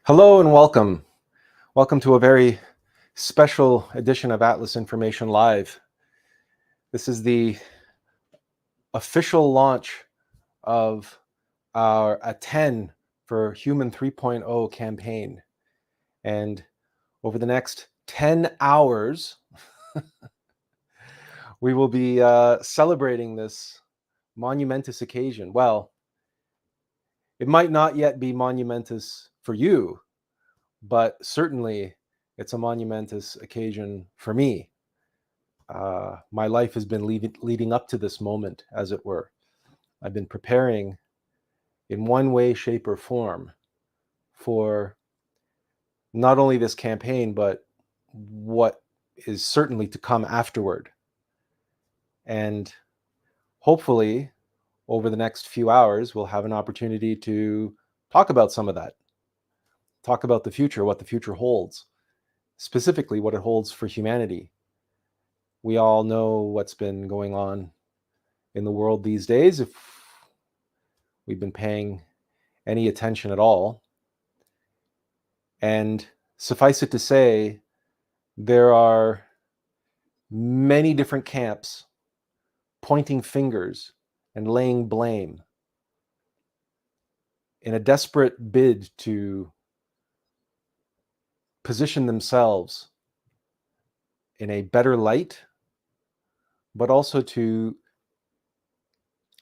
Hello and welcome. Welcome to a very special edition of Atlas Information Live. This is the official launch of our A 10 for Human 3.0 campaign. And over the next 10 hours, we will be celebrating this monumentous occasion. Well, it might not yet be monumentous for you, but certainly it's a monumentous occasion for me. My life has been leading up to this moment, as it were. I've been preparing in one way, shape, or form for not only this campaign, but what is certainly to come afterward. And hopefully, over the next few hours, we'll have an opportunity to talk about some of that. Talk about the future, what the future holds, specifically what it holds for humanity. We all know what's been going on in the world these days, if we've been paying any attention at all. And suffice it to say, there are many different camps pointing fingers and laying blame in a desperate bid to position themselves in a better light, but also to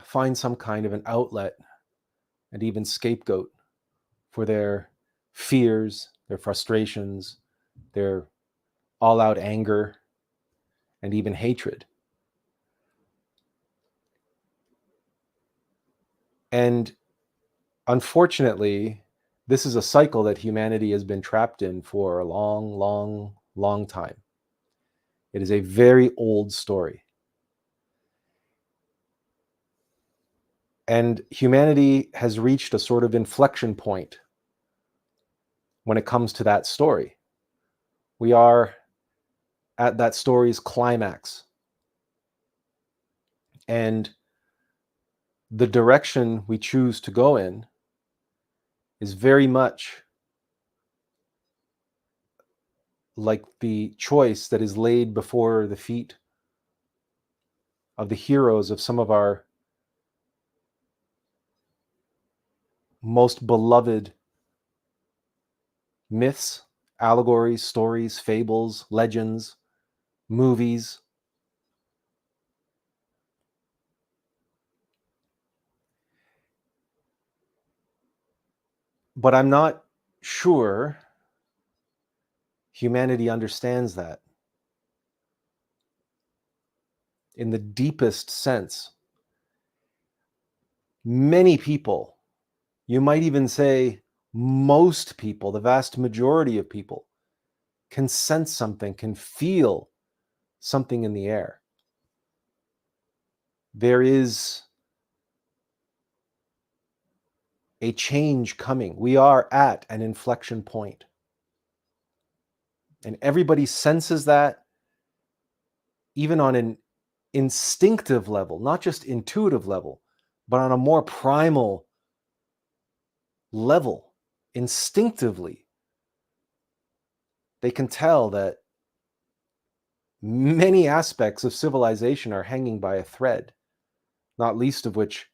find some kind of an outlet and even scapegoat for their fears, their frustrations, their all-out anger, and even hatred. And unfortunately, this is a cycle that humanity has been trapped in for a long time. It is a very old story. And humanity has reached a sort of inflection point when it comes to that story. We are at that story's climax. And the direction we choose to go in is very much like the choice that is laid before the feet of the heroes of some of our most beloved myths, allegories, stories, fables, legends, movies. But I'm not sure humanity understands that in the deepest sense. Many people, you might even say most people, the vast majority of people, can sense something, can feel something in the air. There is a change coming. We are at an inflection point. And everybody senses that, even on an instinctive level, not just intuitive level, but on a more primal level, instinctively. They can tell that many aspects of civilization are hanging by a thread, not least of which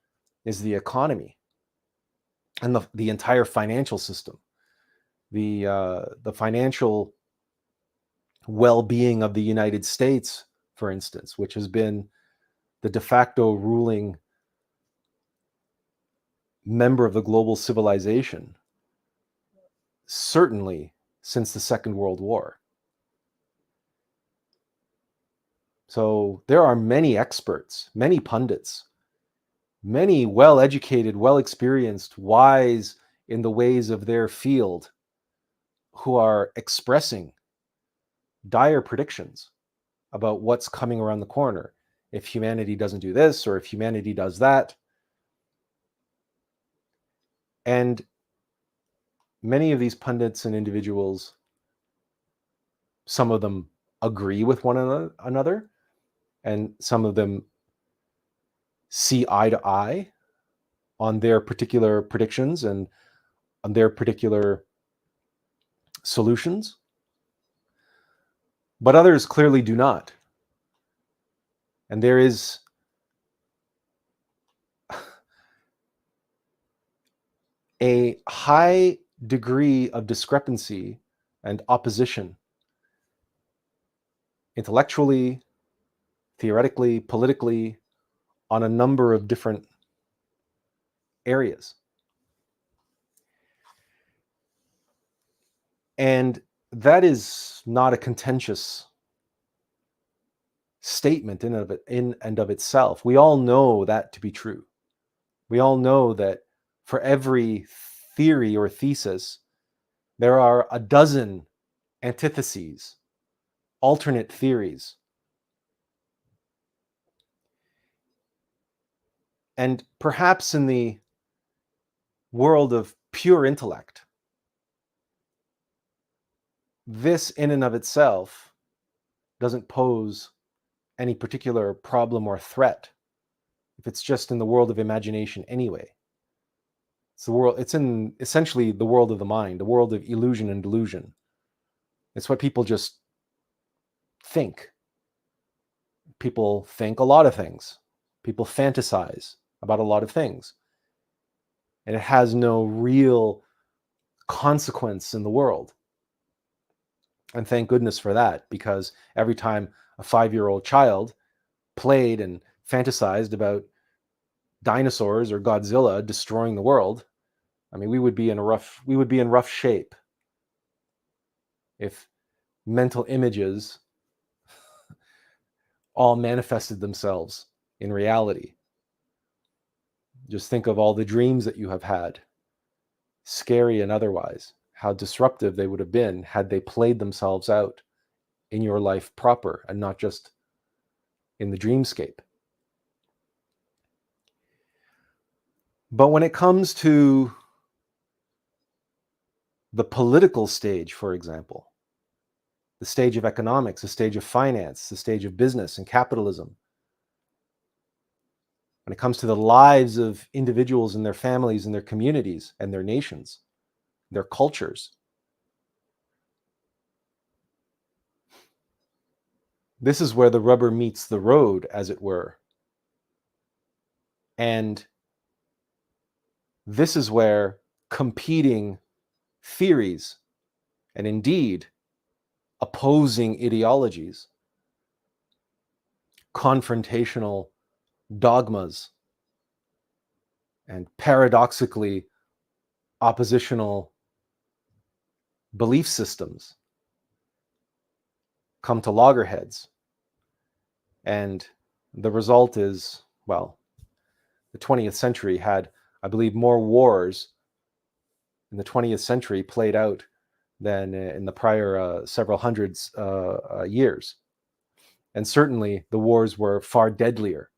is the economy and the entire financial system, the financial well-being of the United States, for instance, which has been the de facto ruling member of the global civilization, certainly since the Second World War. So there are many experts, many pundits, many well-educated, well-experienced, wise in the ways of their field, who are expressing dire predictions about what's coming around the corner if humanity doesn't do this or if humanity does that. And many of these pundits and individuals, some of them agree with one another, and some of them see eye to eye on their particular predictions and on their particular solutions. But others clearly do not. And there is a high degree of discrepancy and opposition, intellectually, theoretically, politically, on a number of different areas. And that is not a contentious statement in and of itself. We all know that to be true. We all know that for every theory or thesis, there are a dozen antitheses, alternate theories. And perhaps in the world of pure intellect, this in and of itself doesn't pose any particular problem or threat if it's just in the world of imagination anyway. It's in essentially the world of the mind, the world of illusion and delusion. It's what people just think. People think a lot of things. People fantasize about a lot of things. And it has no real consequence in the world. And thank goodness for that, because every time a 5-year-old child played and fantasized about dinosaurs or Godzilla destroying the world, I mean, we would be in rough shape if mental images all manifested themselves in reality. Just think of all the dreams that you have had, scary and otherwise, how disruptive they would have been had they played themselves out in your life proper and not just in the dreamscape. But when it comes to the political stage, for example, the stage of economics, the stage of finance, the stage of business and capitalism, when it comes to the lives of individuals and their families and their communities and their nations, their cultures, this is where the rubber meets the road, as it were. And this is where competing theories and indeed opposing ideologies, confrontational dogmas, and paradoxically oppositional belief systems come to loggerheads. And the result is, well, the 20th century had, I believe, more wars in the 20th century played out than in the prior several hundreds years. And certainly the wars were far deadlier,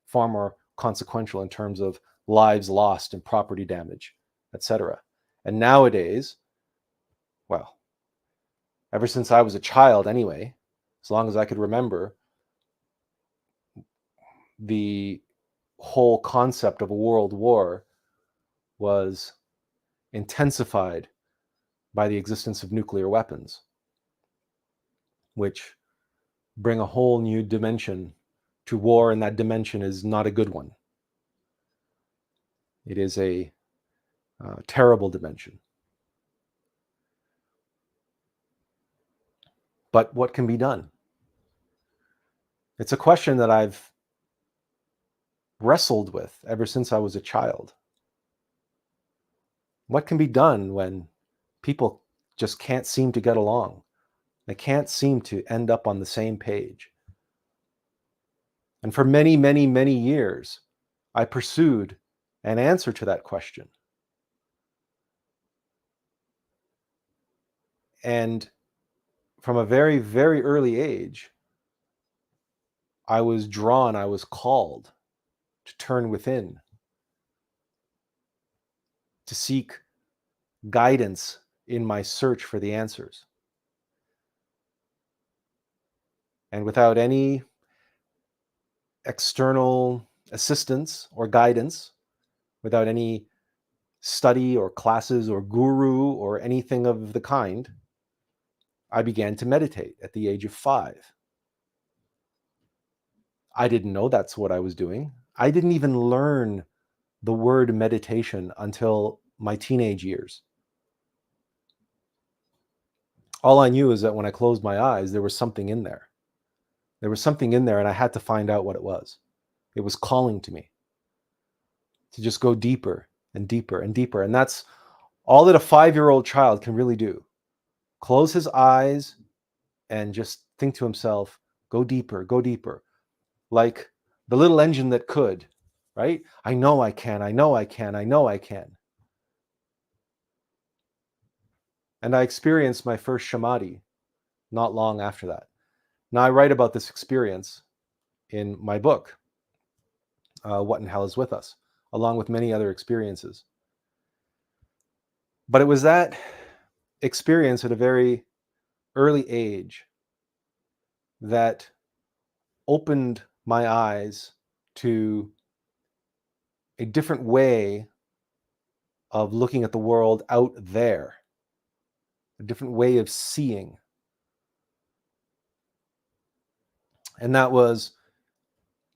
far more consequential in terms of lives lost and property damage, etc. And nowadays, well, ever since I was a child anyway, as long as I could remember, the whole concept of a world war was intensified by the existence of nuclear weapons, which bring a whole new dimension to war, and that dimension is not a good one. It is a terrible dimension. But what can be done? It's a question that I've wrestled with ever since I was a child. What can be done when people just can't seem to get along? They can't seem to end up on the same page. And for many, many, many years, I pursued an answer to that question. And from a very, very early age, I was called to turn within, to seek guidance in my search for the answers. And without any external assistance or guidance, without any study or classes or guru or anything of the kind, I began to meditate at the age of 5. I didn't know that's what I was doing. I didn't even learn the word meditation until my teenage years. All I knew is that when I closed my eyes, there was something in there. There was something in there, and I had to find out what it was. It was calling to me to just go deeper and deeper and deeper. And that's all that a 5-year-old child can really do. Close his eyes and just think to himself, go deeper, go deeper. Like the little engine that could, right? I know I can, I know I can, I know I can. And I experienced my first samadhi not long after that. Now, I write about this experience in my book, What in Hell is With Us, along with many other experiences. But it was that experience at a very early age that opened my eyes to a different way of looking at the world out there, a different way of seeing. And that was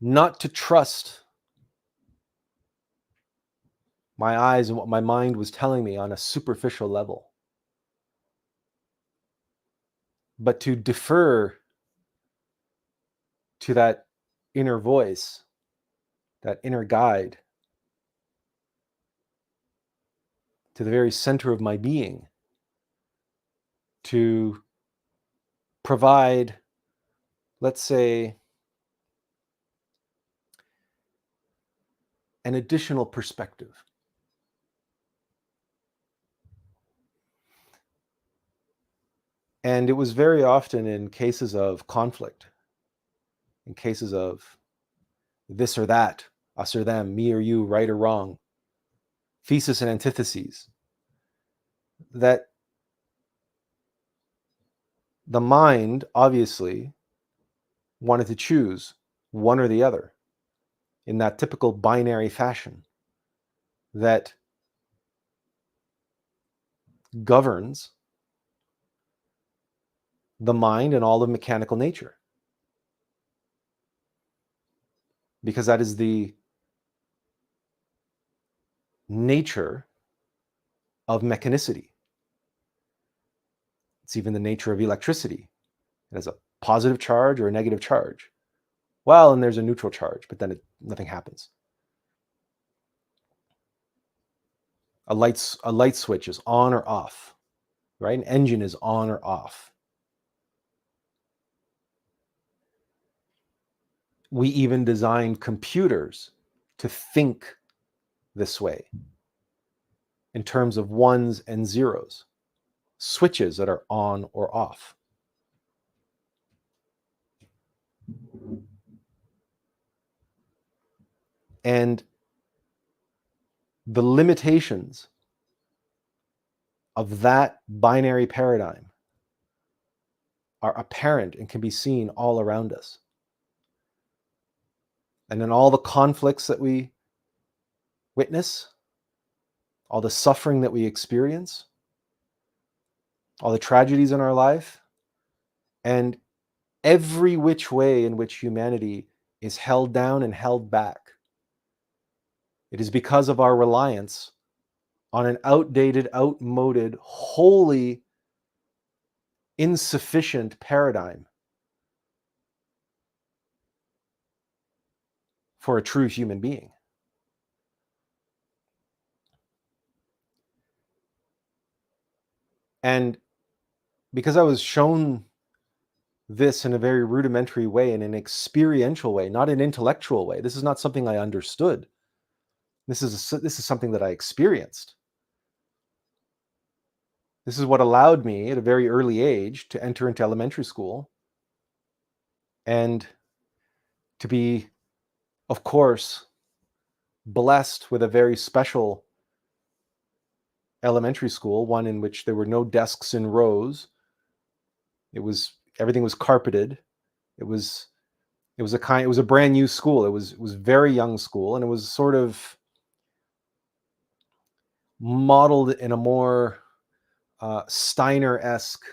not to trust my eyes and what my mind was telling me on a superficial level, but to defer to that inner voice, that inner guide, to the very center of my being, to provide, let's say, an additional perspective. And it was very often in cases of conflict, in cases of this or that, us or them, me or you, right or wrong, thesis and antitheses, that the mind obviously wanted to choose one or the other in that typical binary fashion that governs the mind and all of mechanical nature. Because that is the nature of mechanicity. It's even the nature of electricity. It has a positive charge or a negative charge. Well, and there's a neutral charge, but then nothing happens. A light switch is on or off, right? An engine is on or off. We even designed computers to think this way in terms of ones and zeros, switches that are on or off. And the limitations of that binary paradigm are apparent and can be seen all around us. And in all the conflicts that we witness, all the suffering that we experience, all the tragedies in our life, and every which way in which humanity is held down and held back, it is because of our reliance on an outdated, outmoded, wholly insufficient paradigm for a true human being. And because I was shown this in a very rudimentary way, in an experiential way, not an intellectual way. This is not something I understood. This is something that I experienced. This is what allowed me at a very early age to enter into elementary school and to be, of course, blessed with a very special elementary school, one in which there were no desks in rows. Everything was carpeted. It was a brand new school. It was very young school, and it was sort of modeled in a more Steiner-esque,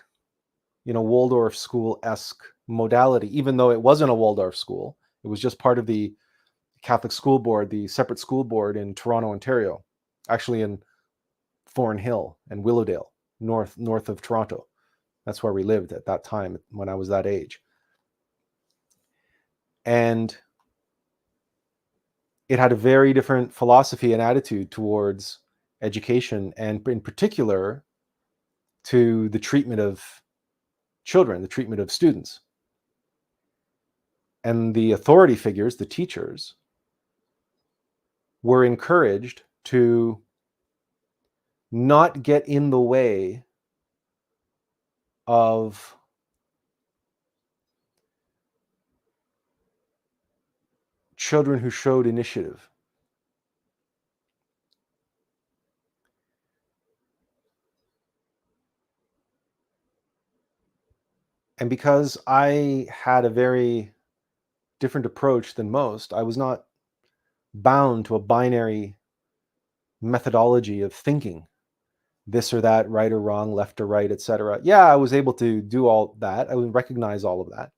Waldorf school-esque modality, even though it wasn't a Waldorf school. It was just part of the Catholic School Board, the separate school board in Toronto, Ontario, actually in Thornhill and Willowdale, north of Toronto. That's where we lived at that time when I was that age. And it had a very different philosophy and attitude towards education, and in particular to the treatment of children, the treatment of students. And the authority figures, the teachers, were encouraged to not get in the way of children who showed initiative. And because I had a very different approach than most, I was not bound to a binary methodology of thinking, this or that, right or wrong, left or right, etc. Yeah, I was able to do all that. I would recognize all of that.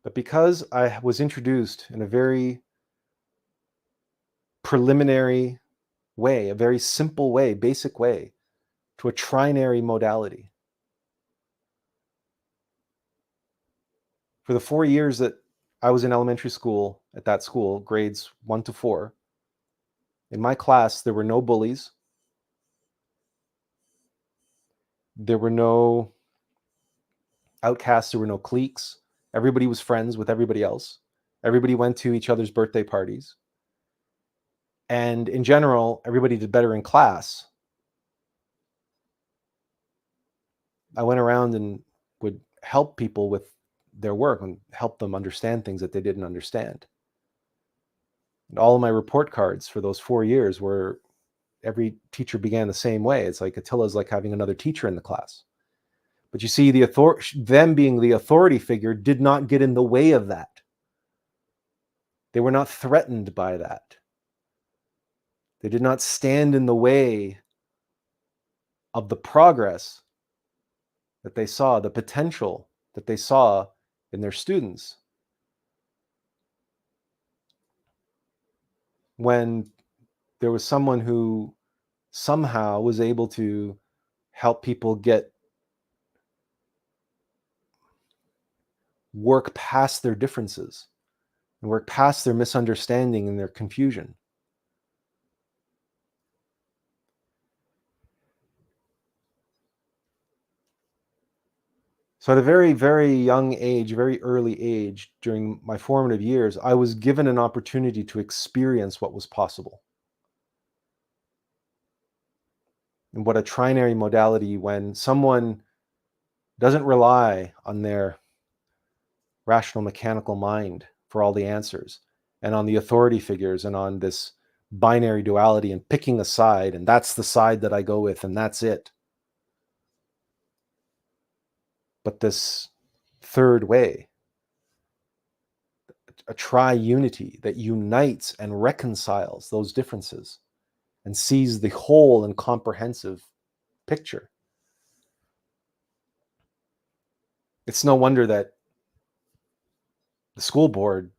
But because I was introduced in a very preliminary way, a very simple way, basic way, to a trinary modality, for the 4 years that I was in elementary school at that school, grades 1 to 4, in my class, there were no bullies. There were no outcasts. There were no cliques. Everybody was friends with everybody else. Everybody went to each other's birthday parties. And in general, everybody did better in class. I went around and would help people with their work and help them understand things that they didn't understand. And all of my report cards for those 4 years were, every teacher began the same way. It's like Attila's like having another teacher in the class. But you see, them being the authority figure did not get in the way of that. They were not threatened by that. They did not stand in the way of the progress that they saw, the potential that they saw in their students. When there was someone who somehow was able to help people work past their differences and work past their misunderstanding and their confusion. So at a very, very young age, very early age, during my formative years, I was given an opportunity to experience what was possible. And what a trinary modality, when someone doesn't rely on their rational mechanical mind for all the answers, and on the authority figures, and on this binary duality, and picking a side, and that's the side that I go with, and that's it. But this third way, a tri-unity that unites and reconciles those differences and sees the whole and comprehensive picture. It's no wonder that the school board,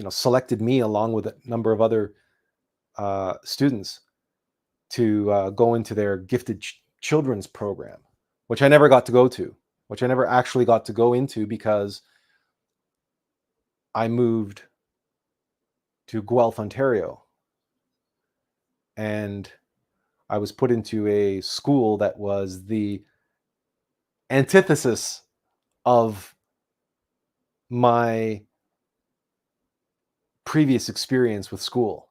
selected me along with a number of other students to go into their gifted children's program, which I never got to go to, which I never actually got to go into because I moved to Guelph, Ontario. And I was put into a school that was the antithesis of my previous experience with school.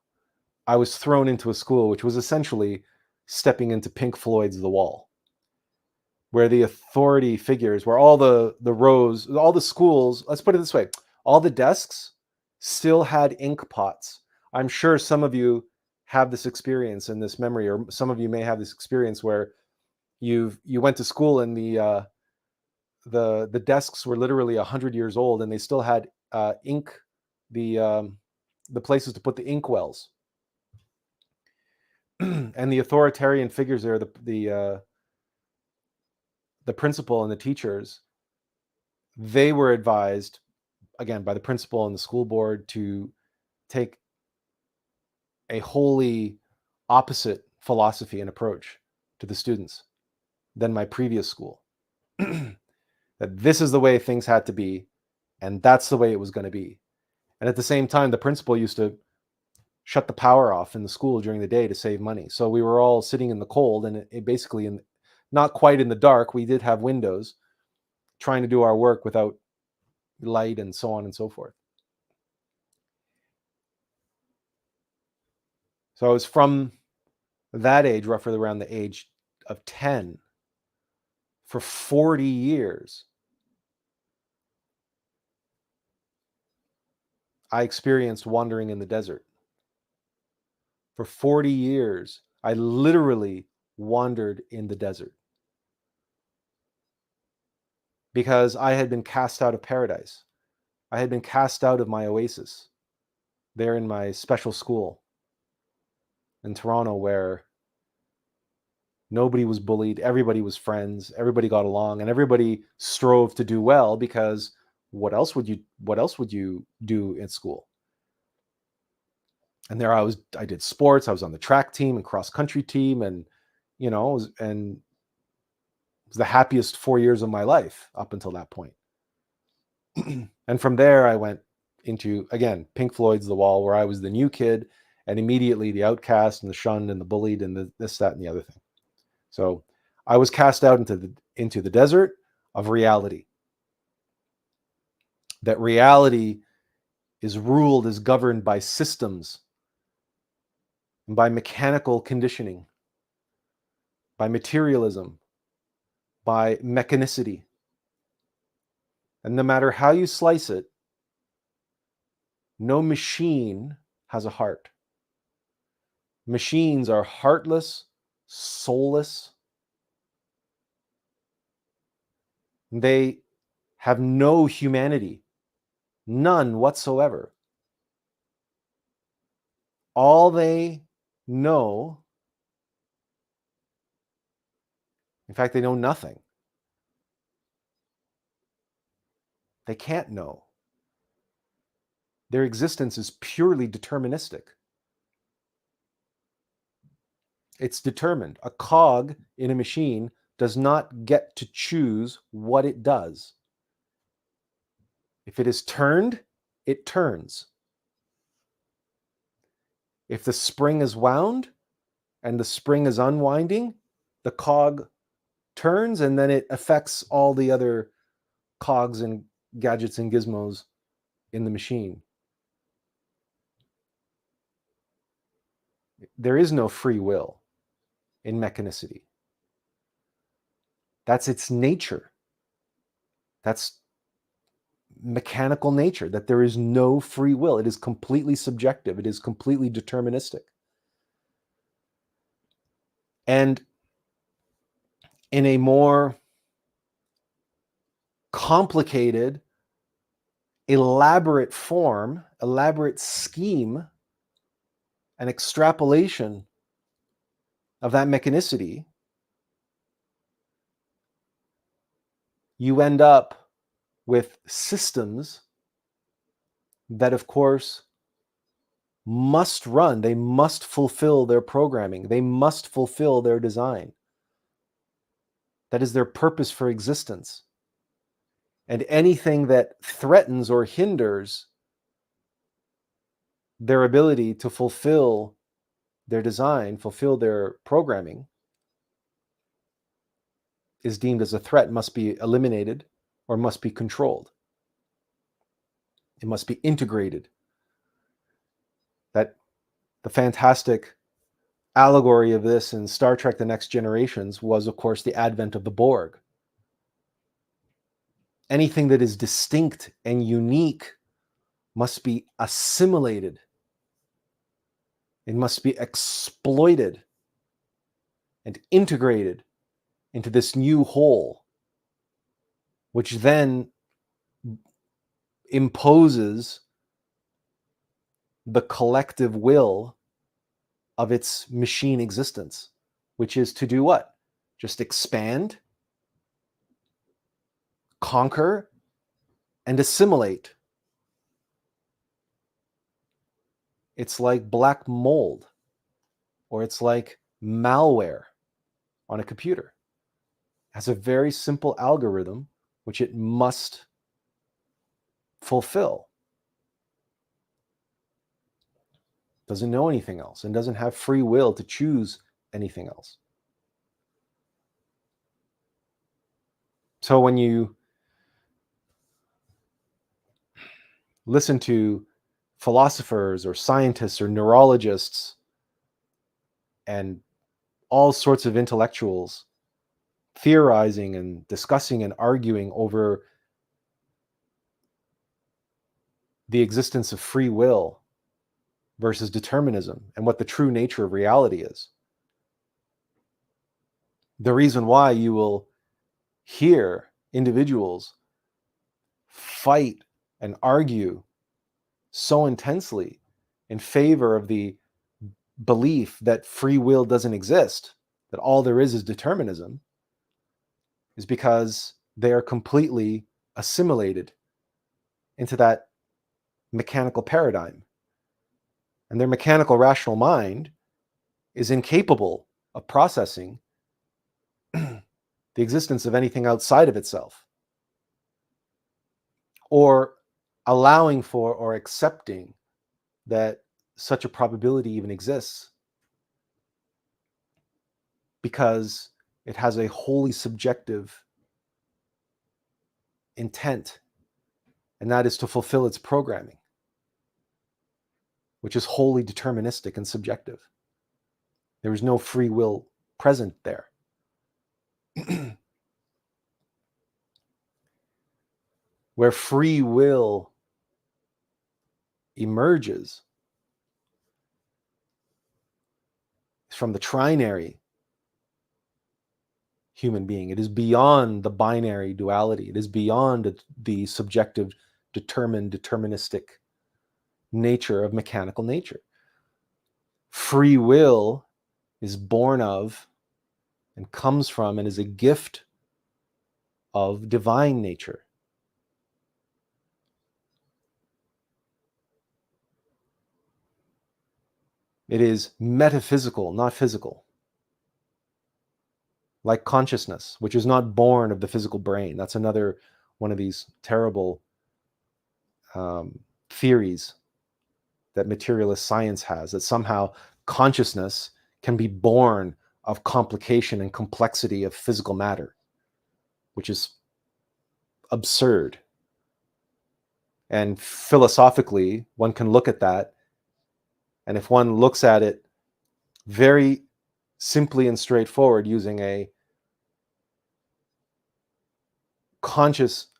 I was thrown into a school which was essentially stepping into Pink Floyd's The Wall, where the authority figures, where all the rows, all the schools, let's put it this way, all the desks still had ink pots. I'm sure some of you have this experience and this memory, or some of you may have this experience where you went to school and the desks were literally 100 years old and they still had ink, the places to put the ink wells. And the authoritarian figures there, the principal and the teachers, they were advised, again, by the principal and the school board to take a wholly opposite philosophy and approach to the students than my previous school. That this is the way things had to be, and that's the way it was going to be. And at the same time, the principal used to shut the power off in the school during the day to save money. So we were all sitting in the cold, and it basically, not quite in the dark. We did have windows, trying to do our work without light and so on and so forth. So I was from that age, roughly around the age of 10, for 40 years. I experienced wandering in the desert. For 40 years, I literally wandered in the desert because I had been cast out of paradise. I had been cast out of my oasis there in my special school in Toronto, where nobody was bullied, everybody was friends, everybody got along, and everybody strove to do well, because what else would you do in school? And there I did sports. I was on the track team and cross country team, and it was the happiest 4 years of my life up until that point. And from there I went into, again, Pink Floyd's The Wall, where I was the new kid and immediately the outcast and the shunned and the bullied and the this, that, and the other thing. So I was cast out into the desert of reality. That reality is governed by systems and by mechanical conditioning, by materialism, by mechanicity. And no matter how you slice it, no machine has a heart. Machines are heartless, soulless. They have no humanity, none whatsoever. All they know, in fact, they know nothing. They can't know. Their existence is purely deterministic. It's determined. A cog in a machine does not get to choose what it does. If it is turned, it turns. If the spring is wound and the spring is unwinding, the cog turns, and then it affects all the other cogs and gadgets and gizmos in the machine. There is no free will in mechanicity. That's its nature. That's mechanical nature, that there is no free will. It is completely subjective. It is completely deterministic. And in a more complicated, elaborate form, elaborate scheme, an extrapolation of that mechanicity, you end up with systems that, of course, must run. They must fulfill their programming. They must fulfill their design. That is their purpose for existence. And anything that threatens or hinders their ability to fulfill their design, fulfill their programming, is deemed as a threat, must be eliminated or must be controlled. It must be integrated. That the fantastic allegory of this in Star Trek: The Next Generations was, of course, the advent of the Borg. Anything that is distinct and unique must be assimilated. It must be exploited and integrated into this new whole, which then imposes the collective will of its machine existence, which is to do what? Just expand, conquer, and assimilate. It's like black mold, or it's like malware on a computer. It has a very simple algorithm which it must fulfill. Doesn't know anything else and doesn't have free will to choose anything else. So when you listen to philosophers or scientists or neurologists and all sorts of intellectuals theorizing and discussing and arguing over the existence of free will versus determinism and what the true nature of reality is, the reason why you will hear individuals fight and argue so intensely in favor of the belief that free will doesn't exist, that all there is determinism, is because they are completely assimilated into that mechanical paradigm. And their mechanical rational mind is incapable of processing the existence of anything outside of itself, or allowing for or accepting that such a probability even exists, because it has a wholly subjective intent, and that is to fulfill its programming, which is wholly deterministic and subjective. There is no free will present there. Where free will emerges is from the trinary human being. It is beyond the binary duality. It is beyond the subjective, deterministic nature of mechanical nature. Free will is born of and comes from and is a gift of divine nature. It is metaphysical, not physical. Like consciousness, which is not born of the physical brain. That's another one of these terrible theories that materialist science has, that somehow consciousness can be born of complication and complexity of physical matter, which is absurd. And philosophically, one can look at that, and if one looks at it very simply and straightforward, using an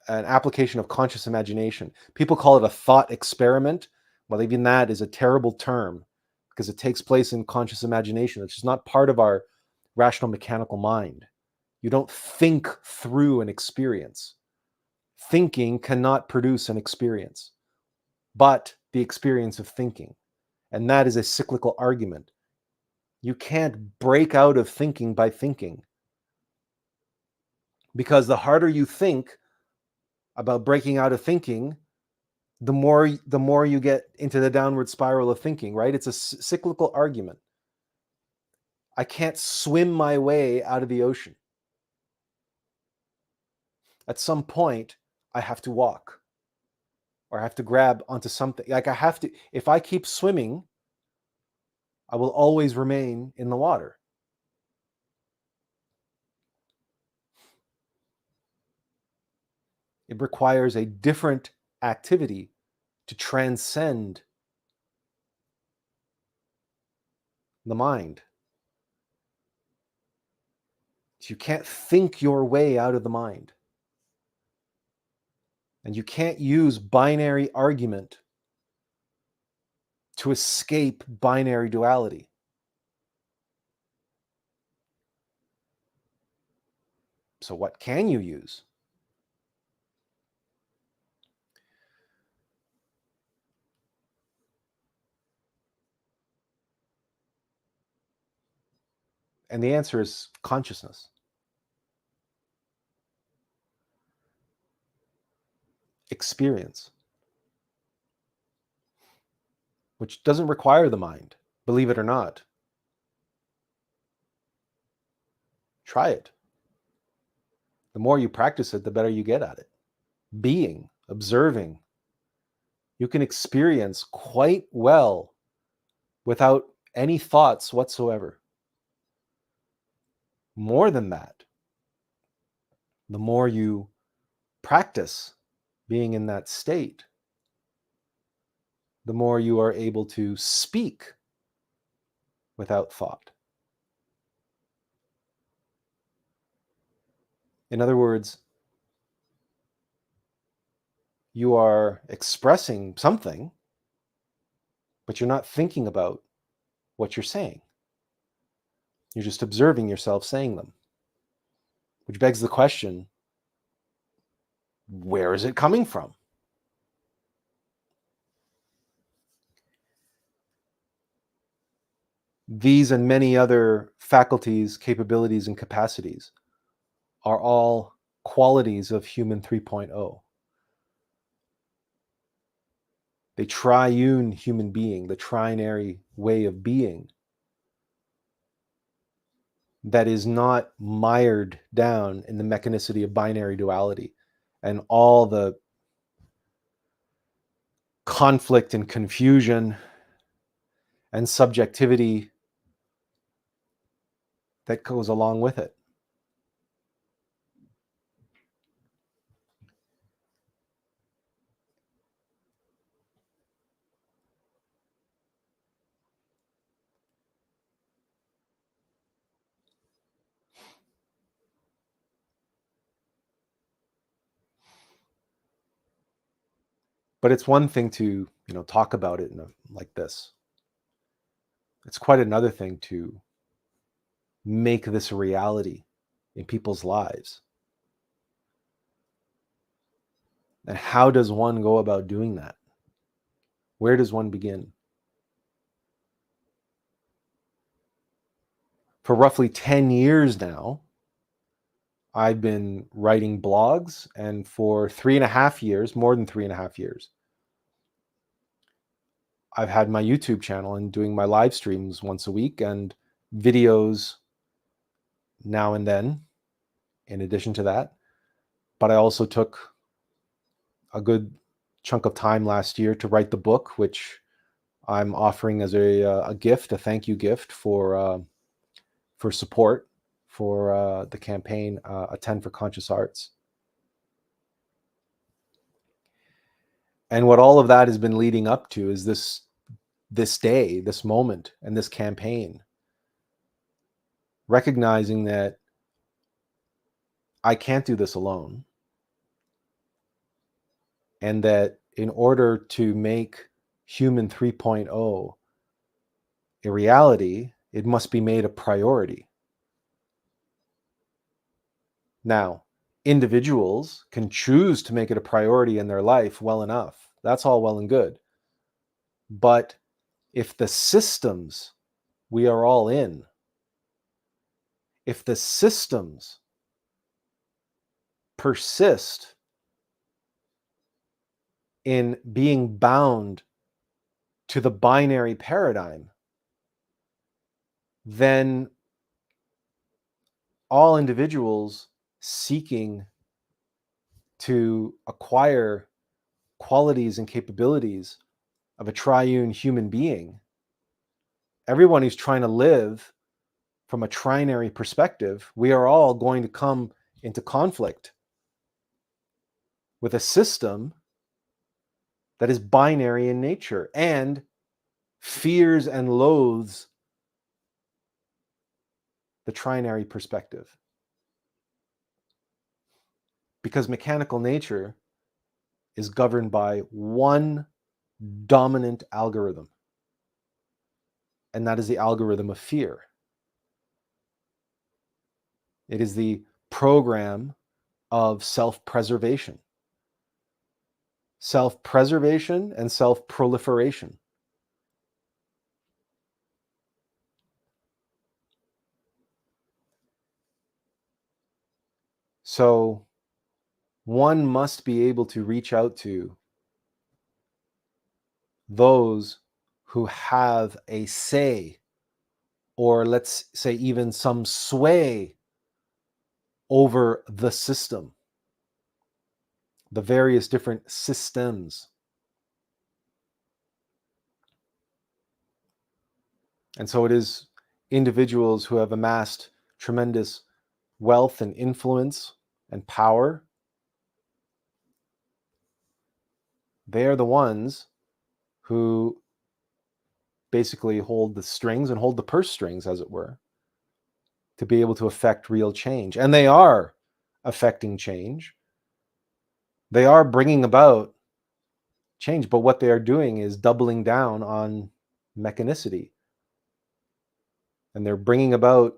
application of conscious imagination. People call it a thought experiment. Well, even that is a terrible term because it takes place in conscious imagination, which is not part of our rational mechanical mind. You don't think through an experience. Thinking cannot produce an experience, but the experience of thinking. And that is a cyclical argument. You can't break out of thinking by thinking. Because the harder you think about breaking out of thinking, the more you get into the downward spiral of thinking, right? It's a cyclical argument. I can't swim my way out of the ocean. At some point, I have to walk, or I have to grab onto something. Like I have to, if I keep swimming, I will always remain in the water. It requires a different activity to transcend the mind. So you can't think your way out of the mind. And you can't use binary argument to escape binary duality. So what can you use? And the answer is consciousness. Experience. Which doesn't require the mind, believe it or not. Try it. The more you practice it, the better you get at it. Being, observing. You can experience quite well without any thoughts whatsoever. More than that, the more you practice being in that state, the more you are able to speak without thought. In other words, you are expressing something, but you're not thinking about what you're saying. You're just observing yourself saying them, which begs the question, where is it coming from? These and many other faculties, capabilities, and capacities are all qualities of human 3.0. The triune human being, the trinary way of being that is not mired down in the mechanicity of binary duality and all the conflict and confusion and subjectivity that goes along with it. But it's one thing to, talk about it like this. It's quite another thing to make this a reality in people's lives. And how does one go about doing that? Where does one begin? For roughly 10 years now, I've been writing blogs, and for 3.5 years, more than 3.5 years, I've had my YouTube channel and doing my live streams once a week and videos now and then, in addition to that. But I also took a good chunk of time last year to write the book, which I'm offering as a gift, a thank you gift for support for the campaign, Attend for Conscious Arts. And what all of that has been leading up to is this day, this moment, and this campaign, recognizing that I can't do this alone, and that in order to make Human 3.0 a reality, it must be made a priority. Now, individuals can choose to make it a priority in their life well enough. That's all well and good. But if the systems we are all in, if the systems persist in being bound to the binary paradigm, then all individuals seeking to acquire qualities and capabilities of a triune human being everyone who's trying to live from a trinary perspective, we are all going to come into conflict with a system that is binary in nature and fears and loathes the trinary perspective. Because mechanical nature is governed by one dominant algorithm, and that is the algorithm of fear. It is the program of self-preservation. Self-preservation and self-proliferation. So one must be able to reach out to those who have a say, or let's say even some sway over the system, the various different systems. And so it is individuals who have amassed tremendous wealth and influence and power. They are the ones who basically hold the strings and hold the purse strings, as it were, to be able to affect real change. And they are affecting change. They are bringing about change, but what they are doing is doubling down on mechanicity. And they're bringing about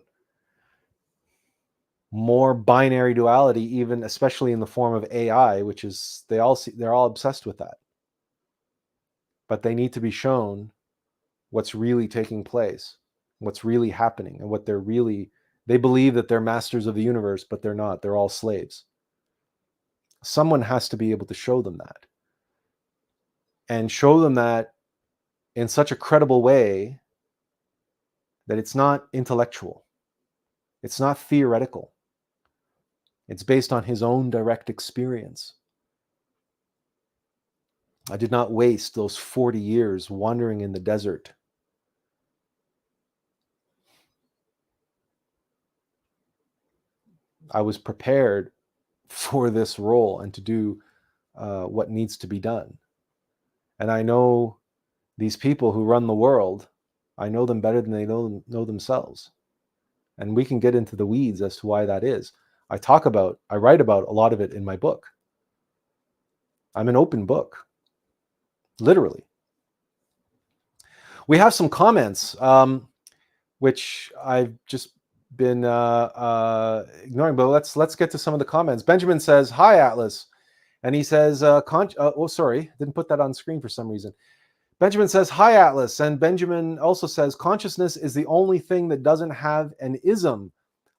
more binary duality, even especially in the form of AI, which is they're all obsessed with that. But they need to be shown what's really taking place, what's really happening, and what they believe that they're masters of the universe, but they're not. They're all slaves. Someone has to be able to show them that, and show them that in such a credible way that it's not intellectual, it's not theoretical, it's based on his own direct experience. I did not waste those 40 years wandering in the desert. I was prepared for this role and to do what needs to be done. And I know these people who run the world, I know them better than they know themselves. And we can get into the weeds as to why that is. I write about a lot of it in my book. I'm an open book, literally. We have some comments, which I've just been ignoring, but let's get to some of the comments. Benjamin says, "Hi, Atlas," and he says, "Oh, sorry, didn't put that on screen for some reason." Benjamin says, "Hi, Atlas," and Benjamin also says, "Consciousness is the only thing that doesn't have an ism,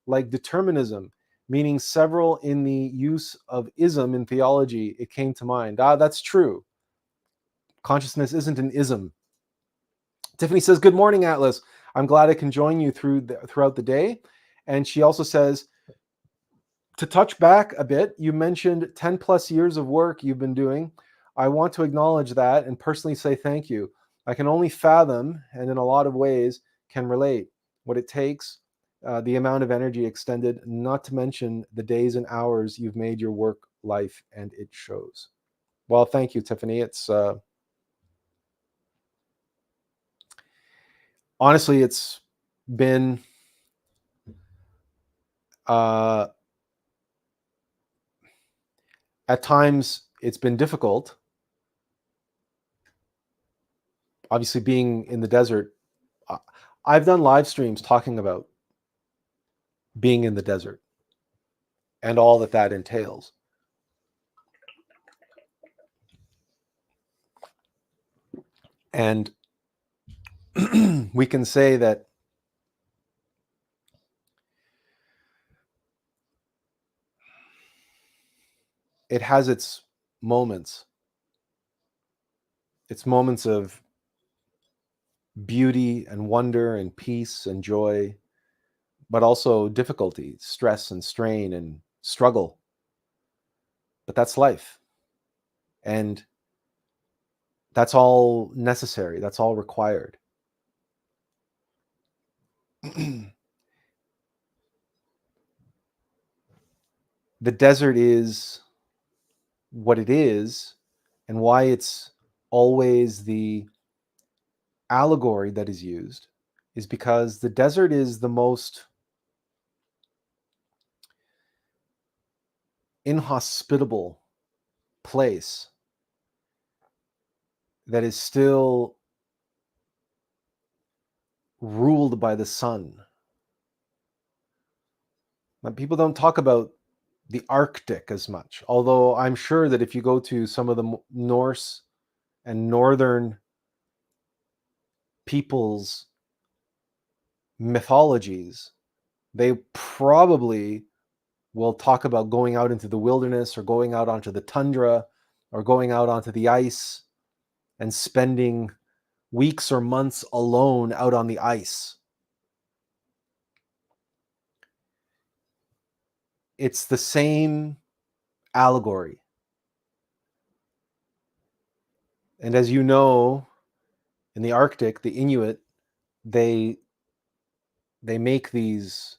like determinism, meaning several in the use of ism in theology. It came to mind." That's true. Consciousness isn't an ism. Tiffany says, "Good morning, Atlas. I'm glad I can join you throughout the day." And she also says, to touch back a bit, you mentioned 10 plus years of work you've been doing. I want to acknowledge that and personally say thank you. I can only fathom, and in a lot of ways can relate, what it takes, the amount of energy expended, not to mention the days and hours you've made your work life, and it shows." Well, thank you, Tiffany. It's honestly, it's been at times it's been difficult. Obviously, being in the desert, I've done live streams talking about being in the desert and all that entails. And we can say that it has its moments of beauty and wonder and peace and joy, but also difficulty, stress and strain and struggle. But that's life. And that's all necessary. That's all required. The desert is what it is, and why it's always the allegory that is used is because the desert is the most inhospitable place that is still ruled by the sun. Now, people don't talk about the Arctic as much, although I'm sure that if you go to some of the Norse and Northern peoples' mythologies, they probably will talk about going out into the wilderness or going out onto the tundra or going out onto the ice and spending weeks or months alone out on the ice. It's the same allegory. And as you know, in the Arctic, the Inuit, they make these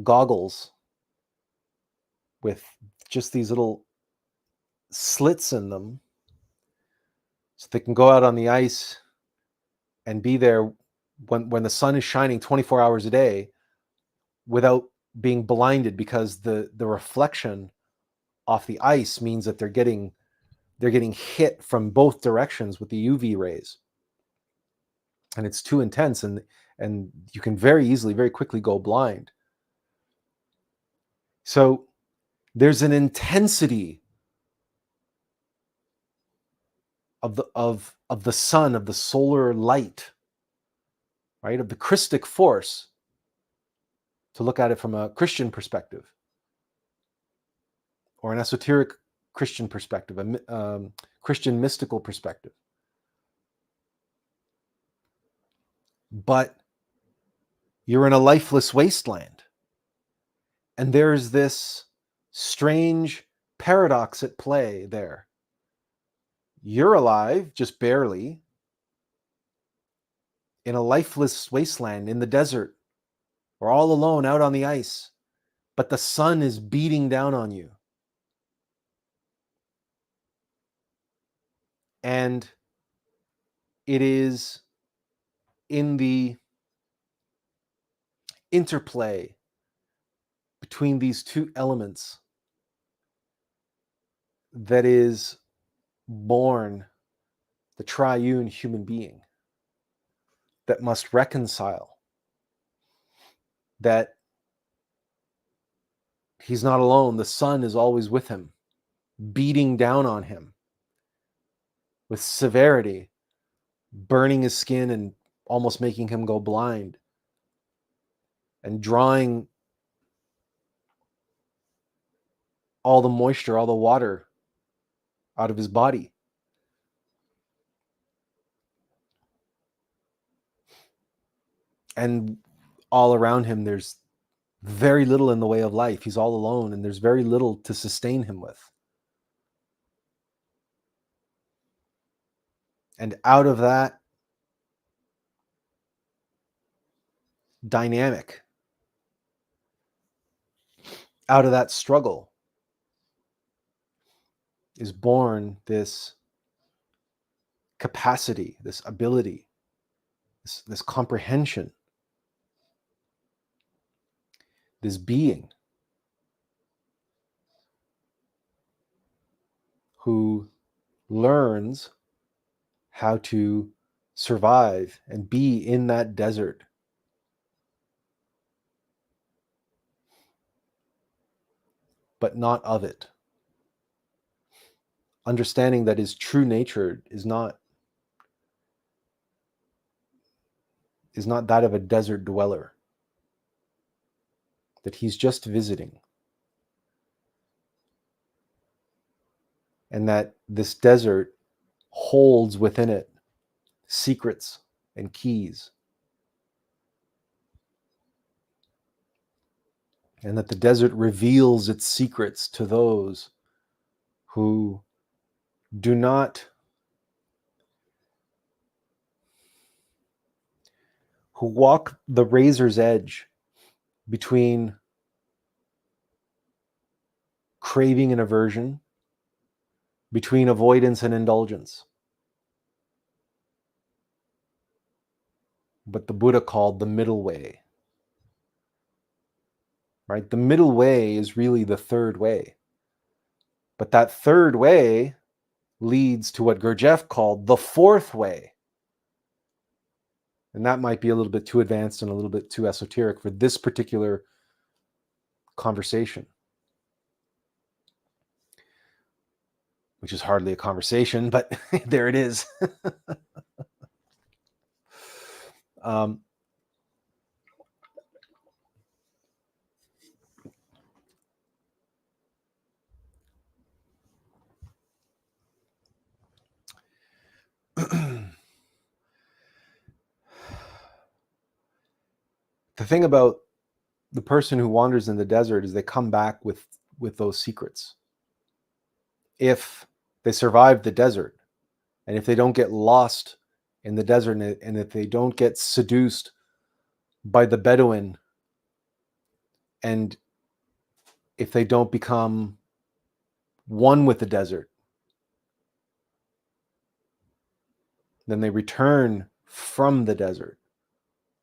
goggles with just these little slits in them so they can go out on the ice and be there when the sun is shining 24 hours a day without being blinded, because the reflection off the ice means that they're getting hit from both directions with the UV rays, and it's too intense, and you can very easily, very quickly go blind. So there's an intensity of the sun, of the solar light, right, of the Christic force, to look at it from a Christian perspective or an esoteric Christian perspective, a Christian mystical perspective. But you're in a lifeless wasteland, and there's this strange paradox at play there. You're alive, just barely, in a lifeless wasteland in the desert, or all alone out on the ice, but the sun is beating down on you. And it is in the interplay between these two elements that is born the triune human being that must reconcile that he's not alone. The sun is always with him, beating down on him with severity, burning his skin and almost making him go blind, and drawing all the moisture, all the water out of his body. And all around him, there's very little in the way of life. He's all alone, and there's very little to sustain him with. And out of that dynamic, out of that struggle, is born this capacity, this ability, this comprehension, this being who learns how to survive and be in that desert, but not of it. Understanding that his true nature is not that of a desert dweller, that he's just visiting, and that this desert holds within it secrets and keys, and that the desert reveals its secrets to those who do not who walk the razor's edge between craving and aversion, between avoidance and indulgence. What the Buddha called the middle way. Right? The middle way is really the third way. But that third way leads to what Gurdjieff called the fourth way. And that might be a little bit too advanced and a little bit too esoteric for this particular conversation, which is hardly a conversation, but there it is. The thing about the person who wanders in the desert is they come back with those secrets. If they survive the desert, and if they don't get lost in the desert, and if they don't get seduced by the Bedouin, and if they don't become one with the desert, then they return from the desert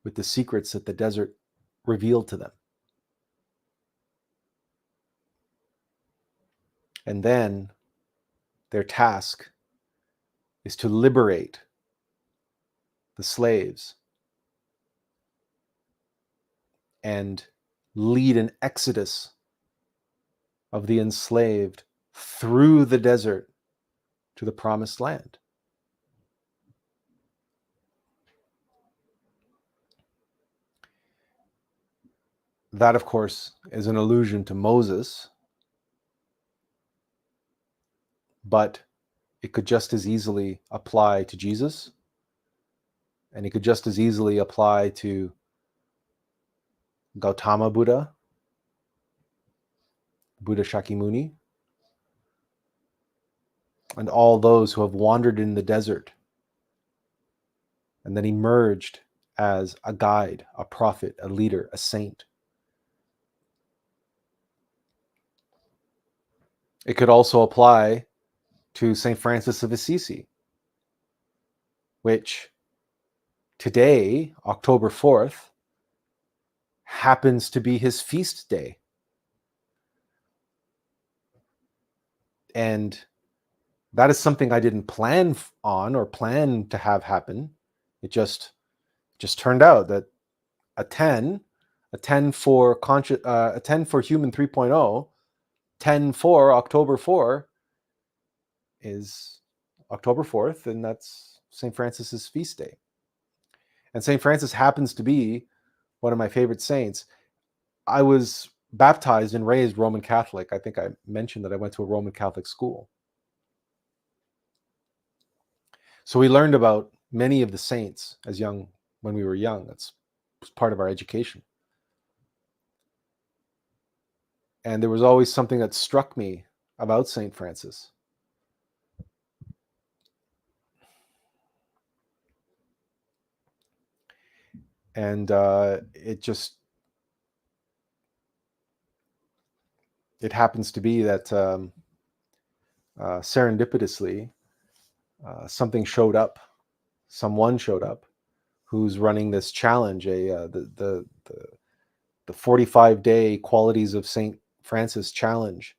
with the secrets that the desert revealed to them. And then their task is to liberate the slaves and lead an exodus of the enslaved through the desert to the promised land. That, of course, is an allusion to Moses, but it could just as easily apply to Jesus, and it could just as easily apply to Gautama Buddha, Buddha Shakyamuni, and all those who have wandered in the desert and then emerged as a guide, a prophet, a leader, a saint. It could also apply to St. Francis of Assisi, which today, October 4th, happens to be his feast day. And that is something I didn't plan on or plan to have happen. It just turned out that a 10 for Human 3.0, 10 for October 4 is October 4th, and that's St. Francis's feast day. And St. Francis happens to be one of my favorite saints. I was baptized and raised Roman Catholic. I think I mentioned that I went to a Roman Catholic school. So we learned about many of the saints when we were young. That's part of our education. And there was always something that struck me about St. Francis. And it happens to be that serendipitously, someone showed up who's running this challenge, the 45-day Qualities of St. Francis challenge.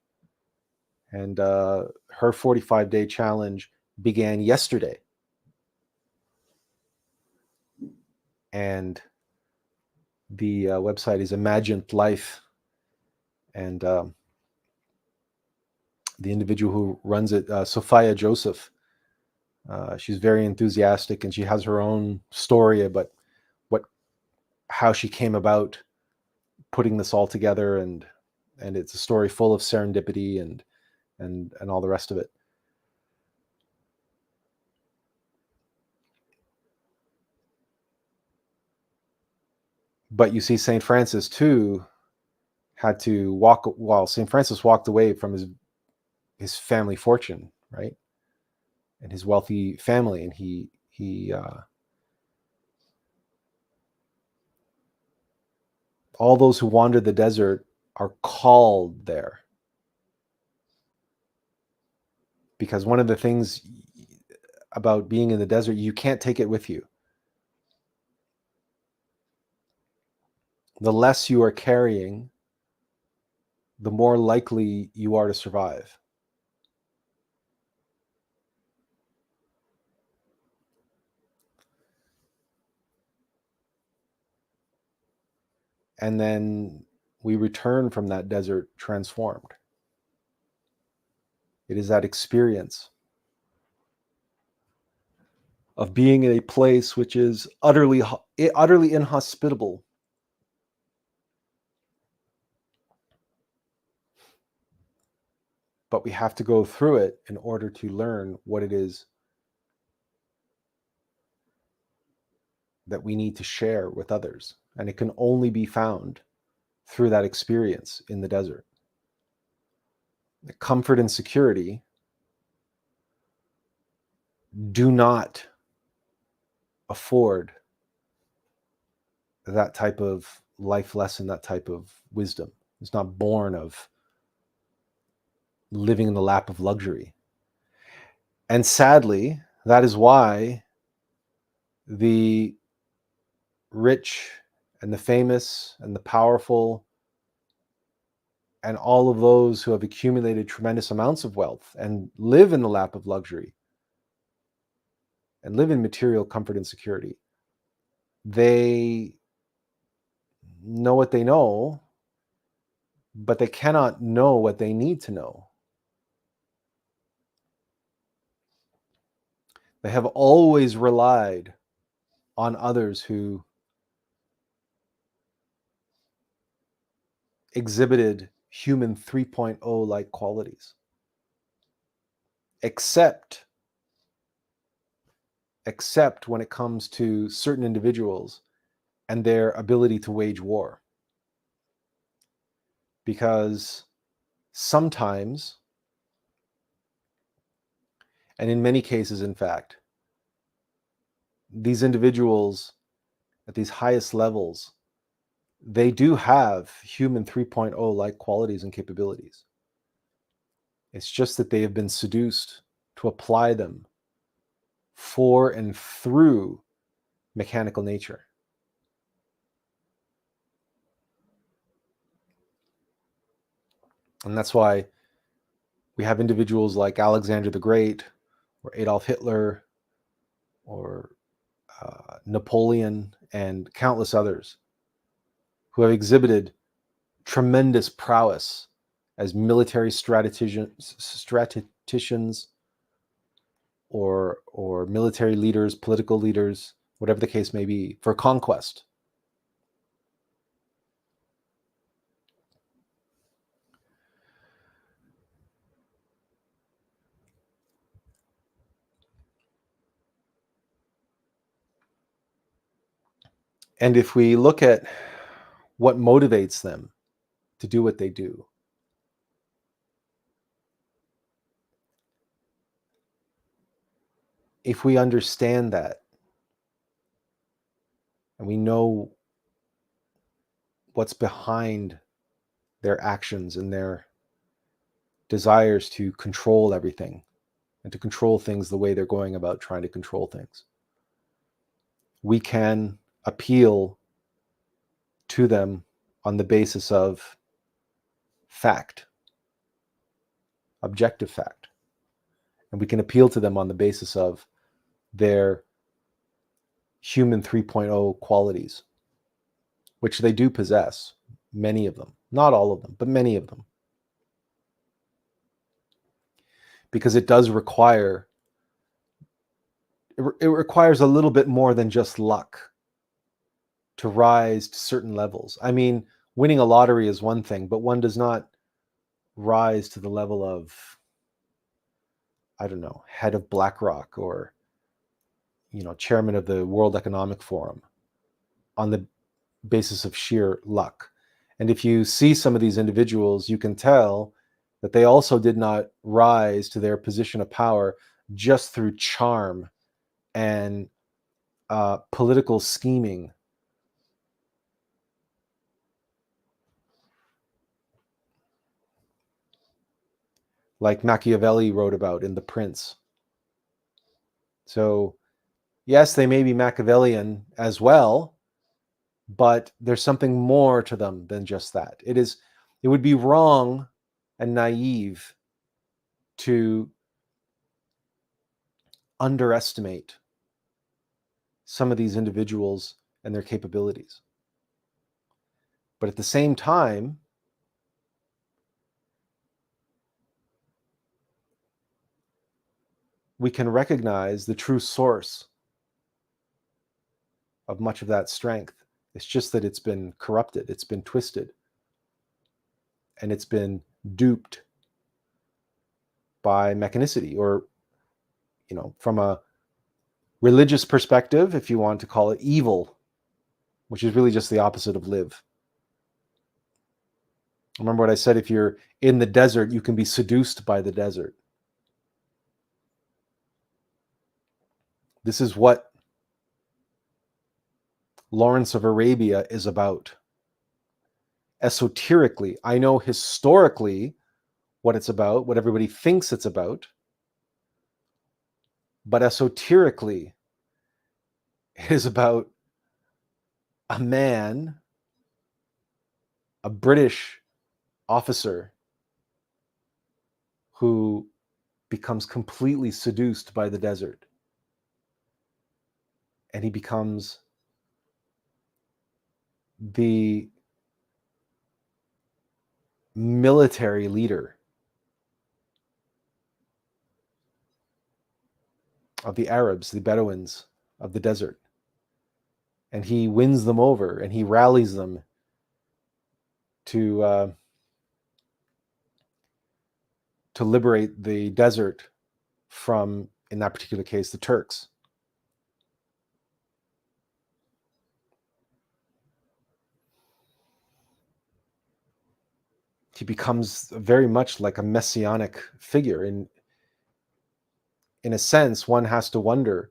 And her 45-day challenge began yesterday. And the website is Imagined Life. And the individual who runs it, Sophia Joseph, she's very enthusiastic, and she has her own story about how she came about putting this all together, and it's a story full of serendipity and all the rest of it. But you see, St. Francis too had to St. Francis walked away from his family fortune, right? And his wealthy family, and he All those who wander the desert are called there. Because one of the things about being in the desert, you can't take it with you. The less you are carrying, the more likely you are to survive. And then we return from that desert transformed. It is that experience of being in a place which is utterly inhospitable. But we have to go through it in order to learn what it is that we need to share with others. And it can only be found through that experience in the desert. The comfort and security do not afford that type of life lesson, that type of wisdom. It's not born of living in the lap of luxury. And sadly, that is why the rich and the famous and the powerful and all of those who have accumulated tremendous amounts of wealth and live in the lap of luxury and live in material comfort and security, they know what they know, but they cannot know what they need to know. They have always relied on others who exhibited human 3.0 like qualities, except when it comes to certain individuals and their ability to wage war. Because sometimes, and in many cases, in fact, these individuals at these highest levels, they do have human 3.0 like qualities and capabilities. It's just that they have been seduced to apply them for and through mechanical nature. And that's why we have individuals like Alexander the Great or Adolf Hitler or Napoleon and countless others who have exhibited tremendous prowess as military strategicians or military leaders, political leaders, whatever the case may be, for conquest. And if we look at what motivates them to do what they do, if we understand that and we know what's behind their actions and their desires to control everything and to control things the way they're going about trying to control things, we can appeal to them on the basis of fact, objective fact. And we can appeal to them on the basis of their human 3.0 qualities, which they do possess, many of them, not all of them, but many of them. Because it does require, it requires a little bit more than just luck to rise to certain levels. I mean, winning a lottery is one thing, but one does not rise to the level of, I don't know, head of BlackRock or, chairman of the World Economic Forum on the basis of sheer luck. And if you see some of these individuals, you can tell that they also did not rise to their position of power just through charm and political scheming like Machiavelli wrote about in The Prince. So yes, they may be Machiavellian as well, but there's something more to them than just that. It would be wrong and naive to underestimate some of these individuals and their capabilities. But at the same time, we can recognize the true source of much of that strength. It's just that it's been corrupted, it's been twisted, and it's been duped by mechanicity, or, from a religious perspective, if you want to call it evil, which is really just the opposite of live. Remember what I said, if you're in the desert, you can be seduced by the desert. This is what Lawrence of Arabia is about. Esoterically, I know historically what it's about, what everybody thinks it's about, but esoterically, it is about a man, a British officer, who becomes completely seduced by the desert. And he becomes the military leader of the Arabs, the Bedouins of the desert. And he wins them over, and he rallies them to liberate the desert from, in that particular case, the Turks. He becomes very much like a messianic figure. In a sense, one has to wonder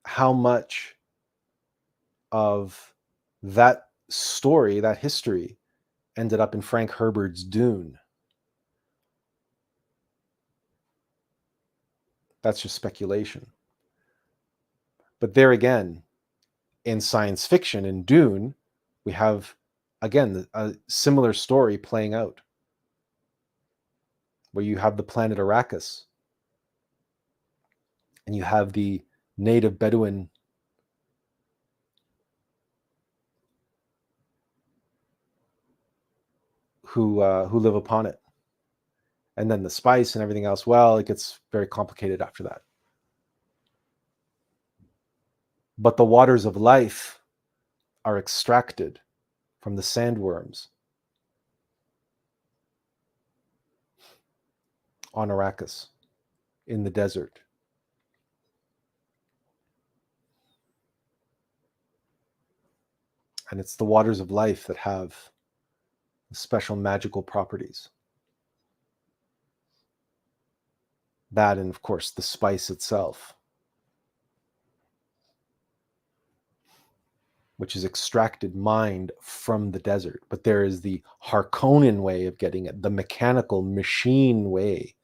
how much of that story, that history, ended up in Frank Herbert's Dune. That's just speculation. But there again, in science fiction, in Dune, we have, again, a similar story playing out, where you have the planet Arrakis, and you have the native Bedouin who live upon it. And then the spice and everything else, well, it gets very complicated after that. But the waters of life are extracted from the sandworms on Arrakis, in the desert. And it's the waters of life that have special magical properties. That, and of course, the spice itself, which is extracted, mined from the desert. But there is the Harkonnen way of getting it, the mechanical machine way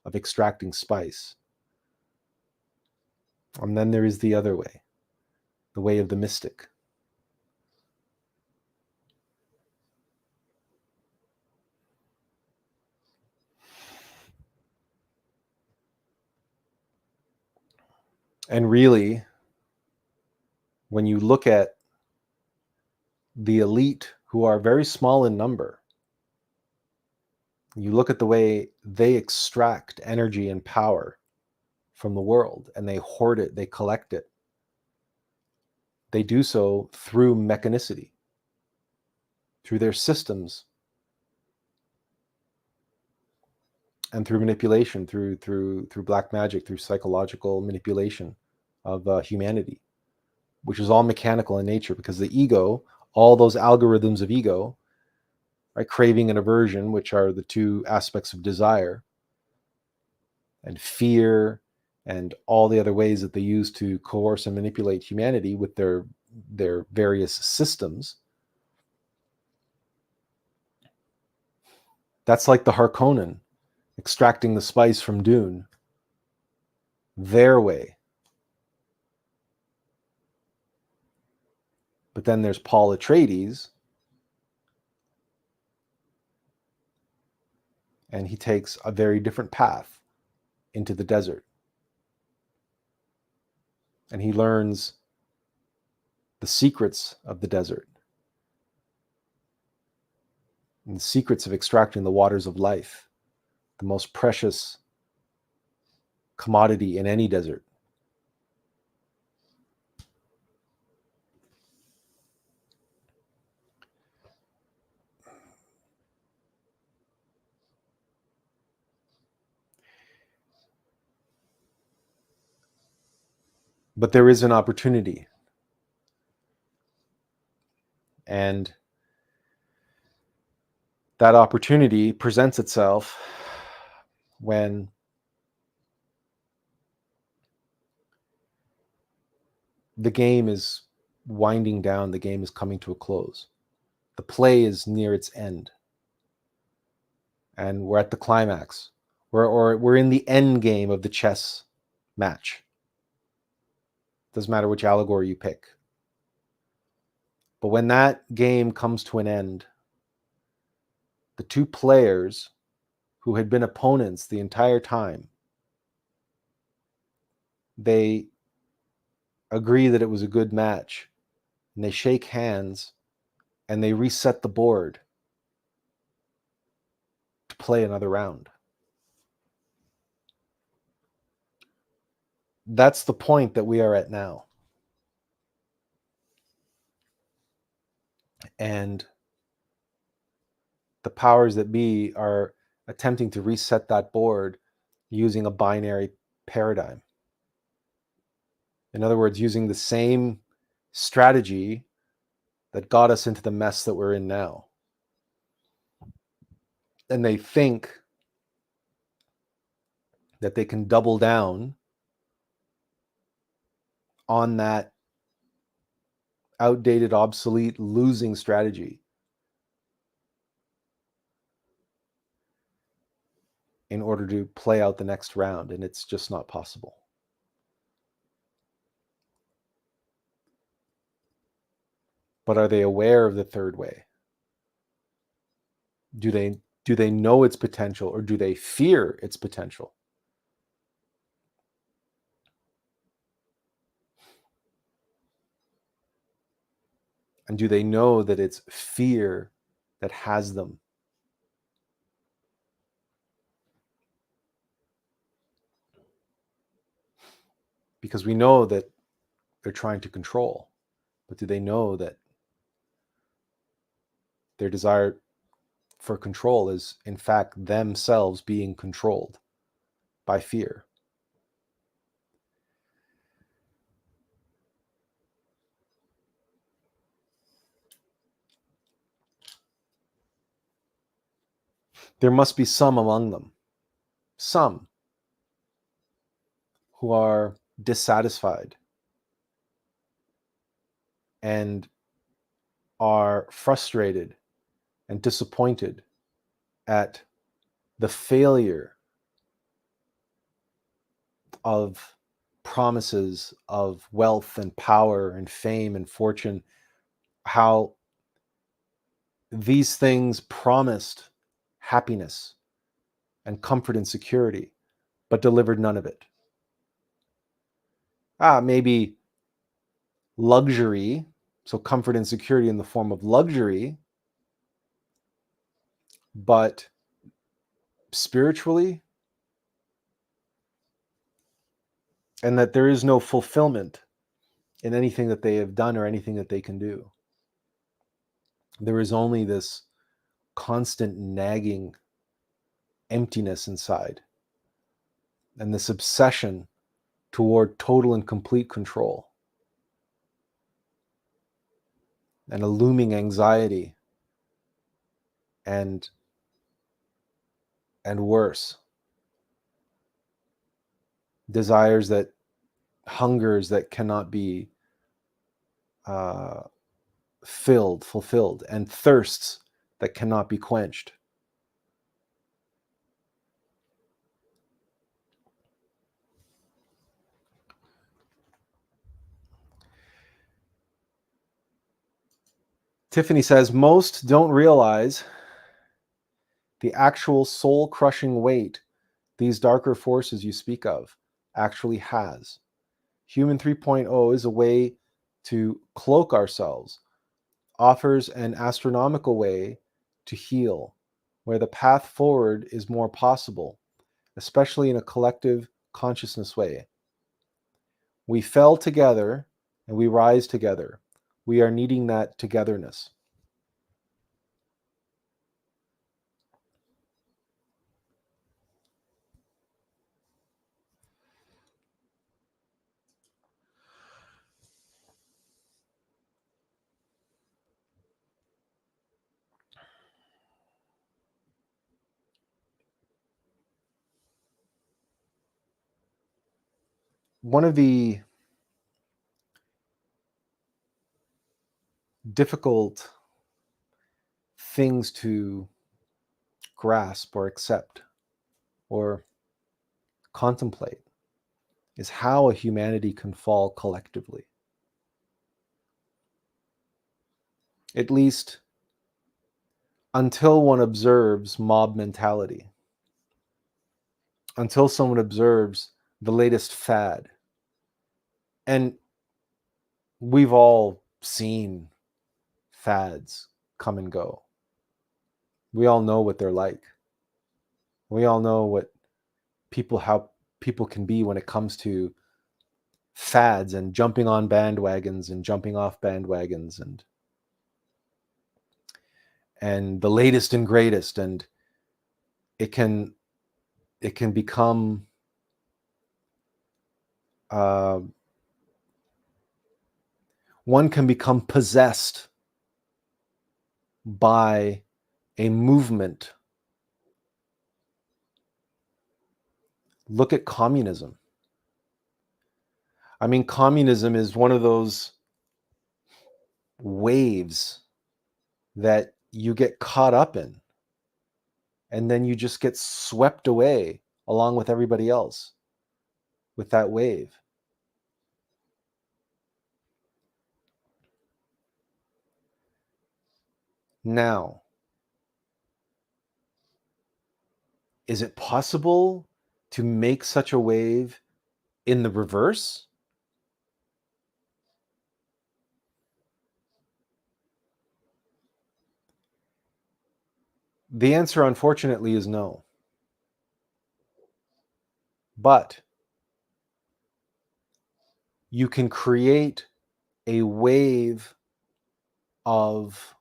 of extracting spice. And then there is the other way, the way of the mystic. And really, when you look at the elite, who are very small in number, you look at the way they extract energy and power from the world, and they hoard it, they collect it. They do so through mechanicity, through their systems, and through manipulation, through black magic, through psychological manipulation of humanity, which is all mechanical in nature, because the ego, all those algorithms of ego, right, craving and aversion, which are the two aspects of desire, and fear, and all the other ways that they use to coerce and manipulate humanity with their various systems. That's like the Harkonnen extracting the spice from Dune their way. But then there's Paul Atreides, and he takes a very different path into the desert. And he learns the secrets of the desert and the secrets of extracting the waters of life, the most precious commodity in any desert. But there is an opportunity. And that opportunity presents itself when the game is winding down, the game is coming to a close. The play is near its end. And we're at the climax. We're in the end game of the chess match. Doesn't matter which allegory you pick. But when that game comes to an end, the two players who had been opponents the entire time, they agree that it was a good match, and they shake hands, and they reset the board to play another round. That's the point that we are at now. And the powers that be are attempting to reset that board using a binary paradigm. In other words, using the same strategy that got us into the mess that we're in now. And they think that they can double down on that outdated, obsolete, losing strategy in order to play out the next round, and it's just not possible. But are they aware of the third way? Do they know its potential, or do they fear its potential? And do they know that it's fear that has them? Because we know that they're trying to control, but do they know that their desire for control is in fact themselves being controlled by fear? There must be some among them, some who are dissatisfied and are frustrated and disappointed at the failure of promises of wealth and power and fame and fortune, how these things promised happiness and comfort and security, but delivered none of it. Maybe luxury, so comfort and security in the form of luxury, but spiritually, and that there is no fulfillment in anything that they have done or anything that they can do. There is only this constant nagging emptiness inside, and this obsession toward total and complete control, and a looming anxiety and worse, desires that hungers that cannot be fulfilled, and thirsts that cannot be quenched. Tiffany says, most don't realize the actual soul-crushing weight these darker forces you speak of actually has. Human 3.0 is a way to cloak ourselves, offers an astronomical way to heal, where the path forward is more possible, especially in a collective consciousness way. We fell together and we rise together. We are needing that togetherness. One of the difficult things to grasp or accept or contemplate is how a humanity can fall collectively. At least until one observes mob mentality, until someone observes the latest fad. And we've all seen fads come and go. We all know what they're like. We all know how people can be when it comes to fads and jumping on bandwagons and jumping off bandwagons and the latest and greatest, and it can become one can become possessed by a movement. Look at communism. I mean, communism is one of those waves that you get caught up in, and then you just get swept away along with everybody else with that wave. Now, is it possible to make such a wave in the reverse? The answer, unfortunately, is no. But you can create a wave of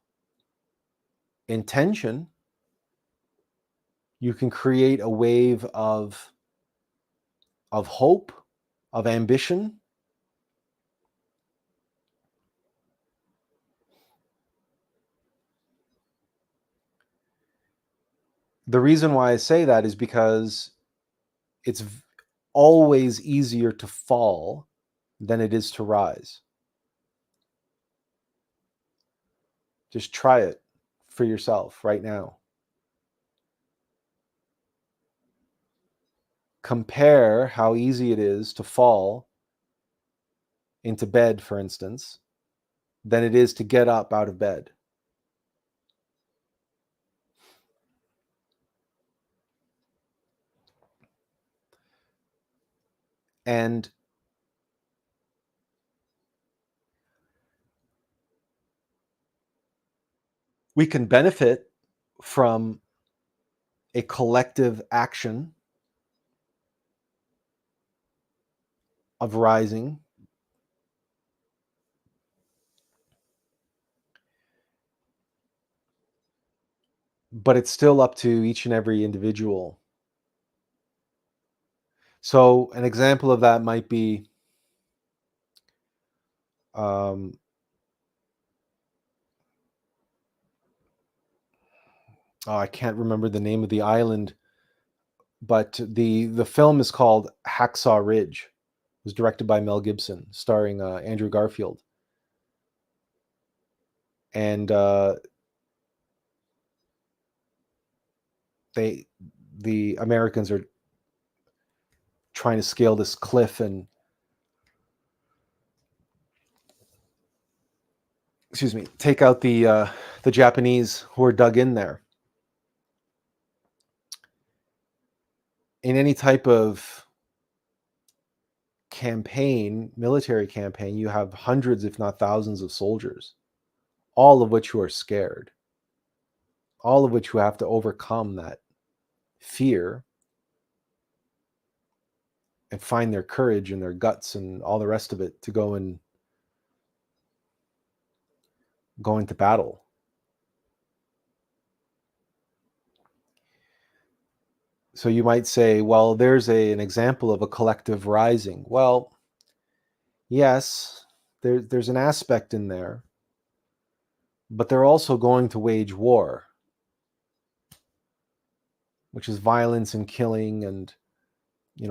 intention. You can create a wave of hope, of ambition. The reason why I say that is because it's always easier to fall than it is to rise. Just try it for yourself right now. Compare how easy it is to fall into bed, for instance, than it is to get up out of bed. And we can benefit from a collective action of rising. But it's still up to each and every individual. So an example of that might be I can't remember the name of the island, but the film is called Hacksaw Ridge. It was directed by Mel Gibson, starring Andrew Garfield. And the Americans are trying to scale this cliff, and take out the Japanese who are dug in there. In any type of campaign, military campaign, you have hundreds, if not thousands, of soldiers, all of which who are scared, all of which who have to overcome that fear and find their courage and their guts and all the rest of it to go into battle. So you might say, well, there's an example of a collective rising. Well, yes, there's an aspect in there, but they're also going to wage war, which is violence and killing and,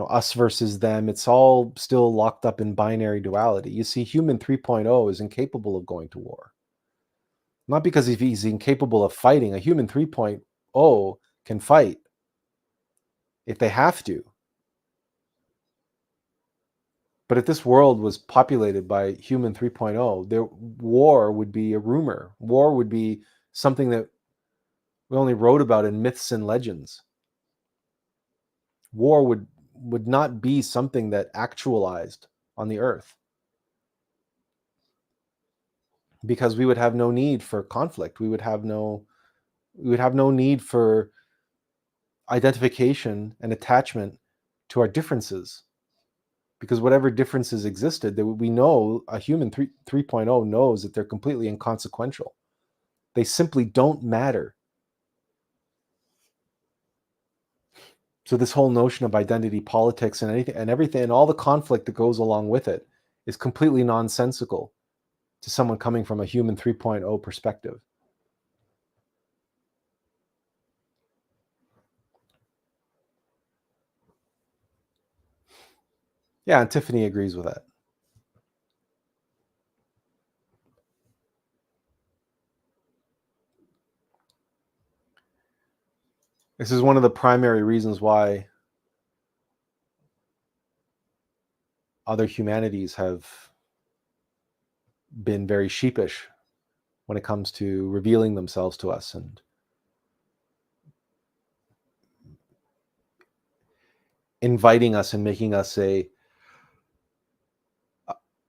us versus them. It's all still locked up in binary duality. You see, human 3.0 is incapable of going to war. Not because he's incapable of fighting. A human 3.0 can fight if they have to. But if this world was populated by human 3.0, war would be a rumor. War would be something that we only wrote about in myths and legends. War would not be something that actualized on the earth, because we would have no need for conflict. We would have no need for identification and attachment to our differences, because whatever differences existed, that we know a human 3.0 knows that they're completely inconsequential. They simply don't matter. So this whole notion of identity politics and everything and all the conflict that goes along with it is completely nonsensical to someone coming from a human 3.0 perspective. Yeah, and Tiffany agrees with that. This is one of the primary reasons why other humanities have been very sheepish when it comes to revealing themselves to us and inviting us and making us a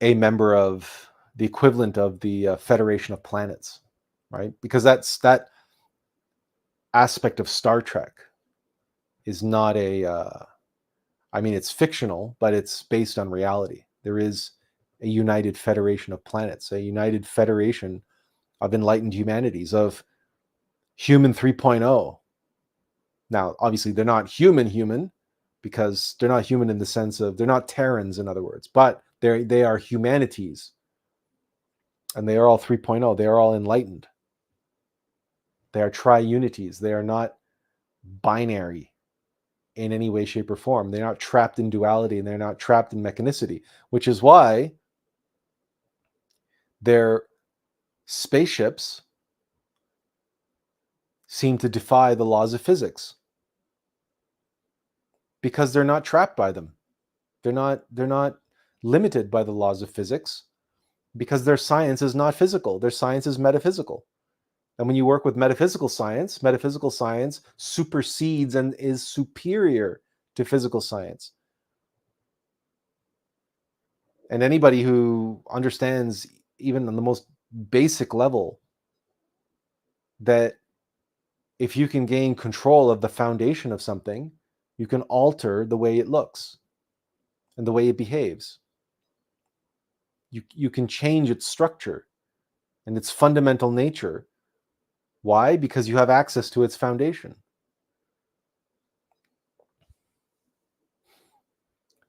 member of the equivalent of the Federation of Planets, right? Because that aspect of Star Trek is not it's fictional, but it's based on reality. There is a united federation of planets, a united federation of enlightened humanities, of human 3.0. Now, obviously, they're not human, because they're not human in the sense of, they're not Terrans, in other words, but they are humanities, and they are all 3.0. They are all enlightened. They are tri-unities. They are not binary in any way, shape, or form. They're not trapped in duality, and they're not trapped in mechanicity, which is why their spaceships seem to defy the laws of physics, because they're not trapped by them. They're not limited by the laws of physics, because their science is not physical. Their science is metaphysical. And when you work with metaphysical science supersedes and is superior to physical science. And anybody who understands, even on the most basic level, that if you can gain control of the foundation of something, you can alter the way it looks and the way it behaves. You can change its structure and its fundamental nature. Why? Because you have access to its foundation.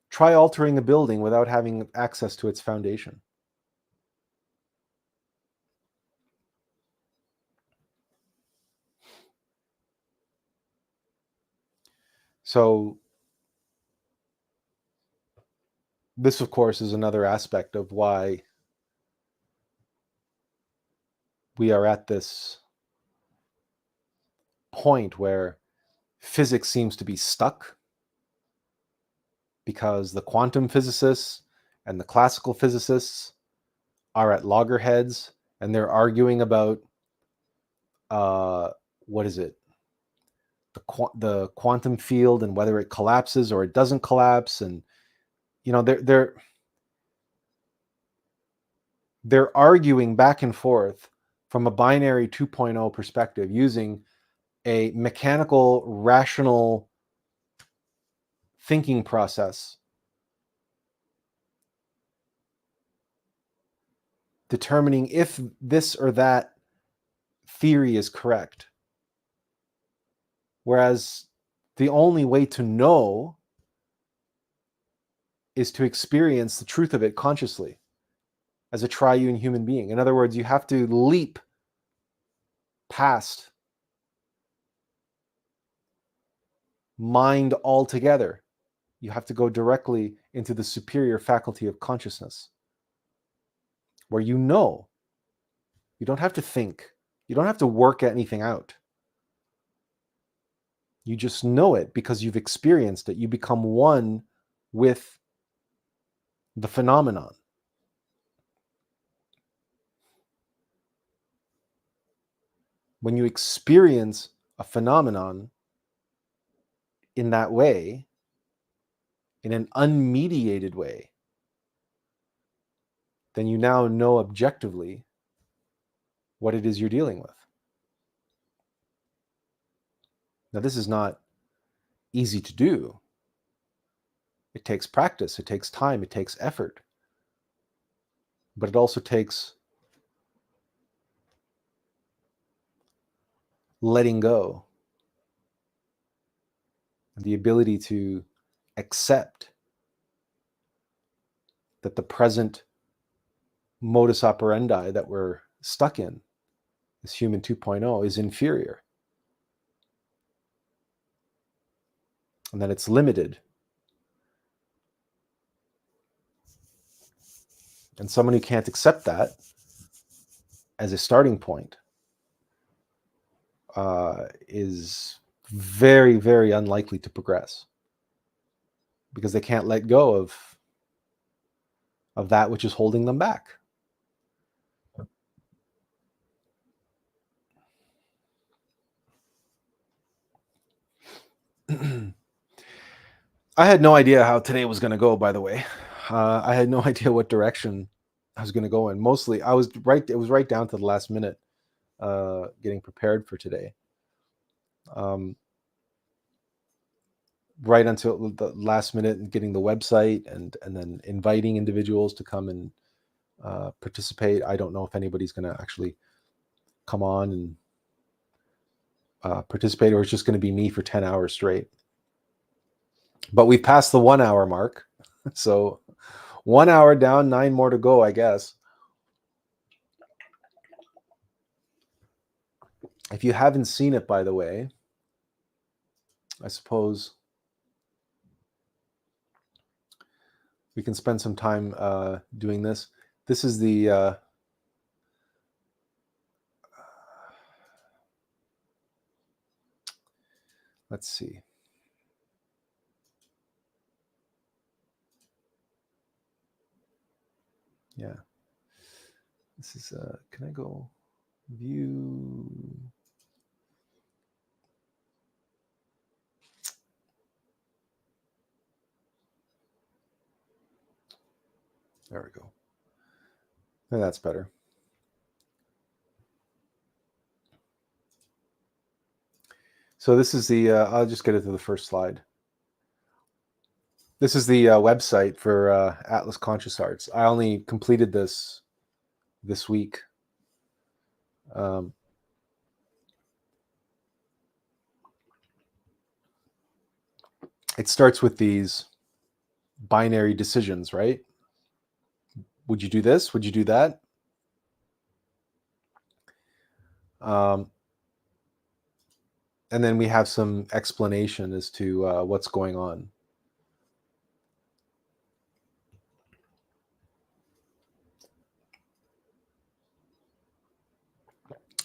Try altering a building without having access to its foundation. So this, of course, is another aspect of why we are at this point where physics seems to be stuck, because the quantum physicists and the classical physicists are at loggerheads and they're arguing about what is it? The quantum field and whether it collapses or it doesn't collapse, and they're arguing back and forth from a binary 2.0 perspective using a mechanical, rational thinking process, determining if this or that theory is correct. Whereas the only way to know is to experience the truth of it consciously as a triune human being. In other words, you have to leap past mind altogether. You have to go directly into the superior faculty of consciousness, where you know. You don't have to think. You don't have to work anything out. You just know it because you've experienced it. You become one with the phenomenon. When you experience a phenomenon in that way, in an unmediated way, then you now know objectively what it is you're dealing with. Now, this is not easy to do. It takes practice, it takes time, it takes effort. But it also takes letting go, the ability to accept that the present modus operandi that we're stuck in, this human 2.0, is inferior. And that it's limited. And someone who can't accept that as a starting point is very, very unlikely to progress, because they can't let go of that which is holding them back. I had no idea how today was going to go, by the way. I had no idea what direction I was going to go in. Mostly, it was right down to the last minute, getting prepared for today. Right until the last minute and getting the website and then inviting individuals to come and participate. I don't know if anybody's going to actually come on and participate, or it's just going to be me for 10 hours straight. But we've passed the 1 hour mark. So 1 hour down, 9 more to go, I guess. If you haven't seen it, by the way, I suppose we can spend some time doing this. This is the let's see. Yeah. This is can I go view? There we go. And that's better. So this is the, I'll just get it to the first slide. This is the website for Attlas Conscious Arts. I only completed this week. It starts with these binary decisions, right? Would you do this? Would you do that? And then we have some explanation as to what's going on.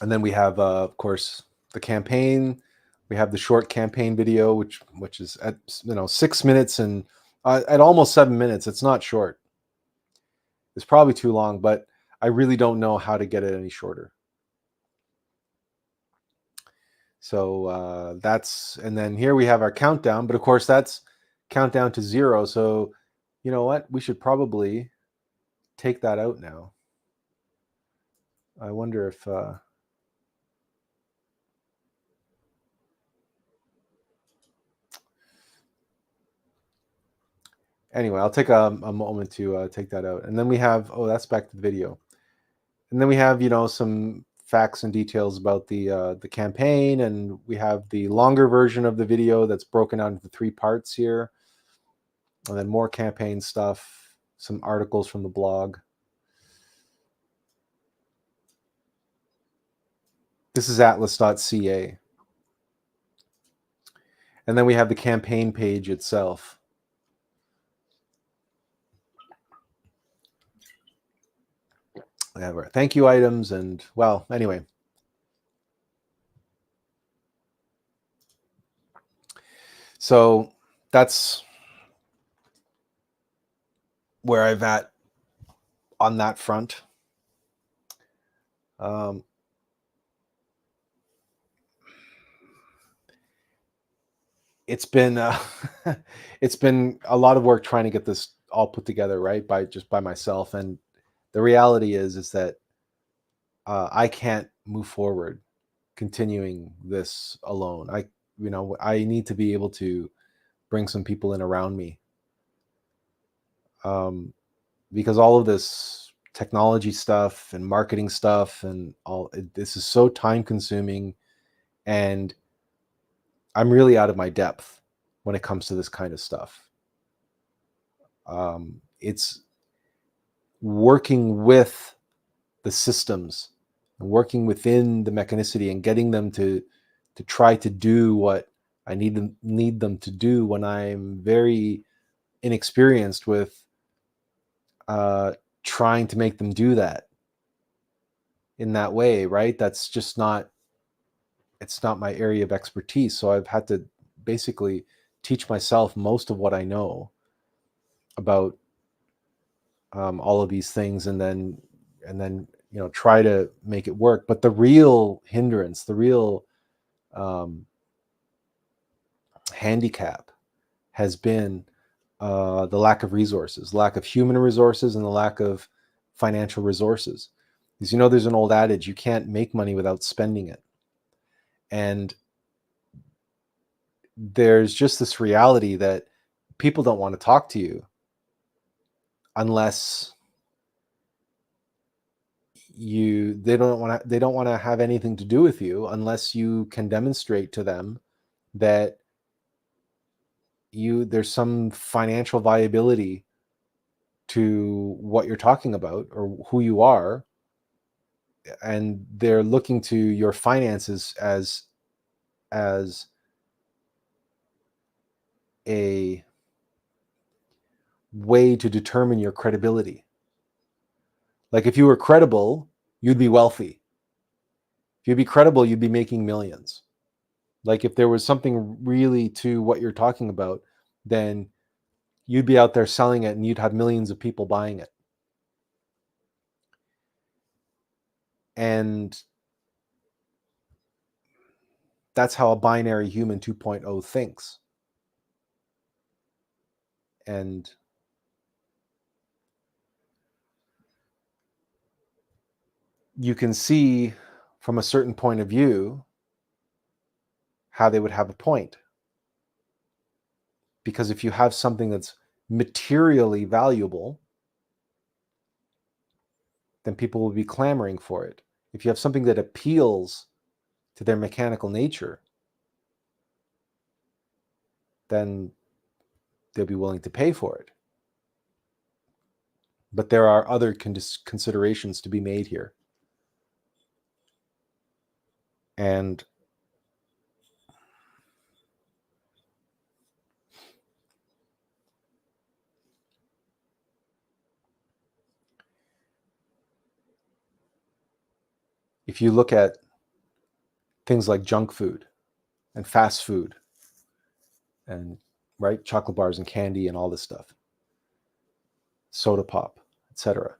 And then we have, of course, the campaign. We have the short campaign video, which is at 6 minutes and at almost 7 minutes. It's not short. It's probably too long, but I really don't know how to get it any shorter. So that's, and then here we have our countdown, but of course that's countdown to 0. So you know what? We should probably take that out now. I wonder if anyway, I'll take a moment to take that out. And then we have, oh, that's back to the video. And then we have, some facts and details about the campaign, and we have the longer version of the video that's broken out into 3 parts here. And then more campaign stuff, some articles from the blog. This is Attlas.ca. And then we have the campaign page itself. We have our thank you items, and well, anyway. So that's where I've at on that front. It's been it's been a lot of work trying to get this all put together, right? By myself, and the reality is that I can't move forward continuing this alone. I need to be able to bring some people in around me, because all of this technology stuff and marketing stuff and this is so time consuming, and I'm really out of my depth when it comes to this kind of stuff. It's working with the systems and working within the mechanicity and getting them to try to do what I need them to do when I'm very inexperienced with trying to make them do that in that way, right? That's just it's not my area of expertise. So I've had to basically teach myself most of what I know about all of these things, and then try to make it work. But the real hindrance, the real handicap has been the lack of resources, lack of human resources, and the lack of financial resources. Because there's an old adage, you can't make money without spending it. And there's just this reality that people don't want to talk to you unless they don't want to have anything to do with you unless you can demonstrate to them that there's some financial viability to what you're talking about or who you are, and they're looking to your finances as a way to determine your credibility. Like if you were credible, you'd be wealthy. If you'd be credible, you'd be making millions. Like if there was something really to what you're talking about, then you'd be out there selling it and you'd have millions of people buying it. And that's how a binary human 2.0 thinks. And you can see from a certain point of view how they would have a point. Because if you have something that's materially valuable, then people will be clamoring for it. If you have something that appeals to their mechanical nature, then they'll be willing to pay for it. But there are other considerations to be made here. And if you look at things like junk food and fast food and chocolate bars and candy and all this stuff, soda pop, etc.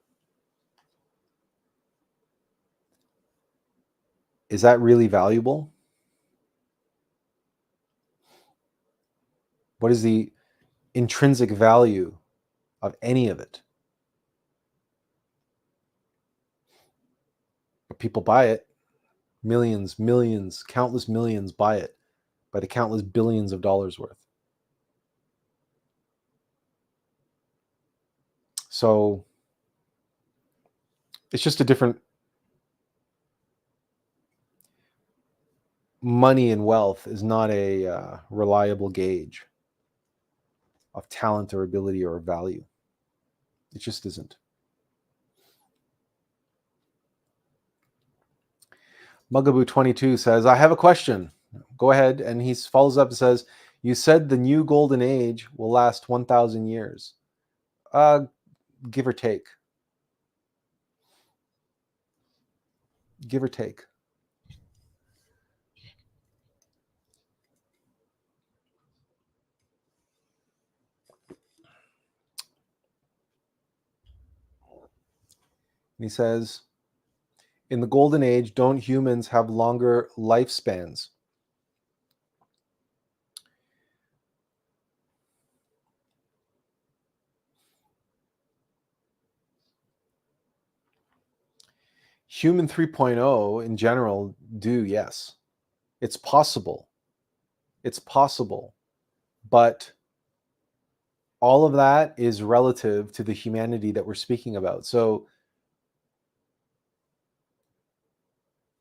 is that really valuable? What is the intrinsic value of any of it? But people buy it. Millions, countless millions buy it by the countless billions of dollars worth. So it's just a different money and wealth is not a reliable gauge of talent or ability or value. It just isn't. Mugaboo22 says, I have a question. Go ahead. And he follows up and says, you said the new golden age will last 1,000 years. Give or take. Give or take. And he says, in the golden age, don't humans have longer lifespans? Human 3.0 in general do, yes. It's possible. It's possible. But all of that is relative to the humanity that we're speaking about. So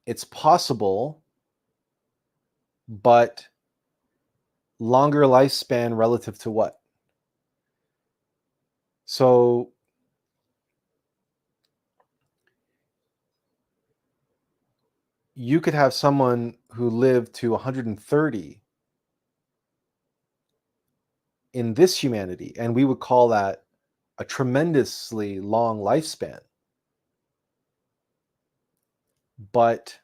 it's possible, but longer lifespan relative to what? So you could have someone who lived to 130 in this humanity, and we would call that a tremendously long lifespan. But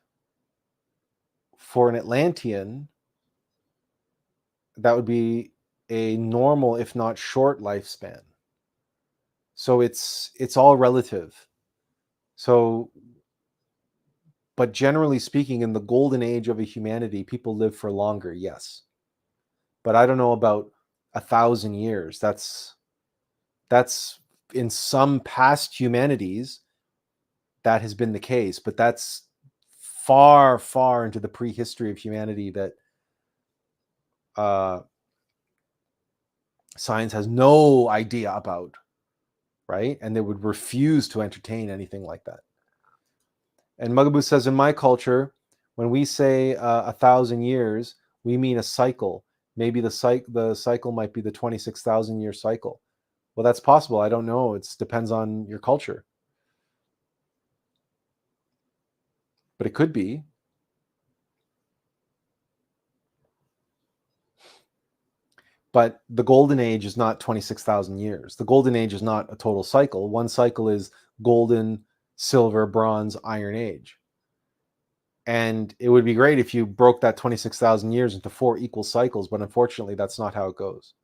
for an Atlantean, that would be a normal, if not short, lifespan. So it's all relative. So, but generally speaking, in the golden age of a humanity, people live for longer, yes. But I don't know about 1,000 years. That's in some past humanities that has been the case, but that's far, far into the prehistory of humanity that science has no idea about, right? And they would refuse to entertain anything like that. And Mugaboo says, in my culture, when we say 1,000 years, we mean a cycle. Maybe the cycle might be the 26,000 year cycle. Well, that's possible. I don't know. It depends on your culture. But it could be. But the golden age is not 26,000 years. The golden age is not a total cycle. One cycle is golden, silver, bronze, iron age. And it would be great if you broke that 26,000 years into 4 equal cycles, but unfortunately, that's not how it goes.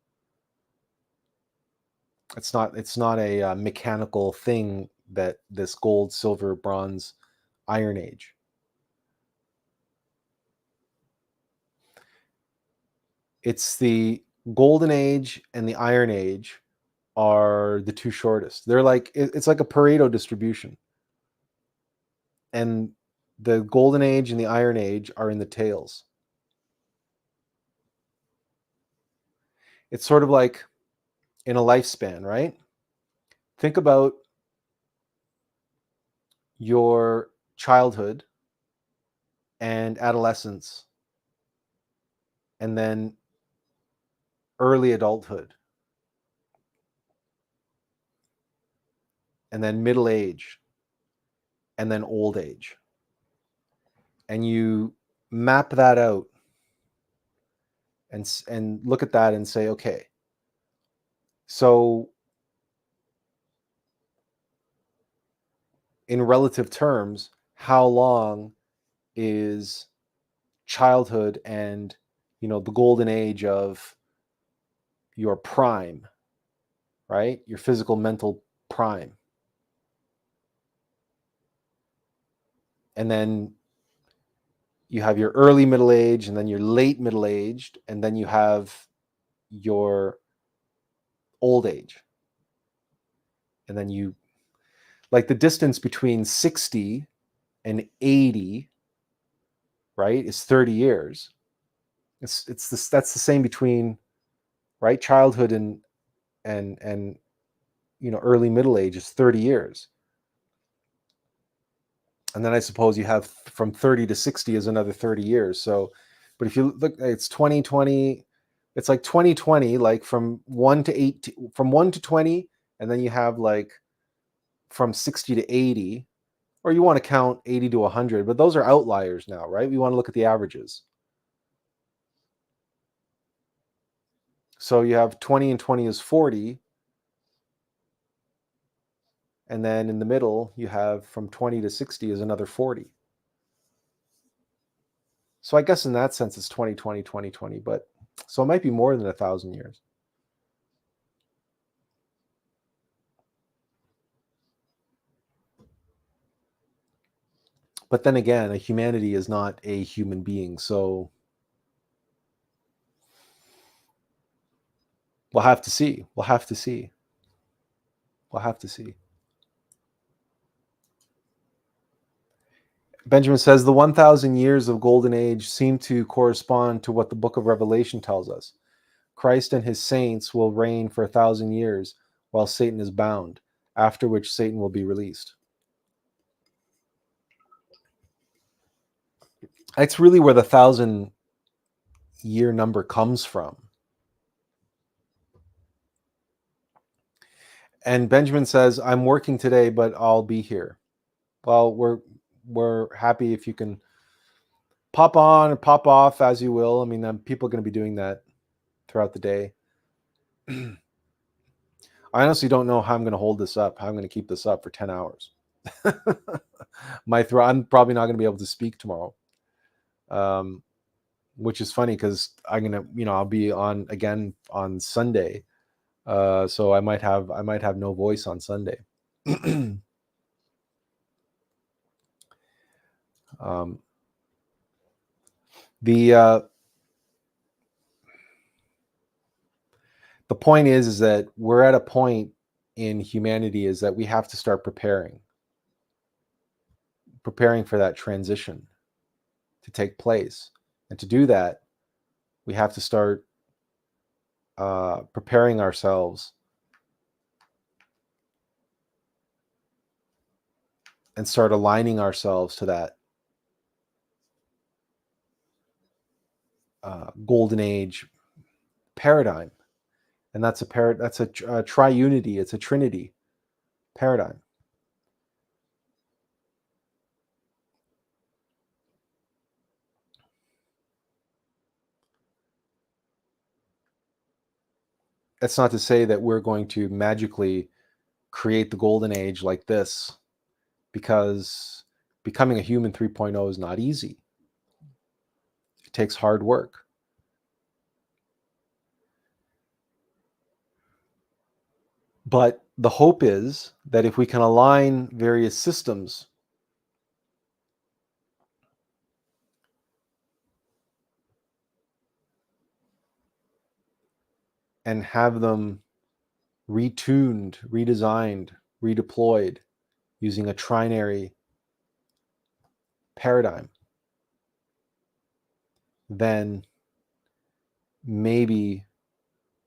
It's not a mechanical thing, that this gold, silver, bronze, iron age. It's the golden age and the iron age are the two shortest. They're like, it's like a Pareto distribution. And the golden age and the iron age are in the tails. It's sort of like in a lifespan, right? Think about your childhood and adolescence, and then early adulthood, and then middle age, and then old age. And you map that out and look at that and say, okay, so in relative terms, how long is childhood and, the golden age of your prime, right? Your physical, mental prime. And then you have your early middle age, and then your late middle aged, and then you have your old age. And then you, like, the distance between 60 and 80, right, is 30 years. It's this, that's the same between, right, childhood and early middle age is 30 years. And then I suppose you have from 30 to 60 is another 30 years. So, but if you look, it's 2020, it's like 2020, like from 1 to 8, from 1 to 20, and then you have like from 60 to 80, or you want to count 80 to 100, but those are outliers now, right? We want to look at the averages. So you have 20 and 20 is 40. And then in the middle, you have from 20 to 60 is another 40. So I guess in that sense, it's 2020, 2020, but so it might be more than 1,000 years. But then again, a humanity is not a human being. So we'll have to see. We'll have to see. We'll have to see. Benjamin says the 1,000 years of golden age seem to correspond to what the book of Revelation tells us. Christ and his saints will reign for 1,000 years while Satan is bound, after which Satan will be released. That's really where the 1,000-year number comes from. And Benjamin says, I'm working today, but I'll be here. Well, we're happy if you can pop on or pop off as you will. I mean, people are going to be doing that throughout the day. I honestly don't know how I'm going to hold this up, how I'm going to keep this up for 10 hours. I'm probably not going to be able to speak tomorrow, which is funny because I'm going to, I'll be on again on Sunday. So I might have no voice on Sunday. The point is that we're at a point in humanity is that we have to start preparing for that transition to take place. And to do that, we have to start preparing ourselves and start aligning ourselves to that golden age paradigm. And that's a triunity, it's a trinity paradigm. That's not to say that we're going to magically create the golden age like this, because becoming a human 3.0 is not easy. It takes hard work. But the hope is that if we can align various systems and have them retuned, redesigned, redeployed using a trinary paradigm, then maybe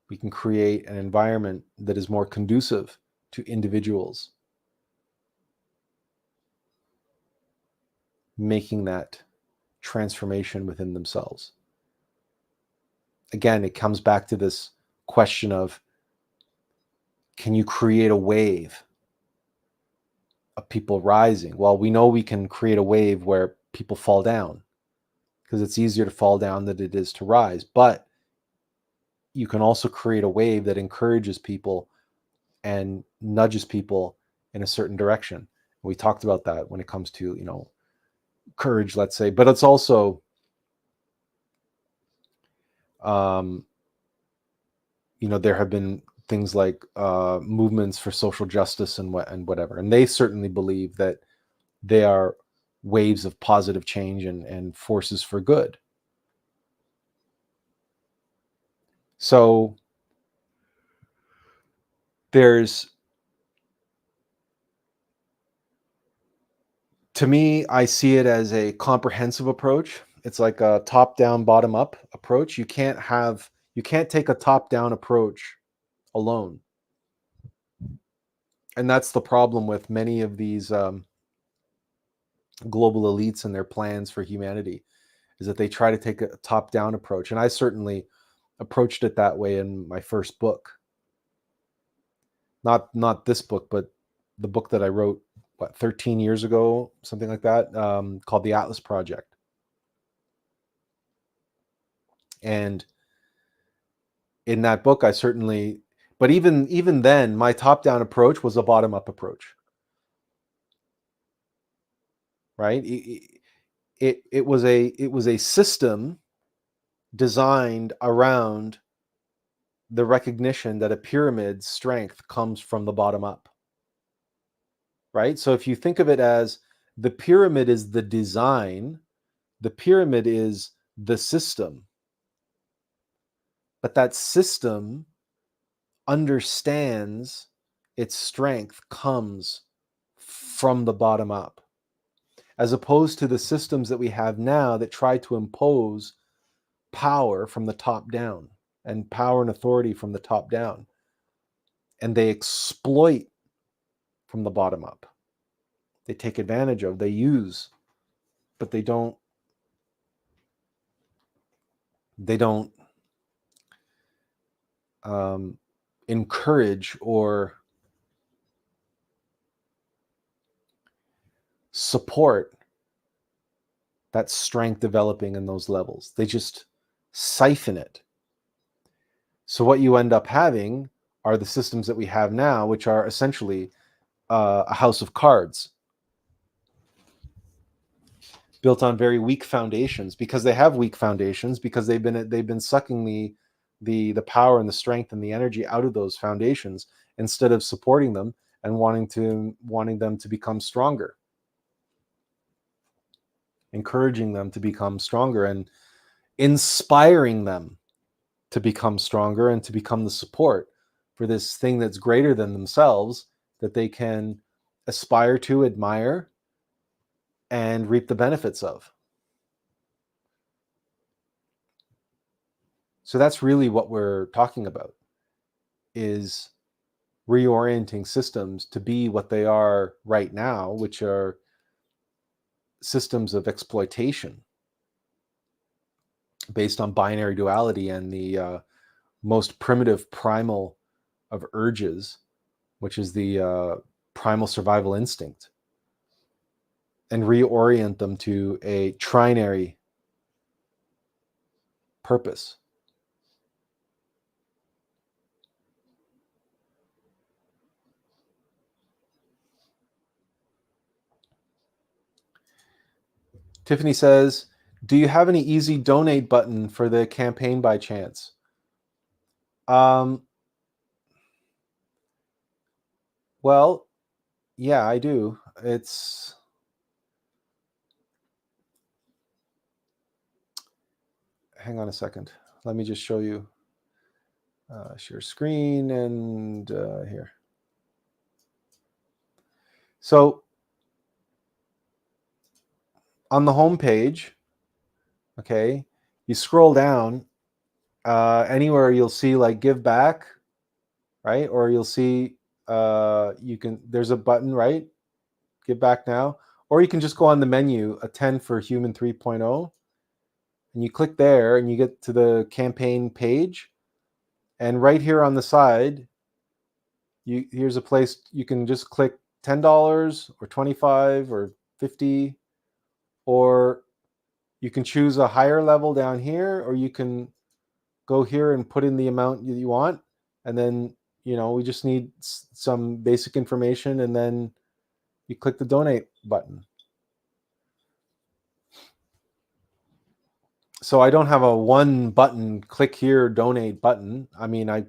we can create an environment that is more conducive to individuals making that transformation within themselves. Again, it comes back to this question of, can you create a wave of people rising? Well, we know we can create a wave where people fall down, because it's easier to fall down than it is to rise. But you can also create a wave that encourages people and nudges people in a certain direction. We talked about that when it comes to, courage, let's say, but it's also, there have been things like movements for social justice and whatever, and they certainly believe that they are waves of positive change and forces for good. So there's, to me, I see it as a comprehensive approach. It's like a top-down, bottom-up approach. You can't take a top-down approach alone. And that's the problem with many of these global elites and their plans for humanity, is that they try to take a top-down approach. And I certainly approached it that way in my first book. Not this book, but the book that I wrote, 13 years ago, something like that, called The Attlas Project. And in that book, I certainly, but even then, my top-down approach was a bottom-up approach, right? It was a system designed around the recognition that a pyramid's strength comes from the bottom up, right? So if you think of it as the pyramid is the design, the pyramid is the system, but that system understands its strength comes from the bottom up, as opposed to the systems that we have now that try to impose power from the top down and power and authority from the top down. And they exploit from the bottom up. They take advantage of, they use, but they don't encourage or support that strength developing in those levels. They just siphon it. So what you end up having are the systems that we have now, which are essentially a house of cards built on very weak foundations, because they have weak foundations, because they've been sucking the power and the strength and the energy out of those foundations instead of supporting them and wanting them to become stronger, encouraging them to become stronger and inspiring them to become stronger and to become the support for this thing that's greater than themselves, that they can aspire to, admire, and reap the benefits of. So that's really what we're talking about, is reorienting systems to be what they are right now, which are systems of exploitation based on binary duality and the most primitive primal of urges, which is the primal survival instinct, and reorient them to a trinary purpose. Tiffany says, do you have any easy donate button for the campaign by chance? Well, yeah, I do. Hang on a second. Let me just show you. Share screen and here. So on the home page, okay, you scroll down, anywhere you'll see like give back, right? Or you'll see there's a button, right? Give back now. Or you can just go on the menu, attend for Human 3.0, and you click there and you get to the campaign page. And right here on the side, here's a place you can just click $10 or $25 or $50, or you can choose a higher level down here, or you can go here and put in the amount you want. And then, we just need some basic information, and then you click the donate button. So I don't have a one button, click here, donate button. I mean, I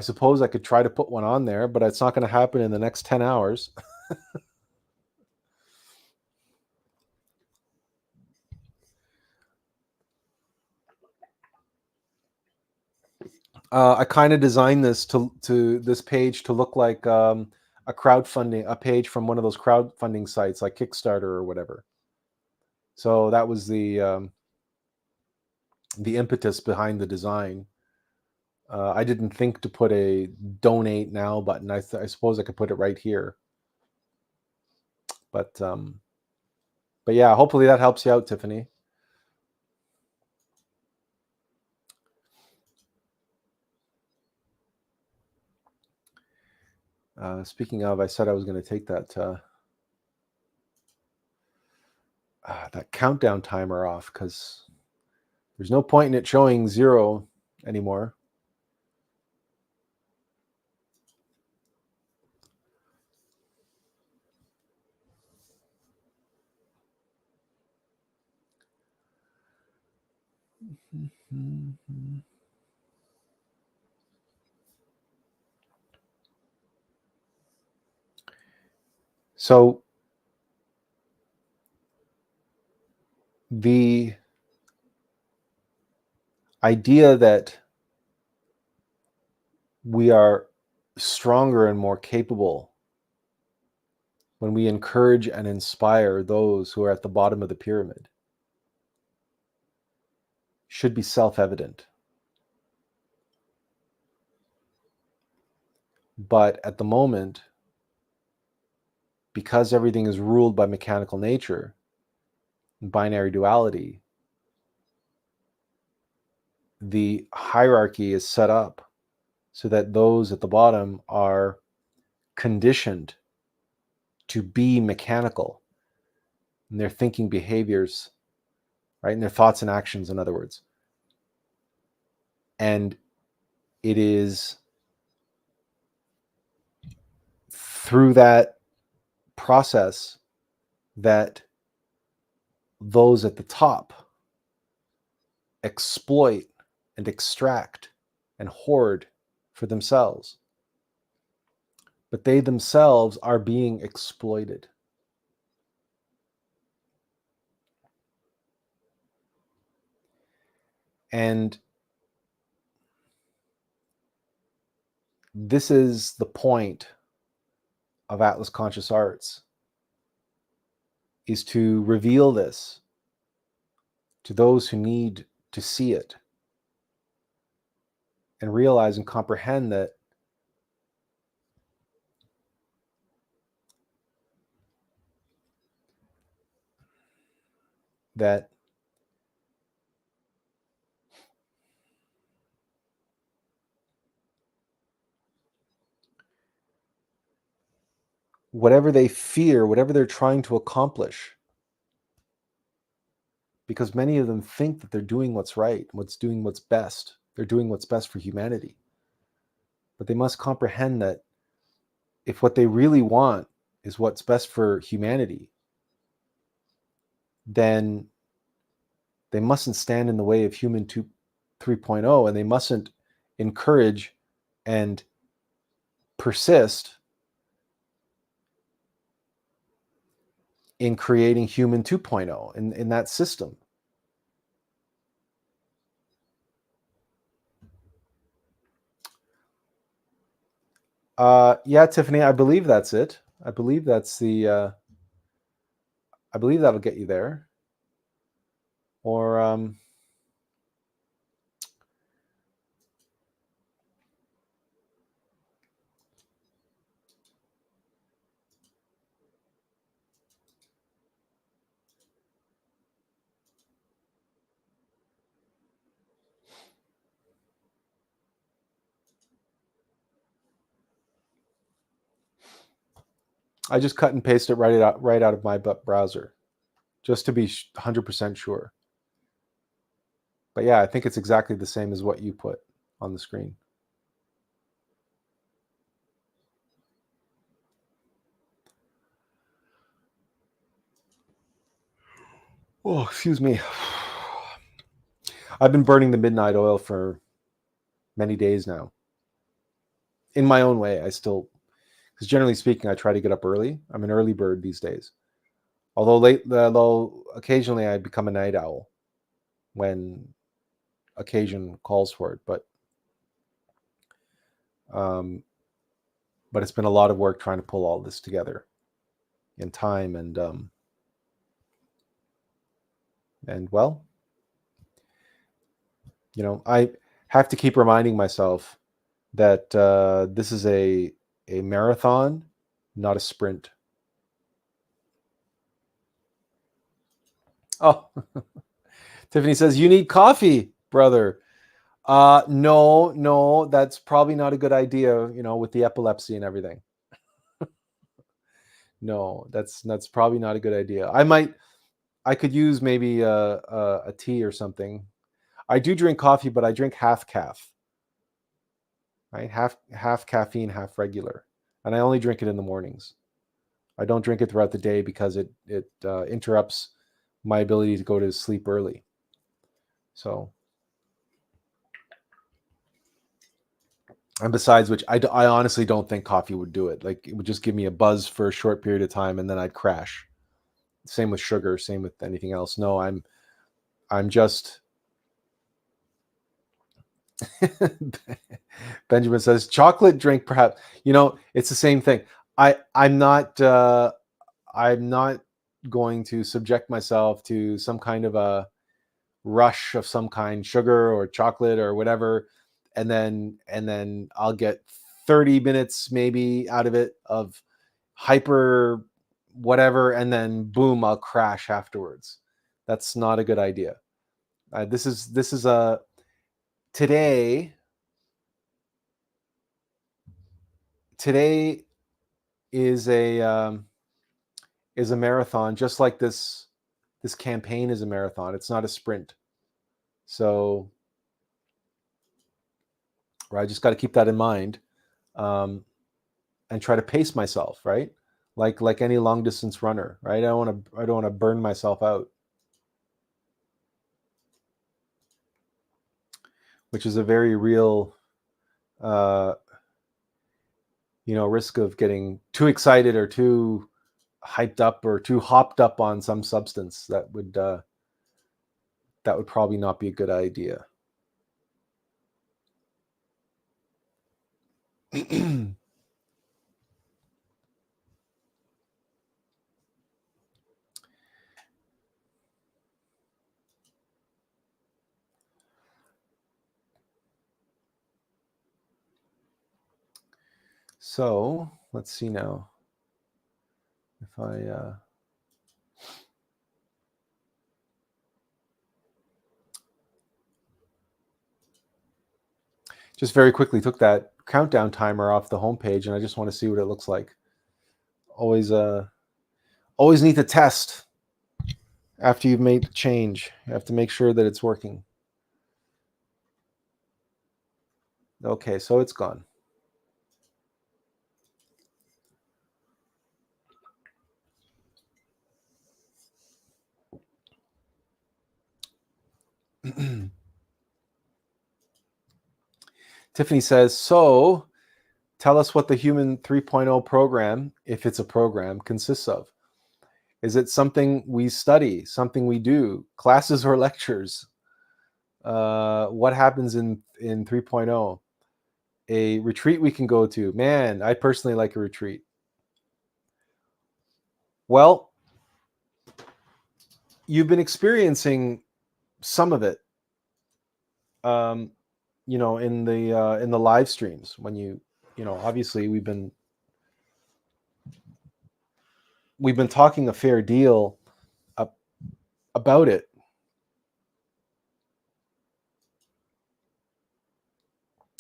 suppose I could try to put one on there, but it's not going to happen in the next 10 hours. I kind of designed this to this page to look like a page from one of those crowdfunding sites like Kickstarter or whatever. So that was the impetus behind the design. I didn't think to put a donate now button. I suppose I could put it right here. But yeah, hopefully that helps you out, Tiffany. Speaking of, I said I was going to take that that countdown timer off because there's no point in it showing 0 anymore. So the idea that we are stronger and more capable when we encourage and inspire those who are at the bottom of the pyramid should be self-evident. But at the moment, because everything is ruled by mechanical nature and binary duality, the hierarchy is set up so that those at the bottom are conditioned to be mechanical in their thinking behaviors, right? In their thoughts and actions, in other words. And it is through that process that those at the top exploit and extract and hoard for themselves. But they themselves are being exploited. And this is the point of Atlas Conscious Arts, is to reveal this to those who need to see it and realize and comprehend that whatever they fear, whatever they're trying to accomplish, because many of them think that they're doing what's right, what's best. They're doing what's best for humanity. But they must comprehend that if what they really want is what's best for humanity, then they mustn't stand in the way of human 3.0, and they mustn't encourage and persist in creating human 2.0 in that system. Yeah, Tiffany, I believe that's it. I believe that's the I believe that'll get you there. Or I just cut and paste it right out of my browser, just to be 100% sure. But yeah, I think it's exactly the same as what you put on the screen. Oh, excuse me. I've been burning the midnight oil for many days now. In my own way, I still, because generally speaking, I try to get up early. I'm an early bird these days. Although occasionally I become a night owl when occasion calls for it. But But it's been a lot of work trying to pull all this together in time, and well, I have to keep reminding myself that this is a marathon, not a sprint. Oh, Tiffany says, you need coffee, brother. No, that's probably not a good idea, with the epilepsy and everything. No, that's probably not a good idea. I could use maybe a tea or something. I do drink coffee, but I drink half calf, right? Half caffeine, half regular. And I only drink it in the mornings. I don't drink it throughout the day because it interrupts my ability to go to sleep early. So, and besides which, I honestly don't think coffee would do it. Like, it would just give me a buzz for a short period of time and then I'd crash. Same with sugar, same with anything else. No, I'm just Benjamin says chocolate drink, perhaps. It's the same thing. I'm not going to subject myself to some kind of a rush of some kind, sugar or chocolate or whatever, and then I'll get 30 minutes maybe out of it of hyper whatever, and then boom, I'll crash afterwards. That's not a good idea. This is a today is a marathon, just like this campaign is a marathon. It's not a sprint. So I just got to keep that in mind, and try to pace myself, right? Like any long distance runner, right? I don't want to burn myself out, which is a very real risk of getting too excited or too hyped up or too hopped up on some substance. That would probably not be a good idea. So let's see now if I just very quickly took that countdown timer off the homepage, and I just want to see what it looks like. Always need to test after you've made the change. You have to make sure that it's working. Okay, so it's gone. Tiffany says, so tell us what the Human 3.0 program, if it's a program, consists of. Is it something we study, something we do, classes or lectures? What happens in 3.0? A retreat we can go to. Man, I personally like a retreat. Well, you've been experiencing some of it, in the live streams when obviously we've been talking a fair deal about it.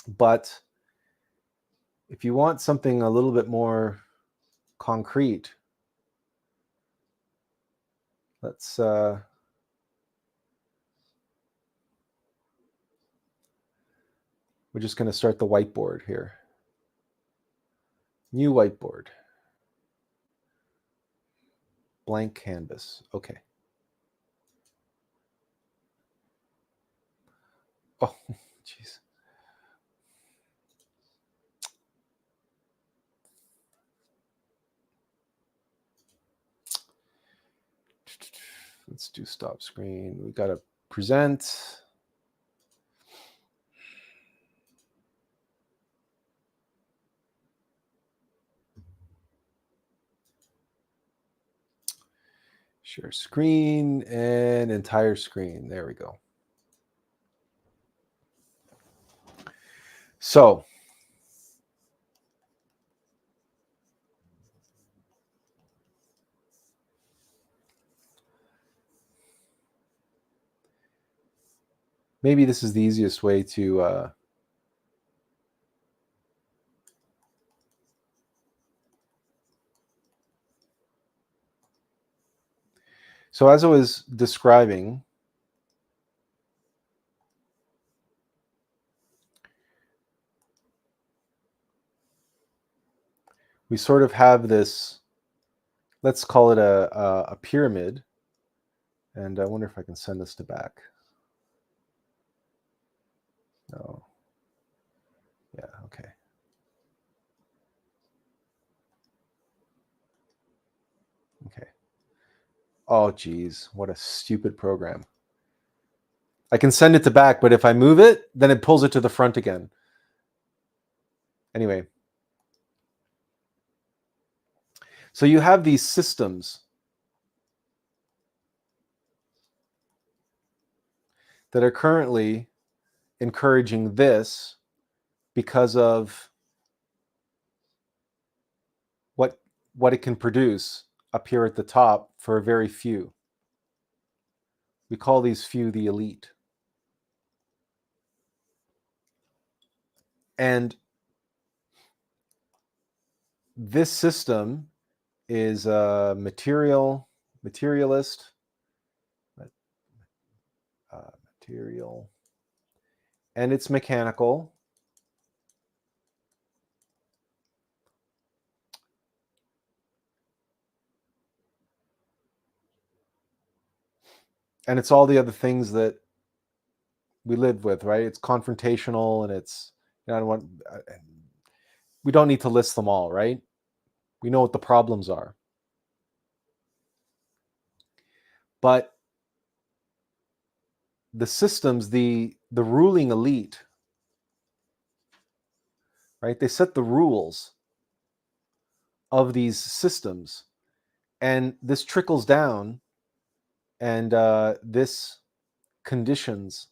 But if you want something a little bit more concrete, let's we're just going to start the whiteboard here. New whiteboard. Blank canvas. Okay. Oh, jeez. Let's do stop screen. We got to present. Share screen and entire screen. There we go. So maybe this is the easiest way to so as I was describing, we sort of have this, let's call it a pyramid. And I wonder if I can send this to back. No. Yeah, okay. Okay. Oh, geez, what a stupid program. I can send it to back, but if I move it, then it pulls it to the front again. Anyway. So you have these systems that are currently encouraging this because of what it can produce up here at the top for a very few. We call these few the elite. And this system is a materialist, material, and it's mechanical. And it's all the other things that we live with, right? It's confrontational, and it's, you know, we don't need to list them all, right? We know what the problems are. But the systems, the ruling elite, right? They set the rules of these systems, and this trickles down, and this conditions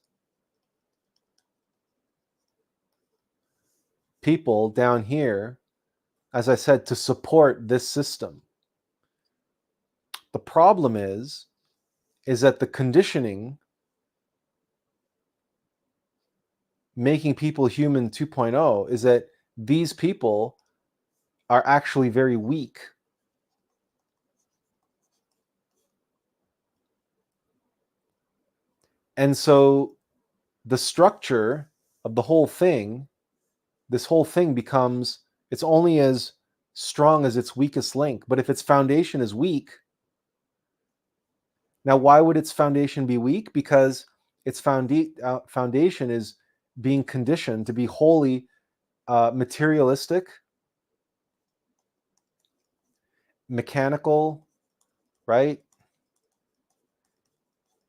people down here, as I said, to support this system. The problem is that the conditioning making people human 2.0 is that these people are actually very weak. And so the structure of the whole thing, this whole thing becomes, it's only as strong as its weakest link. But if its foundation is weak, now why would its foundation be weak? Because its foundation is being conditioned to be wholly materialistic, mechanical, right?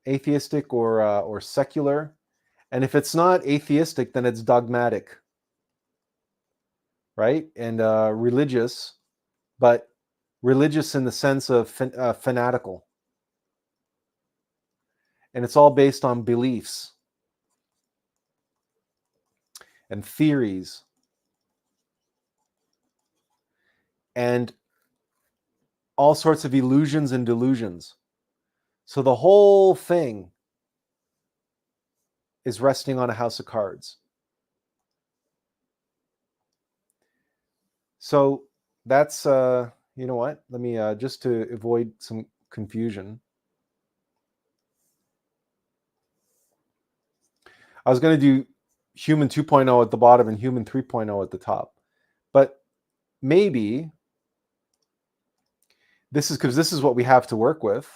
Atheistic or secular. And if it's not atheistic, then it's dogmatic, right? And religious, but religious in the sense of fanatical. And it's all based on beliefs and theories and all sorts of illusions and delusions. So the whole thing is resting on a house of cards. So that's, you know what? Let me, just to avoid some confusion, I was going to do human 2.0 at the bottom and human 3.0 at the top. But maybe this is because this is what we have to work with.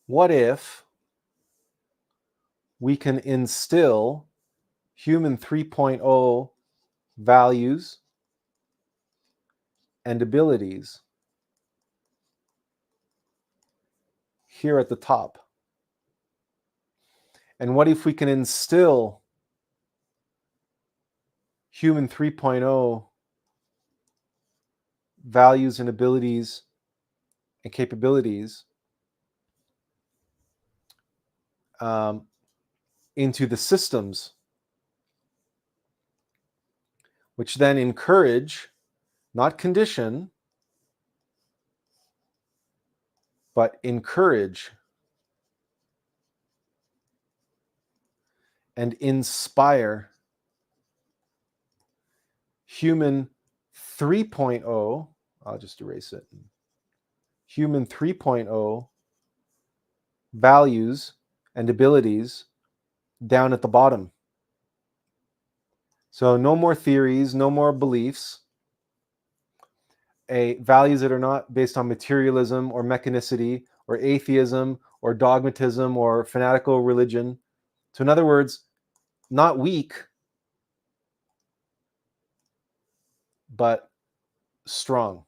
What if we can instill human 3.0 values and abilities here at the top? And what if we can instill human 3.0 values and abilities and capabilities into the systems, which then encourage, not condition, but encourage and inspire human 3.0, I'll just erase it, human 3.0 values and abilities down at the bottom. So no more theories, no more beliefs, values that are not based on materialism or mechanicity or atheism or dogmatism or fanatical religion. So in other words, not weak, but strong.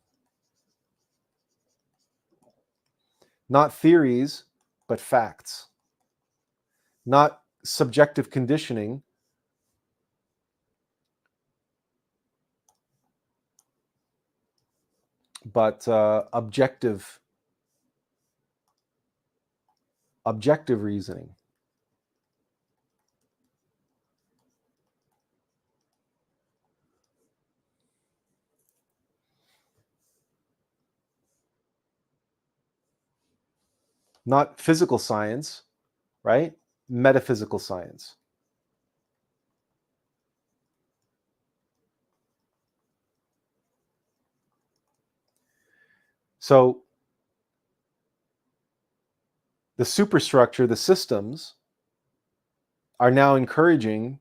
Not theories, but facts. Not subjective conditioning, but objective reasoning. Not physical science, right? Metaphysical science. So the superstructure, the systems, are now encouraging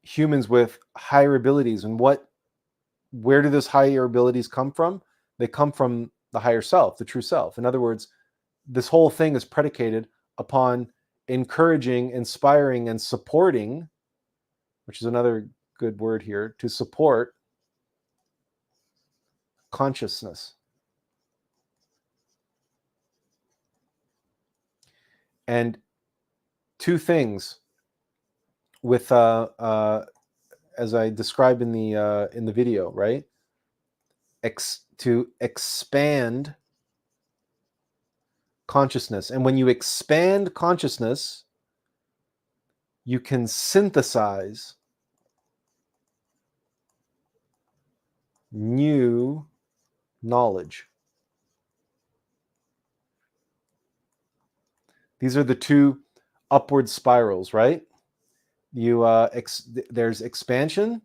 humans with higher abilities. And where do those higher abilities come from? They come from the higher self, the true self. In other words, this whole thing is predicated upon encouraging, inspiring, and supporting, which is another good word here, to support consciousness. And two things with as I described in the video, right? To expand consciousness. And when you expand consciousness, you can synthesize new knowledge. These are the two upward spirals, right? There's expansion,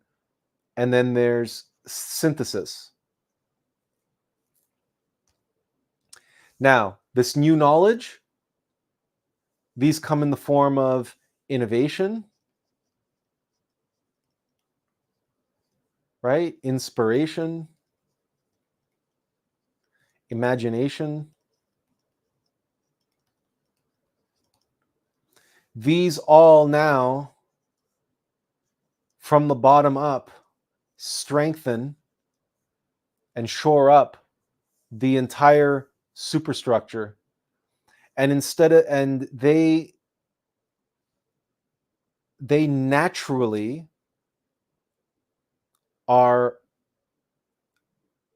and then there's synthesis. Now, this new knowledge, these come in the form of innovation, right? Inspiration, imagination. These all now, from the bottom up, strengthen and shore up the entire superstructure. And they naturally are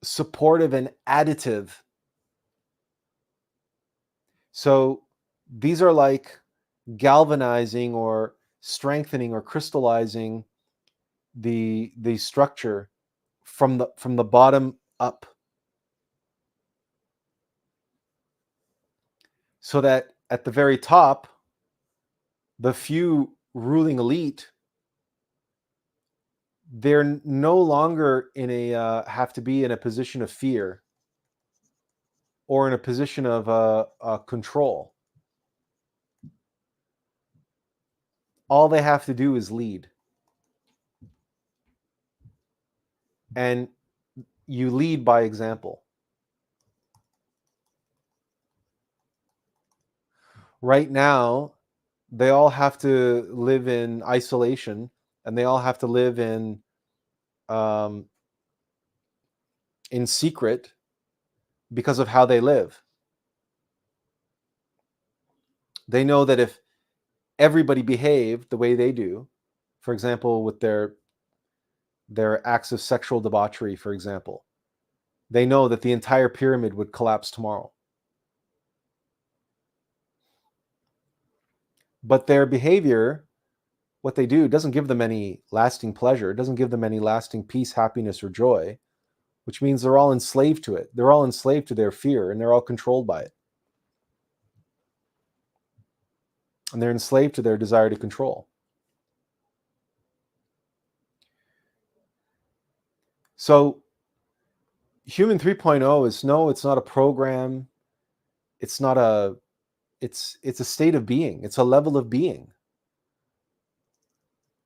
supportive and additive. So these are like galvanizing or strengthening or crystallizing the structure from the bottom up, so that at the very top, the few ruling elite, they're no longer have to be in a position of fear or in a position of control. All they have to do is lead. And you lead by example. Right now, they all have to live in isolation, and they all have to live in secret because of how they live. They know that if everybody behaved the way they do, for example, with their their acts of sexual debauchery, for example. They know that the entire pyramid would collapse tomorrow. But their behavior, what they do, doesn't give them any lasting pleasure. It doesn't give them any lasting peace, happiness, or joy, which means they're all enslaved to it. They're all enslaved to their fear, and they're all controlled by it. And they're enslaved to their desire to control. So Human 3.0 is no, it's not a program. It's not a, it's a state of being. It's a level of being.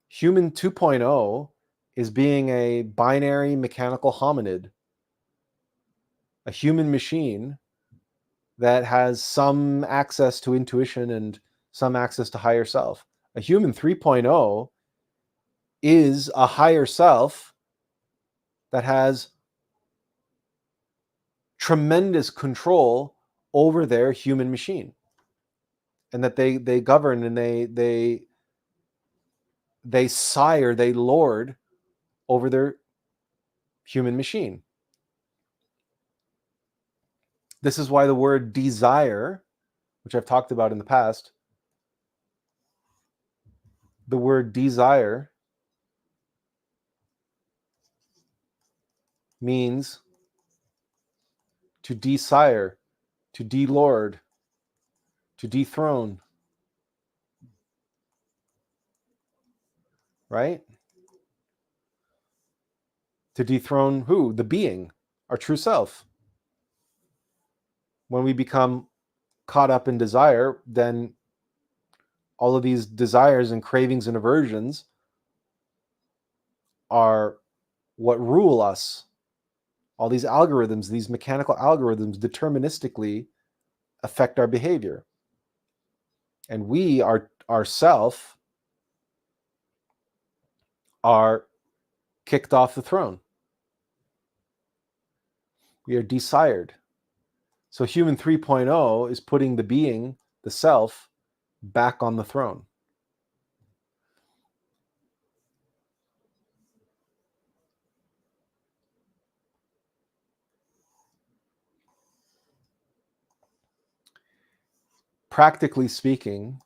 Human 2.0 is being a binary mechanical hominid, a human machine that has some access to intuition and some access to higher self. A human 3.0 is a higher self that has tremendous control over their human machine, and that they govern and they sire, they lord over their human machine. This is why the word desire, which I've talked about in the past, the word desire means to desire, to delord, to dethrone, right? To dethrone who? The being, our true self. When we become caught up in desire, then all of these desires and cravings and aversions are what rule us. All these algorithms, these mechanical algorithms, deterministically affect our behavior. And we, ourself, are kicked off the throne. We are desired. So Human 3.0 is putting the being, the self, back on the throne. Practically speaking,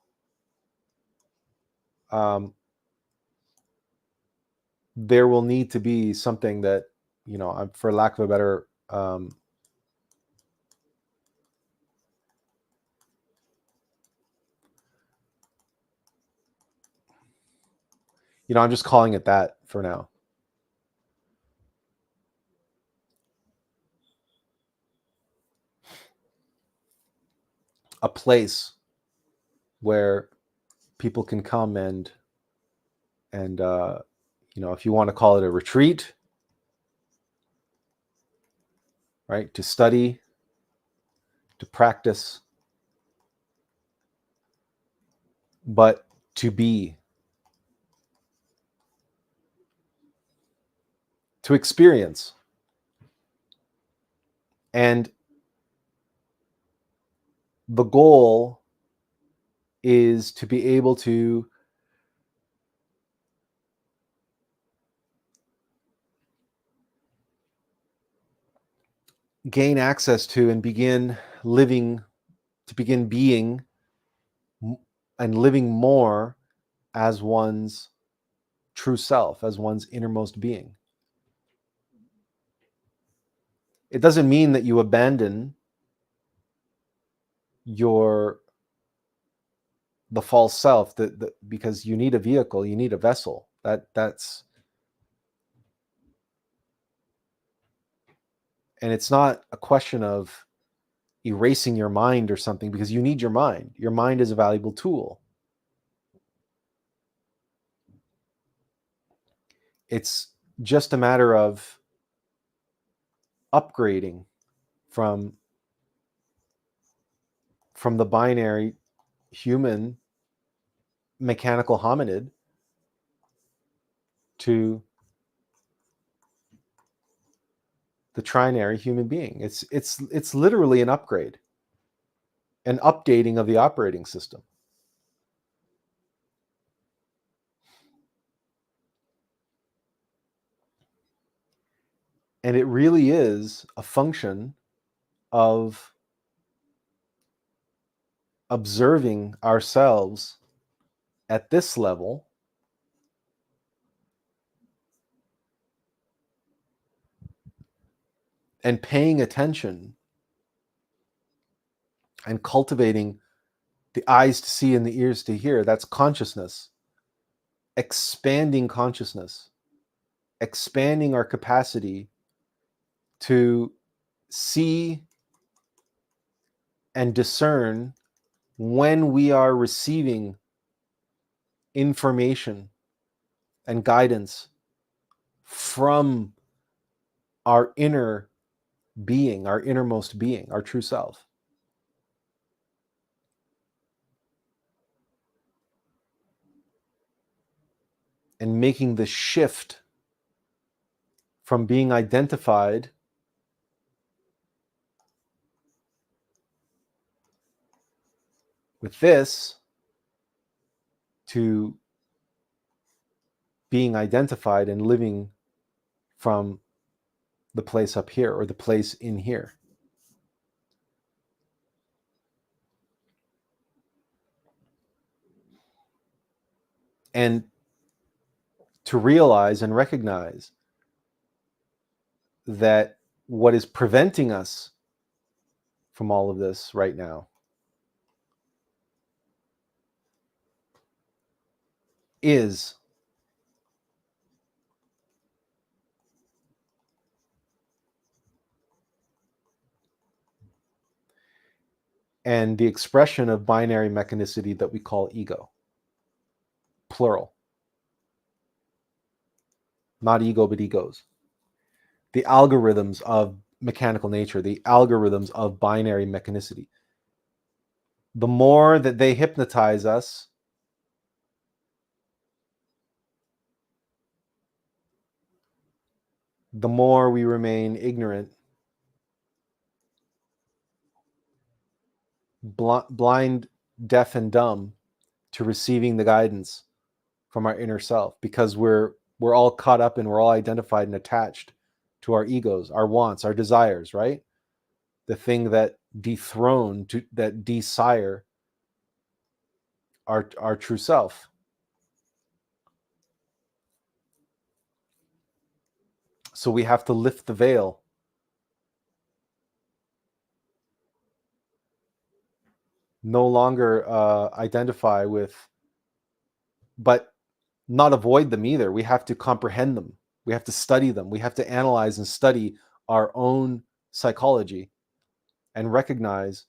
there will need to be something that, for lack of a better, I'm just calling it that for now. A place where people can come and if you want to call it a retreat, right, to study, to practice, but to be, to experience. And the goal is to be able to gain access to and begin living, to begin being and living more as one's true self, as one's innermost being. It doesn't mean that you abandon the false self, because you need a vehicle, you need a vessel. That's and it's not a question of erasing your mind or something, because you need your mind. Your mind is a valuable tool. It's just a matter of upgrading from the binary human mechanical hominid to the trinary human being. It's literally an upgrade, an updating of the operating system. And it really is a function of observing ourselves at this level and paying attention and cultivating the eyes to see and the ears to hear. That's consciousness. Expanding consciousness. Expanding our capacity to see and discern when we are receiving information and guidance from our inner being, our innermost being, our true self. And making the shift from being identified with this to being identified and living from the place up here or the place in here. And to realize and recognize that what is preventing us from all of this right now is and the expression of binary mechanicity that we call ego. Plural. Not ego, but egos. The algorithms of mechanical nature, the algorithms of binary mechanicity. The more that they hypnotize us, the more we remain ignorant, blind, deaf, and dumb to receiving the guidance from our inner self, because we're all caught up and we're all identified and attached to our egos, our wants, our desires, right? The thing that dethrone, that desire our true self. So we have to lift the veil. No longer identify with, but not avoid them either. We have to comprehend them. We have to study them. We have to analyze and study our own psychology and recognize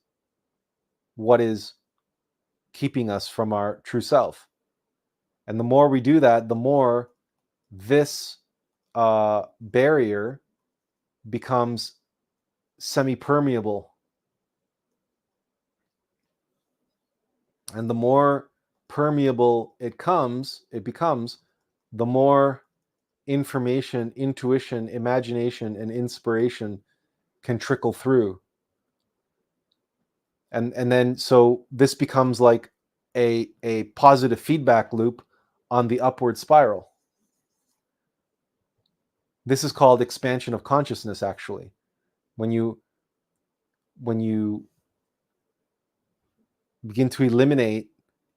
what is keeping us from our true self. And the more we do that, the more this barrier becomes semi-permeable. And the more permeable it becomes, the more information, intuition, imagination, and inspiration can trickle through. And then so this becomes like a positive feedback loop on the upward spiral. This is called expansion of consciousness, actually. When you begin to eliminate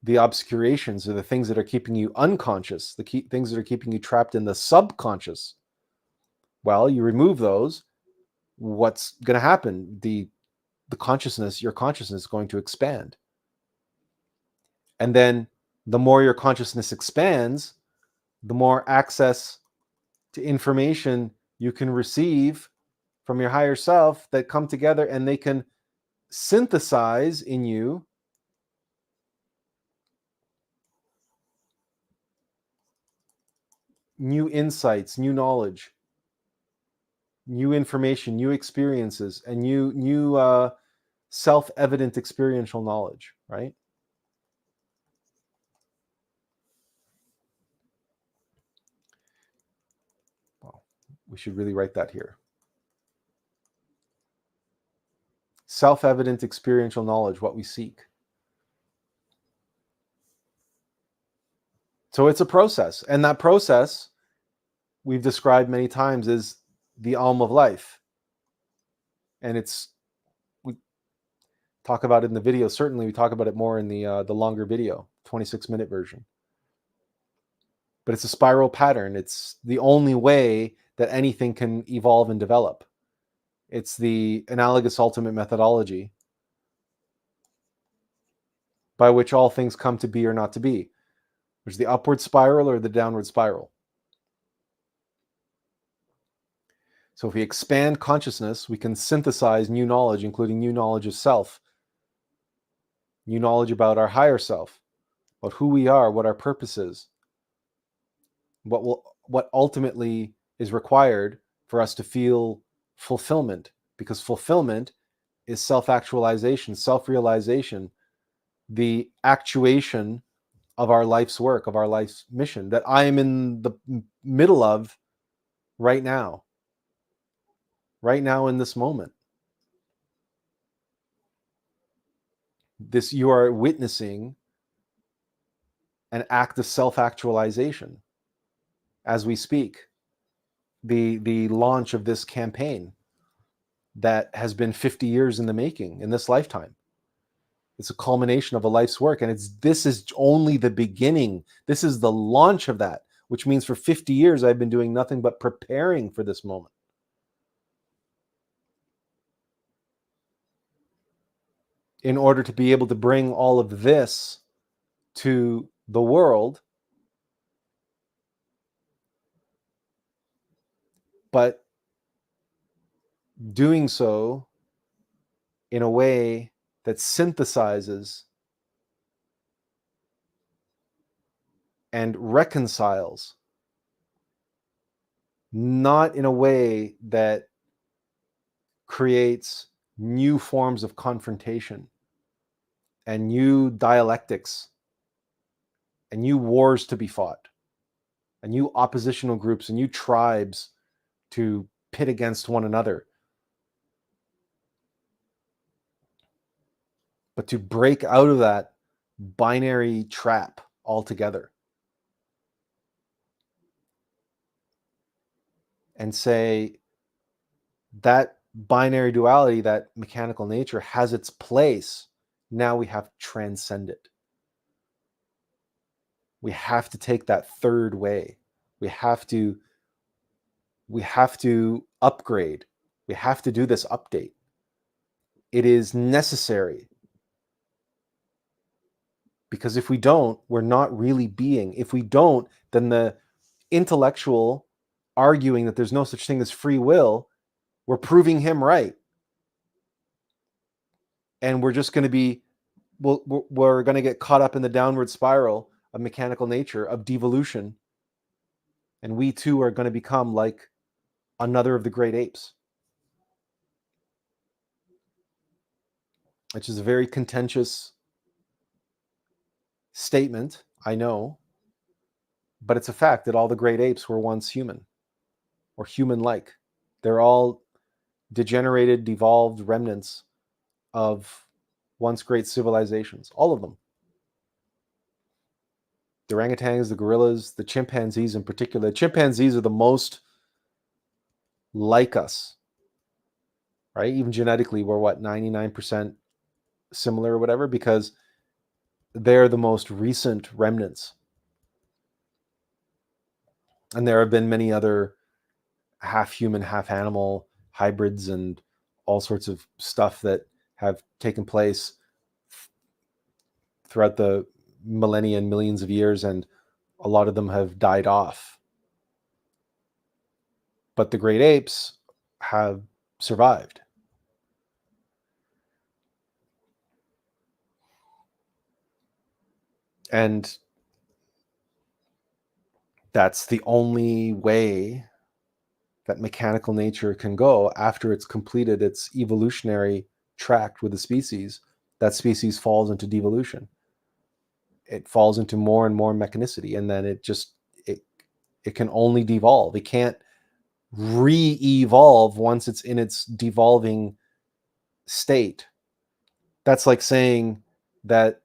the obscurations or the things that are keeping you unconscious, the things that are keeping you trapped in the subconscious, well, you remove those, what's going to happen? The consciousness, your consciousness is going to expand. And then the more your consciousness expands, the more access to information you can receive from your higher self that come together, and they can synthesize in you new insights, new knowledge, new information, new experiences, and new self-evident experiential knowledge, right? Well, we should really write that here. Self-evident experiential knowledge, what we seek. So it's a process, and that process we've described many times is the Alm of Life. And we talk about it in the video. Certainly we talk about it more in the longer video, 26-minute version. But it's a spiral pattern. It's the only way that anything can evolve and develop. It's the analogous ultimate methodology by which all things come to be or not to be. There's the upward spiral or the downward spiral. So if we expand consciousness, we can synthesize new knowledge, including new knowledge of self, new knowledge about our higher self, about who we are, what our purpose is, what ultimately is required for us to feel fulfillment, because fulfillment is self-actualization, self-realization, the actuation of our life's work, of our life's mission that I am in the middle of right now in this moment. You are witnessing an act of self-actualization as we speak. The launch of this campaign that has been 50 years in the making in this lifetime. It's a culmination of a life's work, and this is only the beginning. This is the launch of that, which means for 50 years I've been doing nothing but preparing for this moment. In order to be able to bring all of this to the world, but doing so in a way that synthesizes and reconciles, not in a way that creates new forms of confrontation and new dialectics and new wars to be fought and new oppositional groups and new tribes to pit against one another, but to break out of that binary trap altogether and say that binary duality, that mechanical nature has its place. Now we have to transcend it. We have to take that third way. We have to upgrade. We have to do this update. It is necessary. Because if we don't, we're not really being. If we don't, then the intellectual arguing that there's no such thing as free will, we're proving him right. And we're just going to be, we're going to get caught up in the downward spiral of mechanical nature, of devolution. And we too are going to become like another of the great apes. Which is a very contentious statement, I know. But it's a fact that all the great apes were once human or human-like. They're all degenerated, devolved remnants of once great civilizations. All of them. The orangutans, the gorillas, the chimpanzees in particular. The chimpanzees are the most like us, right? Even genetically, we're 99% similar or whatever, because they're the most recent remnants. And there have been many other half human, half animal hybrids and all sorts of stuff that have taken place throughout the millennia and millions of years, and a lot of them have died off. But the great apes have survived. And that's the only way that mechanical nature can go after it's completed its evolutionary tract with the species. That species falls into devolution. It falls into more and more mechanicity, and then it can only devolve. It can't re-evolve once it's in its devolving state. That's like saying that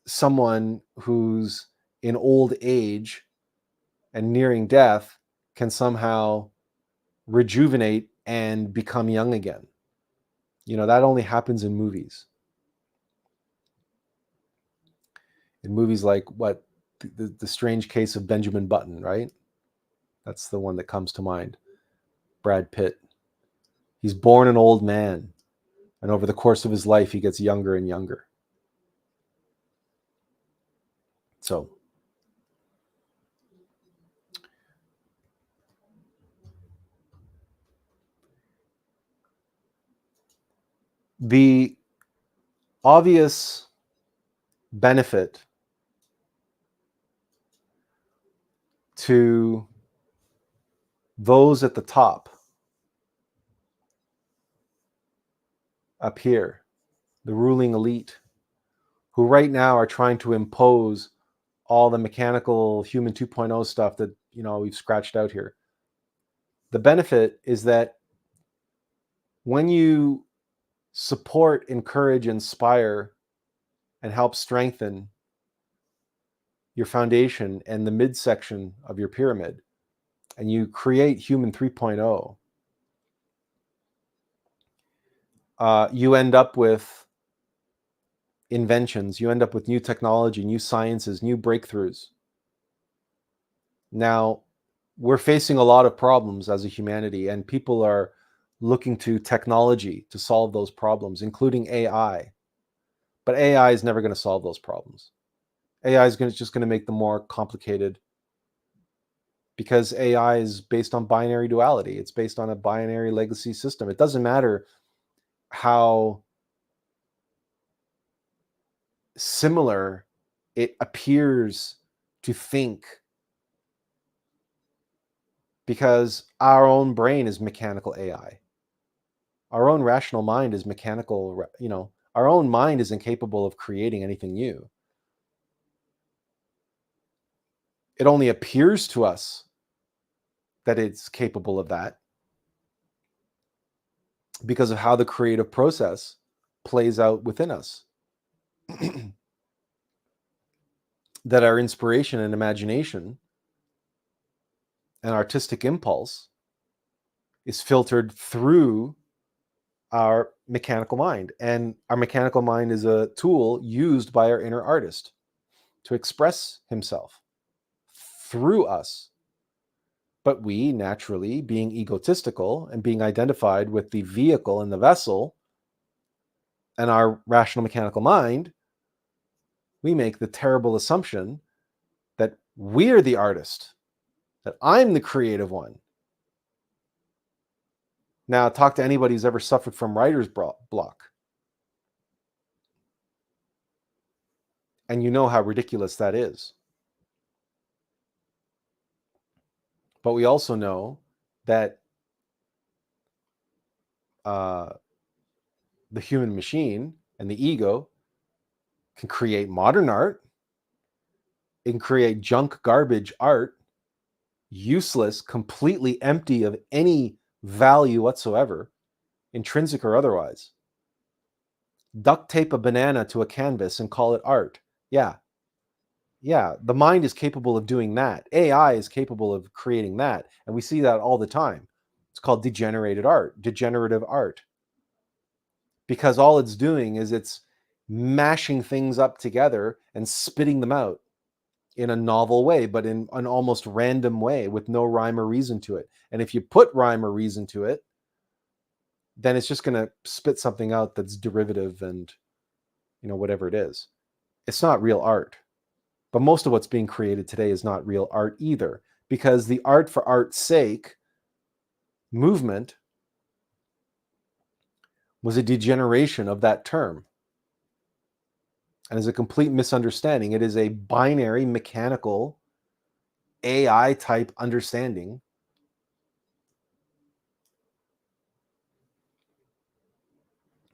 someone who's in old age and nearing death can somehow rejuvenate and become young again. You know, that only happens in movies. In movies like the Strange Case of Benjamin Button, right? That's the one that comes to mind. Brad Pitt. He's born an old man, and over the course of his life, he gets younger and younger. So, the obvious benefit to those at the top up here, the ruling elite, who right now are trying to impose all the mechanical human 2.0 stuff that, you know, we've scratched out here. The benefit is that when you support, encourage, inspire, and help strengthen your foundation and the midsection of your pyramid, and you create human 3.0, you end up with inventions, you end up with new technology, new sciences, new breakthroughs. Now, we're facing a lot of problems as a humanity, and people are looking to technology to solve those problems, including AI. But AI is never going to solve those problems. AI is just going to make them more complicated, because AI is based on binary duality. It's based on a binary legacy system. It doesn't matter how similar it appears to think, because our own brain is mechanical AI. Our own rational mind is mechanical, you know, our own mind is incapable of creating anything new. It only appears to us that it's capable of that because of how the creative process plays out within us. That our inspiration and imagination and artistic impulse is filtered through our mechanical mind. And our mechanical mind is a tool used by our inner artist to express himself through us. But we, naturally, being egotistical and being identified with the vehicle and the vessel and our rational mechanical mind, we make the terrible assumption that we're the artist, that I'm the creative one. Now, talk to anybody who's ever suffered from writer's block, and you know how ridiculous that is. But we also know that the human machine and the ego can create modern art, it can create junk garbage art, useless, completely empty of any value whatsoever, intrinsic or otherwise. Duct tape a banana to a canvas and call it art. Yeah, the mind is capable of doing that. AI is capable of creating that, and we see that all the time. It's called degenerative art, because all it's doing is it's mashing things up together and spitting them out in a novel way, but in an almost random way with no rhyme or reason to it. And if you put rhyme or reason to it, then it's just going to spit something out that's derivative and, you know, whatever it is. It's not real art. But most of what's being created today is not real art either, because the art for art's sake movement was a degeneration of that term, and is a complete misunderstanding. It is a binary, mechanical, AI type understanding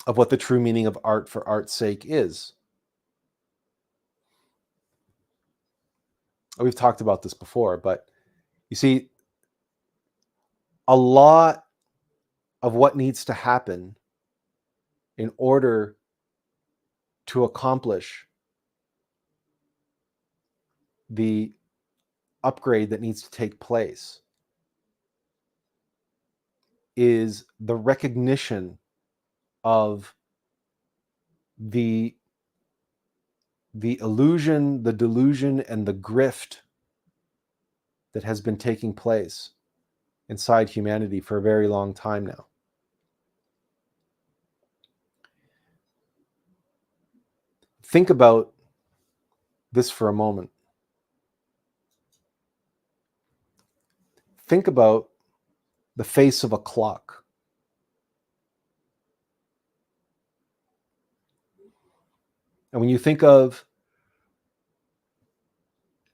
of what the true meaning of art for art's sake is. We've talked about this before, but you see, a lot of what needs to happen in order to accomplish the upgrade that needs to take place is the recognition of the illusion, the delusion, and the grift that has been taking place inside humanity for a very long time now. Think about this for a moment. Think about the face of a clock. And when you think of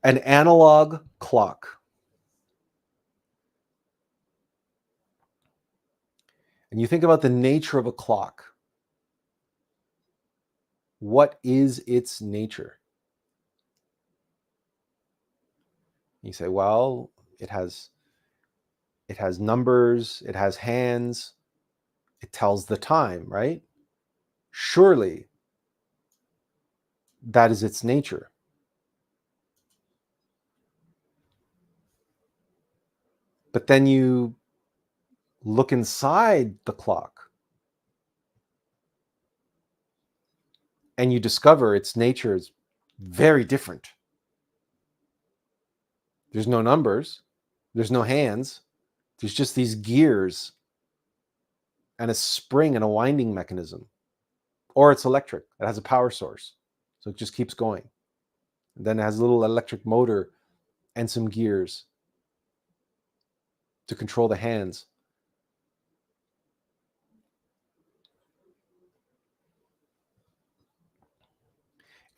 an analog clock, and you think about the nature of a clock, what is its nature? You say, well, it has numbers, it has hands, it tells the time, right? Surely that is its nature. But then you look inside the clock and you discover its nature is very different. There's no numbers, there's no hands, there's just these gears and a spring and a winding mechanism. Or it's electric, it has a power source, so it just keeps going. And then it has a little electric motor and some gears to control the hands.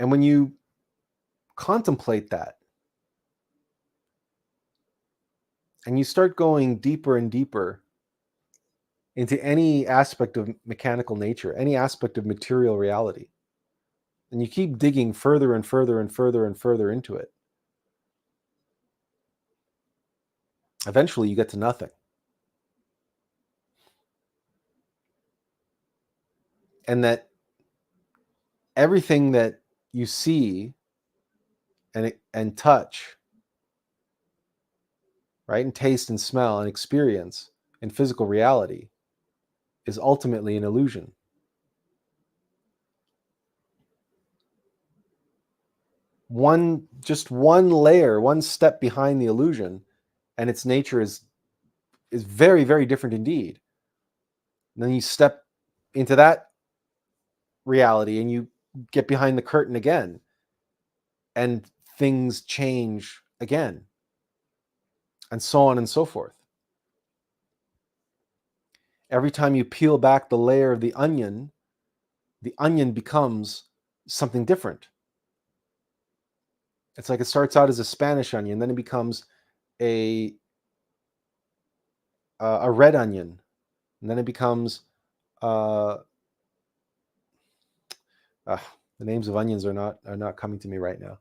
And when you contemplate that, and you start going deeper and deeper into any aspect of mechanical nature, any aspect of material reality, and you keep digging further and further and further and further into it, eventually you get to nothing. And that everything that you see and touch, right, and taste and smell and experience in physical reality is ultimately an illusion. Just one layer, one step behind the illusion, and its nature is very, very different indeed. And then you step into that reality and you get behind the curtain again, and things change again, and so on and so forth. Every time you peel back the layer of the onion becomes something different. It's like it starts out as a Spanish onion, then it becomes a red onion, and then it becomes the names of onions are not coming to me right now.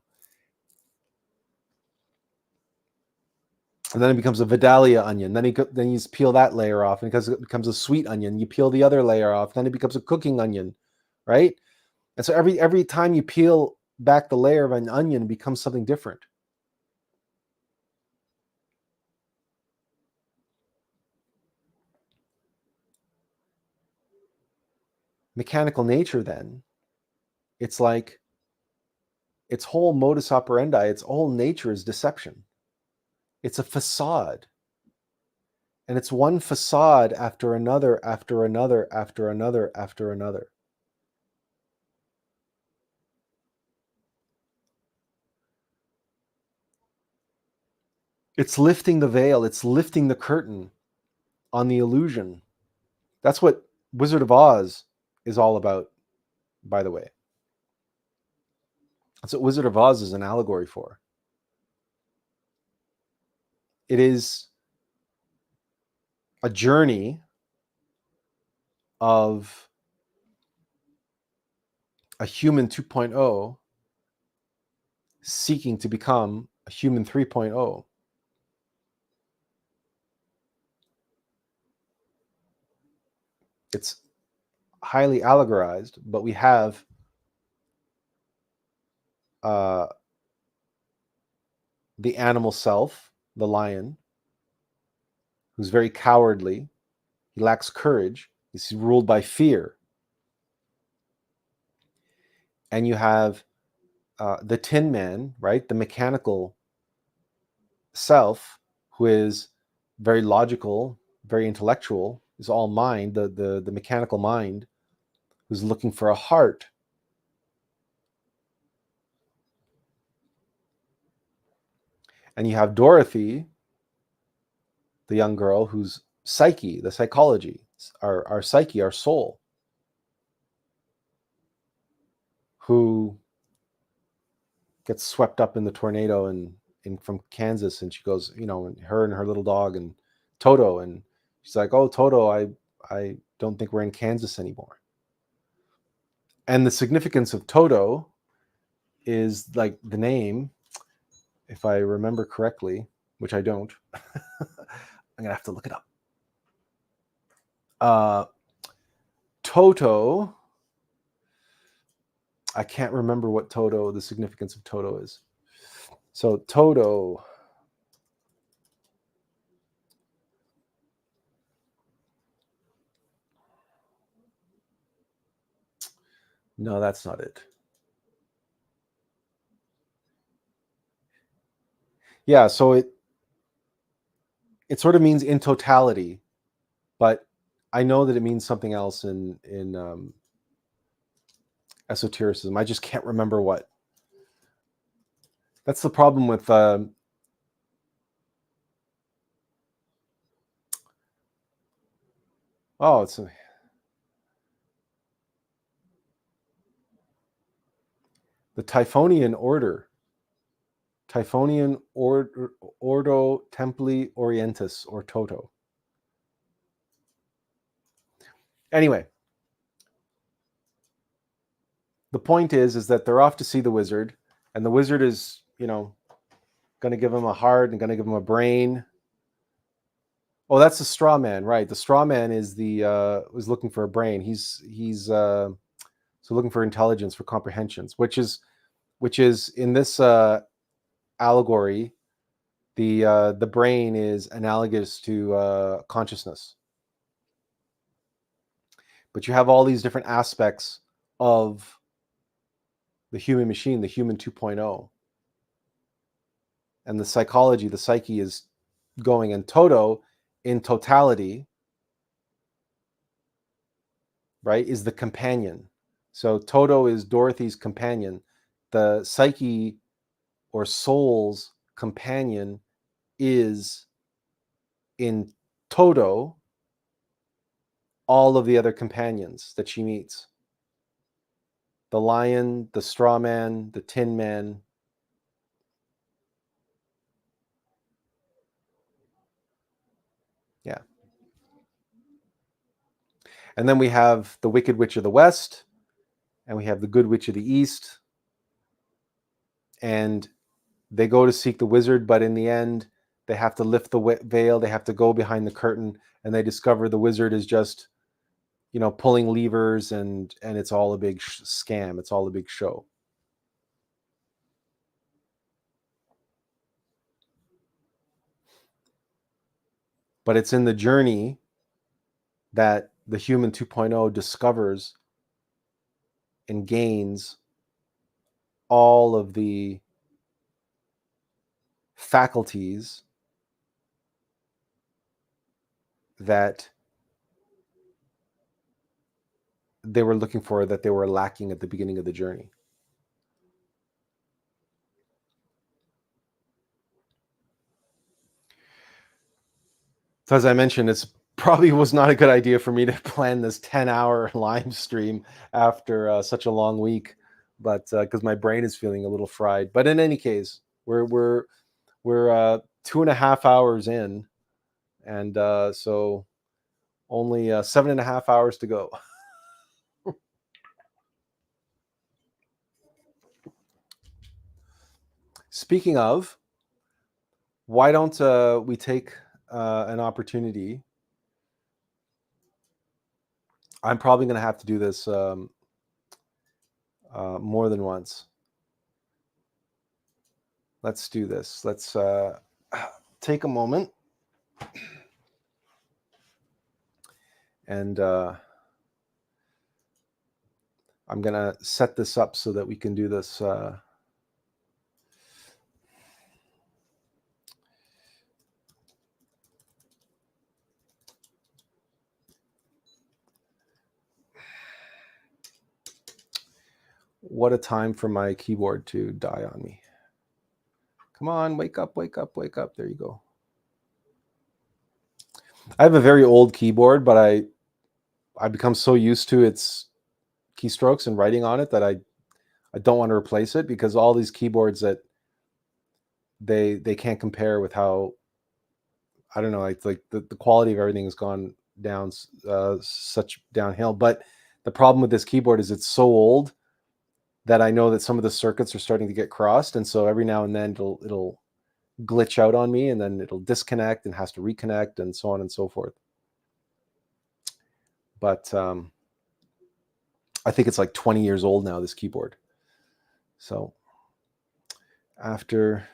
And then it becomes a Vidalia onion. Then you peel that layer off, and because it becomes a sweet onion, you peel the other layer off. Then it becomes a cooking onion, right? And so every time you peel back the layer of an onion, it becomes something different. Mechanical nature, then, it's like its whole modus operandi, its whole nature is deception. It's a facade. And it's one facade after another, after another, after another, after another. It's lifting the veil, it's lifting the curtain on the illusion. That's what Wizard of Oz is all about, by the way. That's what Wizard of Oz is an allegory for. It is a journey of a human 2.0 seeking to become a human 3.0. It's highly allegorized, but we have the animal self, the lion, who's very cowardly. He lacks courage. He's ruled by fear. And you have the Tin Man, right? The mechanical self, who is very logical, very intellectual, is all mind, the mechanical mind, who's looking for a heart. And you have Dorothy, the young girl, who's psyche, the psychology, our psyche, our soul, who gets swept up in the tornado and from Kansas, and she goes, her and her little dog and Toto, and she's like, "Oh, Toto, I don't think we're in Kansas anymore." And the significance of Toto is, like, the name, if I remember correctly, which I don't. I'm gonna have to look it up. Toto, I can't remember what Toto, the significance of Toto is. So Toto, no, that's not it. Yeah, so it sort of means in totality, but I know that it means something else in esotericism. I just can't remember what. That's the problem with it's the Typhonian order. Typhonian Ordo Templi Orientis, or Toto. Anyway, the point is that they're off to see the wizard, and the wizard is, going to give him a heart and going to give him a brain. Oh, that's the straw man, right? The straw man is was looking for a brain. He's so looking for intelligence, for comprehensions, which is in this allegory, the brain is analogous to consciousness. But you have all these different aspects of the human machine, the human 2.0. And the psychology, the psyche is going. And Toto, in totality, right, is the companion. So Toto is Dorothy's companion. The psyche, or soul's companion, is, in Toto, all of the other companions that she meets. The lion, the straw man, the tin man. Yeah. And then we have the Wicked Witch of the West, and we have the Good Witch of the East. And they go to seek the wizard, but in the end, they have to lift the veil. They have to go behind the curtain, and they discover the wizard is just, pulling levers, and it's all a big scam. It's all a big show. But it's in the journey that the human 2.0 discovers and gains all of the faculties that they were looking for, that they were lacking at the beginning of the journey. So as I mentioned, it's probably was not a good idea for me to plan this 10-hour live stream after such a long week, but because my brain is feeling a little fried. But in any case, we're 2.5 hours in, and so only 7.5 hours to go. Speaking of, why don't we take an opportunity? I'm probably going to have to do this more than once. Let's do this. Let's take a moment. And I'm going to set this up so that we can do this. What a time for my keyboard to die on me. Come on, wake up, wake up, wake up. There you go. I have a very old keyboard, but I become so used to its keystrokes and writing on it that I don't want to replace it, because all these keyboards that they can't compare with how, I don't know, it's like the quality of everything has gone down such downhill. But the problem with this keyboard is it's so old that I know that some of the circuits are starting to get crossed, and so every now and then it'll glitch out on me, and then it'll disconnect and has to reconnect, and so on and so forth. But I think it's like 20 years old now, this keyboard. So after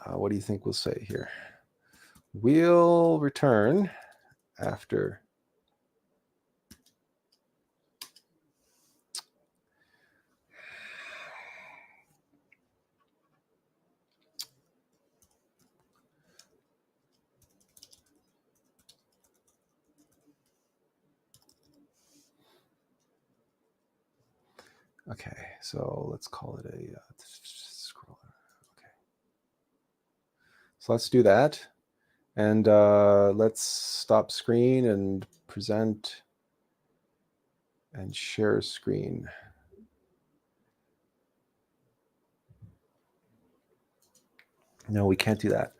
what do you think we'll say here? We'll return after okay, so let's call it a scroller. Okay, so let's do that, and let's stop screen and present and share screen. No, we can't do that.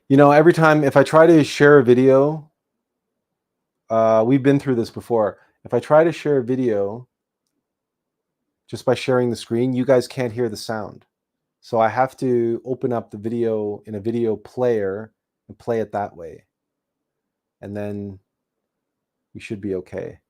You know, every time if I try to share a video, we've been through this before. If I try to share a video just by sharing the screen, you guys can't hear the sound. So I have to open up the video in a video player and play it that way. And then we should be okay.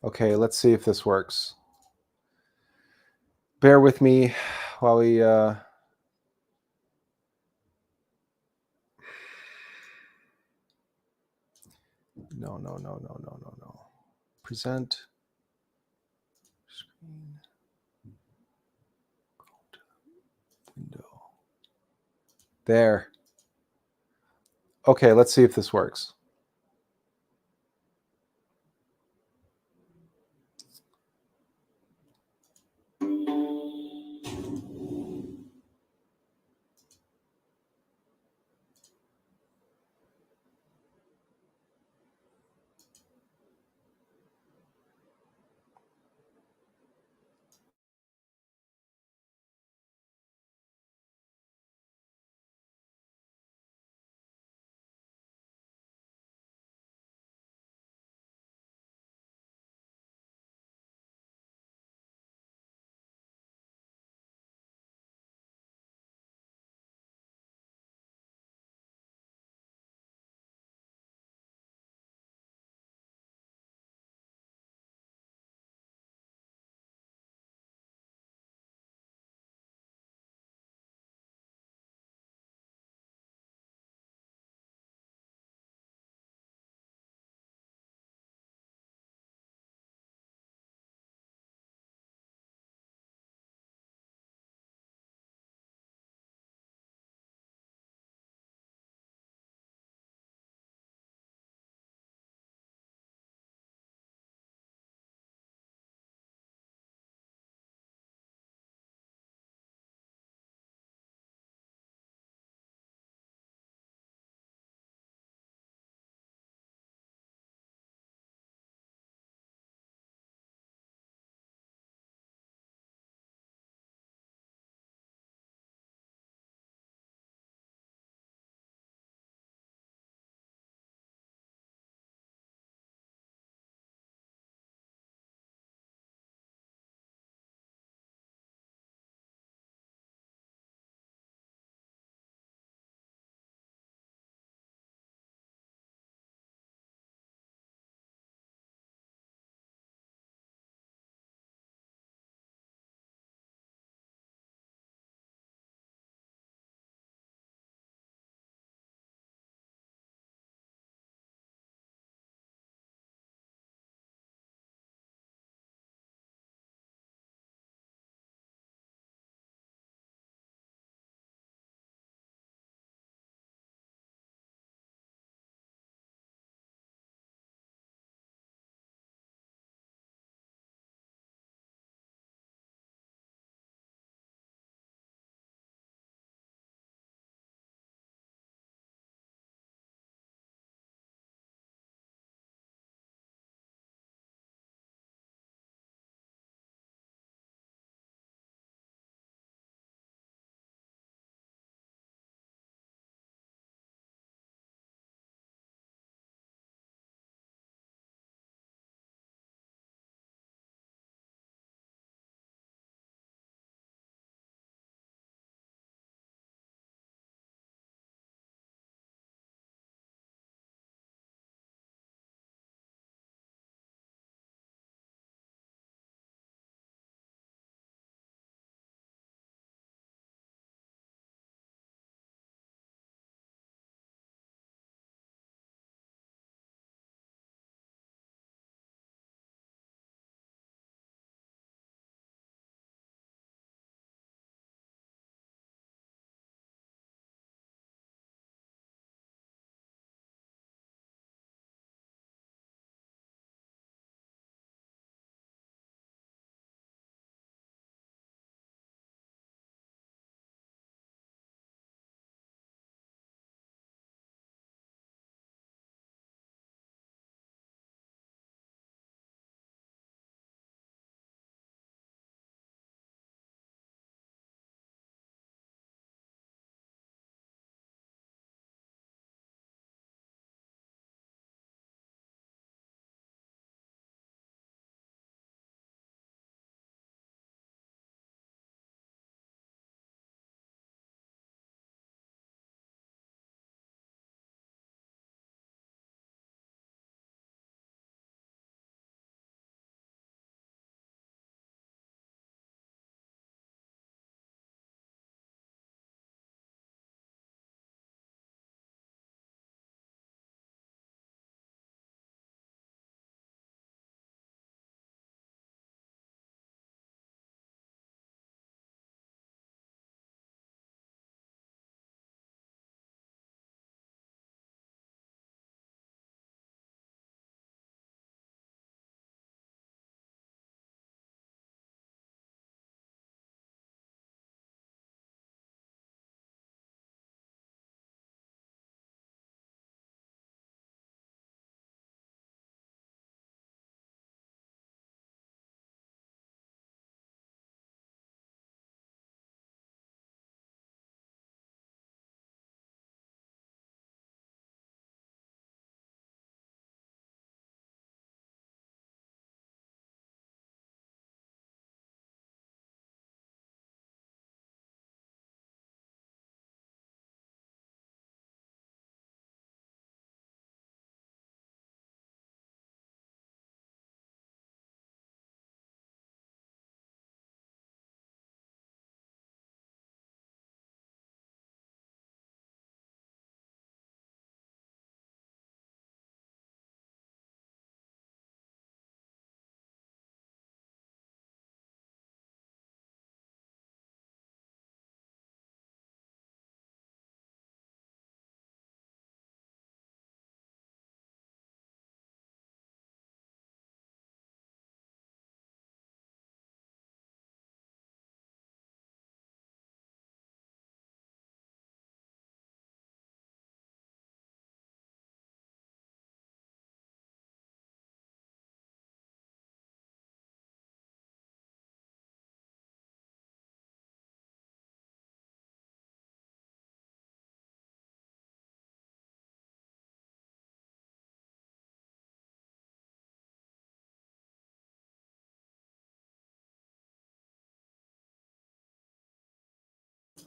Okay, let's see if this works. Bear with me while we no. Present screen window. There. Okay, let's see if this works.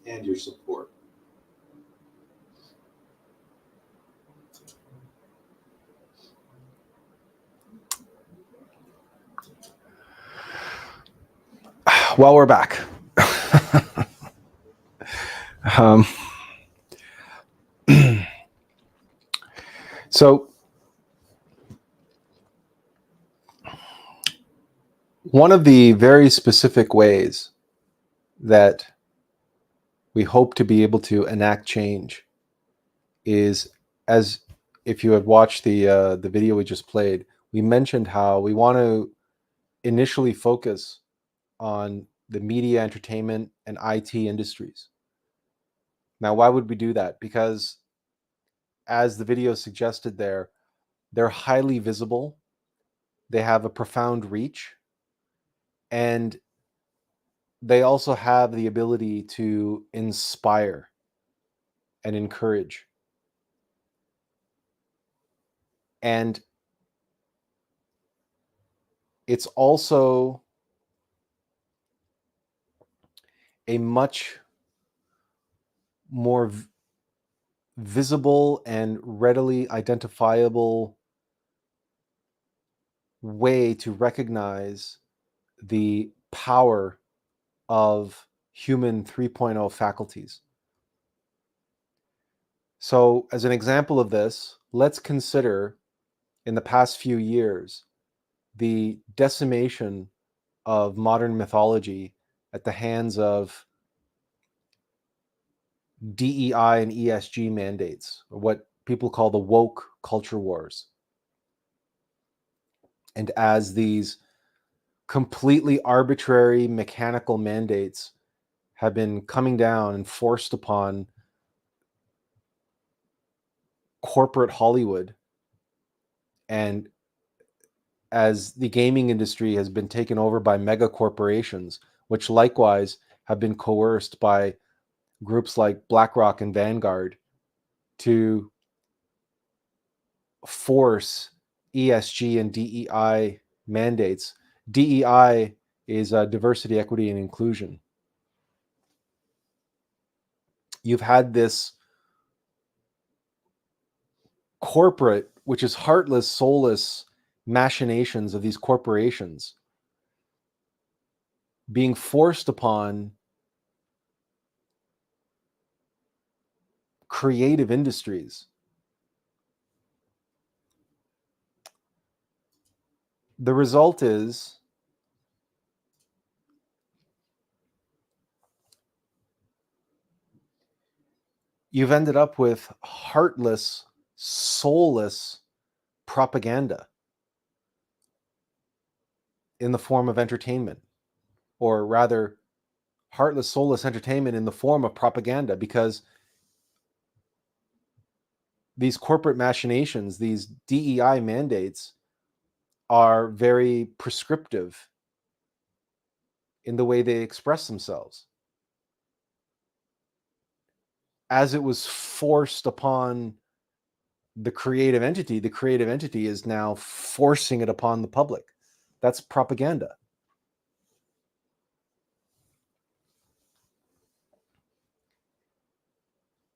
and your support. Well, we're back. So one of the very specific ways that we hope to be able to enact change is, as if you had watched the video we just played, we mentioned how we want to initially focus on the media, entertainment, and IT industries. Now, why would we do that? Because as the video suggested there, they're highly visible, they have a profound reach, and they also have the ability to inspire and encourage. And it's also a much more visible and readily identifiable way to recognize the power of human 3.0 faculties. So, as an example of this, let's consider in the past few years the decimation of modern mythology at the hands of DEI and ESG mandates, or what people call the woke culture wars. And as these completely arbitrary mechanical mandates have been coming down and forced upon corporate Hollywood, and as the gaming industry has been taken over by mega corporations, which likewise have been coerced by groups like BlackRock and Vanguard to force ESG and DEI mandates. DEI is diversity, equity, and inclusion. You've had this corporate, which is heartless, soulless machinations of these corporations being forced upon creative industries. The result is you've ended up with heartless, soulless propaganda in the form of entertainment, or rather, heartless, soulless entertainment in the form of propaganda, because these corporate machinations, these DEI mandates, are very prescriptive in the way they express themselves. As it was forced upon the creative entity is now forcing it upon the public. That's propaganda.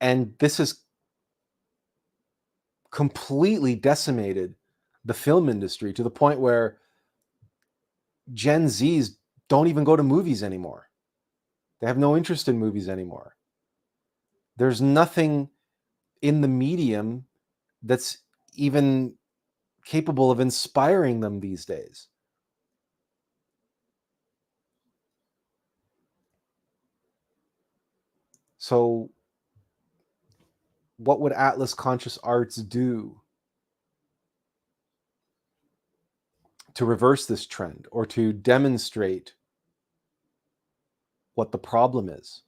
And this has completely decimated the film industry to the point where Gen Zs don't even go to movies anymore. They have no interest in movies anymore. There's nothing in the medium that's even capable of inspiring them these days. So what would Atlas Conscious Arts do to reverse this trend, or to demonstrate what the problem is?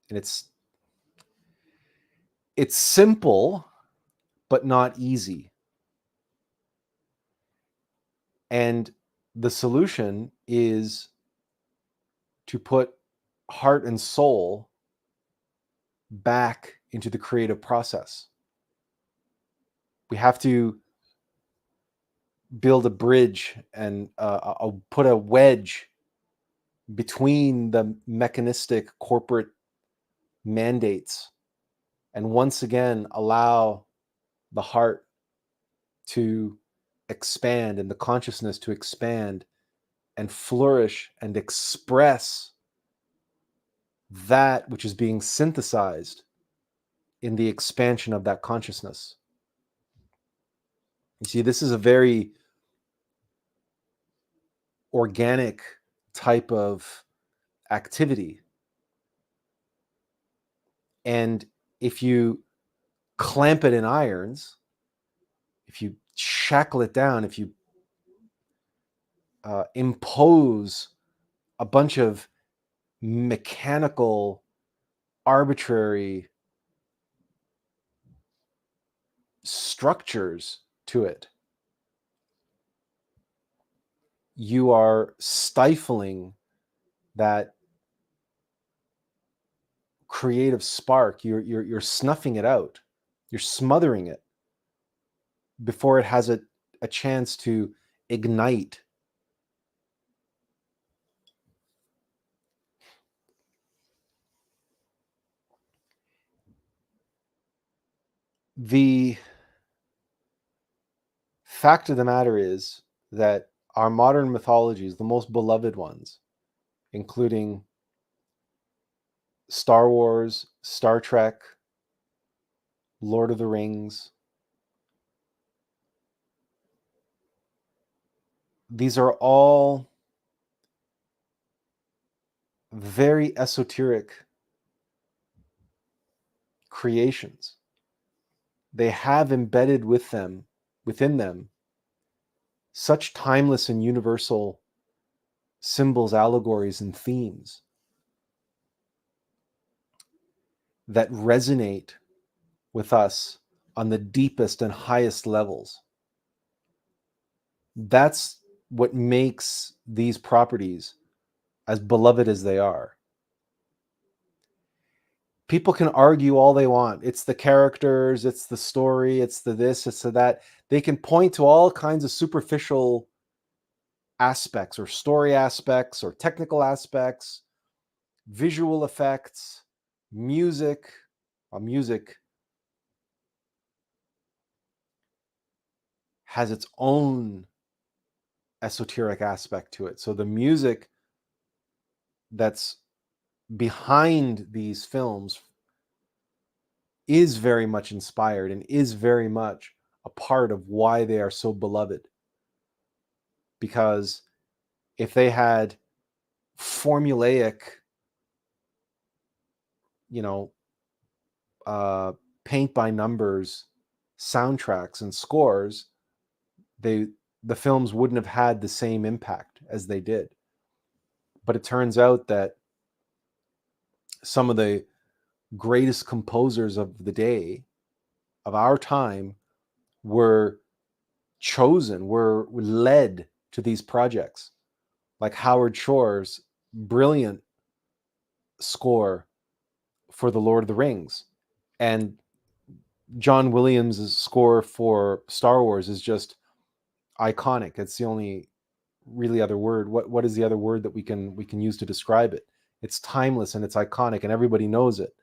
And it's simple, but not easy. And the solution is to put heart and soul back into the creative process. We have to build a bridge and put a wedge between the mechanistic corporate mandates and once again allow the heart to expand and the consciousness to expand and flourish and express that which is being synthesized in the expansion of that consciousness. You see, this is a very organic type of activity. And if you clamp it in irons, if you shackle it down, if you impose a bunch of mechanical, arbitrary structures to it, you are stifling that creative spark. You're snuffing it out. You're smothering it before it has a chance to ignite. The fact of the matter is that our modern mythologies, the most beloved ones, including Star Wars, Star Trek, Lord of the Rings, these are all very esoteric creations. They have embedded within them, such timeless and universal symbols, allegories, and themes that resonate with us on the deepest and highest levels. That's what makes these properties as beloved as they are. People can argue all they want. It's the characters, it's the story, it's the this, it's the that. They can point to all kinds of superficial aspects or story aspects or technical aspects, visual effects, music. Music has its own esoteric aspect to it. So the music that's behind these films is very much inspired and is very much a part of why they are so beloved. Because if they had formulaic, paint by numbers soundtracks and scores, the films wouldn't have had the same impact as they did. But it turns out that some of the greatest composers of the day, of our time, were chosen, were led to these projects. Like Howard Shore's brilliant score for The Lord of the Rings, and John Williams' score for Star Wars is just iconic. It's the only really other word. What is the other word that we can use to describe it? It's timeless and it's iconic and everybody knows it.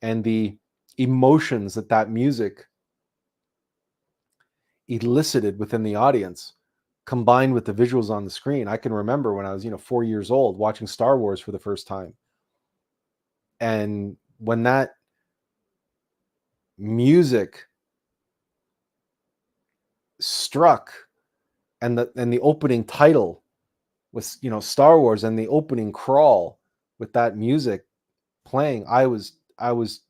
And the emotions that music elicited within the audience, combined with the visuals on the screen. I can remember when I was 4 years old watching Star Wars for the first time, and when that music struck, and the opening title was Star Wars, and the opening crawl with that music playing, I was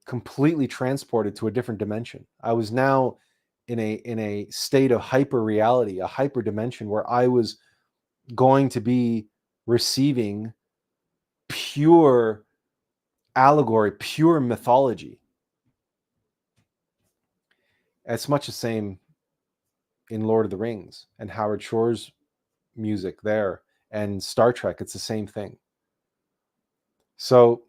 completely transported to a different dimension. I was now in a state of hyper reality, a hyper dimension, where I was going to be receiving pure allegory, pure mythology. It's much the same in Lord of the Rings and Howard Shore's music there, and Star Trek. It's the same thing. So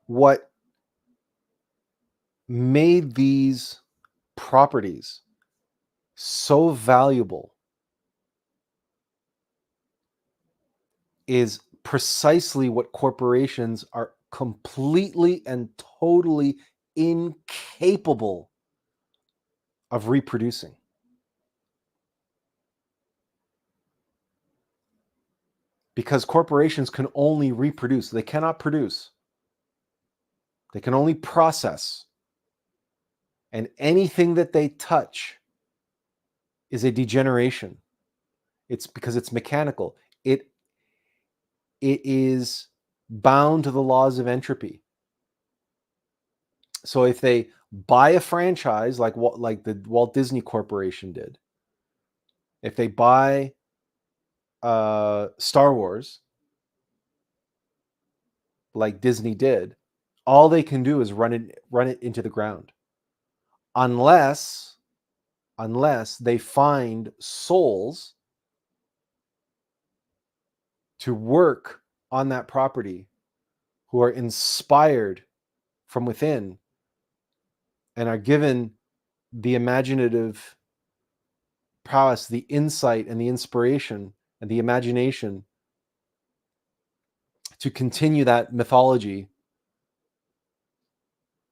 what made these properties so valuable is precisely what corporations are completely and totally incapable of reproducing. Because corporations can only reproduce, they cannot produce. They can only process. And anything that they touch is a degeneration. It's because it's mechanical. It is bound to the laws of entropy. So if they buy a franchise like the Walt Disney Corporation did, if they buy Star Wars like Disney did, all they can do is run it into the ground, unless they find souls to work on that property who are inspired from within and are given the imaginative prowess, the insight and the inspiration and the imagination to continue that mythology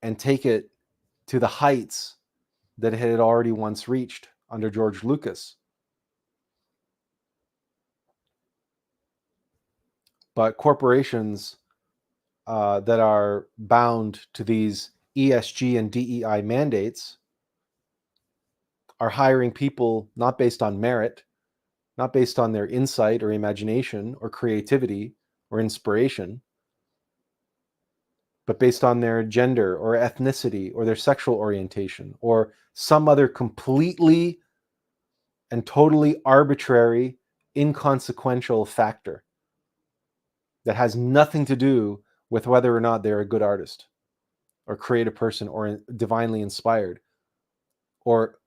and take it to the heights that it had already once reached under George Lucas. But corporations that are bound to these ESG and DEI mandates are hiring people not based on merit, not based on their insight or imagination or creativity or inspiration, but based on their gender or ethnicity or their sexual orientation or some other completely and totally arbitrary, inconsequential factor that has nothing to do with whether or not they're a good artist or creative person or divinely inspired or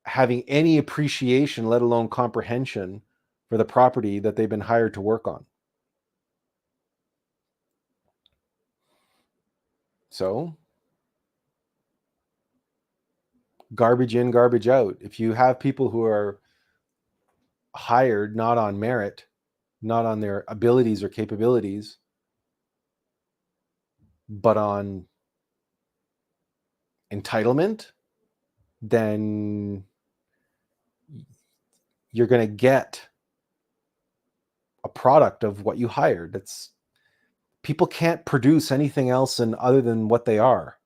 having any appreciation, let alone comprehension, for the property that they've been hired to work on. So, garbage in, garbage out. If you have people who are hired not on merit, not on their abilities or capabilities, but on entitlement, then you're going to get a product of what you hired. That's people can't produce anything else other than what they are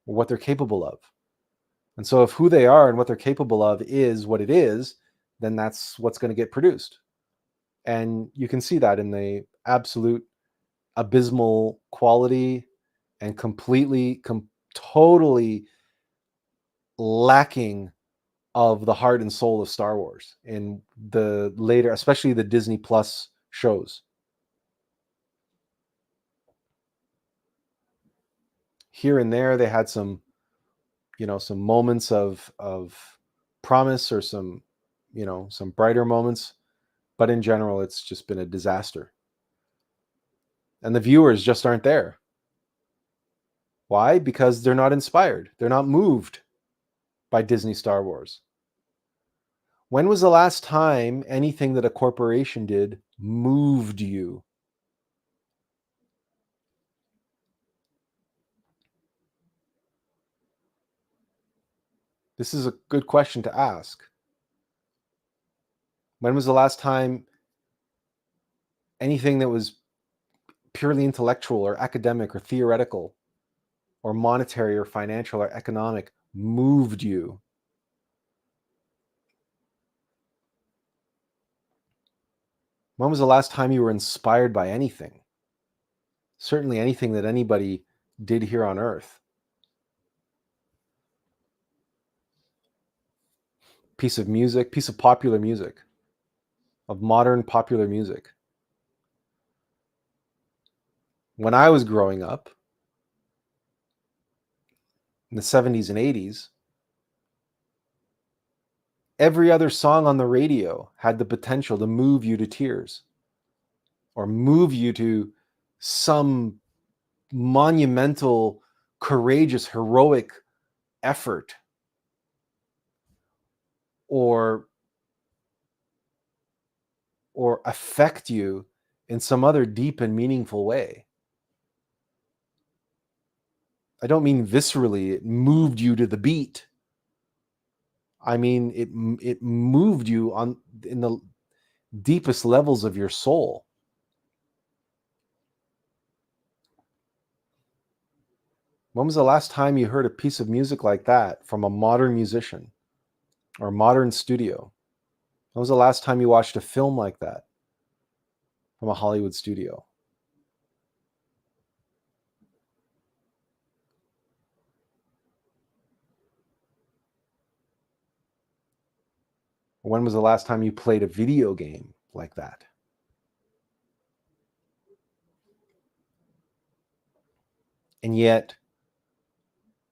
or what they're capable of. And so if who they are and what they're capable of is what it is, then that's what's going to get produced. And you can see that in the absolute abysmal quality and totally lacking of the heart and soul of Star Wars in the later, especially the Disney Plus shows. Here and there, they had some moments of promise or some brighter moments, but in general, it's just been a disaster. And the viewers just aren't there. Why? Because they're not inspired. They're not moved by Disney Star Wars. When was the last time anything that a corporation did moved you? This is a good question to ask. When was the last time anything that was purely intellectual or academic or theoretical or monetary or financial or economic moved you? When was the last time you were inspired by anything? Certainly anything that anybody did here on Earth. Piece of popular music, of modern popular music. When I was growing up in the 70s and 80s, every other song on the radio had the potential to move you to tears or move you to some monumental, courageous, heroic effort or affect you in some other deep and meaningful way. I don't mean viscerally, it moved you to the beat. I mean, it moved you in the deepest levels of your soul. When was the last time you heard a piece of music like that from a modern musician or a modern studio? When was the last time you watched a film like that from a Hollywood studio? When was the last time you played a video game like that? And yet,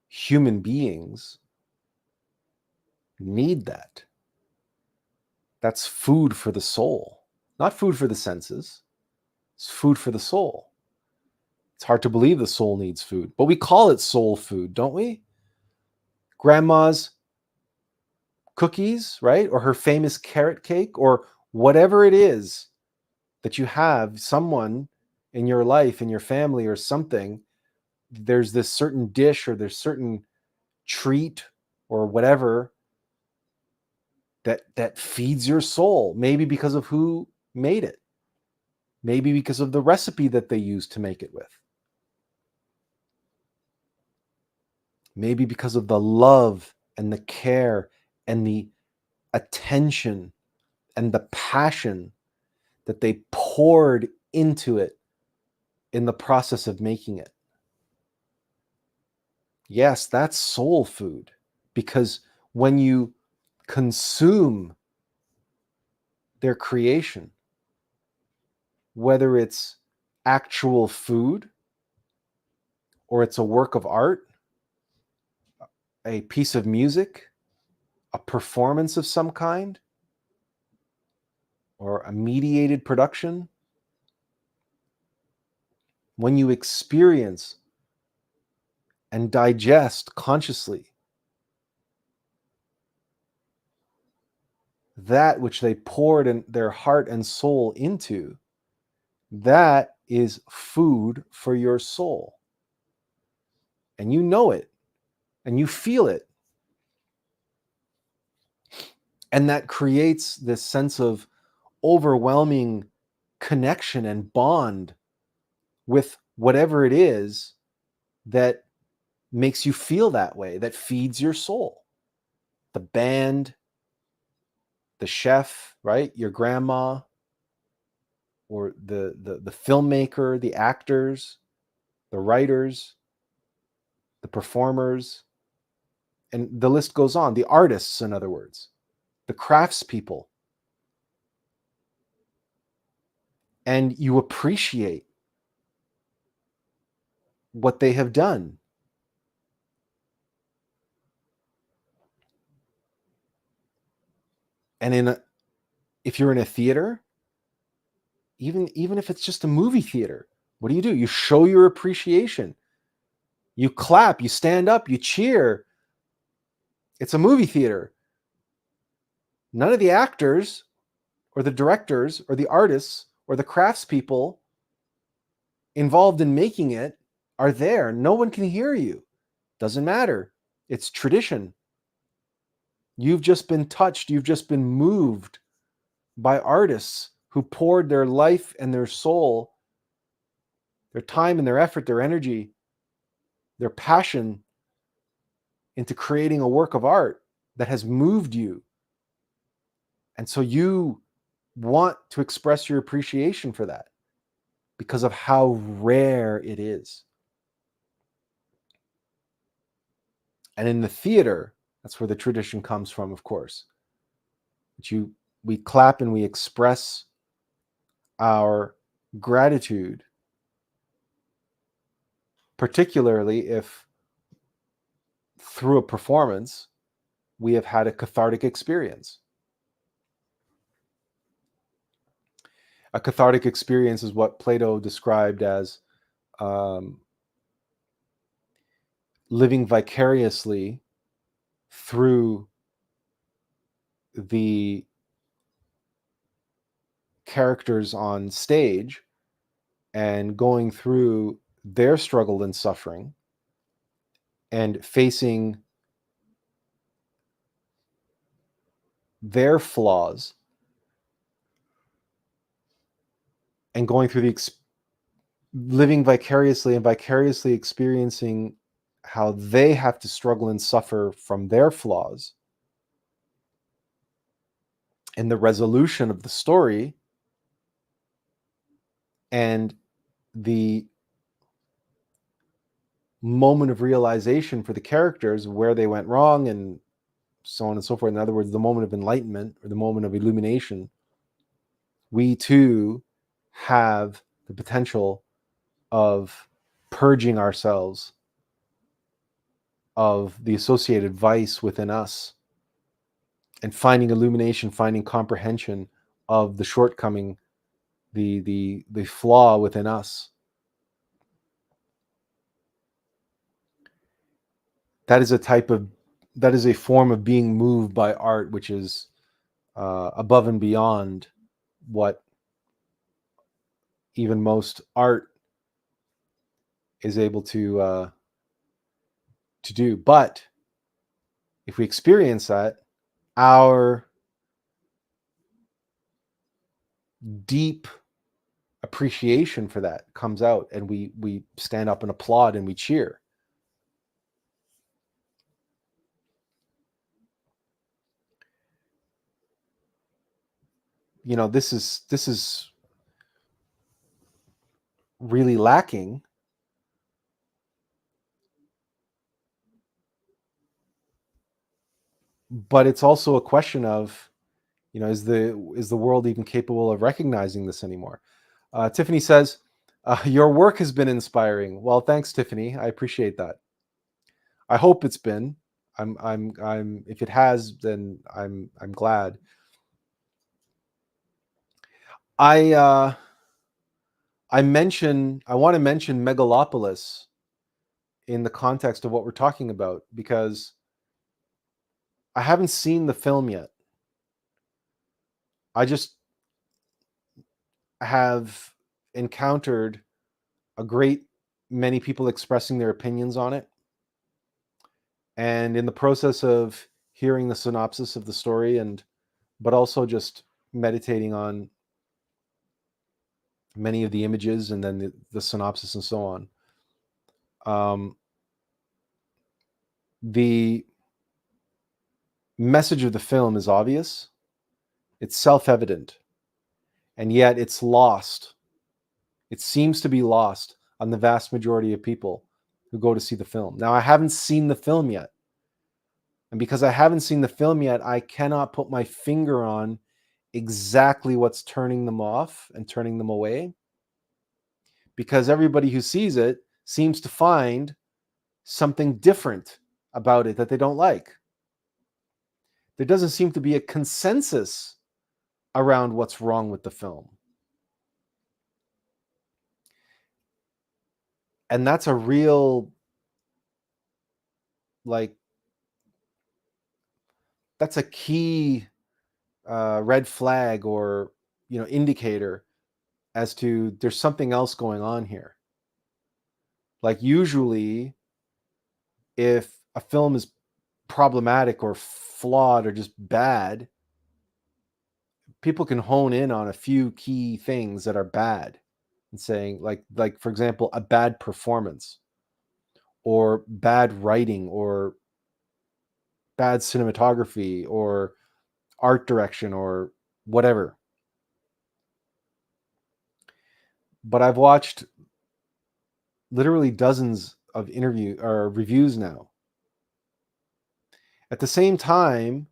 human beings need that. That's food for the soul, not food for the senses. It's food for the soul. It's hard to believe the soul needs food, but we call it soul food, don't we? Grandma's cookies, right? Or her famous carrot cake, or whatever it is that you have, someone in your life, in your family, or something, there's this certain dish or there's certain treat or whatever that feeds your soul, maybe because of who made it, maybe because of the recipe that they used to make it with, maybe because of the love and the care and the attention and the passion that they poured into it in the process of making it. Yes, that's soul food, because when you consume their creation, whether it's actual food or it's a work of art, a piece of music, a performance of some kind, or a mediated production, when you experience and digest consciously that which they poured in their heart and soul into, that is food for your soul. And you know it, and you feel it. And that creates this sense of overwhelming connection and bond with whatever it is that makes you feel that way, that feeds your soul. The band, the chef, right? Your grandma, or the filmmaker, the actors, the writers, the performers, and the list goes on. The artists, in other words, the craftspeople. And you appreciate what they have done. And if you're in a theater, even if it's just a movie theater, what do? You show your appreciation. You clap, you stand up, you cheer. It's a movie theater. None of the actors or the directors or the artists or the craftspeople involved in making it are there. No one can hear you. Doesn't matter. It's tradition. You've just been touched. You've just been moved by artists who poured their life and their soul, their time and their effort, their energy, their passion into creating a work of art that has moved you. And so you want to express your appreciation for that because of how rare it is. And in the theater, that's where the tradition comes from, of course. We clap and we express our gratitude, particularly if through a performance we have had a cathartic experience. A cathartic experience is what Plato described as living vicariously through the characters on stage and going through their struggle and suffering and facing their flaws and going through living vicariously and vicariously experiencing how they have to struggle and suffer from their flaws, and the resolution of the story and the moment of realization for the characters where they went wrong and so on and so forth. In other words, the moment of enlightenment or the moment of illumination. We too have the potential of purging ourselves of the associated vice within us and finding illumination, finding comprehension of the shortcoming, the flaw within us. That is a form of being moved by art, which is above and beyond what even most art is able to do. But if we experience that, our deep appreciation for that comes out, and we stand up and applaud and we cheer. You know, this is really lacking. But it's also a question of, you know, is the world even capable of recognizing this anymore? Tiffany says, your work has been inspiring. Well, thanks, Tiffany. I appreciate that. I hope it's been. I'm if it has, then I'm glad. I want to mention Megalopolis in the context of what we're talking about, because I haven't seen the film yet. I just have encountered a great many people expressing their opinions on it. And in the process of hearing the synopsis of the story, but also just meditating on many of the images and then the synopsis and so on, the message of the film is obvious. It's self-evident, and yet it's lost. It seems to be lost on the vast majority of people who go to see the film. Now, I haven't seen the film yet. And because I haven't seen the film yet, I cannot put my finger on exactly what's turning them off and turning them away. Because everybody who sees it seems to find something different about it that they don't like. There doesn't seem to be a consensus around what's wrong with the film. And that's a real, that's a key red flag or, indicator as to there's something else going on here. Like, usually, if a film is problematic or flawed or just bad, people can hone in on a few key things that are bad and saying, like for example, a bad performance or bad writing or bad cinematography or art direction or whatever. But I've watched literally dozens of reviews now. At the same time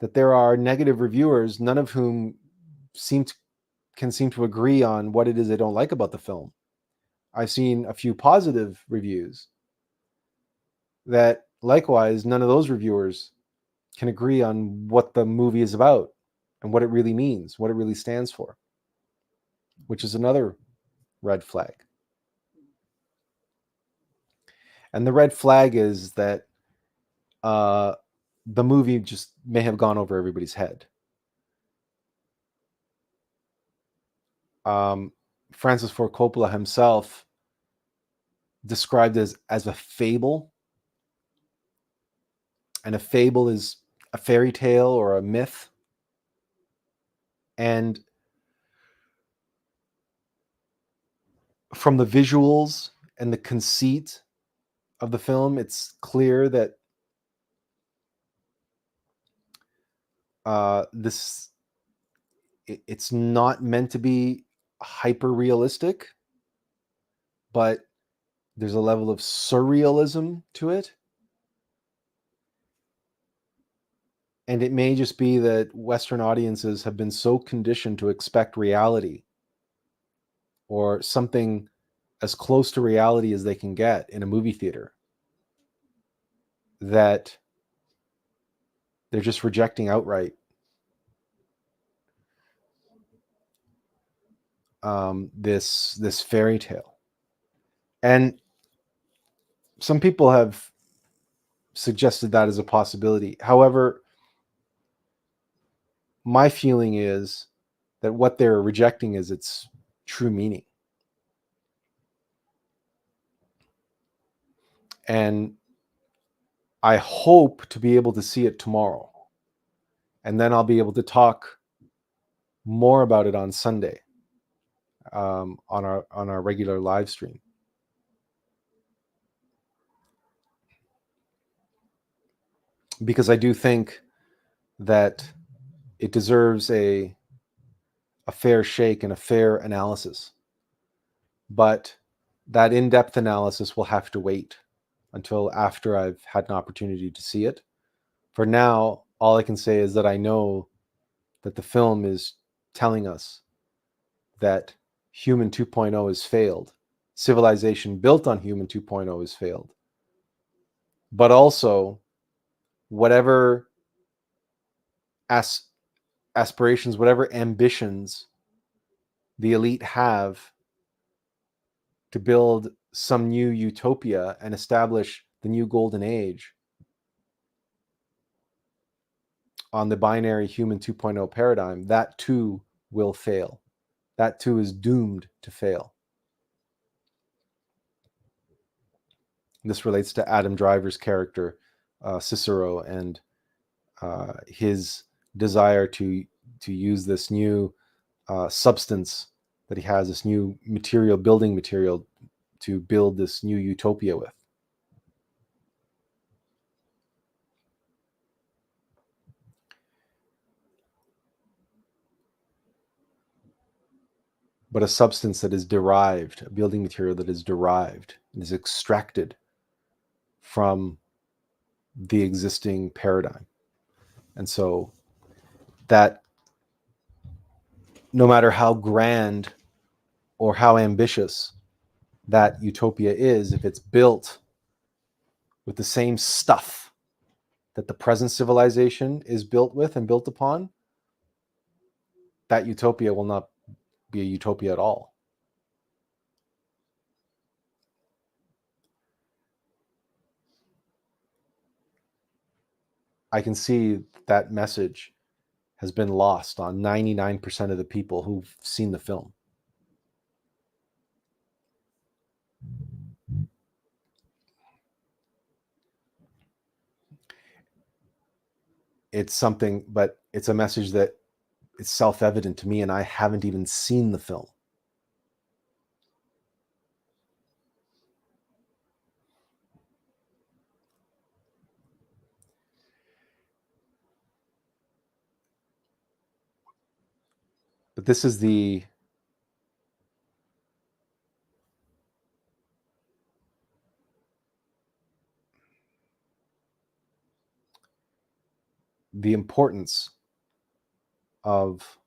that there are negative reviewers, none of whom can seem to agree on what it is they don't like about the film. I've seen a few positive reviews that likewise none of those reviewers can agree on what the movie is about and what it really means, what it really stands for, which is another red flag. And the red flag is that the movie just may have gone over everybody's head. Francis Ford Coppola himself described it as a fable. And a fable is a fairy tale or a myth. And from the visuals and the conceit of the film, it's clear that it's not meant to be hyper realistic, but there's a level of surrealism to it. And it may just be that Western audiences have been so conditioned to expect reality, or something as close to reality as they can get in a movie theater, that they're just rejecting outright this fairy tale. And some people have suggested that as a possibility. However, my feeling is that what they're rejecting is its true meaning. And I hope to be able to see it tomorrow. And then I'll be able to talk more about it on Sunday, on our regular live stream. Because I do think that it deserves a fair shake and a fair analysis. But that in-depth analysis will have to wait until after I've had an opportunity to see it. For now, all I can say is that I know that the film is telling us that Human 2.0 has failed. Civilization built on Human 2.0 has failed. But also, whatever aspirations, whatever ambitions the elite have to build some new utopia and establish the new golden age on the binary Human 2.0 paradigm, that too will fail. That too is doomed to fail. This relates to Adam Driver's character, Cicero, and his desire to use this new substance that he has, this new material, building material, to build this new utopia with. But a substance that is derived, a building material that is derived and is extracted from the existing paradigm. And so that no matter how grand or how ambitious that utopia is, if it's built with the same stuff that the present civilization is built with and built upon, that utopia will not be a utopia at all. I can see that message has been lost on 99% of the people who've seen the film. It's something, but it's a message that is self-evident to me, and I haven't even seen the film. But this is the importance of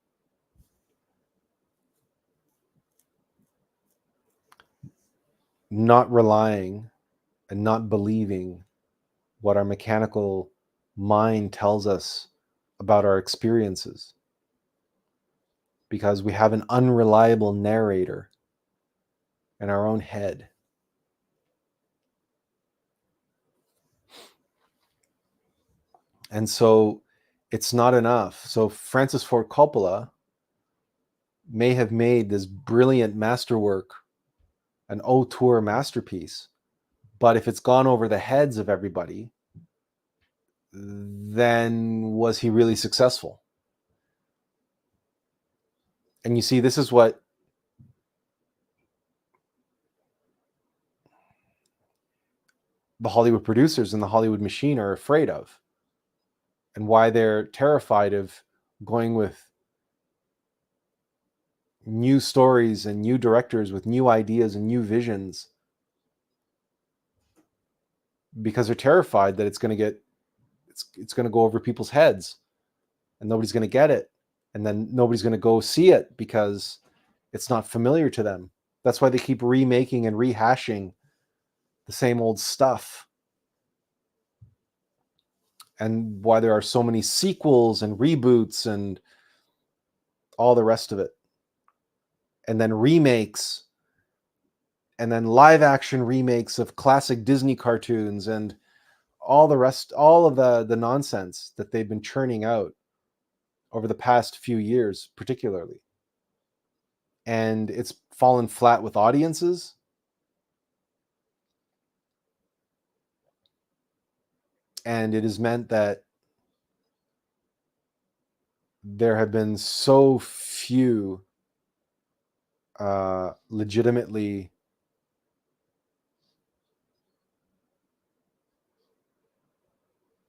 not relying and not believing what our mechanical mind tells us about our experiences, because we have an unreliable narrator in our own head. And so it's not enough. So Francis Ford Coppola may have made this brilliant masterwork, an auteur masterpiece, but if it's gone over the heads of everybody, then was he really successful? And you see, this is what the Hollywood producers and the Hollywood machine are afraid of, and why they're terrified of going with new stories and new directors with new ideas and new visions, because they're terrified that it's going to go over people's heads and nobody's going to get it, and then nobody's going to go see it because it's not familiar to them. That's why they keep remaking and rehashing the same old stuff, and why there are so many sequels and reboots and all the rest of it, and then remakes, and then live action remakes of classic Disney cartoons, and all the rest, all of the nonsense that they've been churning out over the past few years, particularly. And it's fallen flat with audiences. And it has meant that there have been so few legitimately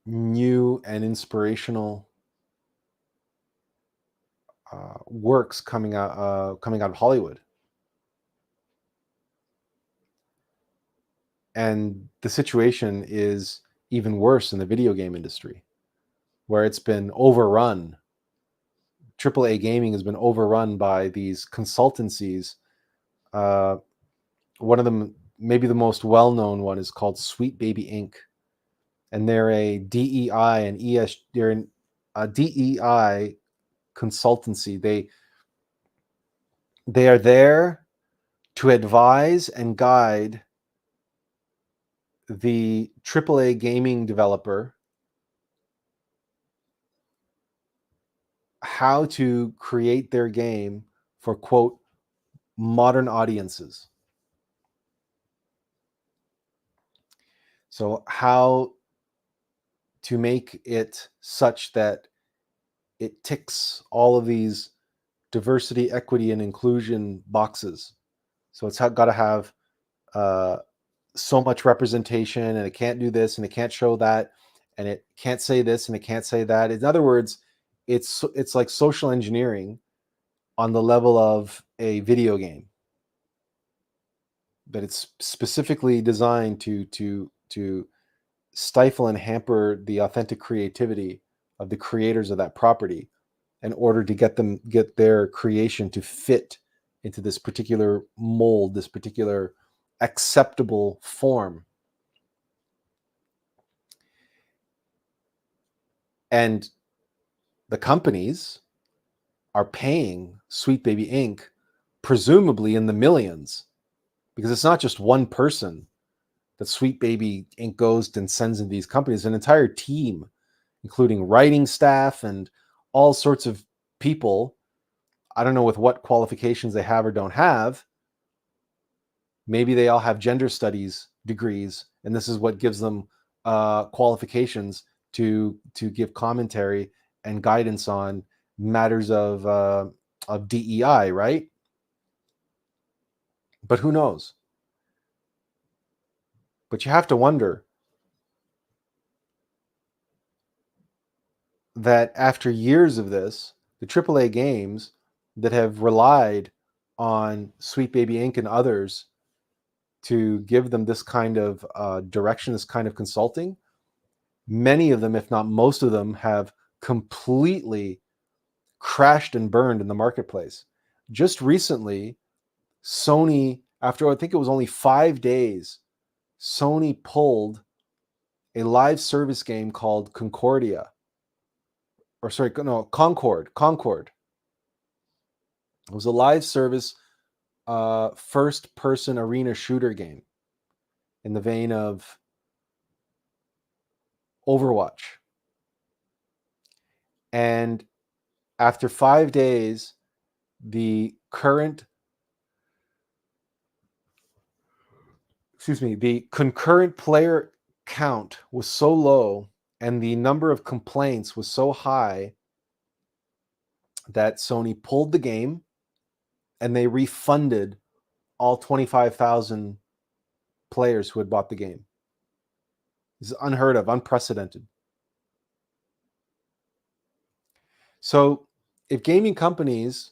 new and inspirational works coming out of Hollywood. And the situation is even worse in the video game industry, where it's been overrun. AAA gaming has been overrun by these consultancies. One of them, maybe the most well-known one, is called Sweet Baby Inc. And they're a DEI and they're a DEI consultancy. They are there to advise and guide the AAA gaming developer how to create their game for, quote, modern audiences. So how to make it such that it ticks all of these diversity, equity, and inclusion boxes. So it's got to have so much representation, and it can't do this, and it can't show that, and it can't say this, and it can't say that. In other words, it's like social engineering on the level of a video game, that it's specifically designed to stifle and hamper the authentic creativity of the creators of that property, in order to get their creation to fit into this particular mold, this particular acceptable form. And the companies are paying Sweet Baby Inc. presumably in the millions, because it's not just one person that Sweet Baby Inc. goes and sends in these companies, an entire team, including writing staff and all sorts of people. I don't know with what qualifications they have or don't have. Maybe they all have gender studies degrees, and this is what gives them qualifications to give commentary and guidance on matters of DEI, right? But who knows? But you have to wonder that after years of this, the AAA games that have relied on Sweet Baby Inc. and others to give them this kind of direction, this kind of consulting, many of them, if not most of them, have completely crashed and burned in the marketplace. Just recently, Sony, after I think it was only 5 days, Sony pulled a live service game called Concordia. Or sorry, no, Concord. It was a live service first-person arena shooter game in the vein of Overwatch. And after 5 days, the concurrent player count was so low and the number of complaints was so high that Sony pulled the game and they refunded all 25,000 players who had bought the game. This is unheard of, unprecedented. So if gaming companies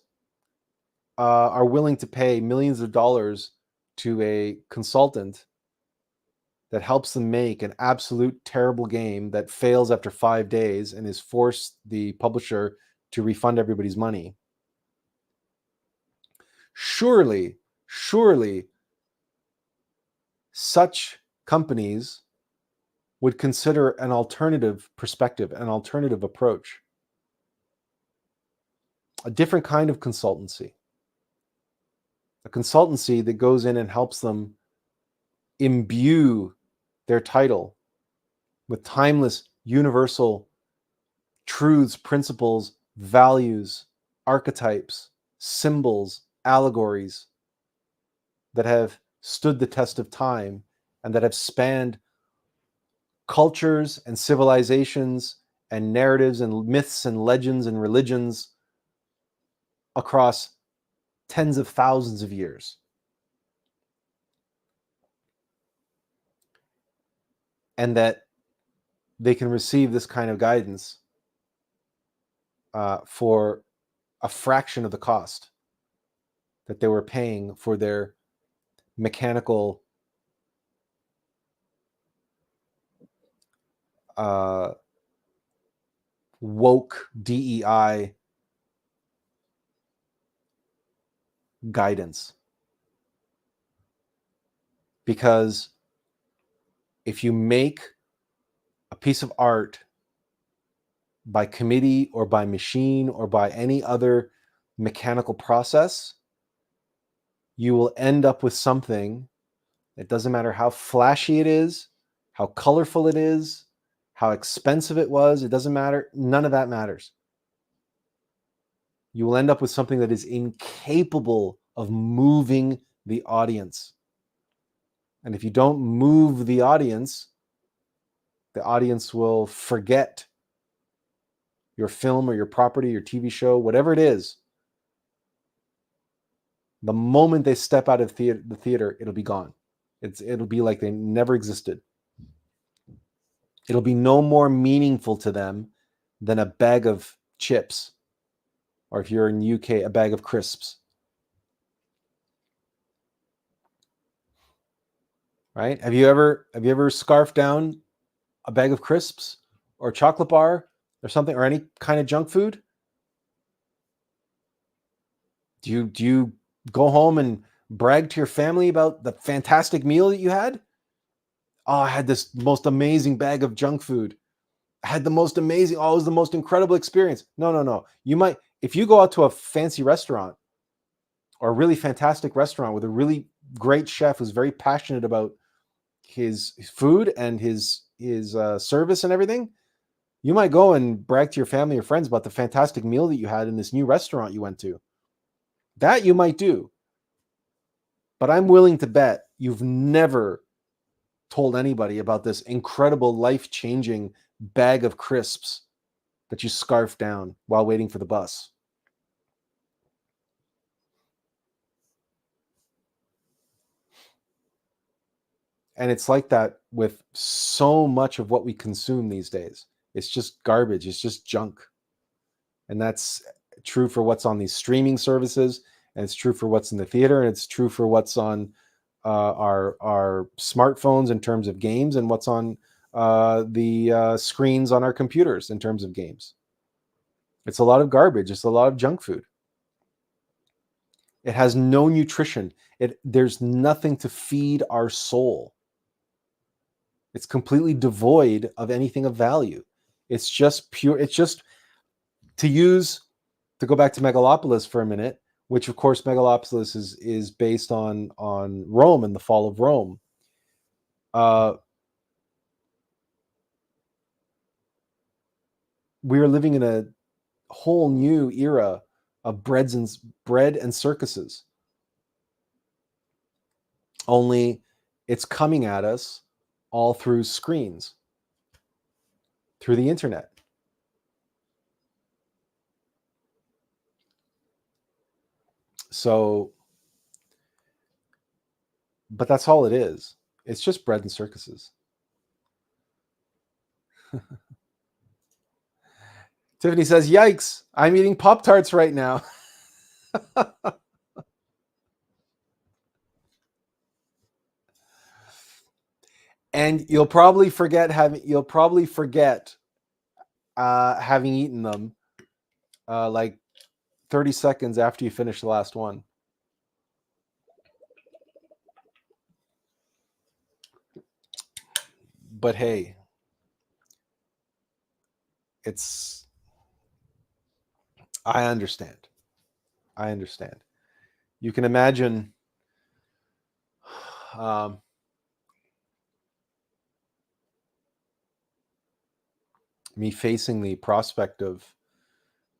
are willing to pay millions of dollars to a consultant that helps them make an absolute terrible game that fails after 5 days and is forced the publisher to refund everybody's money, surely such companies would consider an alternative perspective, an alternative approach, a different kind of consultancy, a consultancy that goes in and helps them imbue their title with timeless, universal truths, principles, values, archetypes, symbols, allegories that have stood the test of time and that have spanned cultures and civilizations and narratives and myths and legends and religions across tens of thousands of years. And that they can receive this kind of guidance for a fraction of the cost that they were paying for their mechanical woke DEI guidance. Because if you make a piece of art by committee or by machine or by any other mechanical process, you will end up with something. It doesn't matter how flashy it is, how colorful it is, how expensive it was. It doesn't matter. None of that matters. You will end up with something that is incapable of moving the audience. And if you don't move the audience will forget your film or your property, your TV show, whatever it is. The moment they step out of the theater, it'll be gone. It'll be like they never existed. It'll be no more meaningful to them than a bag of chips, or if you're in the UK, a bag of crisps. Right? Have you ever scarfed down a bag of crisps or a chocolate bar or something, or any kind of junk food? Do you go home and brag to your family about the fantastic meal that you had? Oh, I had this most amazing bag of junk food. I had the most amazing, it was the most incredible experience. No. You might, if you go out to a fancy restaurant or a really fantastic restaurant with a really great chef who's very passionate about his food and his service and everything, you might go and brag to your family or friends about the fantastic meal that you had in this new restaurant you went to. That you might do. But I'm willing to bet you've never told anybody about this incredible, life-changing bag of crisps that you scarfed down while waiting for the bus. And it's like that with so much of what we consume these days. It's just garbage. It's just junk. And that's true for what's on these streaming services, and it's true for what's in the theater, and it's true for what's on our smartphones in terms of games, and what's on the screens on our computers in terms of games. It's a lot of garbage. It's a lot of junk food. It has no nutrition. There's nothing to feed our soul. It's completely devoid of anything of value. It's just pure. It's just, to go back to Megalopolis for a minute, which of course Megalopolis is based on Rome and the fall of Rome. We are living in whole new era of bread and circuses. Only it's coming at us all through screens, through the internet. So, but that's all it is. It's just bread and circuses. Tiffany says, yikes, I'm eating Pop-Tarts right now. And you'll probably forget having eaten them like 30 seconds after you finish the last one. But hey, I understand. You can imagine me facing the prospect of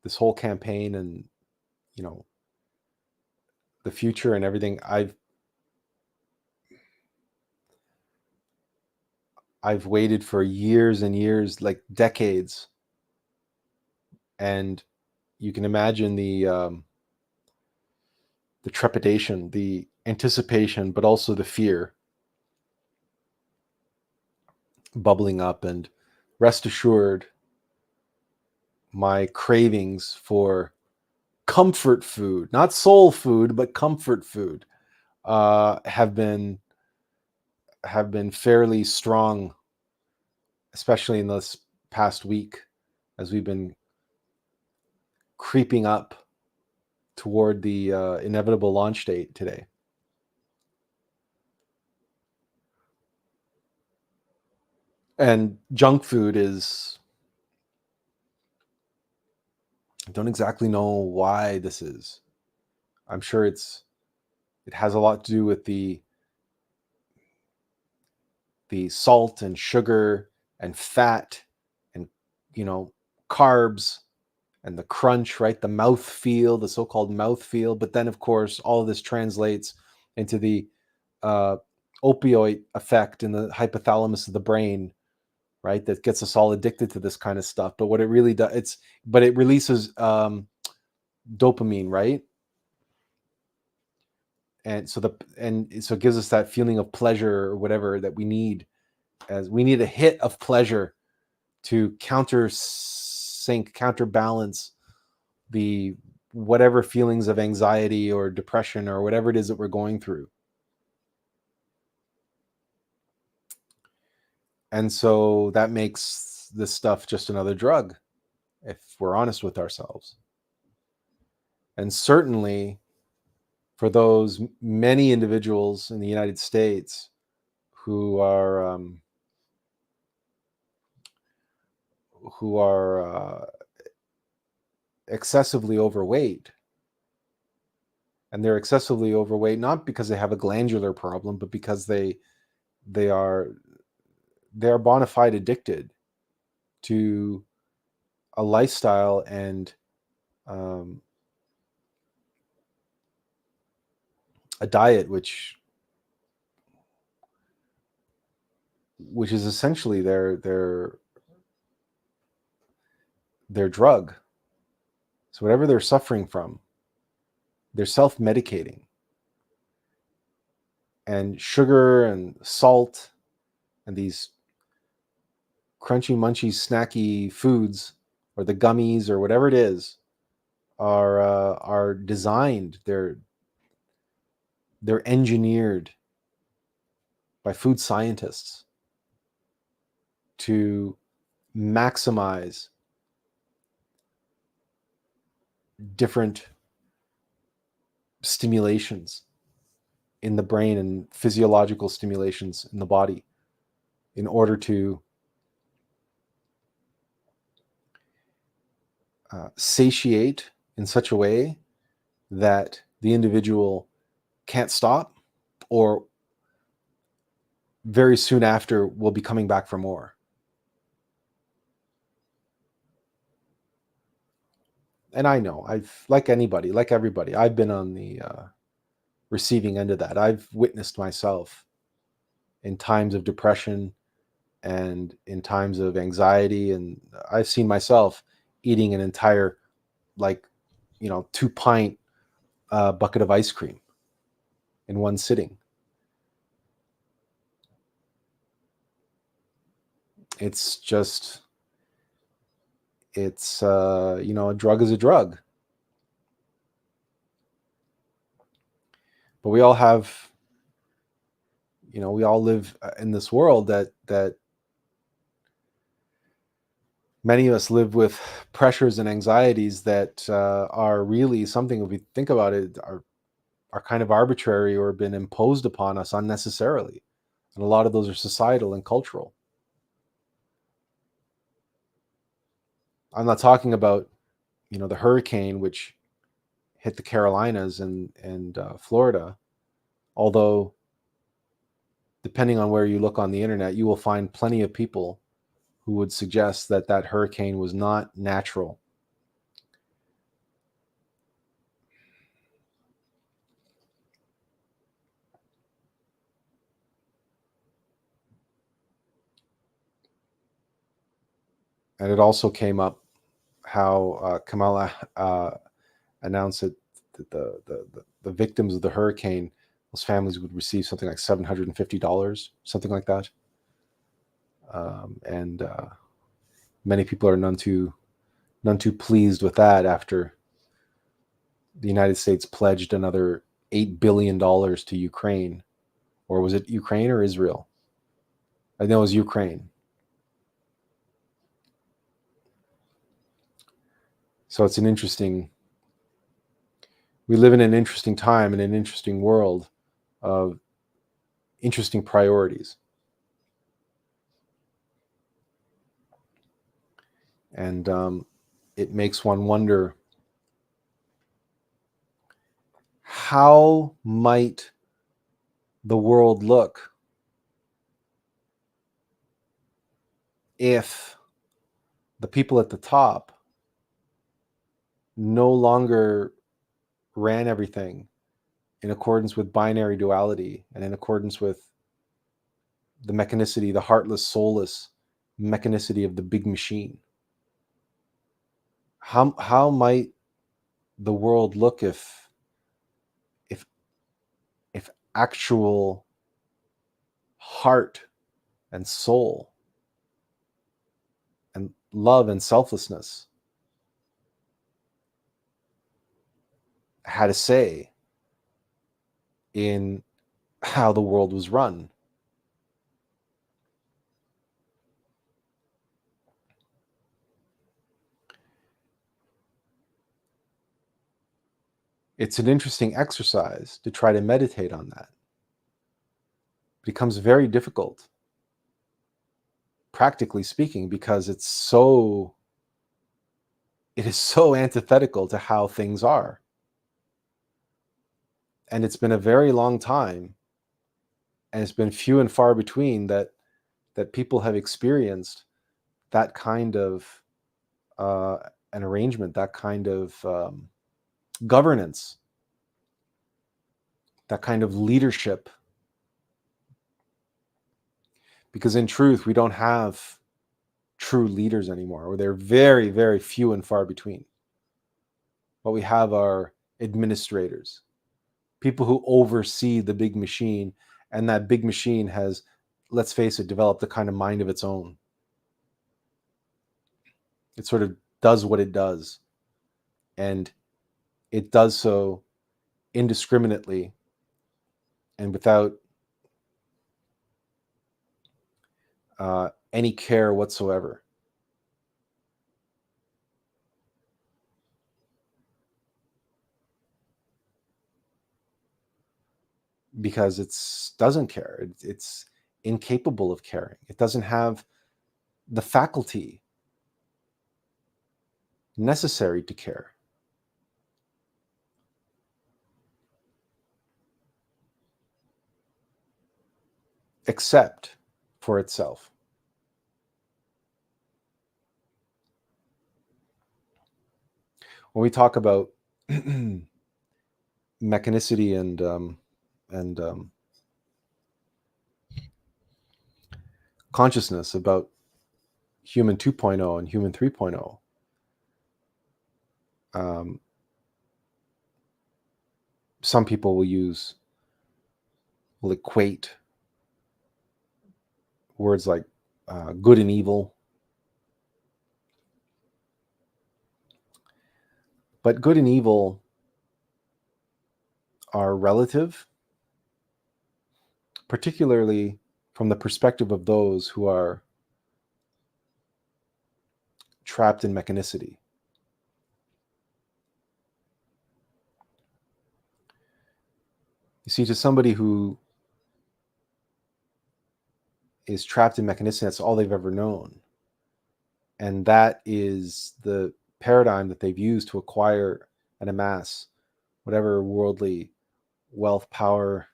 this whole campaign and, you know, the future and everything. I've waited for years and years, like decades, and you can imagine the trepidation, the anticipation, but also the fear bubbling up. And rest assured, my cravings for comfort food, not soul food, but comfort food, have been fairly strong, especially in this past week, as we've been creeping up toward the inevitable launch date today. And junk food is, I don't exactly know why this is. I'm sure it has a lot to do with the salt and sugar and fat and, you know, carbs and the crunch, right? The mouth feel, the so-called mouth feel. But then, of course, all of this translates into the opioid effect in the hypothalamus of the brain, right? That gets us all addicted to this kind of stuff. But what it really does, it releases dopamine, right? And so it gives us that feeling of pleasure or whatever that we need, as we need a hit of pleasure to counterbalance the whatever feelings of anxiety or depression or whatever it is that we're going through. And so that makes this stuff just another drug, if we're honest with ourselves. And certainly for those many individuals in the United States who are excessively overweight, and they're excessively overweight not because they have a glandular problem, but because they are bona fide addicted to a lifestyle and a diet which is essentially their drug. So whatever they're suffering from, they're self-medicating. And sugar and salt and these crunchy, munchy, snacky foods, or the gummies or whatever it is, are designed. They're engineered by food scientists to maximize different stimulations in the brain and physiological stimulations in the body in order to satiate in such a way that the individual can't stop, or very soon after will be coming back for more. And I know, like anybody, like everybody, I've been on the receiving end of that. I've witnessed myself in times of depression and in times of anxiety, and I've seen myself eating an entire, like, 2-pint bucket of ice cream in one sitting. It's just, it's a drug is a drug. But we all have, we all live in this world that many of us live with pressures and anxieties that are really something, if we think about it, are kind of arbitrary or been imposed upon us unnecessarily. And a lot of those are societal and cultural. I'm not talking about, the hurricane which hit the Carolinas and Florida, although depending on where you look on the internet, you will find plenty of people who would suggest that that hurricane was not natural. And it also came up how Kamala announced that the victims of the hurricane, those families would receive something like $750, something like that. And many people are none too pleased with that after the United States pledged another $8 billion to Ukraine. Or was it Ukraine or Israel? I know it was Ukraine. So it's we live in an interesting time, in an interesting world of interesting priorities. And it makes one wonder, how might the world look if the people at the top no longer ran everything in accordance with binary duality and in accordance with the mechanicity, the heartless, soulless mechanicity of the big machine? How might the world look if if actual heart and soul and love and selflessness had a say in how the world was run? It's an interesting exercise to try to meditate on that. It becomes very difficult, practically speaking, because it is so antithetical to how things are. And it's been a very long time, and it's been few and far between that people have experienced that kind of an arrangement, that kind of governance, that kind of leadership. Because in truth, we don't have true leaders anymore, or they're very, very few and far between. What we have are administrators, people who oversee the big machine, and that big machine has, let's face it, developed a kind of mind of its own. It sort of does what it does, and it does so indiscriminately and without any care whatsoever. Because it doesn't care. It's incapable of caring. It doesn't have the faculty necessary to care, except for itself. when we talk about mechanicity and consciousness, about human 2.0 and human 3.0, some people will equate words like good and evil. But good and evil are relative, particularly from the perspective of those who are trapped in mechanicity. You see, to somebody who is trapped in mechanicity, that's all they've ever known. And that is the paradigm that they've used to acquire and amass whatever worldly wealth, power,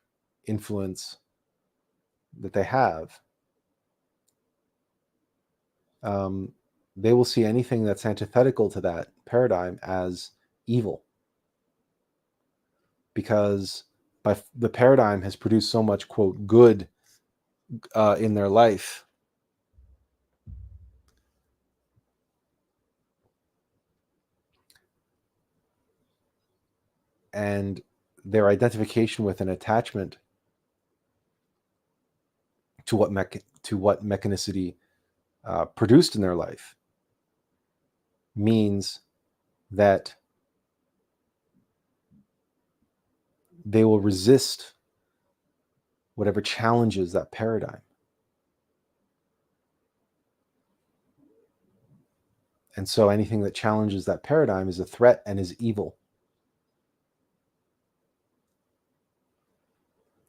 influence that they have. They will see anything that's antithetical to that paradigm as evil, because the paradigm has produced so much, quote, good in their life. And their identification with an attachment to what mechanicity produced in their life means that they will resist whatever challenges that paradigm. And so anything that challenges that paradigm is a threat and is evil.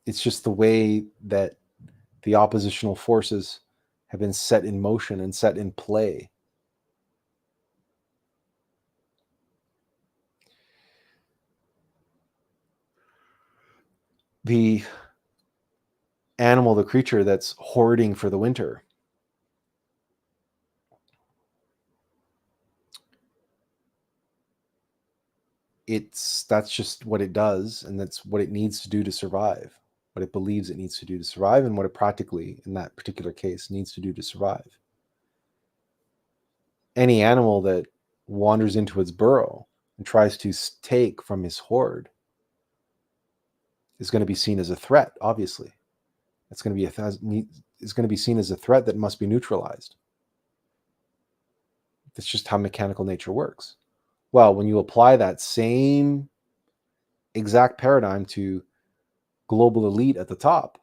It's just the way that the oppositional forces have been set in motion and set in play. The animal, the creature that's hoarding for the winter, that's just what it does, and that's what it needs to do to survive, what it believes it needs to do to survive, and what it practically, in that particular case, needs to do to survive. Any animal that wanders into its burrow and tries to take from his hoard is going to be seen as a threat, obviously. It's going to be seen as a threat that must be neutralized. That's just how mechanical nature works. Well, when you apply that same exact paradigm to global elite at the top,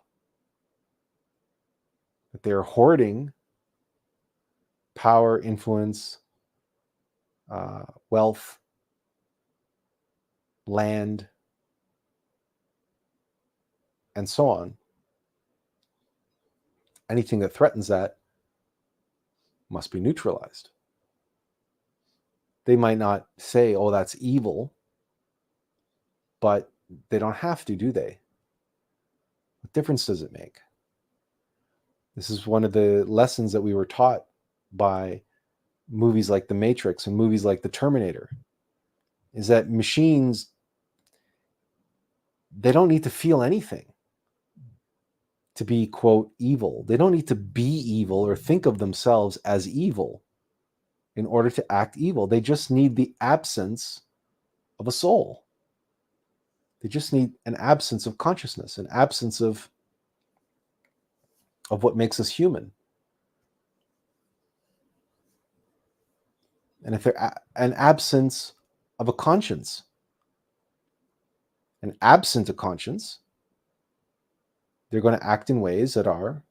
that they're hoarding power, influence, wealth, land, and so on. Anything that threatens that must be neutralized. They might not say, oh, that's evil, but they don't have to, do they? What difference does it make? This is one of the lessons that we were taught by movies like The Matrix and movies like The Terminator, is that machines, they don't need to feel anything to be, quote, evil. They don't need to be evil or think of themselves as evil in order to act evil. They just need the absence of a soul. They just need an absence of consciousness, an absence of what makes us human. And if they're an absence of a conscience, and absent a conscience, they're going to act in ways that are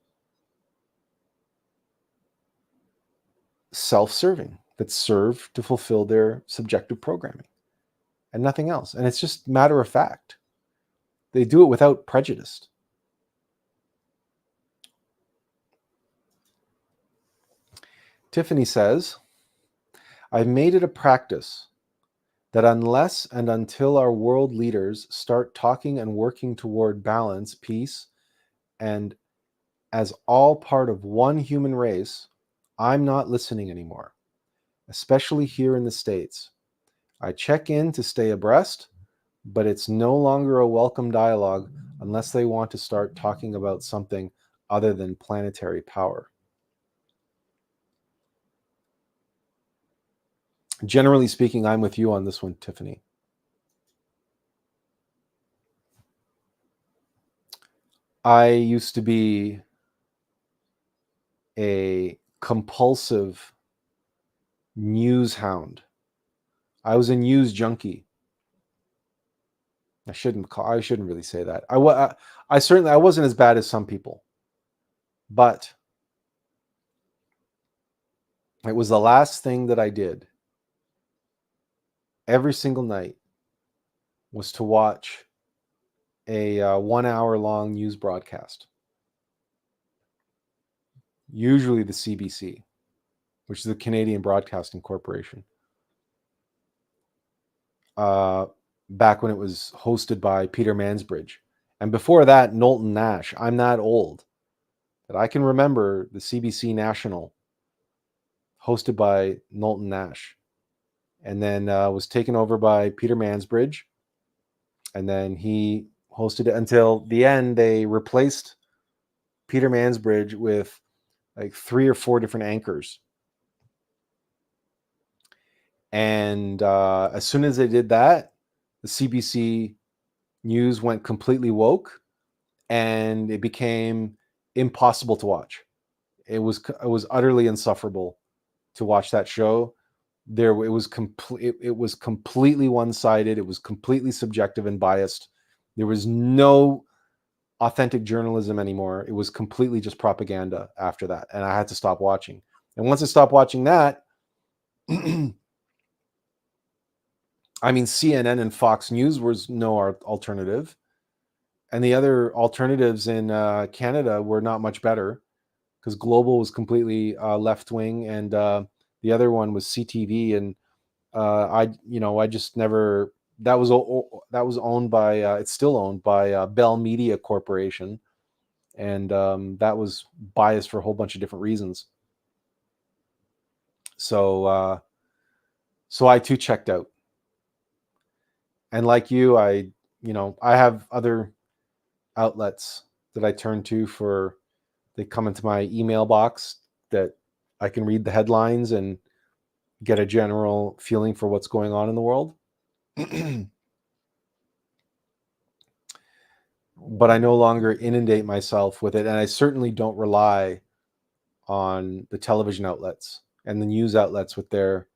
self-serving, that serve to fulfill their subjective programming and nothing else. And it's just matter of fact. They do it without prejudice. Tiffany says, I've made it a practice that unless and until our world leaders start talking and working toward balance, peace, and as all part of one human race, I'm not listening anymore, especially here in the States. I check in to stay abreast, but it's no longer a welcome dialogue unless they want to start talking about something other than planetary power. Generally speaking, I'm with you on this one, Tiffany. I used to be a compulsive news hound. I was a news junkie. I shouldn't really say that. I wasn't as bad as some people, but it was the last thing that I did every single night was to watch a 1 hour long news broadcast, usually the CBC, which is the Canadian Broadcasting Corporation. Back when it was hosted by Peter Mansbridge. And before that, Knowlton Nash. I'm that old that I can remember the CBC National hosted by Knowlton Nash. And then was taken over by Peter Mansbridge. And then he hosted it until the end. They replaced Peter Mansbridge with like 3 or 4 different anchors. And as soon as they did that, the CBC News went completely woke, and it became impossible to watch. It was utterly insufferable to watch that show. It was completely one-sided. It was completely subjective and biased. There was no authentic journalism anymore. It was completely just propaganda after that, and I had to stop watching. And once I stopped watching that, I mean, CNN and Fox News was no alternative. And the other alternatives in Canada were not much better, because Global was completely left-wing, and the other one was CTV. And I just never, that was owned by, it's still owned by Bell Media Corporation. And that was biased for a whole bunch of different reasons. So I too checked out. And like you, I have other outlets that I turn to for, they come into my email box that I can read the headlines and get a general feeling for what's going on in the world. But I no longer inundate myself with it. And I certainly don't rely on the television outlets and the news outlets with their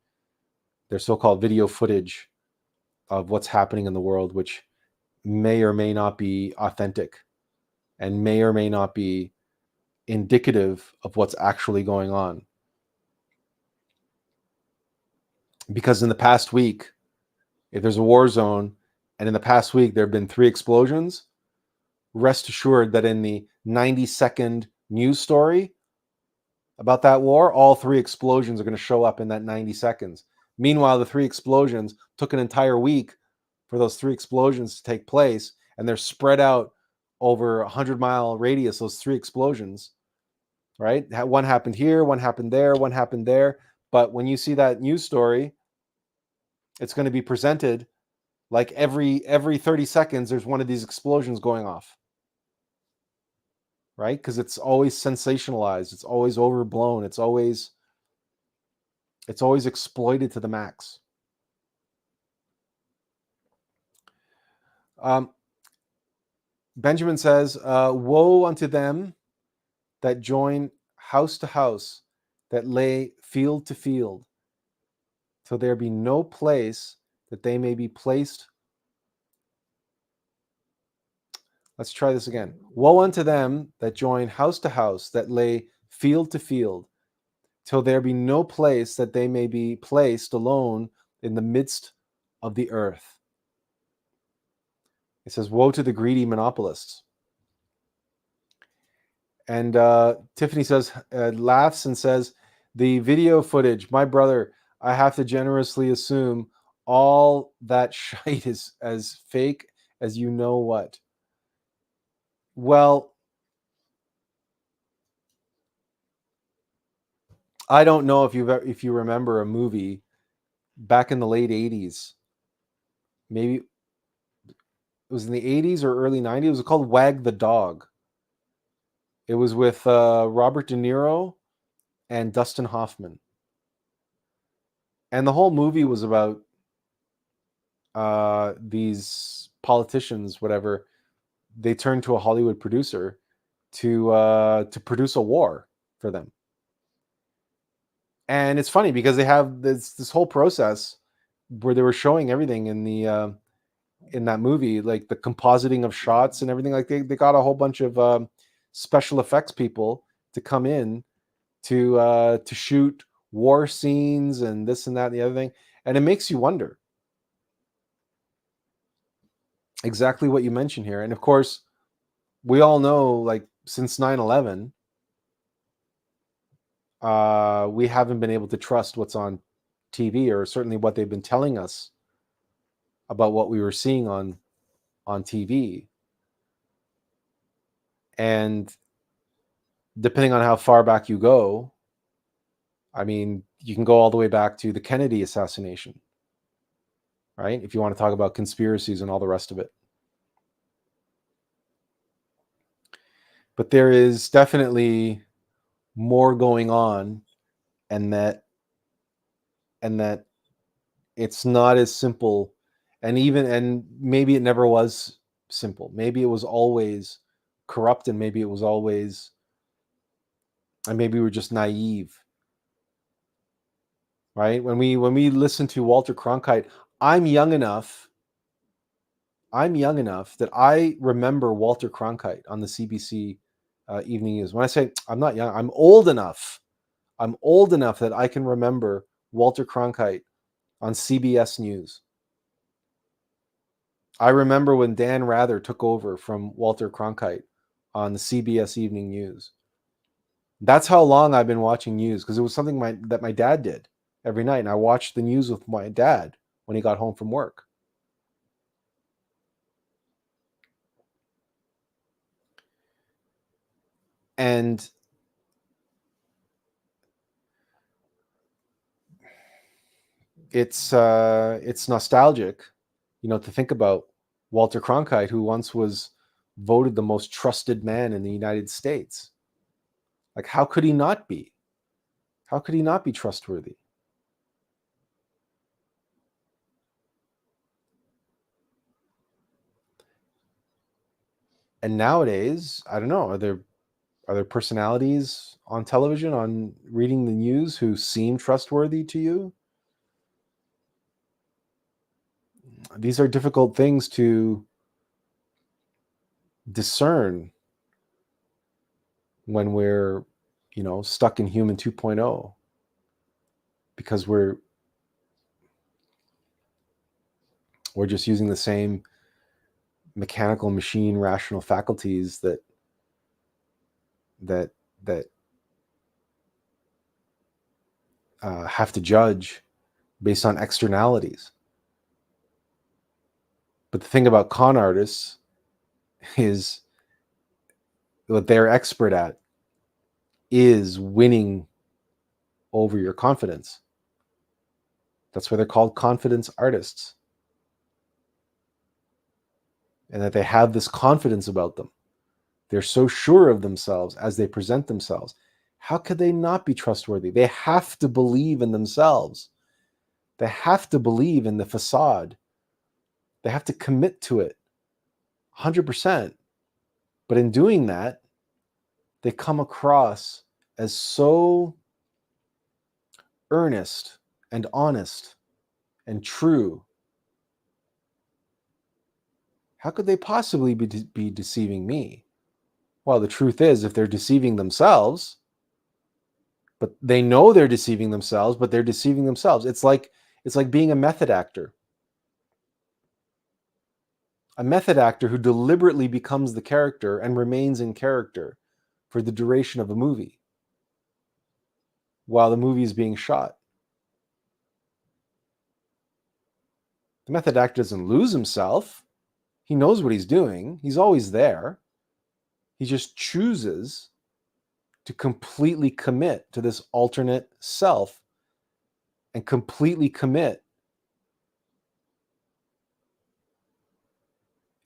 so-called video footage of what's happening in the world, which may or may not be authentic and may or may not be indicative of what's actually going on. Because in the past week, if there's a war zone, and in the past week there have been 3 explosions, rest assured that in the 90-second news story about that war, all 3 explosions are going to show up in that 90 seconds. Meanwhile, the 3 explosions took an entire week for those 3 explosions to take place, and they're spread out over a 100-mile radius, those 3 explosions, right? One happened here, one happened there, one happened there. But when you see that news story, it's going to be presented like every 30 seconds there's one of these explosions going off, right? Because it's always sensationalized, it's always overblown, it's always exploited to the max. Benjamin says, woe unto them that join house to house, that lay field to field, till there be no place that they may be placed. Let's try this again. Woe unto them that join house to house, that lay field to field, till there be no place that they may be placed alone in the midst of the earth. It says, woe to the greedy monopolists. And Tiffany says, laughs and says, the video footage, my brother, I have to generously assume all that shite is as fake as you know what. Well, I don't know if you remember a movie back in the late 80s. Maybe it was in the 80s or early 90s. It was called Wag the Dog. It was with Robert De Niro and Dustin Hoffman. And the whole movie was about these politicians, whatever. They turned to a Hollywood producer to produce a war for them. And it's funny because they have this whole process where they were showing everything in the in that movie, like the compositing of shots and everything. Like they got a whole bunch of special effects people to come in to shoot war scenes and this and that and the other thing. And it makes you wonder exactly what you mentioned here. And of course, we all know, like, since 9/11, we haven't been able to trust what's on TV, or certainly what they've been telling us about what we were seeing on TV. And depending on how far back you go, I mean, you can go all the way back to the Kennedy assassination, right? If you want to talk about conspiracies and all the rest of it. But there is definitely more going on, and that it's not as simple, and maybe it never was simple. Maybe it was always corrupt, and maybe we were just naive, right? When we listen to Walter Cronkite, I'm young enough that I remember Walter Cronkite on the CBC evening news. When I say I'm not young, I'm old enough. I'm old enough that I can remember Walter Cronkite on CBS News. I remember when Dan Rather took over from Walter Cronkite on the CBS Evening News. That's how long I've been watching news, because it was something that my dad did every night, and I watched the news with my dad when he got home from work. And it's nostalgic, to think about Walter Cronkite, who once was voted the most trusted man in the United States. Like, how could he not be? How could he not be trustworthy? And nowadays, I don't know, are there personalities on television, on reading the news, who seem trustworthy to you? These are difficult things to discern when we're, stuck in human 2.0, because we're just using the same mechanical machine rational faculties that have to judge based on externalities. But the thing about con artists is what they're expert at is winning over your confidence. That's why they're called confidence artists. And that they have this confidence about them. They're so sure of themselves as they present themselves. How could they not be trustworthy? They have to believe in themselves. They have to believe in the facade. They have to commit to it 100%. But in doing that, they come across as so earnest and honest and true. How could they possibly be deceiving me? Well, the truth is, if they're deceiving themselves, but they know they're deceiving themselves, but they're deceiving themselves. It's like being a method actor. A method actor who deliberately becomes the character and remains in character for the duration of a movie while the movie is being shot. The method actor doesn't lose himself. He knows what he's doing. He's always there. He just chooses to completely commit to this alternate self and completely commit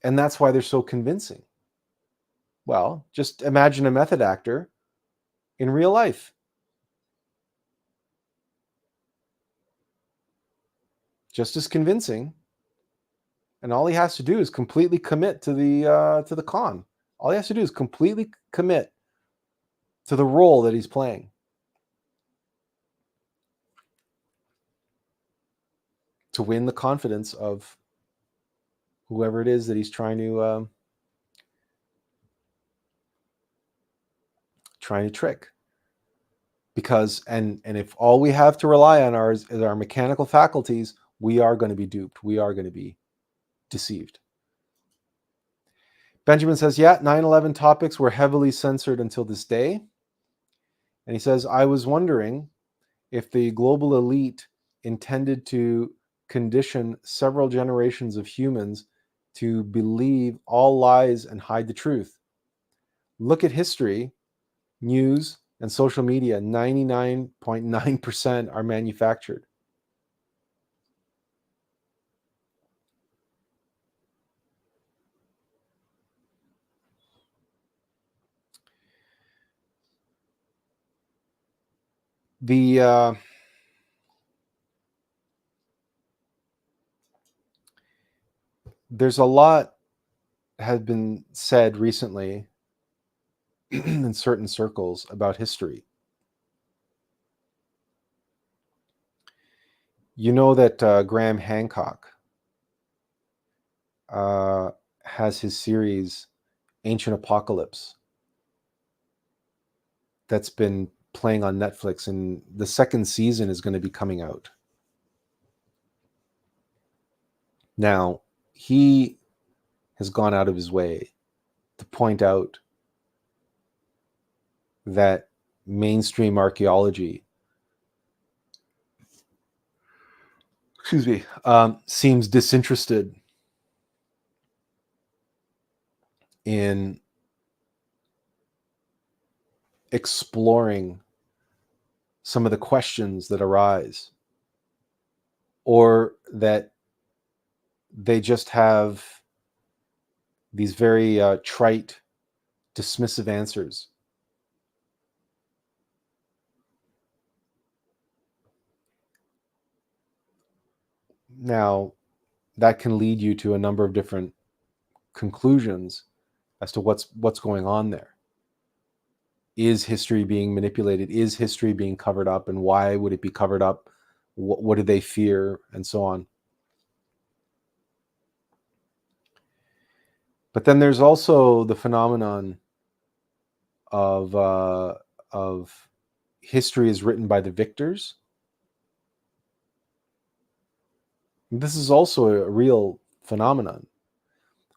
And that's why they're so convincing. Well, just imagine a method actor in real life. Just as convincing. And all he has to do is completely commit to the con. All he has to do is completely commit to the role that he's playing to win the confidence of whoever it is that he's trying to trick. Because and if all we have to rely on is our mechanical faculties, we are going to be duped. We are going to be deceived. Benjamin says, yeah, 9/11 topics were heavily censored until this day. And he says, I was wondering if the global elite intended to condition several generations of humans to believe all lies and hide the truth. Look at history, news, and social media. 99.9% are manufactured. There's a lot has been said recently in certain circles about history. You know that Graham Hancock has his series Ancient Apocalypse that's been playing on Netflix, and the second season is going to be coming out. Now, he has gone out of his way to point out that mainstream archaeology seems disinterested in exploring some of the questions that arise, or that they just have these very trite, dismissive answers. Now, that can lead you to a number of different conclusions as to what's going on there. Is history being manipulated? Is history being covered up? And why would it be covered up? What do they fear? And so on. But then there's also the phenomenon of history is written by the victors. This is also a real phenomenon,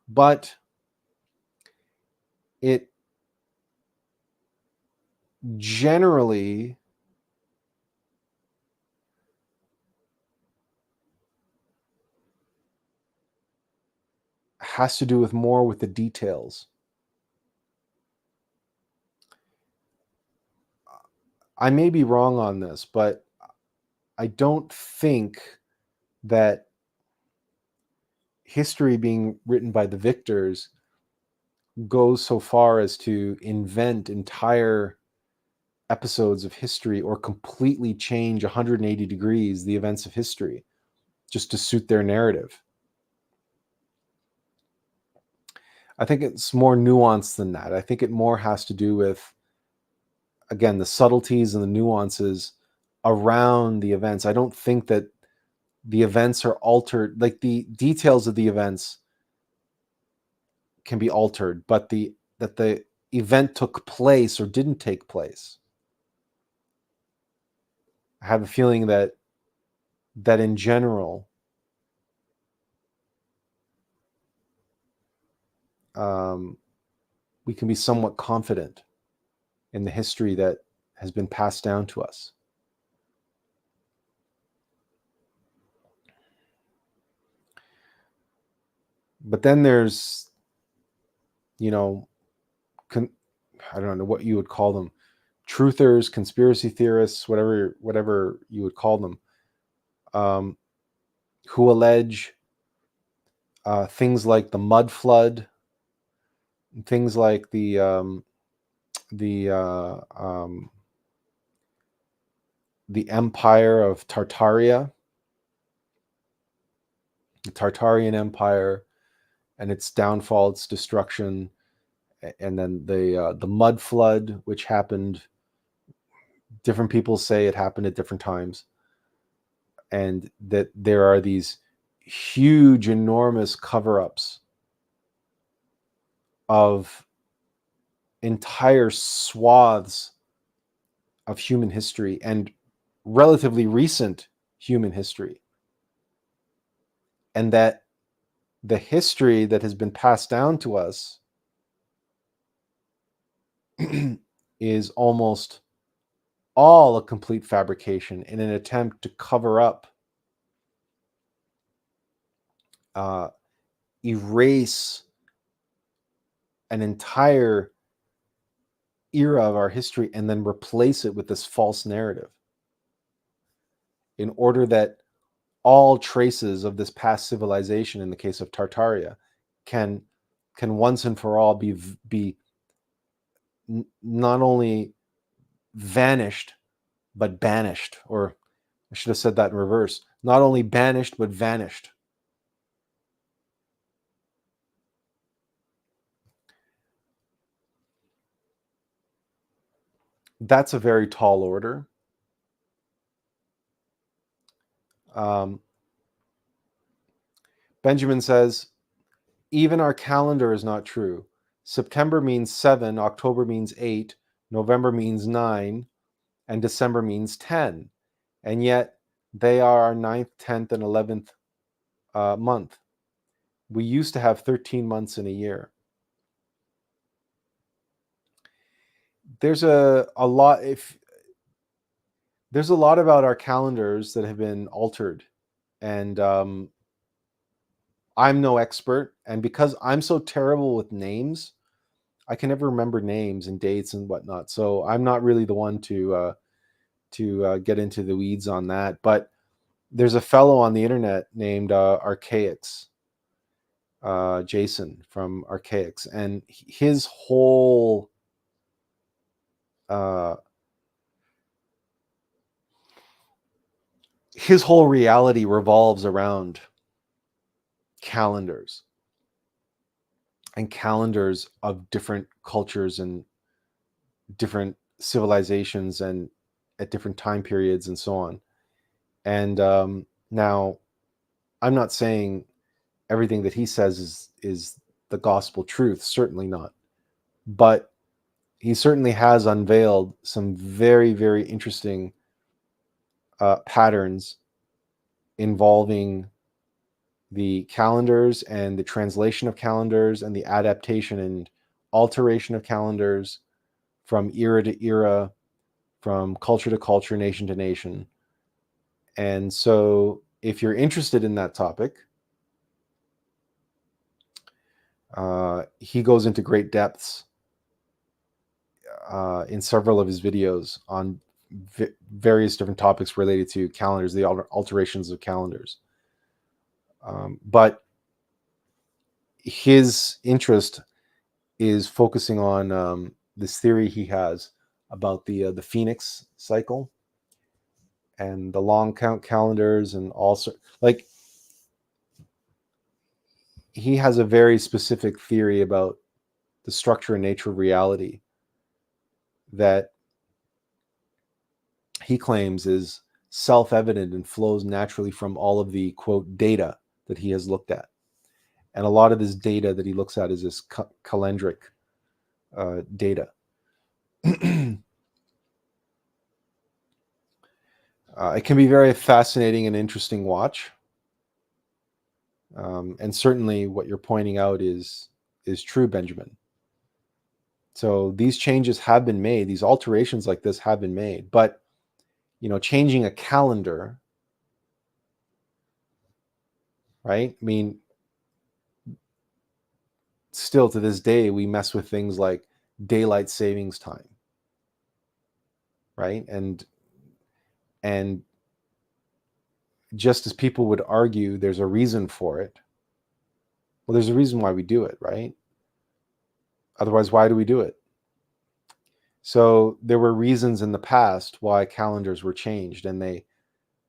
but it generally has to do with more with the details. I may be wrong on this, but I don't think that history being written by the victors goes so far as to invent entire episodes of history or completely change 180 degrees the events of history just to suit their narrative. I think it's more nuanced than that. I think it more has to do with, again, the subtleties and the nuances around the events. I don't think that the events are altered, like the details of the events can be altered, but that the event took place or didn't take place. I have a feeling that in general, we can be somewhat confident in the history that has been passed down to us. But then there's, I don't know what you would call them, truthers, conspiracy theorists, whatever you would call them, who allege things like the mud flood, things like the empire of Tartaria, the Tartarian Empire, and its downfall, its destruction, and then the mud flood, which happened. Different people say it happened at different times, and that there are these huge, enormous cover-ups of entire swaths of human history and relatively recent human history, and that the history that has been passed down to us is almost all a complete fabrication in an attempt to cover up, erase an entire era of our history and then replace it with this false narrative in order that all traces of this past civilization, in the case of Tartaria, can once and for all be not only vanished but banished. Or I should have said that in reverse: not only banished but vanished. That's a very tall order. Benjamin says, even our calendar is not true. September means 7, October means 8, November means 9, and December means 10. And yet they are our 9th, 10th, and 11th month. We used to have 13 months in a year. There's a lot about our calendars that have been altered, and I'm no expert, and because I'm so terrible with names, I can never remember names and dates and whatnot. So I'm not really the one to get into the weeds on that. But there's a fellow on the internet named Archaics, Jason from Archaics, and his whole reality revolves around calendars, and calendars of different cultures and different civilizations and at different time periods and so on. And now, I'm not saying everything that he says is the gospel truth, certainly not. But he certainly has unveiled some very, very interesting patterns involving the calendars and the translation of calendars and the adaptation and alteration of calendars from era to era, from culture to culture, nation to nation. And so if you're interested in that topic, he goes into great depths in several of his videos on various different topics related to calendars, the alterations of calendars. But his interest is focusing on this theory he has about the Phoenix cycle and the long count calendars, and also, like, he has a very specific theory about the structure and nature of reality that he claims is self-evident and flows naturally from all of the, quote, data that he has looked at. And a lot of this data that he looks at is this calendric data. It can be very fascinating and interesting watch. And certainly what you're pointing out is true, Benjamin. So these changes have been made. These alterations like this have been made. But, changing a calendar, right? I mean, still to this day, we mess with things like daylight savings time, right? And just as people would argue there's a reason for it, Well, there's a reason why we do it, right? Otherwise, why do we do it? So there were reasons in the past why calendars were changed, and they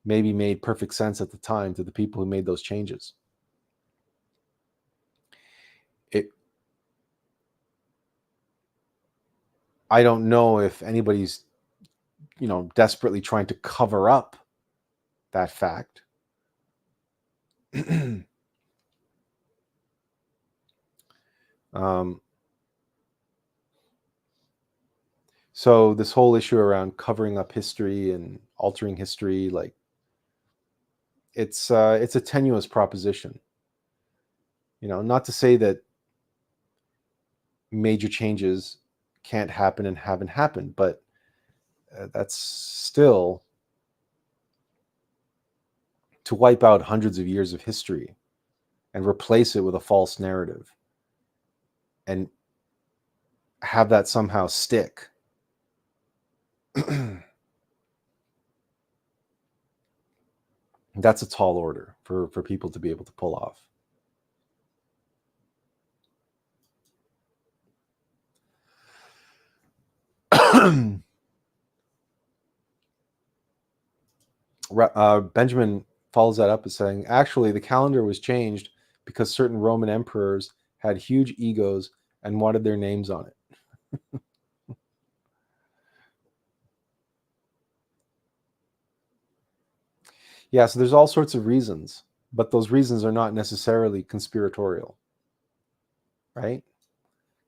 maybe made perfect sense at the time to the people who made those changes. I don't know if anybody's, desperately trying to cover up that fact. So this whole issue around covering up history and altering history, like it's a tenuous proposition. Not to say that major changes can't happen and haven't happened, but that's still to wipe out hundreds of years of history and replace it with a false narrative and have that somehow stick. That's a tall order for people to be able to pull off. Benjamin follows that up as saying, actually, the calendar was changed because certain Roman emperors had huge egos and wanted their names on it. Yeah, so there's all sorts of reasons, but those reasons are not necessarily conspiratorial, right?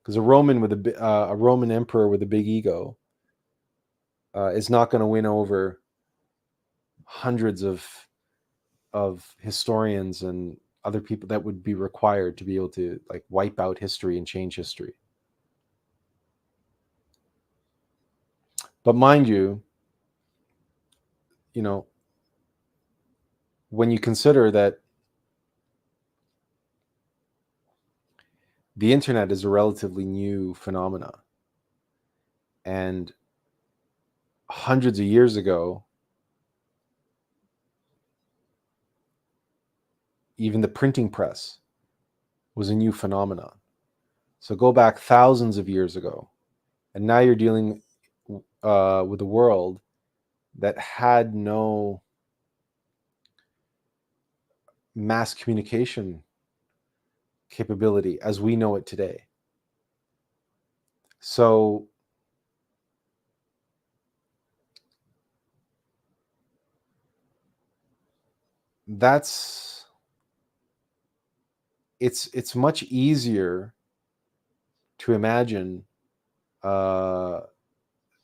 Because a Roman emperor with a big ego is not going to win over hundreds of historians and other people that would be required to be able to like wipe out history and change history. But mind you, when you consider that the internet is a relatively new phenomena, and hundreds of years ago, even the printing press was a new phenomenon. So go back thousands of years ago, and now you're dealing with a world that had no mass communication capability as we know it today. So it's much easier to imagine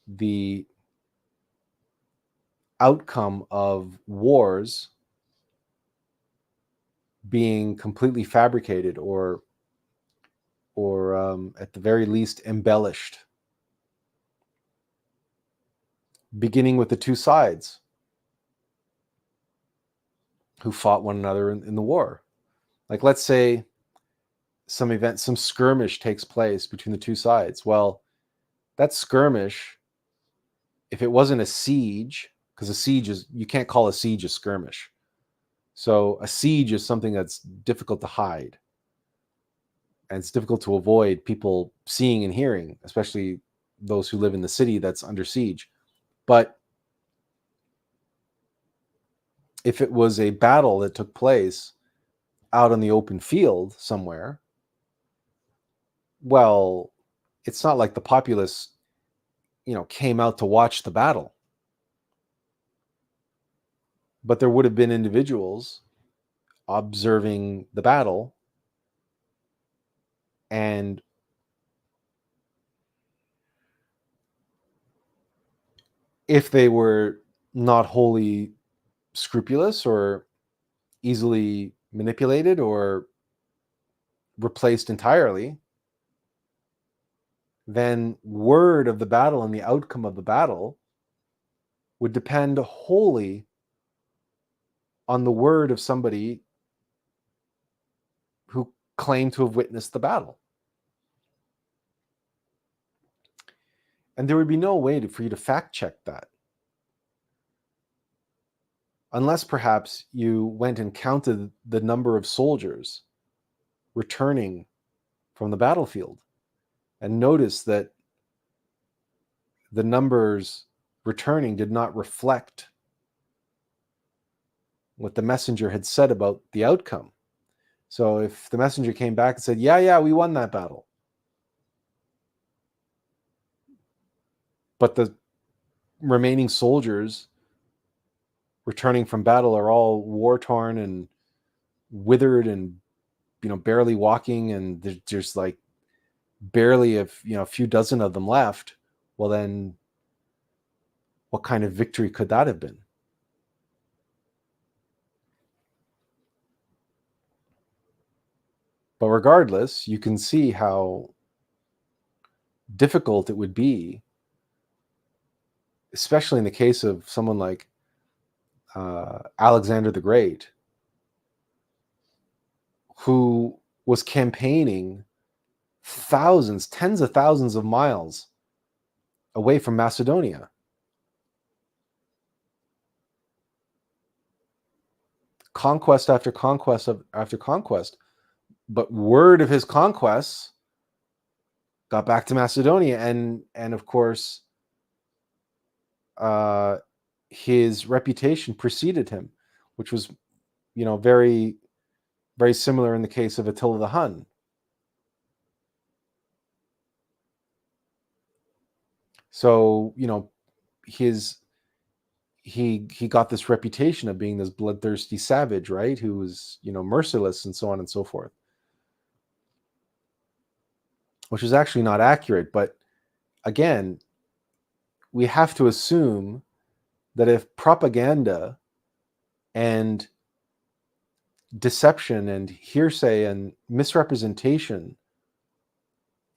the outcome of wars being completely fabricated or at the very least embellished, beginning with the two sides who fought one another in the war. Like, let's say some skirmish takes place between the two sides. Well, that skirmish, if it wasn't a siege, because a siege is, you can't call a siege a skirmish. So a siege is something that's difficult to hide, and it's difficult to avoid people seeing and hearing, especially those who live in the city that's under siege. But if it was a battle that took place out on the open field somewhere, well, it's not like the populace, came out to watch the battle. But there would have been individuals observing the battle, and if they were not wholly scrupulous or easily manipulated or replaced entirely, then word of the battle and the outcome of the battle would depend wholly on the word of somebody who claimed to have witnessed the battle. And there would be no way for you to fact check that. Unless perhaps you went and counted the number of soldiers returning from the battlefield, and noticed that the numbers returning did not reflect what the messenger had said about the outcome. So if the messenger came back and said, yeah, we won that battle, but the remaining soldiers returning from battle are all war-torn and withered and, barely walking, and there's like barely a few dozen of them left, well then what kind of victory could that have been? But regardless, you can see how difficult it would be, especially in the case of someone like Alexander the Great, who was campaigning thousands, tens of thousands of miles away from Macedonia. Conquest after conquest after conquest. But word of his conquests got back to Macedonia, and of course, his reputation preceded him, which was, very, very similar in the case of Attila the Hun. So, he got this reputation of being this bloodthirsty savage, right? Who was, merciless and so on and so forth, which is actually not accurate. But again, we have to assume that if propaganda and deception and hearsay and misrepresentation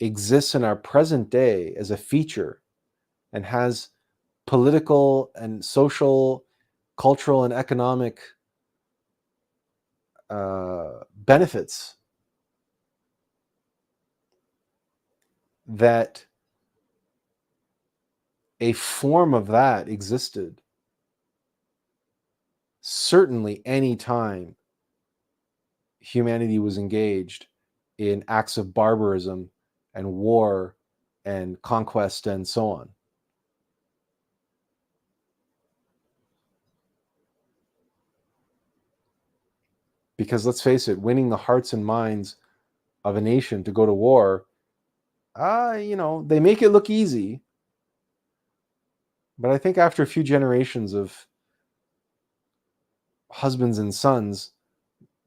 exists in our present day as a feature and has political and social, cultural, and economic benefits, that a form of that existed certainly any time humanity was engaged in acts of barbarism and war and conquest and so on. Because let's face it, winning the hearts and minds of a nation to go to war, they make it look easy. But I think after a few generations of husbands and sons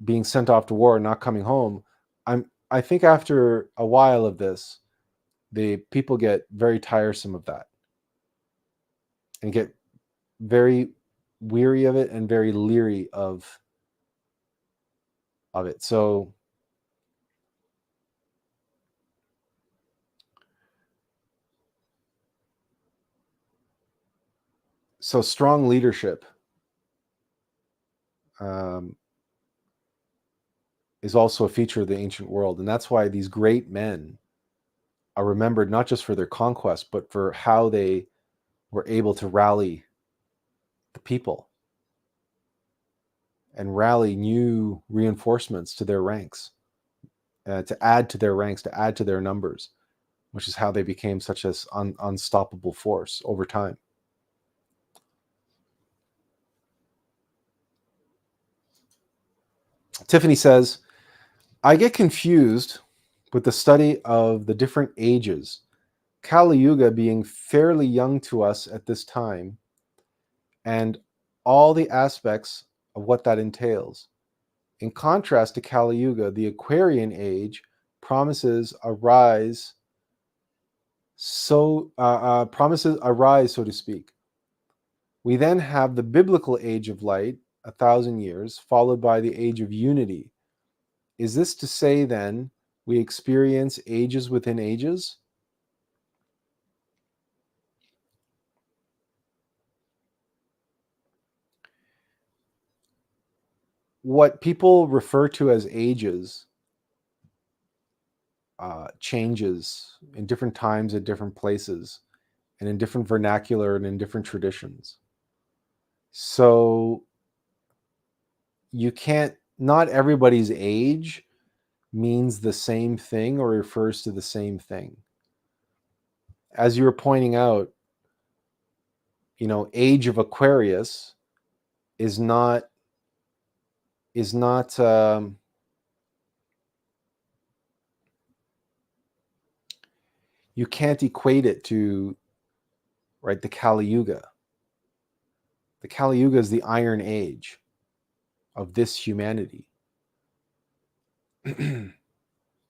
being sent off to war and not coming home, I think after a while of this, the people get very tiresome of that and get very weary of it and very leery of it. So strong leadership is also a feature of the ancient world. And that's why these great men are remembered not just for their conquest, but for how they were able to rally the people and rally new reinforcements to their ranks, to add to their ranks, to add to their numbers, which is how they became such an unstoppable force over time. Tiffany says, I get confused with the study of the different ages, Kali Yuga being fairly young to us at this time, and all the aspects of what that entails. In contrast to Kali Yuga, the Aquarian age promises a rise, so to speak. We then have the biblical age of light, 1,000 years, followed by the age of unity. Is this to say then we experience ages within ages? What people refer to as ages changes in different times at different places and in different vernacular and in different traditions. So you can't, not everybody's age means the same thing or refers to the same thing. As you were pointing out, age of Aquarius is not you can't equate it to, right, the Kali Yuga. The Kali Yuga is the Iron Age of this humanity. It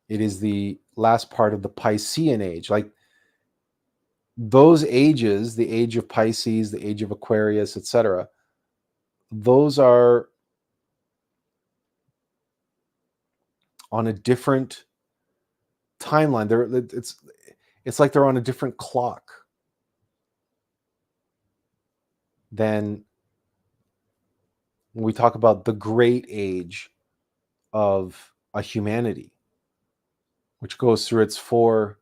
is the last part of the Piscean Age. Like those ages, the age of Pisces, the age of Aquarius, etc., those are on a different timeline. It's like they're on a different clock than when we talk about the great age of a humanity, which goes through its 4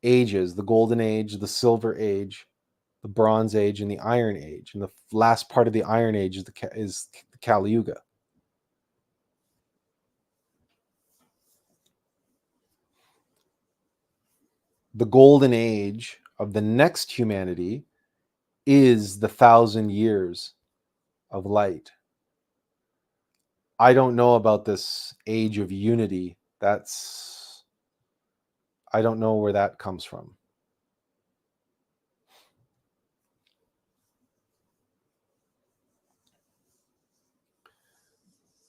ages: the Golden Age, the Silver Age, the Bronze Age, and the Iron Age. And the last part of the Iron Age is the Kali Yuga. The Golden Age of the next humanity is the 1,000 years of light. I don't know about this age of unity. I don't know where that comes from.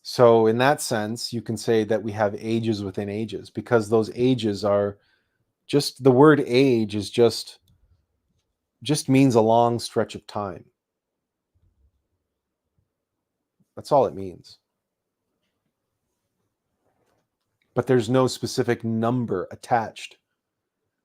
So in that sense, you can say that we have ages within ages, because those ages are just, the word age is just means a long stretch of time. That's all it means. But there's no specific number attached.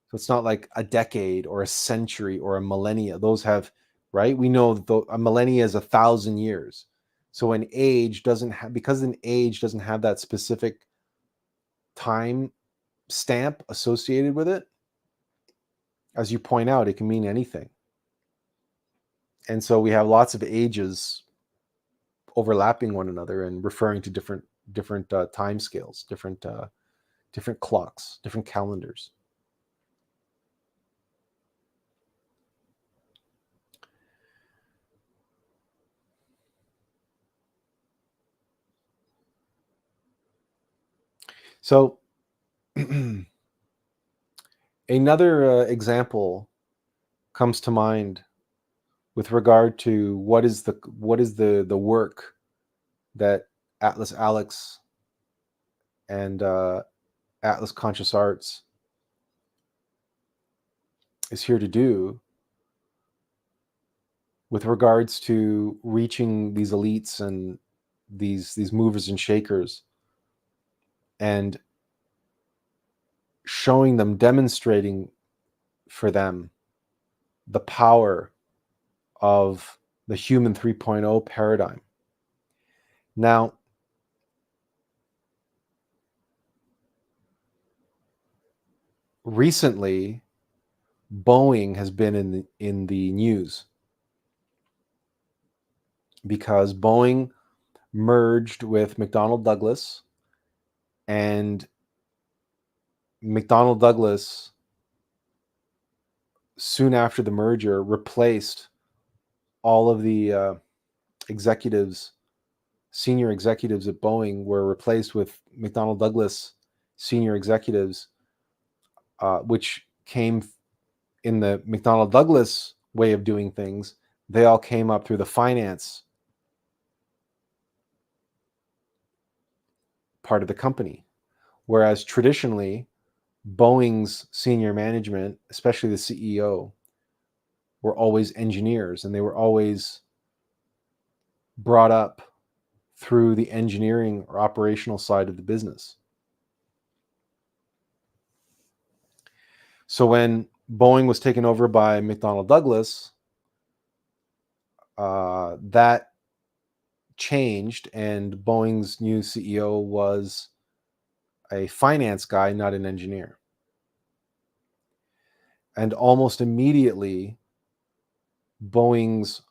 So it's not like a decade or a century or a millennia. Those have, right? We know that a millennia is 1,000 years. So an age doesn't have, because an age doesn't have that specific time stamp associated with it, as you point out, it can mean anything. And so we have lots of ages overlapping one another and referring to different time scales, different clocks, different calendars. So another example comes to mind with regard to what is the work that Atlas Alex and Atlas Conscious Arts is here to do with regards to reaching these elites and these movers and shakers, and showing them, demonstrating for them the power of the human 3.0 paradigm. Now, recently, Boeing has been in the news because Boeing merged with McDonnell Douglas, and McDonnell Douglas, soon after the merger, replaced all of the senior executives at Boeing were replaced with McDonnell Douglas senior executives, which came in the McDonnell Douglas way of doing things. They all came up through the finance part of the company. Whereas traditionally, Boeing's senior management, especially the CEO, were always engineers, and they were always brought up through the engineering or operational side of the business. So when Boeing was taken over by McDonnell Douglas, that changed, and Boeing's new CEO was a finance guy, not an engineer. And almost immediately, Boeing's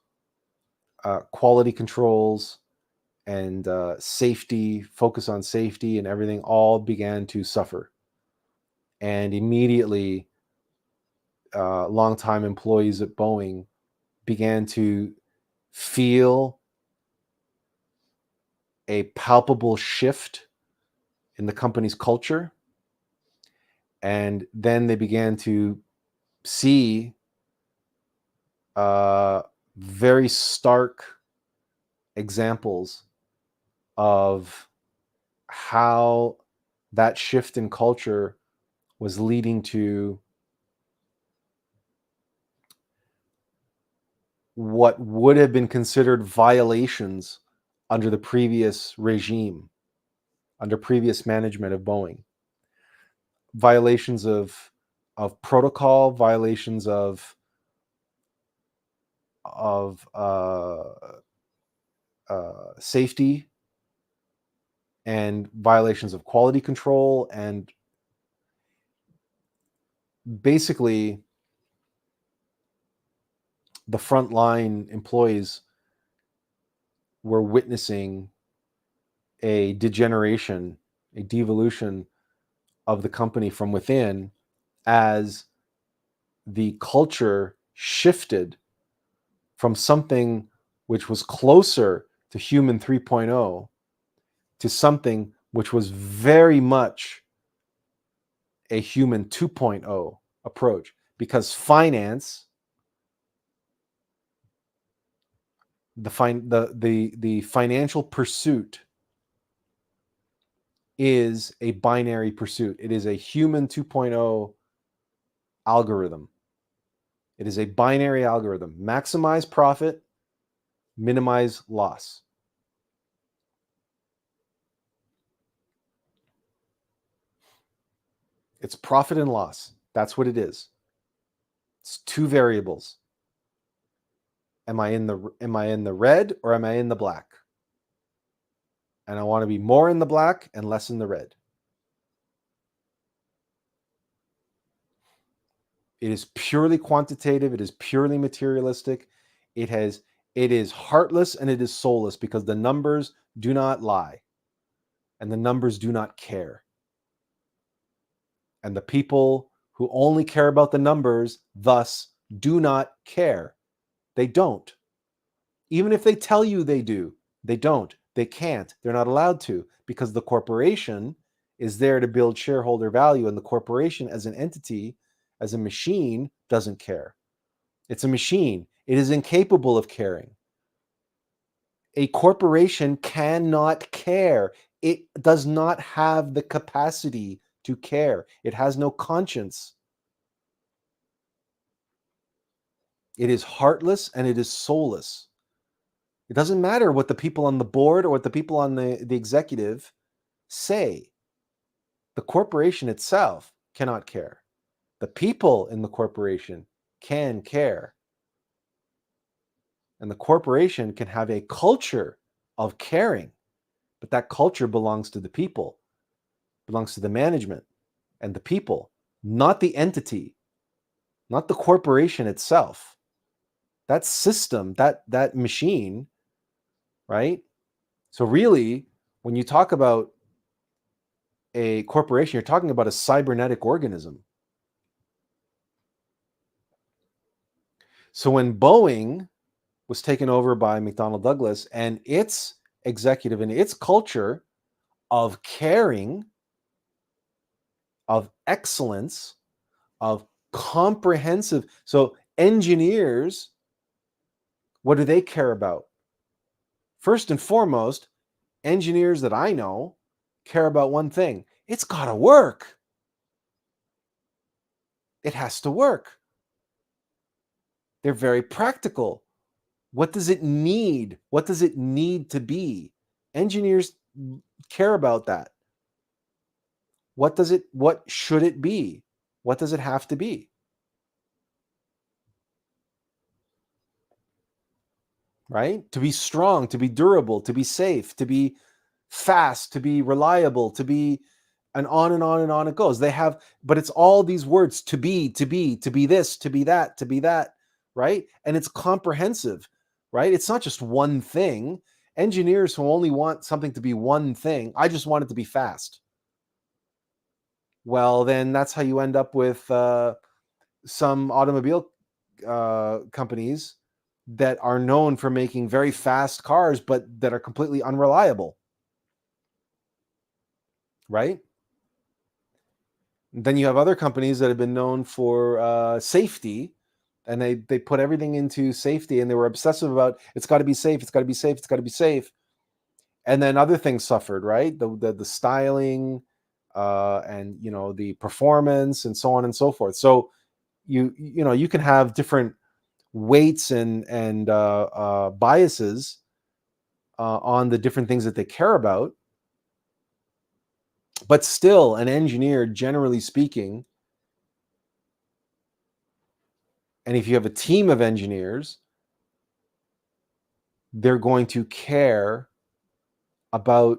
quality controls safety, focus on safety and everything, all began to suffer. And immediately, longtime employees at Boeing began to feel a palpable shift in the company's culture. And then they began to see very stark examples of how that shift in culture was leading to what would have been considered violations under the previous regime, under previous management of Boeing. Violations of protocol, violations of safety, and violations of quality control. And basically, the frontline employees were witnessing a degeneration, a devolution of the company from within, as the culture shifted from something which was closer to human 3.0 to something which was very much a human 2.0 approach, because finance, the financial pursuit, is a binary pursuit. It is a human 2.0 algorithm. It is a binary algorithm. Maximize profit, minimize loss. It's profit and loss. That's what it is. It's two variables. Am I in the red, or am I in the black? And I want to be more in the black and less in the red. It is purely quantitative. It is purely materialistic. It is heartless and it is soulless, because the numbers do not lie and the numbers do not care. And the people who only care about the numbers thus do not care. They don't. Even if they tell you they do, they don't. They can't. They're not allowed to, because the corporation is there to build shareholder value, and the corporation as an entity, as a machine, doesn't care. It's a machine. It is incapable of caring. A corporation cannot care. It does not have the capacity to care. It has no conscience. It is heartless and it is soulless. It doesn't matter what the people on the board or what the people on the executive say. The corporation itself cannot care. The people in the corporation can care. And the corporation can have a culture of caring, but that culture belongs to the people, belongs to the management and the people, not the entity, not the corporation itself. That system, that machine, right? So really, when you talk about a corporation, you're talking about a cybernetic organism. So when Boeing was taken over by McDonnell Douglas, and its executive and its culture of caring, of excellence, of comprehensive. So engineers, what do they care about? First and foremost, engineers that I know care about one thing. It's got to work. It has to work. They're very practical. What does it need? What does it need to be? Engineers care about that. What should it be? What does it have to be? Right? To be strong, to be durable, to be safe, to be fast, to be reliable, to be, and on and on and on it goes. But it's all these words: to be this, to be that, right? And it's comprehensive, right? It's not just one thing. Engineers who only want something to be one thing, I just want it to be fast. Well, then that's how you end up with some automobile companies that are known for making very fast cars, but that are completely unreliable, right? Then you have other companies that have been known for safety, and they put everything into safety, and they were obsessive about it's got to be safe, it's got to be safe, it's got to be safe. And then other things suffered, right? The styling, and the performance, and so on and so forth. So you can have different weights and biases on the different things that they care about, but still, an engineer, generally speaking, and if you have a team of engineers, they're going to care about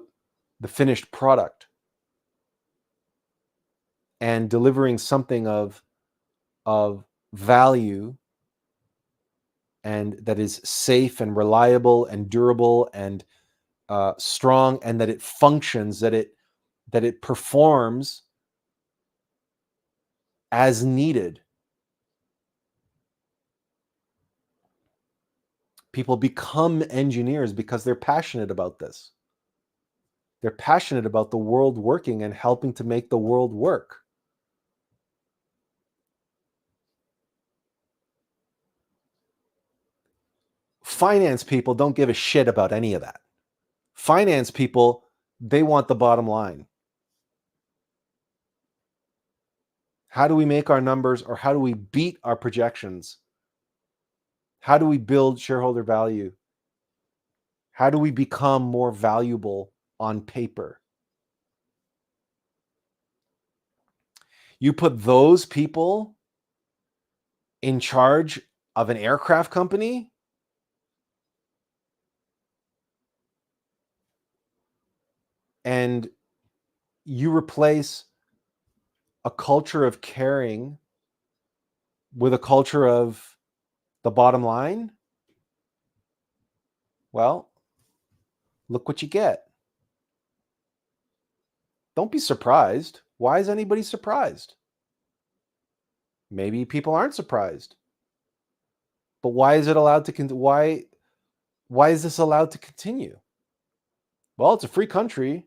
the finished product and delivering something of value, and that is safe and reliable and durable and strong, and that it functions, that it performs as needed. People become engineers because they're passionate about this. They're passionate about the world working and helping to make the world work. Finance people don't give a shit about any of that. Finance people, they want the bottom line. How do we make our numbers, or how do we beat our projections? How do we build shareholder value? How do we become more valuable on paper? You put those people in charge of an aircraft company, and you replace a culture of caring with a culture of the bottom line, well, look what you get. Don't be surprised. Why is anybody surprised? Maybe people aren't surprised. But why is it allowed to why is this allowed to continue? Well, it's a free country.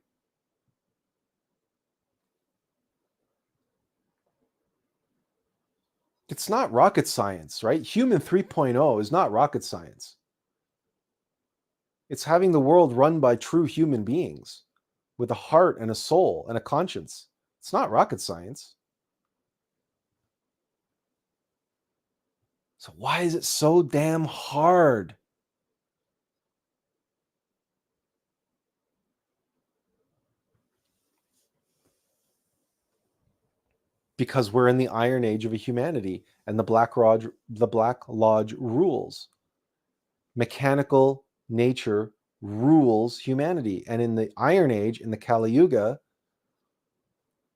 It's not rocket science, right? Human 3.0 is not rocket science. It's having the world run by true human beings with a heart and a soul and a conscience. It's not rocket science. So why is it so damn hard? Because we're in the iron age of humanity, and the Black Lodge rules. Mechanical nature rules humanity. And in the Iron Age, in the Kali Yuga,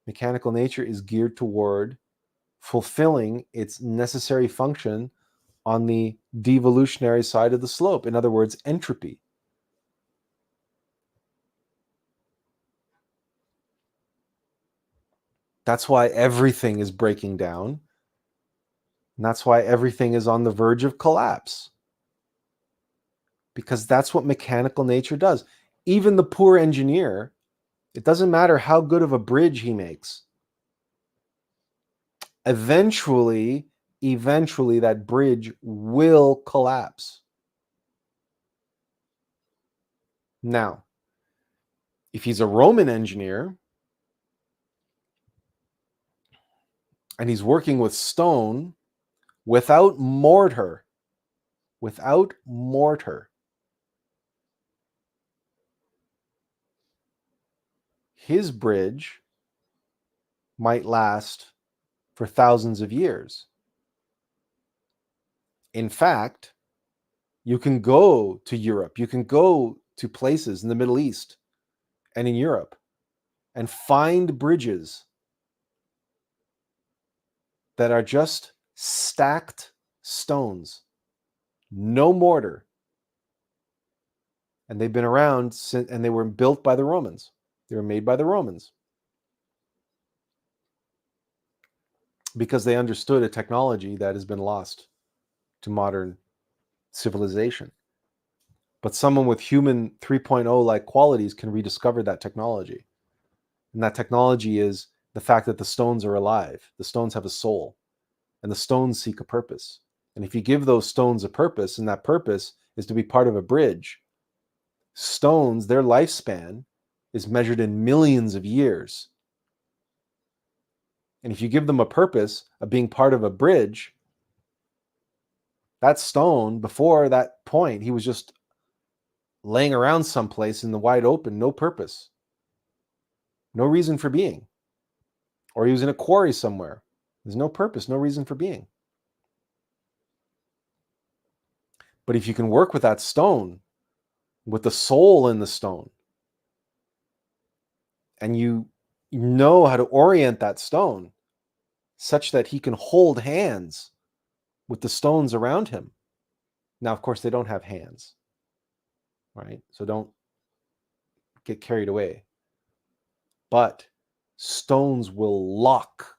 mechanical nature is geared toward fulfilling its necessary function on the devolutionary side of the slope. In other words, entropy. That's why everything is breaking down. And that's why everything is on the verge of collapse. Because that's what mechanical nature does. Even the poor engineer, it doesn't matter how good of a bridge he makes. Eventually, that bridge will collapse. Now, if he's a Roman engineer and he's working with stone without mortar, his bridge might last for thousands of years. In fact, you can go to Europe, you can go to places in the Middle East and in Europe and find bridges that are just stacked stones, no mortar, And they've been around since, and they were built by the Romans. They were made by the Romans because they understood a technology that has been lost to modern civilization. But someone with human 3.0 like qualities can rediscover that technology. And that technology is the fact that the stones are alive. The stones have a soul, and the stones seek a purpose. And if you give those stones a purpose, and that purpose is to be part of a bridge, stones, their lifespan is measured in millions of years. And if you give them a purpose of being part of a bridge, that stone, before that point, he was just laying around someplace in the wide open, no purpose, no reason for being. Or he was in a quarry somewhere. There's no purpose, no reason for being. But if you can work with that stone, with the soul in the stone, and you know how to orient that stone such that he can hold hands with the stones around him. Now, of course, they don't have hands, right? So don't get carried away. But stones will lock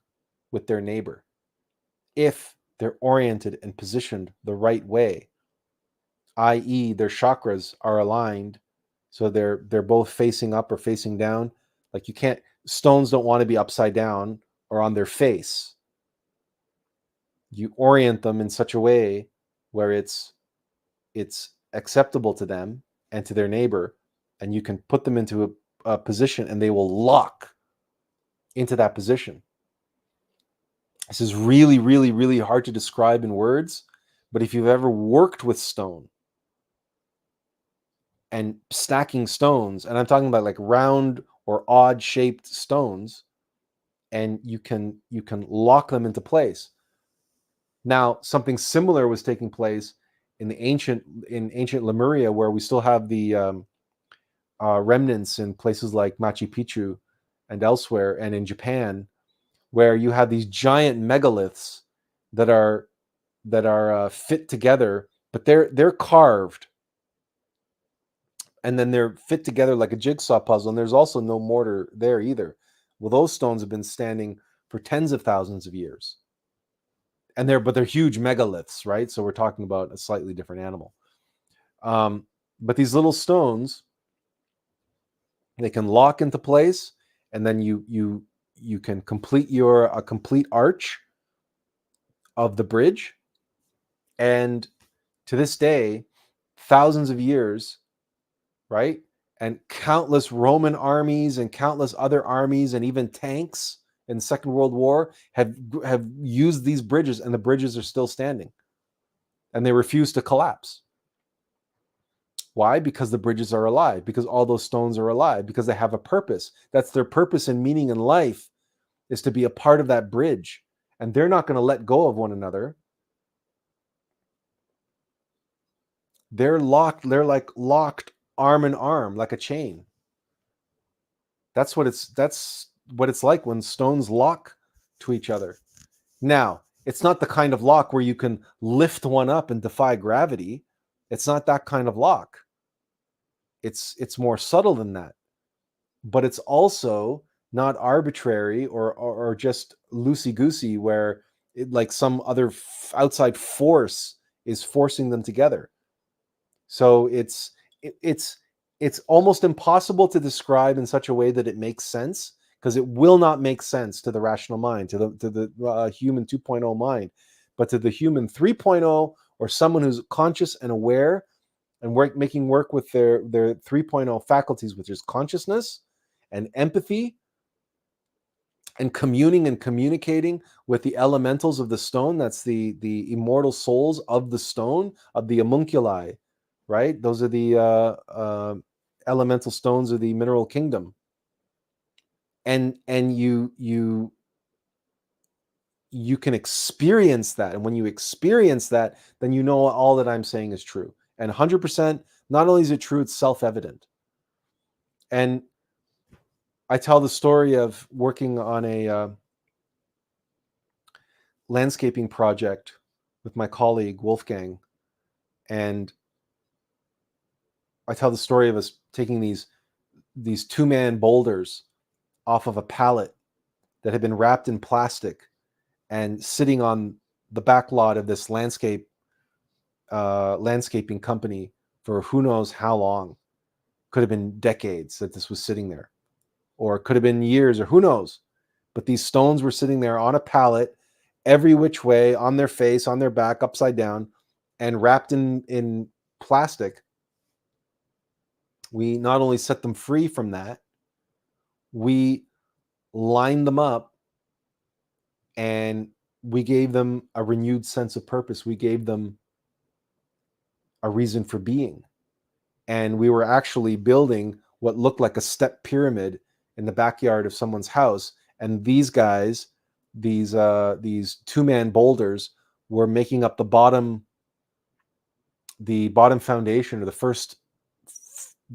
with their neighbor if they're oriented and positioned the right way, i.e., their chakras are aligned, so they're both facing up or facing down. Like you can't, stones don't want to be upside down or on their face. You orient them in such a way where it's acceptable to them and to their neighbor, and you can put them into a position and they will lock into that position. This is really, really, really hard to describe in words, but if you've ever worked with stone and stacking stones, and I'm talking about like round or odd shaped stones, and you can lock them into place. Now, something similar was taking place in ancient Lemuria, where we still have the remnants in places like Machu Picchu and elsewhere, and in Japan, where you have these giant megaliths that are fit together, but they're carved, and then they're fit together like a jigsaw puzzle. And there's also no mortar there either. Well, those stones have been standing for tens of thousands of years, and they're huge megaliths, right? So we're talking about a slightly different animal. But these little stones, they can lock into place, and then you can complete a complete arch of the bridge. And to this day, thousands of years, right? And countless Roman armies and countless other armies and even tanks in the Second World War have used these bridges, and the bridges are still standing. And they refuse to collapse. Why? Because the bridges are alive, because all those stones are alive, because they have a purpose. That's their purpose and meaning in life, is to be a part of that bridge. And they're not going to let go of one another. They're locked. They're like locked arm in arm, like a chain. That's what it's like when stones lock to each other. Now, it's not the kind of lock where you can lift one up and defy gravity. It's not that kind of lock. It's more subtle than that. But it's also not arbitrary or just loosey-goosey, where like some other outside force is forcing them together. So it's almost impossible to describe in such a way that it makes sense, because it will not make sense to the rational mind, to the human 2.0 mind. But to the human 3.0, or someone who's conscious and aware and making work with their 3.0 faculties, which is consciousness and empathy and communing and communicating with the elementals of the stone. That's the immortal souls of the stone, of the homunculi, right? Those are the elemental stones of the mineral kingdom. And you can experience that. And when you experience that, then you know all that I'm saying is true. And 100%, not only is it true, it's self-evident. And I tell the story of working on a landscaping project with my colleague Wolfgang, and I tell the story of us taking these 2-man boulders off of a pallet that had been wrapped in plastic and sitting on the back lot of this landscaping company for who knows how long. Could have been decades that this was sitting there, or it could have been years, or who knows. But these stones were sitting there on a pallet, every which way, on their face, on their back, upside down, and wrapped in plastic. We not only set them free from that, we lined them up and we gave them a renewed sense of purpose. We gave them a reason for being. And we were actually building what looked like a step pyramid in the backyard of someone's house. And these guys, these 2-man boulders, were making up the bottom foundation, or the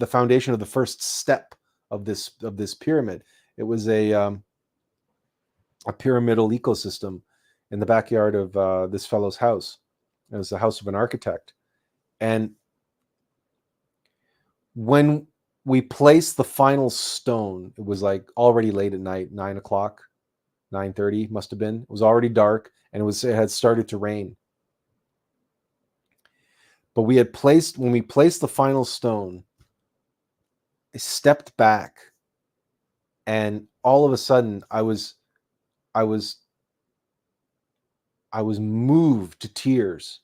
foundation of the first step of this pyramid. It was a pyramidal ecosystem in the backyard of this fellow's house. It was the house of an architect. And when we placed the final stone, it was like already late at night, 9 o'clock, 9:30 must have been. It was already dark, and it had started to rain. But when we placed the final stone, I stepped back, and all of a sudden I was moved to tears.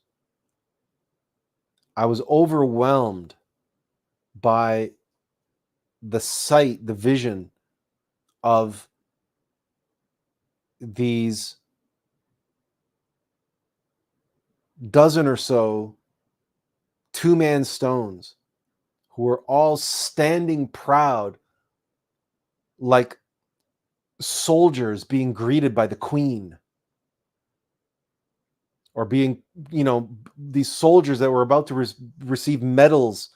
I was overwhelmed by the sight, the vision of these dozen or so 2-man stones who were all standing proud like soldiers being greeted by the queen, or being, these soldiers that were about to receive medals,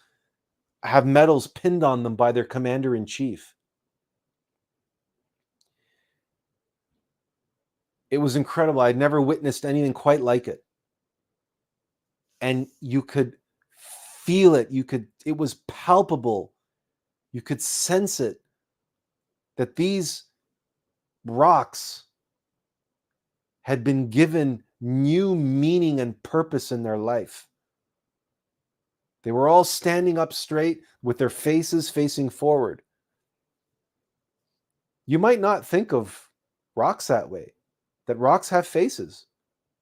have medals pinned on them by their commander-in-chief. It was incredible. I'd never witnessed anything quite like it. And you could feel it. It was palpable. You could sense it, that these rocks had been given new meaning and purpose in their life. They were all standing up straight with their faces facing forward. You might not think of rocks that way, that rocks have faces,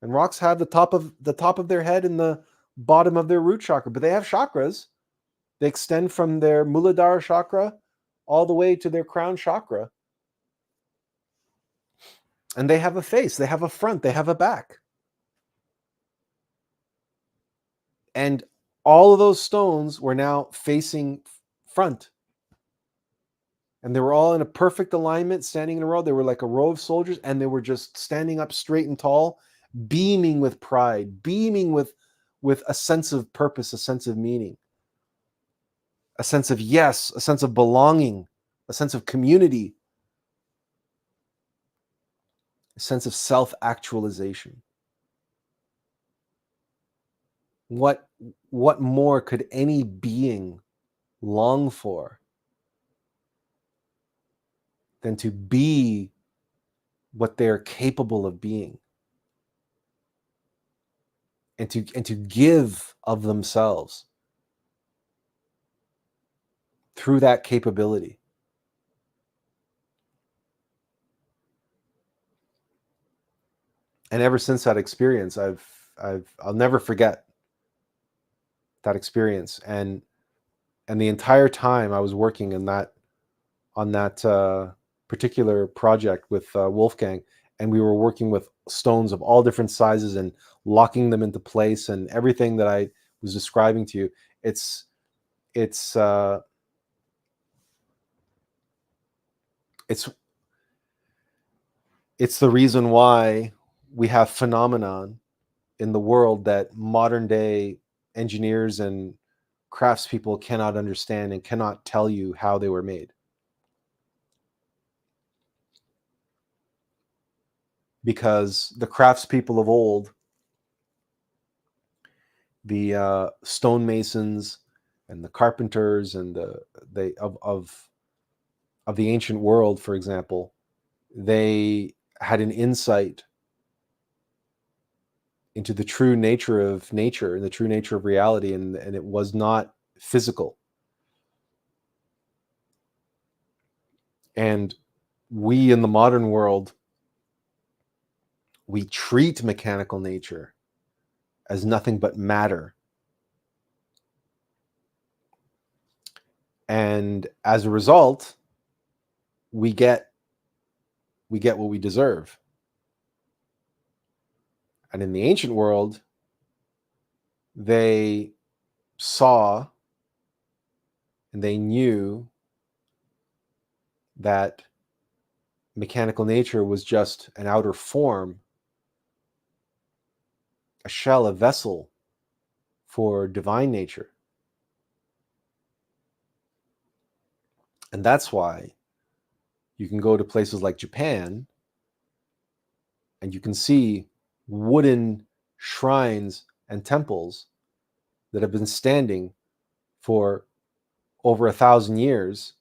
and rocks have the top of their head and the bottom of their root chakra, but they have chakras. They extend from their Muladhara chakra all the way to their crown chakra. And they have a face, they have a front, they have a back. And all of those stones were now facing front. And they were all in a perfect alignment, standing in a row. They were like a row of soldiers, and they were just standing up straight and tall, beaming with pride, beaming with a sense of purpose, a sense of meaning, a sense of yes, a sense of belonging, a sense of community, a sense of self-actualization. What more could any being long for than to be what they're capable of being, and to give of themselves through that capability? And ever since that experience, I'll never forget that experience. And the entire time I was working on that particular project with Wolfgang, and we were working with stones of all different sizes and locking them into place, and everything that I was describing to you. It's the reason why we have phenomenon in the world that modern day engineers and craftspeople cannot understand and cannot tell you how they were made. Because the craftspeople of old, the stonemasons and the carpenters and they of the ancient world, for example, they had an insight into the true nature of nature and the true nature of reality, and it was not physical. And we in the modern world, we treat mechanical nature as nothing but matter. And as a result, we get what we deserve. And in the ancient world, they saw and they knew that mechanical nature was just an outer form, a shell, a vessel for divine nature. And that's why you can go to places like Japan and you can see wooden shrines and temples that have been standing for over 1,000 years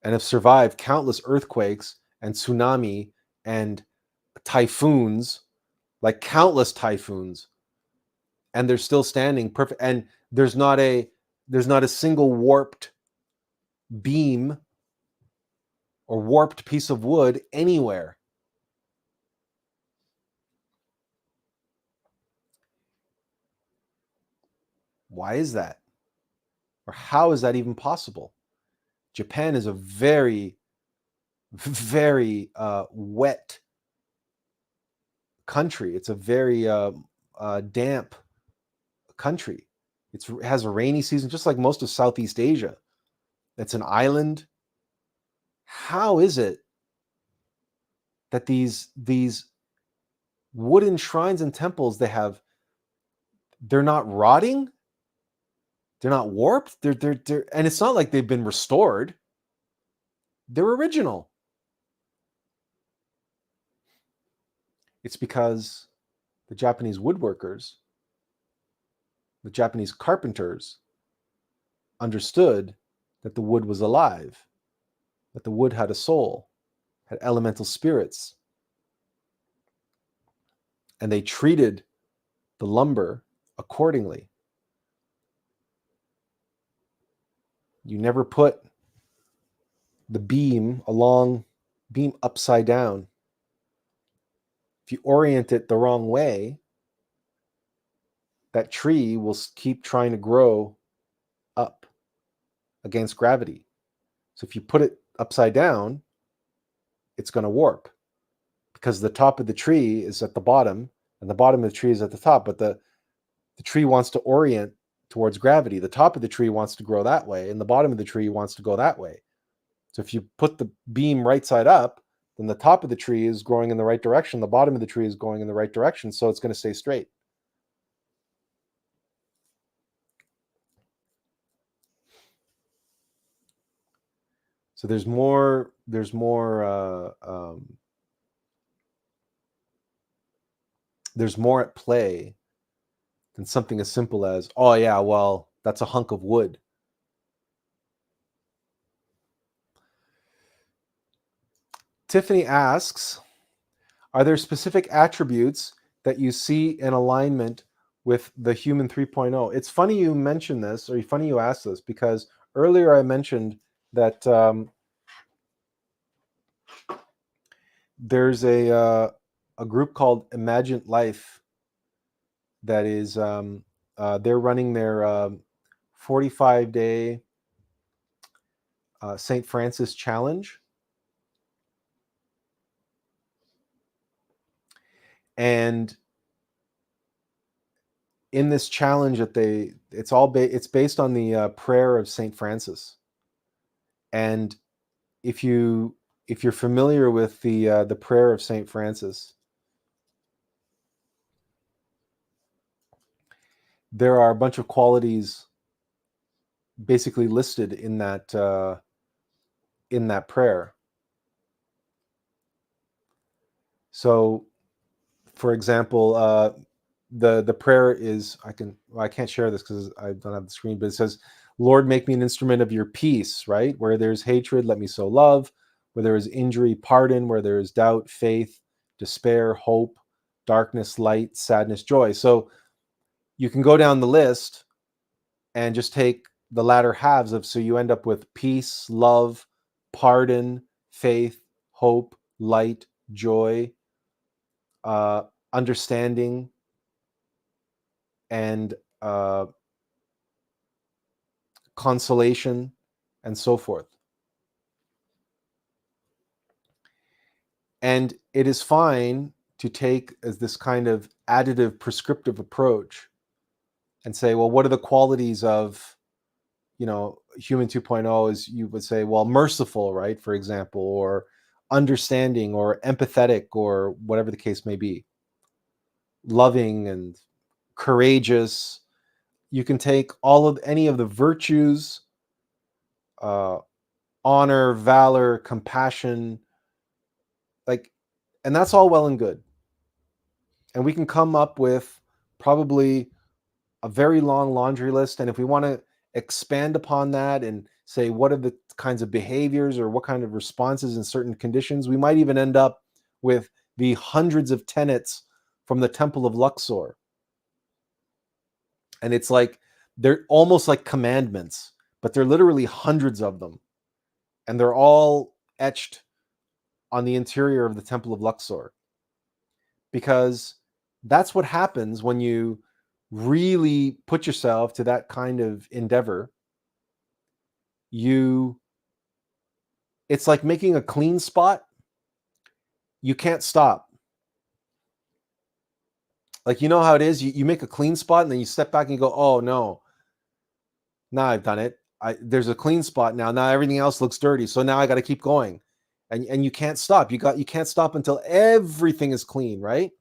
and have survived countless earthquakes and tsunami and typhoons, like countless typhoons, and they're still standing perfect. And there's not a single warped beam or warped piece of wood anywhere. Why is that? Or how is that even possible? Japan is a very, very wet country. It's a very damp country. It has a rainy season, just like most of Southeast Asia. It's an island. How is it that these wooden shrines and temples they're not rotting? They're not warped. They're and it's not like they've been restored. They're original. It's because the Japanese woodworkers, the Japanese carpenters understood that the wood was alive, that the wood had a soul, had elemental spirits. And they treated the lumber accordingly. You never put the beam upside down. If you orient it the wrong way, that tree will keep trying to grow up against gravity. So if you put it upside down, it's going to warp because the top of the tree is at the bottom and the bottom of the tree is at the top, but the tree wants to orient towards gravity. The top of the tree wants to grow that way and the bottom of the tree wants to go that way. So if you put the beam right side up, then the top of the tree is growing in the right direction, the bottom of the tree is going in the right direction, so it's going to stay straight. So there's more at play than something as simple as, oh yeah, well, that's a hunk of wood. Tiffany asks, are there specific attributes that you see in alignment with the human 3.0? It's funny you mentioned this, or funny you asked this, because earlier I mentioned that there's a group called Imagined Life that is they're running their 45-day St. Francis challenge, and in this challenge that it's based on the prayer of St. Francis. And if you're familiar with the prayer of St. Francis, there are a bunch of qualities basically listed in that prayer. So, for example, the prayer is, I can't share this because I don't have the screen, but it says, Lord, make me an instrument of your peace, right? Where there's hatred, let me sow love. Where there is injury, pardon. Where there is doubt, faith. Despair, hope. Darkness, light. Sadness, joy. So you can go down the list and just take the latter halves of, so you end up with peace, love, pardon, faith, hope, light, joy, understanding, and consolation, and so forth. And it is fine to take as this kind of additive prescriptive approach and say, well, what are the qualities of, human 2.0? Is, you would say, well, merciful, right? For example, or understanding, or empathetic, or whatever the case may be, loving and courageous. You can take any of the virtues, honor, valor, compassion, and that's all well and good. And we can come up with probably a very long laundry list. And if we want to expand upon that and say, what are the kinds of behaviors or what kind of responses in certain conditions, we might even end up with the hundreds of tenets from the Temple of Luxor. And it's like, they're almost like commandments, but they're literally hundreds of them. And they're all etched on the interior of the Temple of Luxor. Because that's what happens when you really put yourself to that kind of endeavor. It's like making a clean spot. You can't stop. Like, you know how it is? You make a clean spot and then you step back and you go, oh no, now I've done it. There's a clean spot now. Now everything else looks dirty. So now I got to keep going. And you can't stop. You can't stop until everything is clean, right?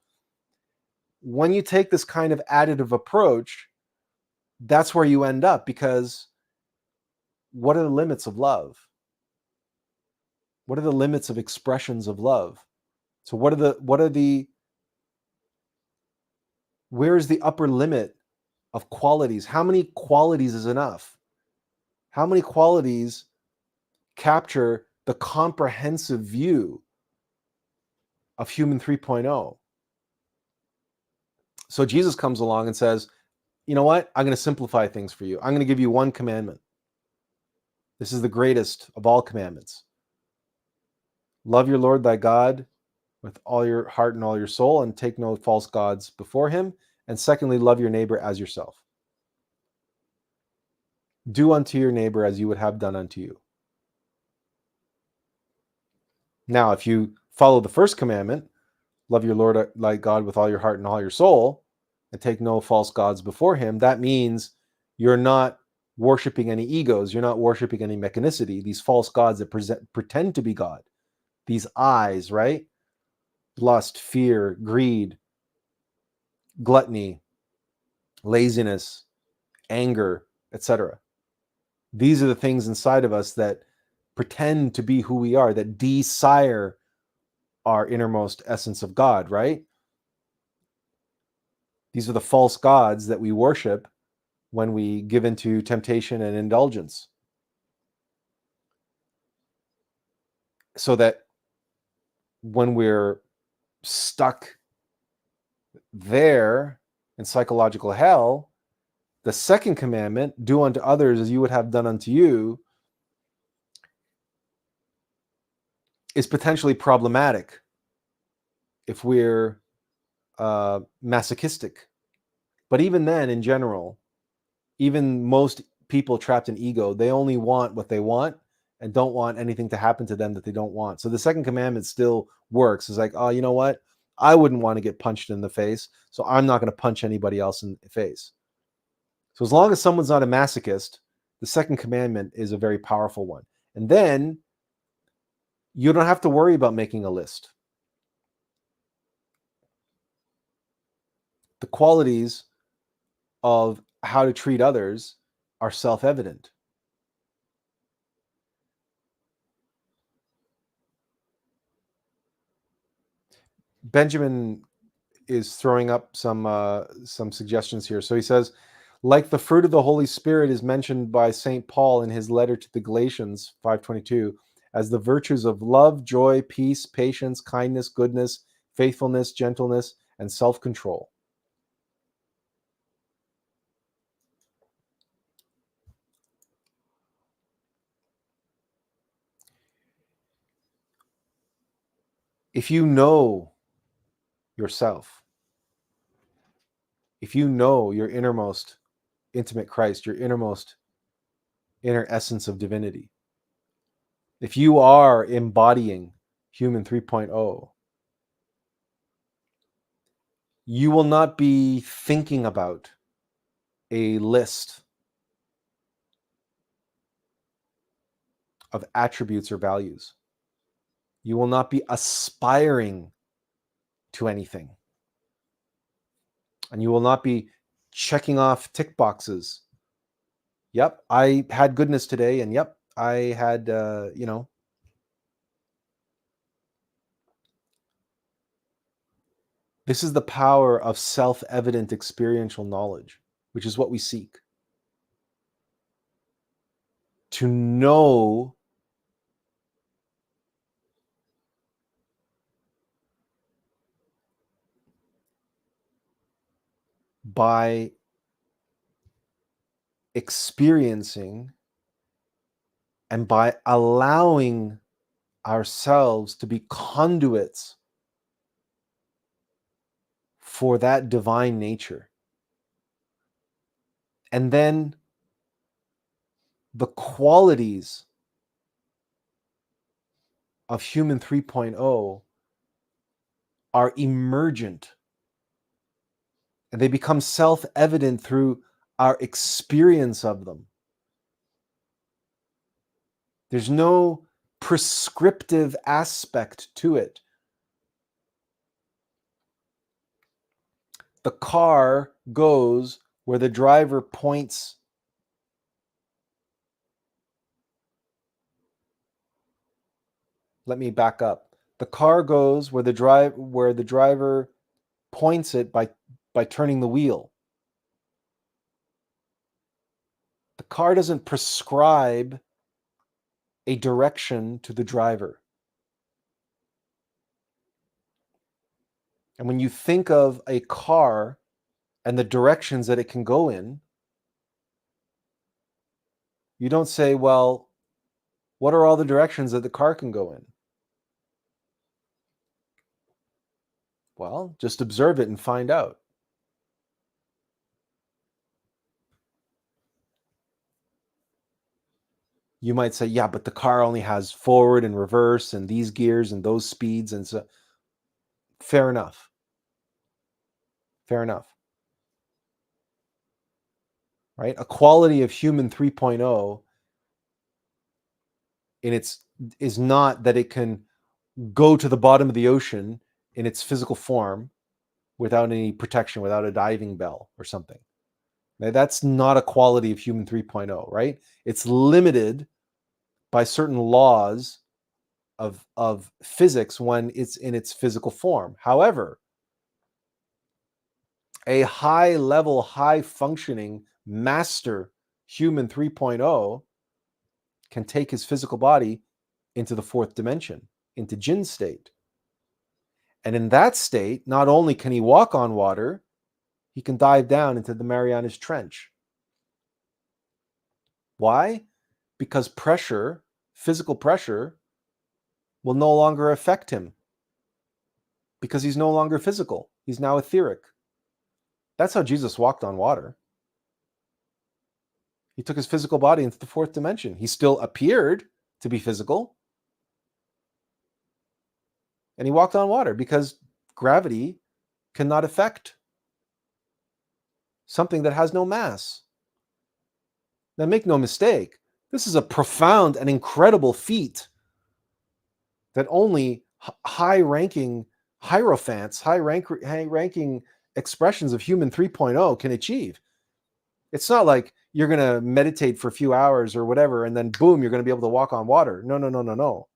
When you take this kind of additive approach, that's where you end up, because what are the limits of love? What are the limits of expressions of love? So where is the upper limit of qualities? How many qualities is enough? How many qualities capture the comprehensive view of human 3.0? So Jesus comes along and says, you know what? I'm going to simplify things for you. I'm going to give you one commandment. This is the greatest of all commandments. Love your Lord thy God with all your heart and all your soul, and take no false gods before him. And secondly, love your neighbor as yourself. Do unto your neighbor as you would have done unto you. Now, if you follow the first commandment, love your Lord thy God with all your heart and all your soul, and take no false gods before him, that means you're not worshiping any egos. You're not worshiping any mechanicity. These false gods that pretend to be God. These eyes, right? Lust, fear, greed, gluttony, laziness, anger, etc. These are the things inside of us that pretend to be who we are, that desire our innermost essence of God, right? These are the false gods that we worship when we give into temptation and indulgence. So that when we're stuck there in psychological hell, the second commandment, do unto others as you would have done unto you, is potentially problematic if we're masochistic. But even then, in general, even most people trapped in ego, they only want what they want and don't want anything to happen to them that they don't want. So the second commandment still works. It's like, oh, you know what? I wouldn't want to get punched in the face, so I'm not going to punch anybody else in the face. So as long as someone's not a masochist, the second commandment is a very powerful one. And then you don't have to worry about making a list. The qualities of how to treat others are self-evident. Benjamin is throwing up some suggestions here. So he says, Like the fruit of the Holy Spirit is mentioned by St. Paul in his letter to the Galatians 5:22 as the virtues of love, joy, peace, patience, kindness, goodness, faithfulness, gentleness, and self-control. If you know yourself, if you know your innermost intimate Christ, your innermost inner essence of divinity, if you are embodying human 3.0, you will not be thinking about a list of attributes or values. You will not be aspiring to anything. And you will not be checking off tick boxes. Yep, I had goodness today. And yep, I had, this is the power of self-evident experiential knowledge, which is what we seek. To know by experiencing and by allowing ourselves to be conduits for that divine nature. And then the qualities of human 3.0 are emergent and they become self-evident through our experience of them. There's no prescriptive aspect to it. The car goes where the driver points. Let me back up. The car goes where the driver points it by turning the wheel. The car doesn't prescribe a direction to the driver. And when you think of a car and the directions that it can go in, you don't say, well, what are all the directions that the car can go in? Well, just observe it and find out. You might say, yeah, but the car only has forward and reverse and these gears and those speeds. And so, fair enough. Fair enough. Right? A quality of human 3.0 is not that it can go to the bottom of the ocean in its physical form without any protection, without a diving bell or something. Now, that's not a quality of human 3.0, right? It's limited by certain laws of physics when it's in its physical form. However, a high level, high functioning master human 3.0 can take his physical body into the fourth dimension, into Jinn state. And in that state, not only can he walk on water, he can dive down into the Marianas Trench. Why? Because pressure, physical pressure, will no longer affect him. Because he's no longer physical. He's now etheric. That's how Jesus walked on water. He took his physical body into the fourth dimension. He still appeared to be physical. And he walked on water because gravity cannot affect something that has no mass. Now, make no mistake, this is a profound and incredible feat that only high-ranking hierophants, high-ranking expressions of human 3.0 can achieve. It's not like you're going to meditate for a few hours or whatever, and then boom, you're going to be able to walk on water. No.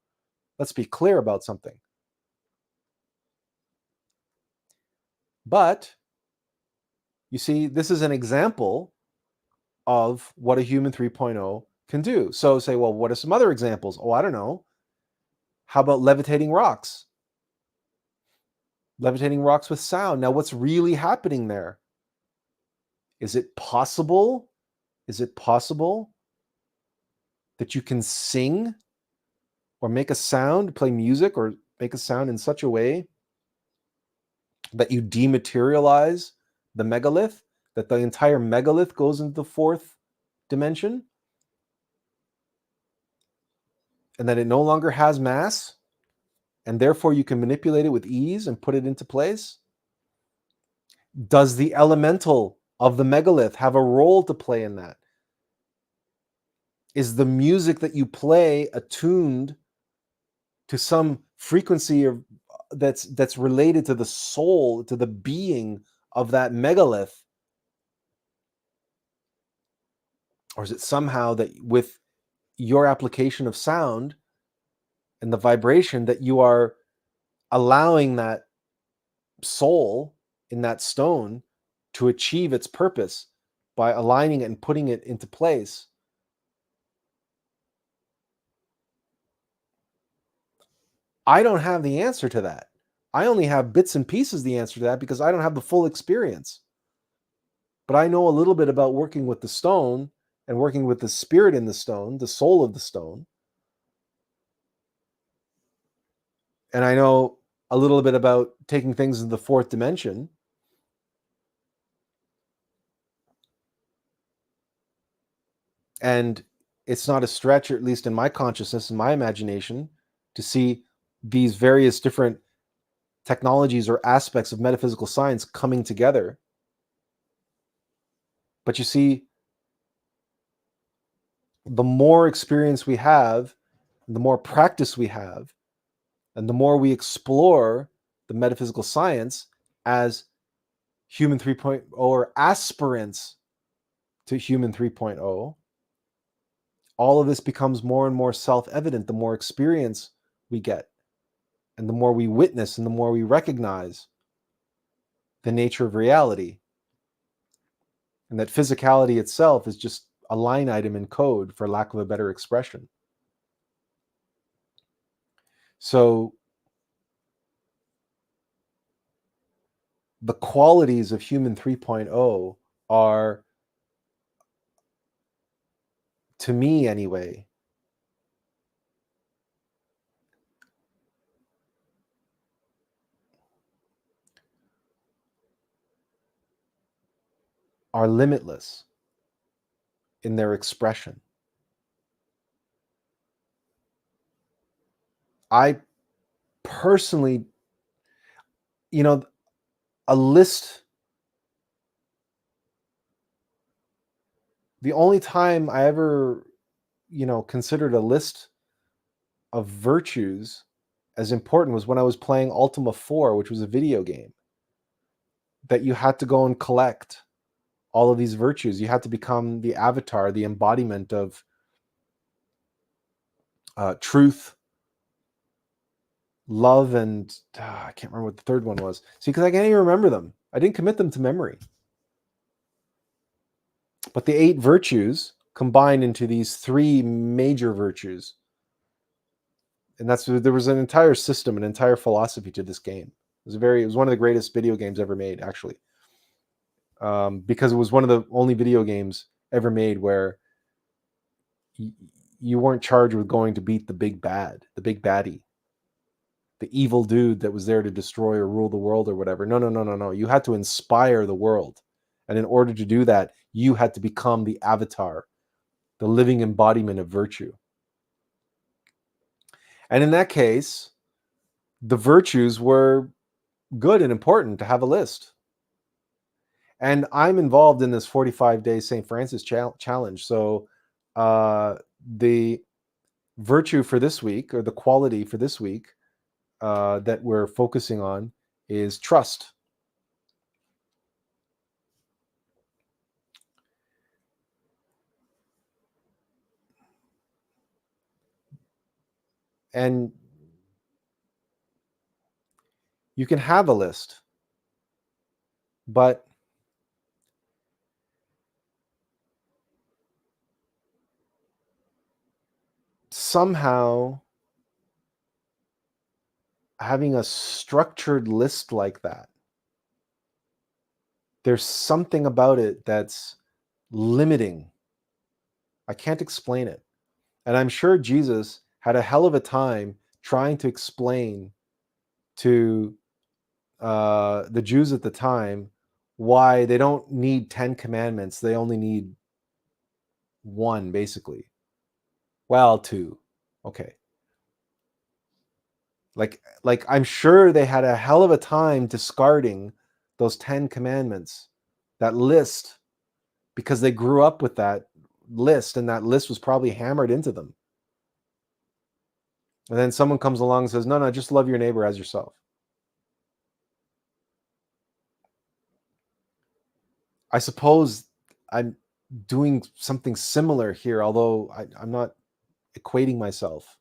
Let's be clear about something. But, you see, this is an example of what a human 3.0 can do. So say, well, what are some other examples? Oh, I don't know. How about levitating rocks? Levitating rocks with sound. Now, what's really happening there? Is it possible? Is it possible that you can sing or make a sound, play music, or make a sound in such a way that you dematerialize the megalith, that the entire megalith goes into the fourth dimension, and that it no longer has mass, and therefore you can manipulate it with ease and put it into place? Does the elemental of the megalith have a role to play in that? Is the music that you play attuned to some frequency of that's related to the soul, to the being of that megalith? Or is it somehow that with your application of sound and the vibration that you are allowing that soul in that stone to achieve its purpose by aligning it and putting it into place? I don't have the answer to that. I only have bits and pieces of the answer to that because I don't have the full experience. But I know a little bit about working with the stone and working with the spirit in the stone, the soul of the stone. And I know a little bit about taking things in the fourth dimension. And it's not a stretch, or at least in my consciousness, in my imagination, to see these various different technologies or aspects of metaphysical science coming together. But you see, the more experience we have, the more practice we have, and the more we explore the metaphysical science as human 3.0 or aspirants to human 3.0, all of this becomes more and more self-evident the more experience we get, and the more we witness, and the more we recognize the nature of reality, and that physicality itself is just a line item in code, for lack of a better expression. So the qualities of human 3.0 are, to me anyway, are limitless in their expression. I personally, a list, the only time I ever, considered a list of virtues as important was when I was playing Ultima 4, which was a video game that you had to go and collect all of these virtues. You had to become the avatar, the embodiment of truth, love, and I can't remember what the third one was. See, because I can't even remember them. I didn't commit them to memory. But the 8 virtues combined into these 3 major virtues. And there was an entire system, an entire philosophy to this game. It was one of the greatest video games ever made, actually. Because it was one of the only video games ever made where you weren't charged with going to beat the big baddie, the evil dude that was there to destroy or rule the world or whatever. No. You had to inspire the world. And in order to do that, you had to become the avatar, the living embodiment of virtue. And in that case, the virtues were good and important to have a list. And I'm involved in this 45-day St. Francis challenge. So the virtue for this week, or the quality for this week, that we're focusing on is trust. And you can have a list, but somehow having a structured list like that, there's something about it that's limiting. I can't explain it. And I'm sure Jesus had a hell of a time trying to explain to the Jews at the time why they don't need 10 commandments. They only need one, basically. Well, two. Okay. Like I'm sure they had a hell of a time discarding those 10 commandments, that list, because they grew up with that list, and that list was probably hammered into them. And then someone comes along and says, no, just love your neighbor as yourself. I suppose I'm doing something similar here, although I'm not equating myself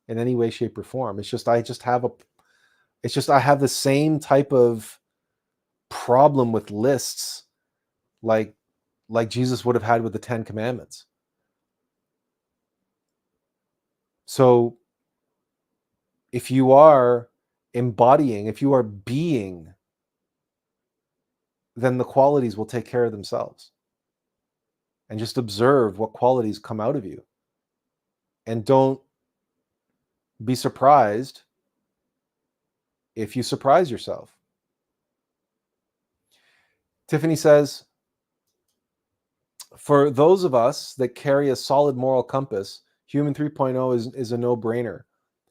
in any way, shape, or form. It's just I have the same type of problem with lists like Jesus would have had with the 10 commandments. So if you are embodying, if you are being, then the qualities will take care of themselves. And just observe what qualities come out of you. And don't be surprised if you surprise yourself. Tiffany says, for those of us that carry a solid moral compass, Human 3.0 is a no-brainer.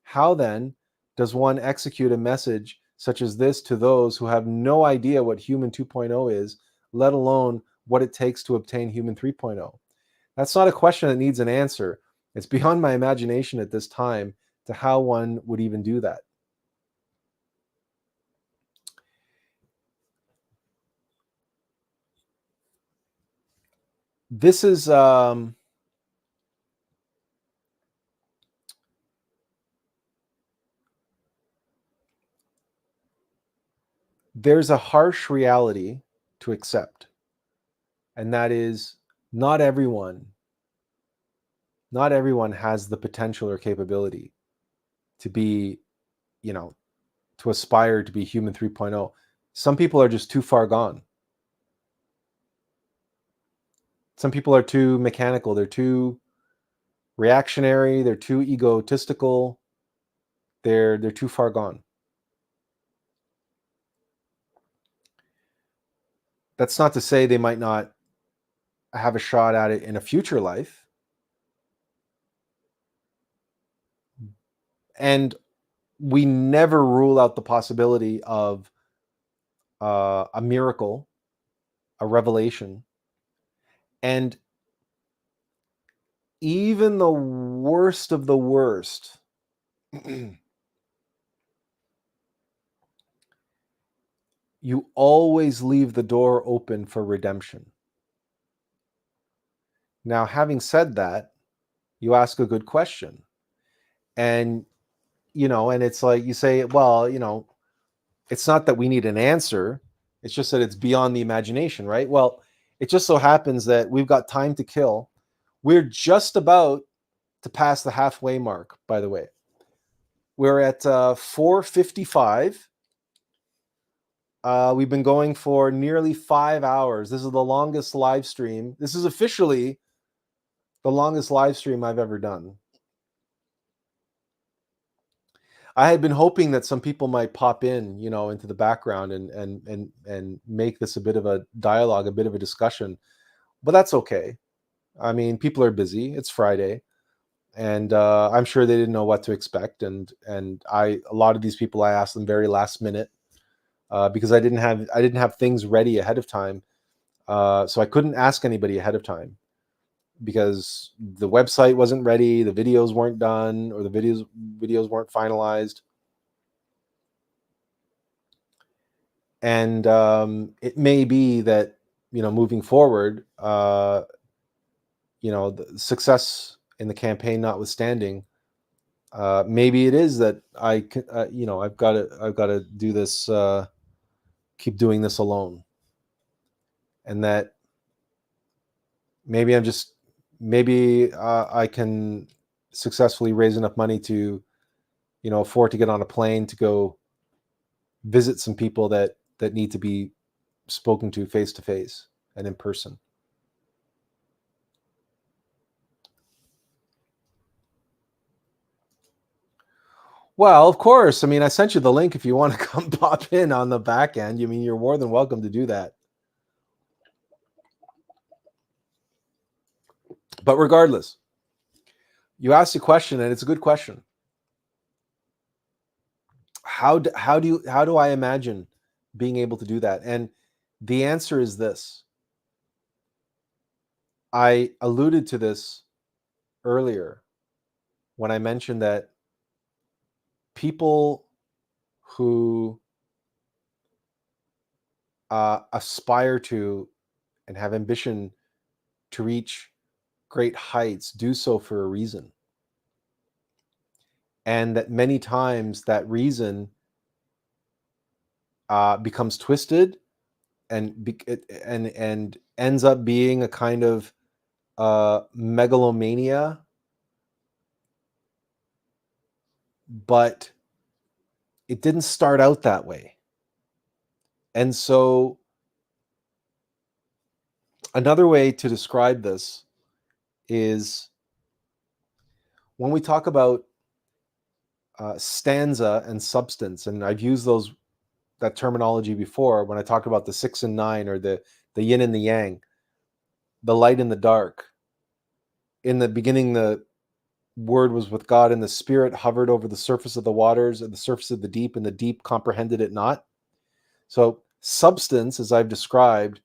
How then does one execute a message such as this to those who have no idea what Human 2.0 is, let alone what it takes to obtain Human 3.0? That's not a question that needs an answer. It's beyond my imagination at this time to how one would even do that. This is there's a harsh reality to accept, and that is not everyone has the potential or capability to be, to aspire to be Human 3.0. Some people are just too far gone. Some people are too mechanical. They're too reactionary. They're too egotistical. They're too far gone. That's not to say they might not have a shot at it in a future life. And we never rule out the possibility of a miracle, a revelation. And even the worst of the worst, you always leave the door open for redemption. Now, having said that, you ask a good question. And, and it's like you say, well, it's not that we need an answer. It's just that it's beyond the imagination, right? Well, it just so happens that we've got time to kill. We're just about to pass the halfway mark, by the way. We're at 4:55. We've been going for nearly 5 hours. This is the longest live stream. This is officially the longest live stream I've ever done. I had been hoping that some people might pop in, into the background and make this a bit of a dialogue, a bit of a discussion. But that's okay. I mean, people are busy. It's Friday, and I'm sure they didn't know what to expect. And a lot of these people, I asked them very last minute because I didn't have things ready ahead of time, so I couldn't ask anybody ahead of time because the website wasn't ready, the videos weren't done, or the videos weren't finalized. And it may be that, moving forward, the success in the campaign notwithstanding, maybe it is that I've got to do this, keep doing this alone, and that maybe I can, successfully raise enough money to, afford to get on a plane to go visit some people that need to be spoken to face and in person. Well, of course. I mean, I sent you the link if you want to come pop in on the back end. I mean, you're more than welcome to do that. But regardless, you asked a question, and it's a good question. How do I imagine being able to do that? And the answer is this. I alluded to this earlier when I mentioned that people who aspire to and have ambition to reach great heights do so for a reason. And that many times that reason becomes twisted and ends up being a kind of megalomania, but it didn't start out that way. And so another way to describe this is when we talk about stanza and substance, and I've used that terminology before when I talked about the 6 and 9, or the yin and the yang, the light and the dark. In the beginning, the Word was with God, and the Spirit hovered over the surface of the waters and the surface of the deep, and the deep comprehended it not. So substance, as I've described,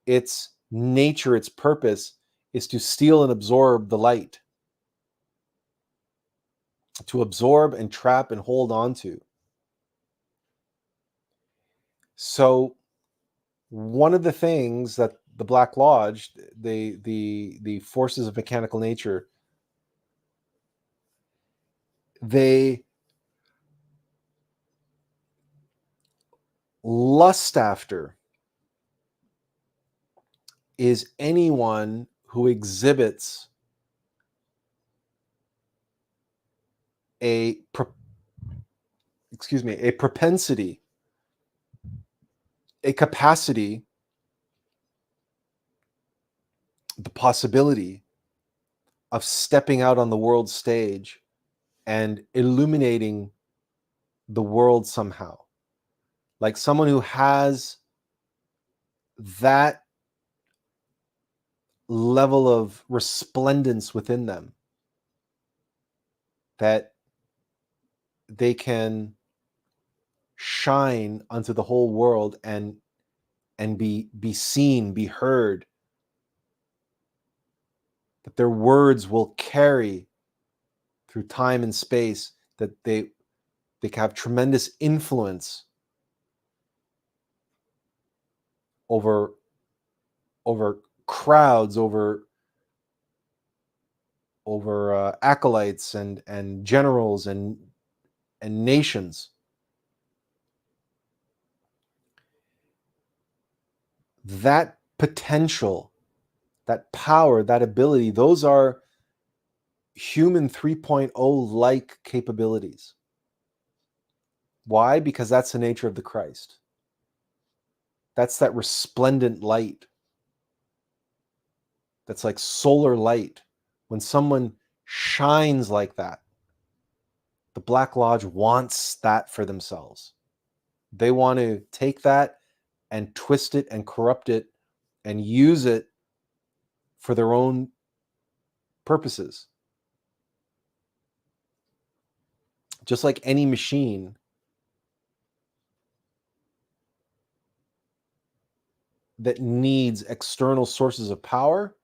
its nature, its purpose is to steal and absorb the light, to absorb and trap and hold on to. So one of the things that the Black Lodge, the forces of mechanical nature, they lust after is anyone who exhibits a propensity, a capacity, the possibility of stepping out on the world stage and illuminating the world somehow. Like someone who has that level of resplendence within them, that they can shine unto the whole world and be seen, be heard, that their words will carry through time and space, that they can have tremendous influence over crowds, over acolytes and generals and nations. That potential, that power, that ability, those are human 3.0 like capabilities. Why? Because that's the nature of the Christ. That's that resplendent light. That's like solar light. When someone shines like that, the Black Lodge wants that for themselves. They want to take that and twist it and corrupt it and use it for their own purposes. Just like any machine that needs external sources of power,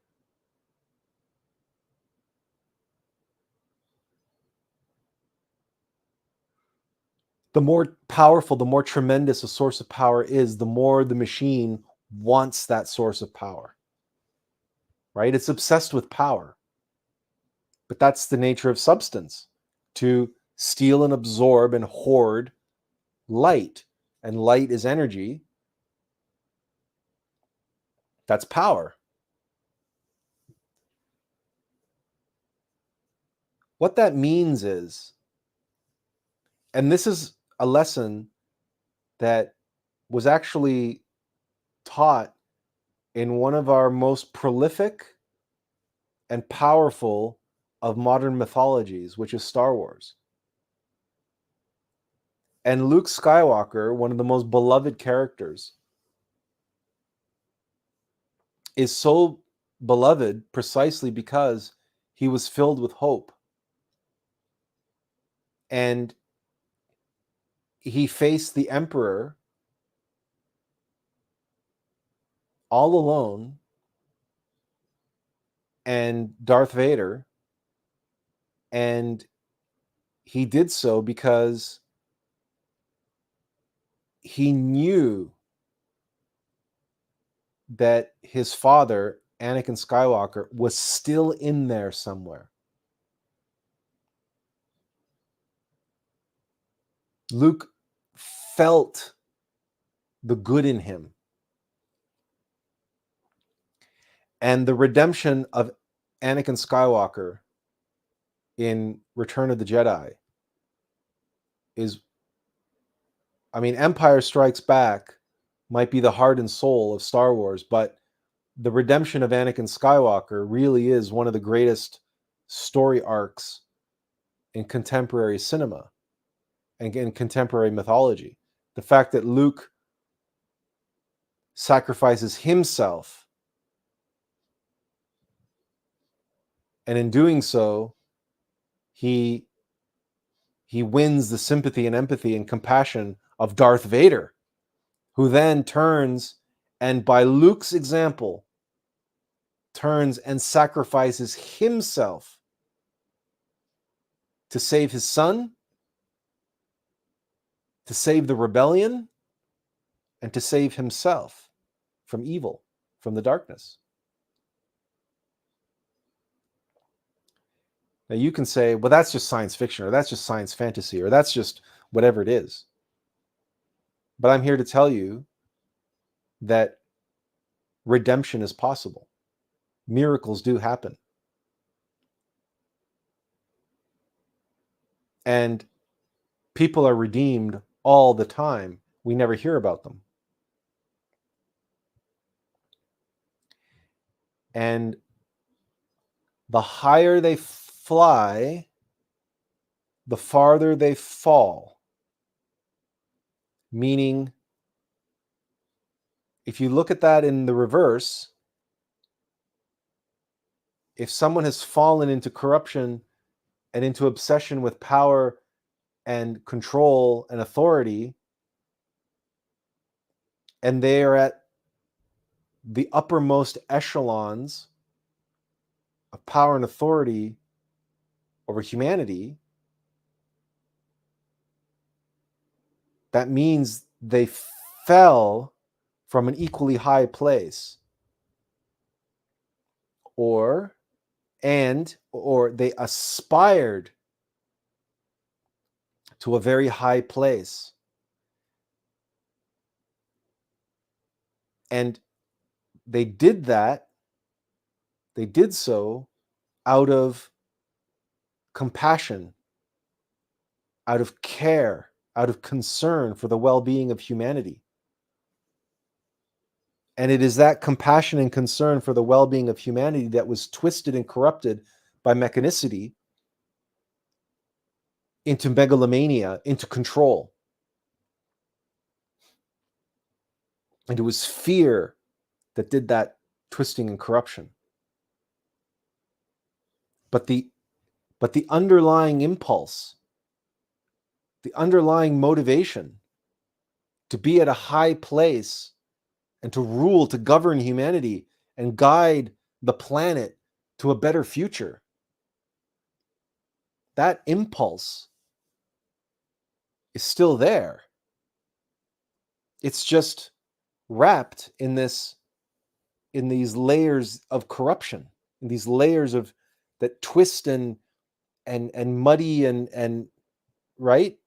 the more powerful, the more tremendous a source of power is, the more the machine wants that source of power. Right? It's obsessed with power. But that's the nature of substance, to steal and absorb and hoard light. And light is energy. That's power. What that means is, and this is a lesson that was actually taught in one of our most prolific and powerful of modern mythologies, which is Star Wars. And Luke Skywalker, one of the most beloved characters, is so beloved precisely because he was filled with hope. And he faced the Emperor all alone and Darth Vader. And he did so because he knew that his father, Anakin Skywalker, was still in there somewhere. Luke felt the good in him. And the redemption of Anakin Skywalker in Return of the Jedi is, I mean, Empire Strikes Back might be the heart and soul of Star Wars, but the redemption of Anakin Skywalker really is one of the greatest story arcs in contemporary cinema and in contemporary mythology. The fact that Luke sacrifices himself, and in doing so, he wins the sympathy and empathy and compassion of Darth Vader, who then turns and, by Luke's example, turns and sacrifices himself to save his son, to save the rebellion, and to save himself from evil, from the darkness. Now you can say, well, that's just science fiction, or that's just science fantasy, or that's just whatever it is. But I'm here to tell you that redemption is possible. Miracles do happen. And people are redeemed all the time. We never hear about them. And the higher they fly, the farther they fall. Meaning, if you look at that in the reverse, if someone has fallen into corruption and into obsession with power and control and authority, and they are at the uppermost echelons of power and authority over humanity, that means they fell from an equally high place, or they aspired to a very high place. And they did so out of compassion, out of care, out of concern for the well-being of humanity. And it is that compassion and concern for the well-being of humanity that was twisted and corrupted by mechanicity into megalomania, into control. And it was fear that did that twisting and corruption. But the underlying impulse, the underlying motivation to be at a high place and to rule, to govern humanity and guide the planet to a better future, that impulse is still there. It's just wrapped in these layers of corruption, in these layers of that twist and muddy and right?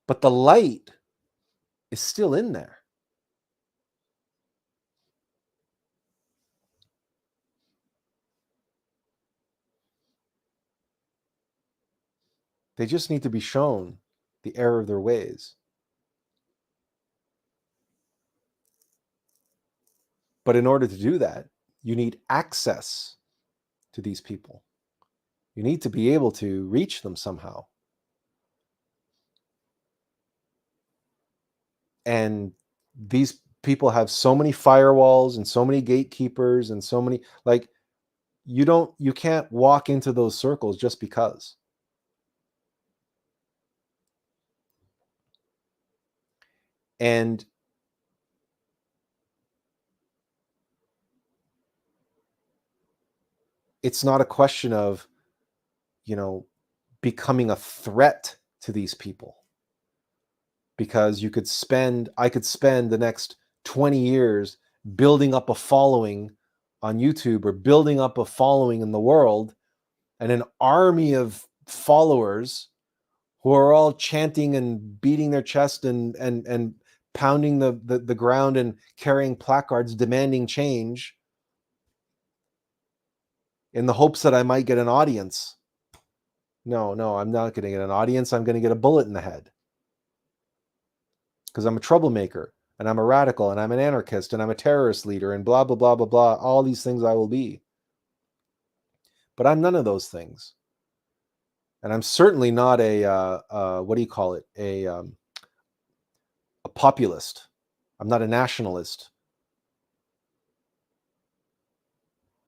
But the light is still in there. They just need to be shown the error of their ways. But in order to do that, you need access to these people. You need to be able to reach them somehow. And these people have so many firewalls and so many gatekeepers and so many, like, you can't walk into those circles just because. And it's not a question of, becoming a threat to these people, because I could spend the next 20 years building up a following on YouTube or building up a following in the world, and an army of followers who are all chanting and beating their chest and pounding the ground and carrying placards demanding change in the hopes that I might get an audience. No, I'm not going to get an audience. I'm going to get a bullet in the head, because I'm a troublemaker and I'm a radical and I'm an anarchist and I'm a terrorist leader and blah, blah, blah, blah, blah. All these things I will be. But I'm none of those things. And I'm certainly not what do you call it? A populist. I'm not a nationalist.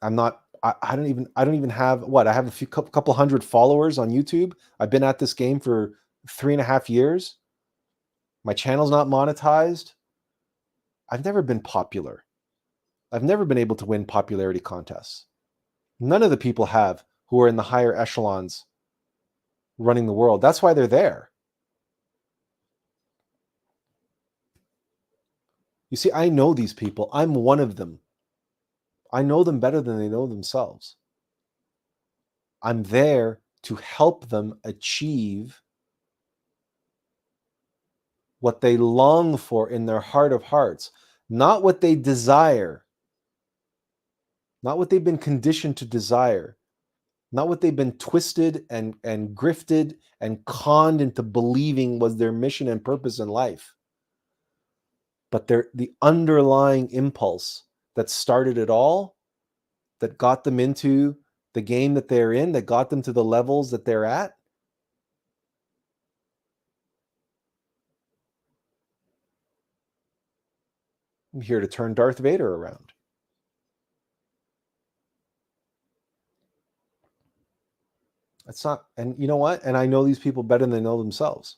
I'm not. I don't even have what I have a couple hundred followers on YouTube. I've been at this game for 3.5 years. My channel's not monetized. I've never been popular. I've never been able to win popularity contests. None of the people have who are in the higher echelons running the world. That's why they're there. You see, I know these people. I'm one of them. I know them better than they know themselves. I'm there to help them achieve what they long for in their heart of hearts, not what they desire, not what they've been conditioned to desire, not what they've been twisted and grifted and conned into believing was their mission and purpose in life, but the underlying impulse that started it all, that got them into the game that they're in, that got them to the levels that they're at. I'm here to turn Darth Vader around. It's not, and you know what? And I know these people better than they know themselves.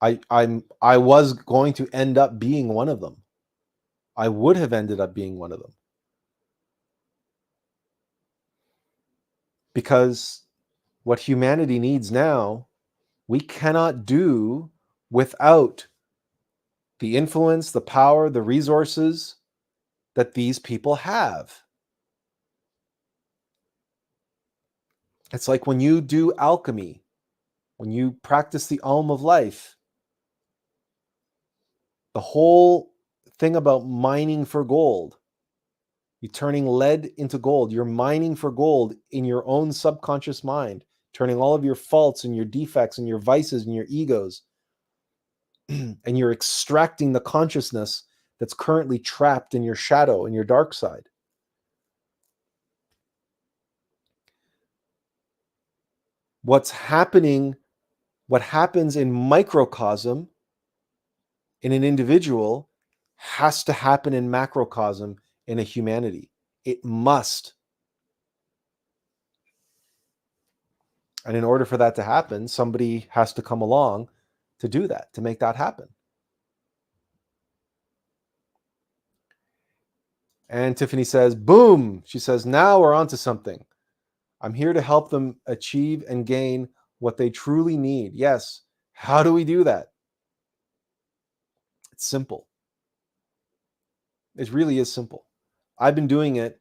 I was going to end up being one of them. I would have ended up being one of them. Because what humanity needs now, we cannot do without the influence, the power, the resources that these people have. It's like when you do alchemy, when you practice the Alm of Life, the whole thing about mining for gold, you're turning lead into gold. You're mining for gold in your own subconscious mind, turning all of your faults and your defects and your vices and your egos, and you're extracting the consciousness that's currently trapped in your shadow, in your dark side. What happens in microcosm in an individual has to happen in macrocosm in a humanity. It must. And in order for that to happen, somebody has to come along to do that, to make that happen. And Tiffany says, boom. She says, now we're onto something. I'm here to help them achieve and gain what they truly need. Yes. How do we do that? It's simple. It really is simple. I've been doing it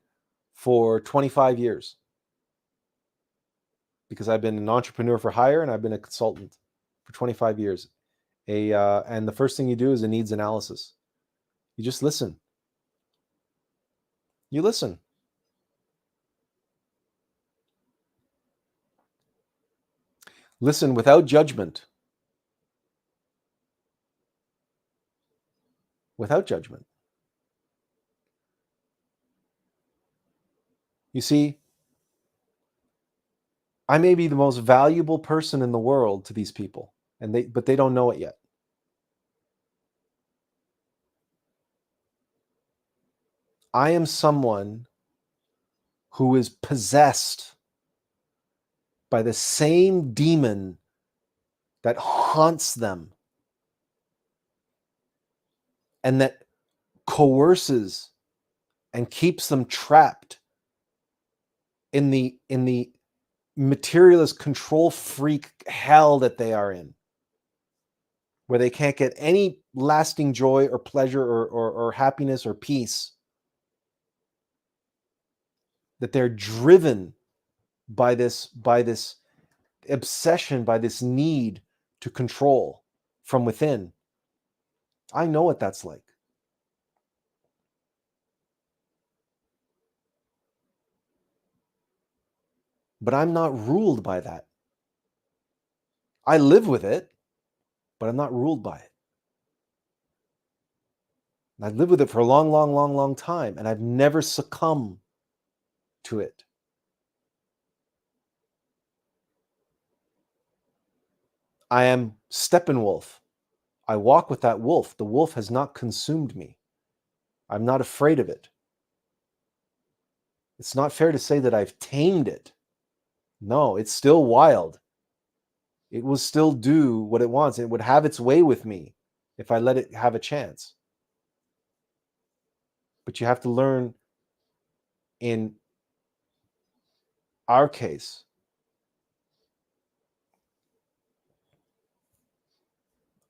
for 25 years because I've been an entrepreneur for hire and I've been a consultant for 25 years. And the first thing you do is a needs analysis. You just listen. You listen. Listen without judgment. Without judgment. You see, I may be the most valuable person in the world to these people, but they don't know it yet. I am someone who is possessed by the same demon that haunts them and that coerces and keeps them trapped in the materialist control freak hell that they are in, where they can't get any lasting joy or pleasure or happiness or peace, that they're driven by this obsession, by this need to control from within. I know what that's like. But I'm not ruled by that. I live with it, but I'm not ruled by it. And I've lived with it for a long, long, long, long time, and I've never succumbed to it. I am Steppenwolf. I walk with that wolf. The wolf has not consumed me. I'm not afraid of it. It's not fair to say that I've tamed it. No, it's still wild. It will still do what it wants. It would have its way with me if I let it have a chance. But you have to learn, in our case,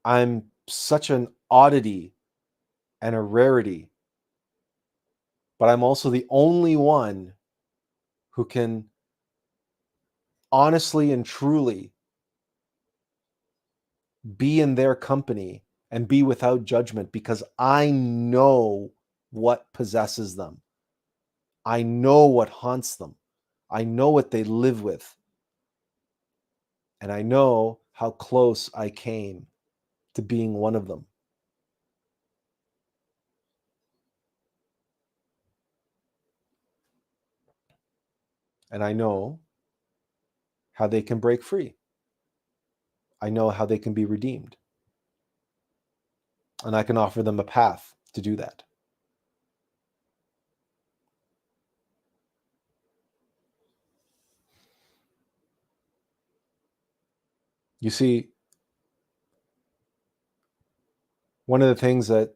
I'm such an oddity and a rarity, but I'm also the only one who can honestly and truly be in their company and be without judgment, because I know what possesses them. I know what haunts them. I know what they live with. And I know how close I came to being one of them. And I know how they can break free. I know how they can be redeemed. And I can offer them a path to do that. You see, one of the things that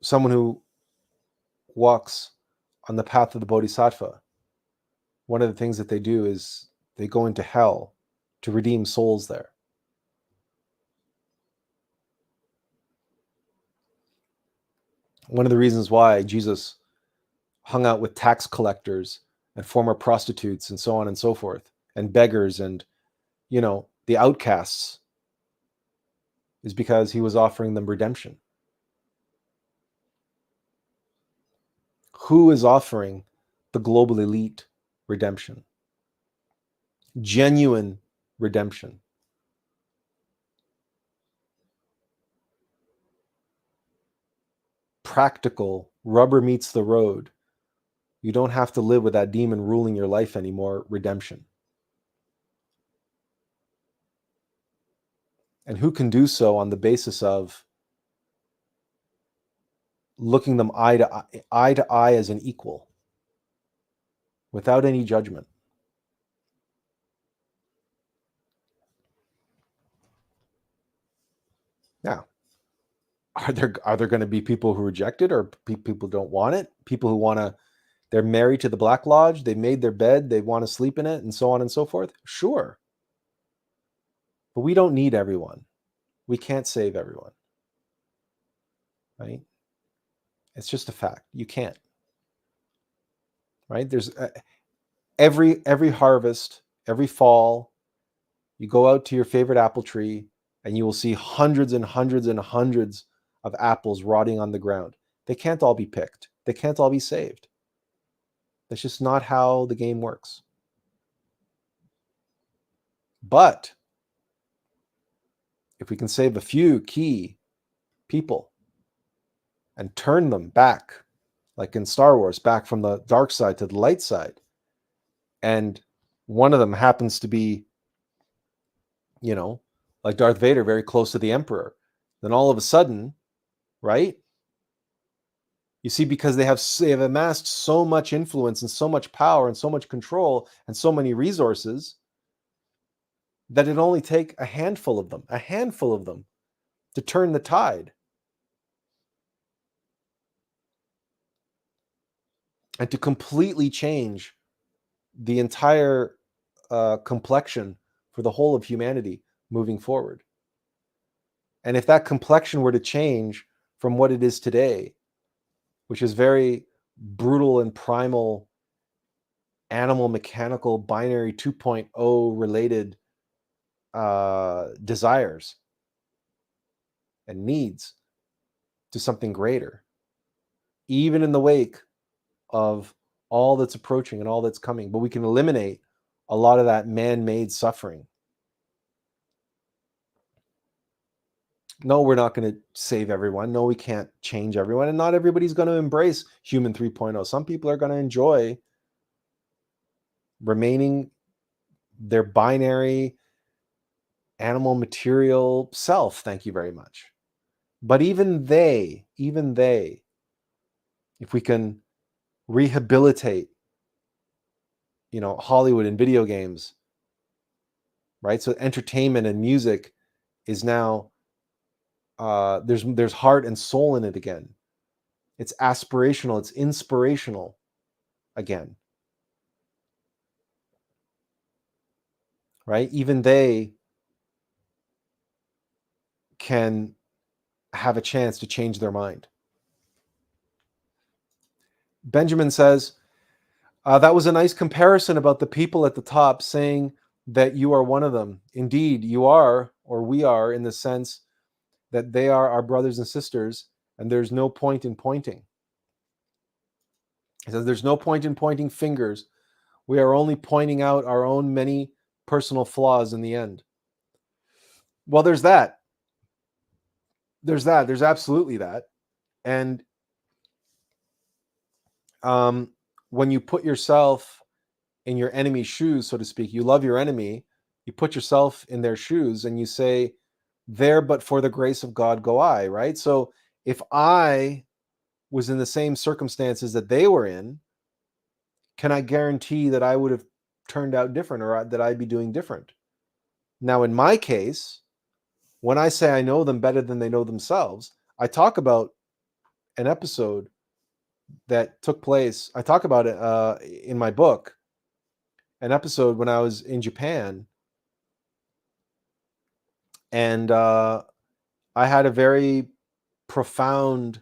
someone who walks on the path of the Bodhisattva, one of the things that they do is they go into hell to redeem souls there. One of the reasons why Jesus hung out with tax collectors and former prostitutes and so on and so forth, and beggars and, the outcasts, is because he was offering them redemption. Who is offering the global elite redemption? Genuine redemption. Practical, rubber meets the road. You don't have to live with that demon ruling your life anymore. Redemption. And who can do so on the basis of looking them eye to eye as an equal, without any judgment? Now, are there going to be people who reject it, or people who don't want it? People who they're married to the Black Lodge, they made their bed, they want to sleep in it, and so on and so forth? Sure. But we don't need everyone. We can't save everyone. Right? It's just a fact. You can't. Right? There's every harvest, every fall, you go out to your favorite apple tree and you will see hundreds and hundreds and hundreds of apples rotting on the ground. They can't all be picked. They can't all be saved. That's just not how the game works. But if we can save a few key people and turn them back, like in Star Wars, back from the dark side to the light side, and one of them happens to be, like Darth Vader, very close to the Emperor, then all of a sudden, right? You see, because they have amassed so much influence and so much power and so much control and so many resources that it only take a handful of them to turn the tide and to completely change the entire complexion for the whole of humanity moving forward. And if that complexion were to change from what it is today, which is very brutal and primal, animal, mechanical, binary 2.0 related desires and needs, to something greater, even in the wake of all that's approaching and all that's coming. But we can eliminate a lot of that man-made suffering. No, we're not going to save everyone. No, we can't change everyone. And not everybody's going to embrace human 3.0. Some people are going to enjoy remaining their binary animal material self. Thank you very much. But even they, if we can rehabilitate, Hollywood and video games, right? So entertainment and music is now, there's heart and soul in it again. It's aspirational, it's inspirational again, right? Even they can have a chance to change their mind. Benjamin says, that was a nice comparison about the people at the top saying that you are one of them. Indeed, you are, or we are, in the sense that they are our brothers and sisters, and there's no point in pointing. He says there's no point in pointing fingers. We are only pointing out our own many personal flaws in the end. Well, there's that. There's absolutely that. And when you put yourself in your enemy's shoes, so to speak, you love your enemy, you put yourself in their shoes and you say, there, but for the grace of God go I, right? So if I was in the same circumstances that they were in, can I guarantee that I would have turned out different, or that I'd be doing different? Now, in my case, when I say I know them better than they know themselves, I talk about an episode that took place. I talk about it in my book, an episode when I was in Japan, and I had a very profound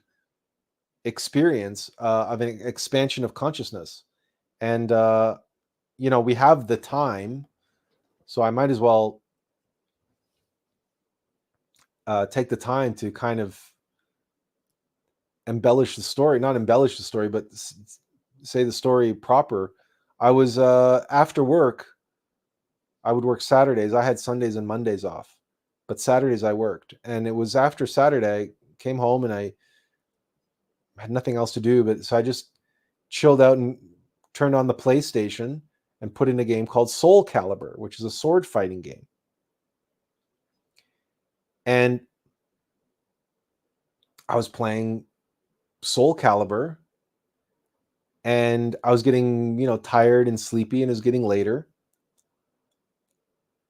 experience of an expansion of consciousness. And we have the time, so I might as well take the time to kind of embellish the story, not embellish the story, but say the story proper. I was after work, I would work Saturdays. I had Sundays and Mondays off, but Saturdays I worked. And it was after Saturday, I came home and I had nothing else to do, but so I just chilled out and turned on the PlayStation and put in a game called Soul Calibur, which is a sword fighting game. And I was playing Soul Calibur, and I was getting, tired and sleepy, and it was getting later.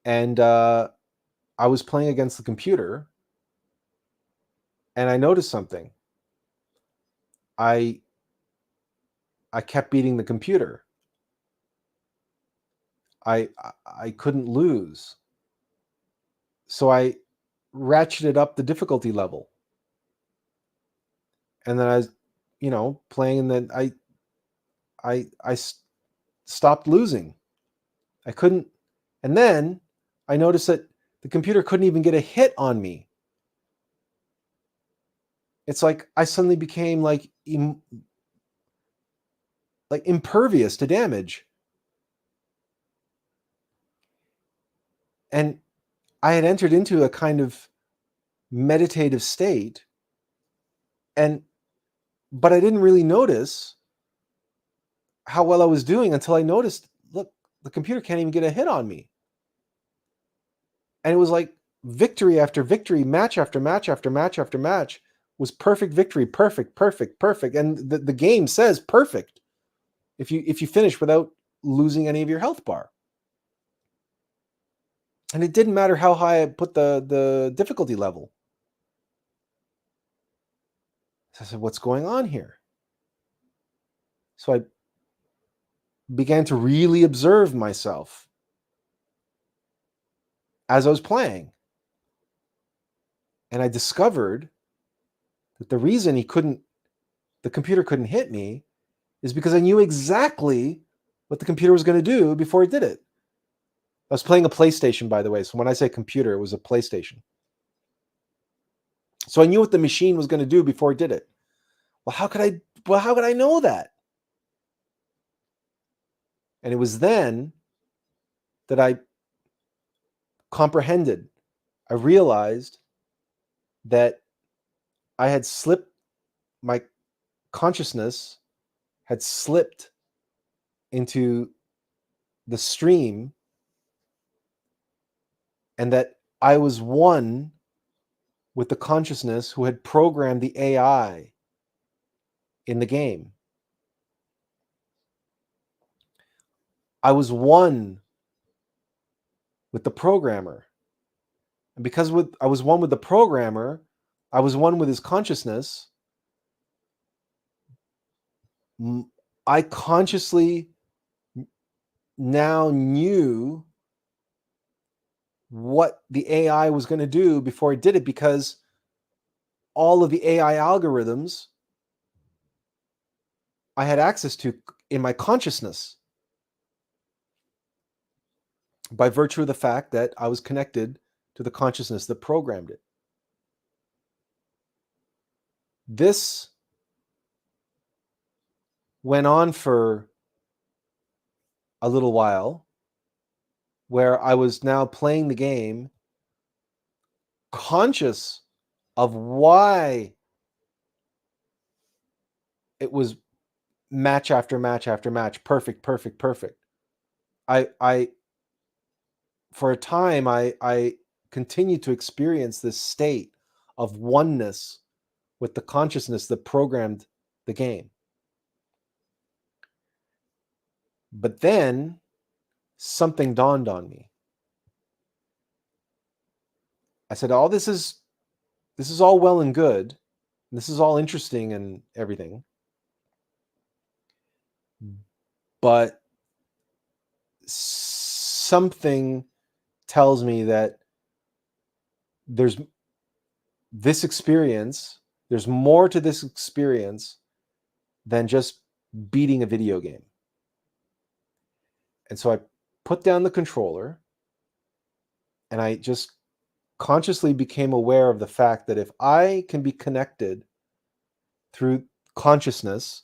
And I was playing against the computer, and I noticed something. I kept beating the computer. I couldn't lose. So I ratcheted up the difficulty level. And then I was, playing, and then I stopped losing. I couldn't. And then I noticed that the computer couldn't even get a hit on me. It's like I suddenly became like impervious to damage. And I had entered into a kind of meditative state, but I didn't really notice how well I was doing until I noticed, look, the computer can't even get a hit on me. And it was like victory after victory, match after match after match after match was perfect victory, perfect, perfect, perfect. And the game says perfect if you finish without losing any of your health bar. And it didn't matter how high I put the difficulty level. So I said, what's going on here? So I began to really observe myself as I was playing. And I discovered that the reason the computer couldn't hit me is because I knew exactly what the computer was going to do before it did it. I was playing a PlayStation, by the way. So when I say computer, it was a PlayStation. So I knew what the machine was going to do before it did it. Well, how could I know that? And it was then that I comprehended. I realized that I had slipped, my consciousness had slipped into the stream, and that I was one with the consciousness who had programmed the AI in the game. I was one with the programmer. And because I was one with the programmer, I was one with his consciousness. I consciously now knew what the AI was going to do before it did it, because all of the AI algorithms I had access to in my consciousness by virtue of the fact that I was connected to the consciousness that programmed it. This went on for a little while, where I was now playing the game conscious of why it was match after match after match, perfect, perfect, perfect. I for a time I continued to experience this state of oneness with the consciousness that programmed the game. But then something dawned on me. I said, "Oh, this is all well and good. This is all interesting and everything. But something tells me that there's this experience, there's more to this experience than just beating a video game." And so I put down the controller and I just consciously became aware of the fact that if I can be connected through consciousness,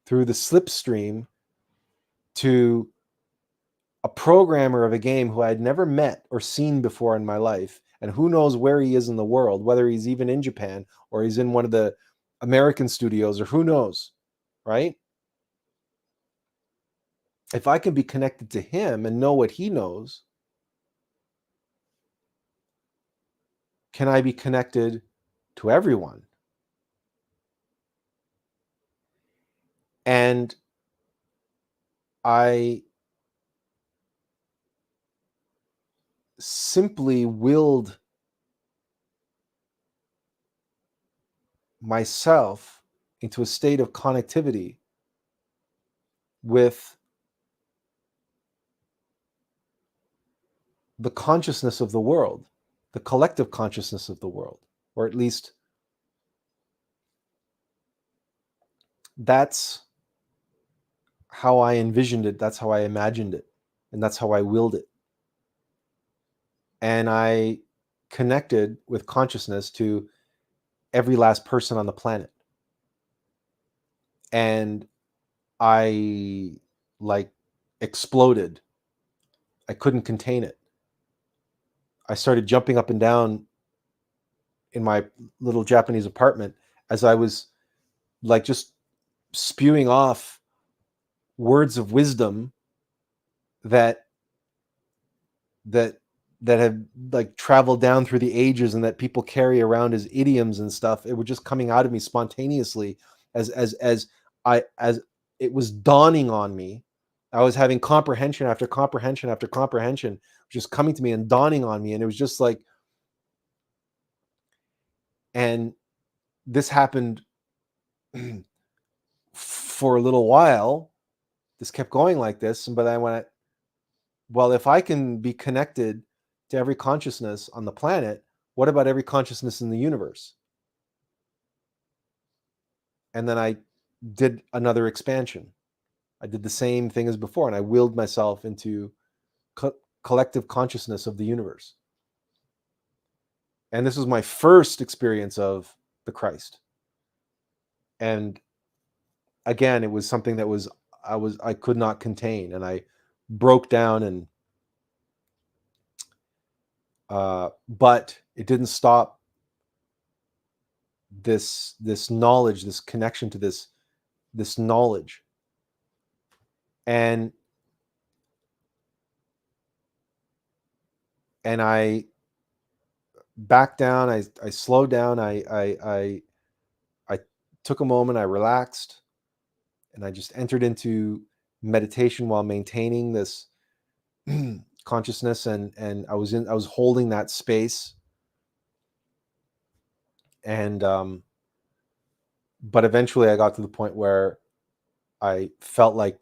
through the slipstream, to a programmer of a game who I had never met or seen before in my life, and who knows where he is in the world, whether he's even in Japan or he's in one of the American studios, or who knows, right? If I can be connected to him and know what he knows, can I be connected to everyone? And I simply willed myself into a state of connectivity with the consciousness of the world, the collective consciousness of the world, or at least that's how I envisioned it, that's how I imagined it, and that's how I willed it. And I connected with consciousness to every last person on the planet. And I exploded. I couldn't contain it. I started jumping up and down in my little Japanese apartment, as I was like just spewing off words of wisdom that have like traveled down through the ages and that people carry around as idioms and stuff. It was just coming out of me spontaneously as it was dawning on me. I was having comprehension after comprehension after comprehension just coming to me and dawning on me. And it was just like, and this happened for a little while. This kept going like this. But I went, well, if I can be connected to every consciousness on the planet, what about every consciousness in the universe? And then I did another expansion. I did the same thing as before, and I willed myself into collective consciousness of the universe. And this was my first experience of the Christ. And again, it was something that I could not contain, and I broke down, and but it didn't stop this knowledge, this connection to this knowledge. And I backed down, I slowed down, I took a moment, I relaxed, and I just entered into meditation while maintaining this consciousness, and I was holding that space. And but eventually I got to the point where I felt like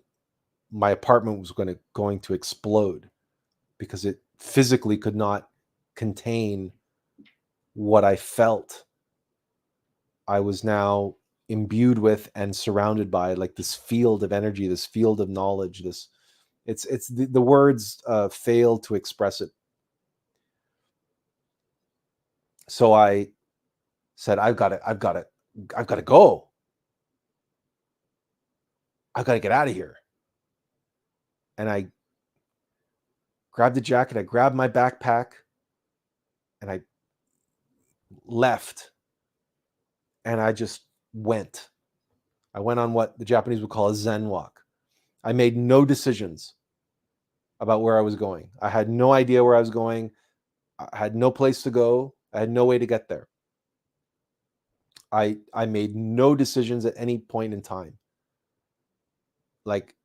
my apartment was going to explode, because it physically could not contain what I felt. I was now imbued with and surrounded by like this field of energy, this field of knowledge. It's the words fail to express it. So I said, I've got to go. I've got to get out of here. And I grabbed the jacket, I grabbed my backpack, and I left. And I just went. I went on what the Japanese would call a Zen walk. I made no decisions about where I was going. I had no idea where I was going. I had no place to go. I had no way to get there. I made no decisions at any point in time. Like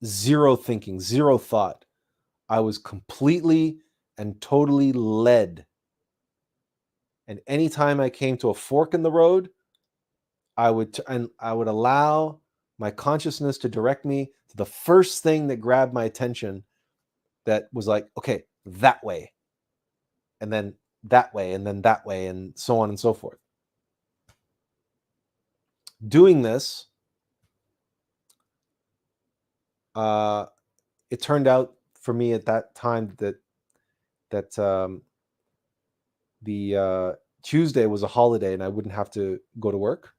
zero thinking, zero thought. I was completely and totally led. And anytime I came to a fork in the road, I would allow my consciousness to direct me to the first thing that grabbed my attention, that was like, okay, that way, and then that way, and then that way, and so on and so forth. Doing this, it turned out for me at that time that the Tuesday was a holiday and I wouldn't have to go to work.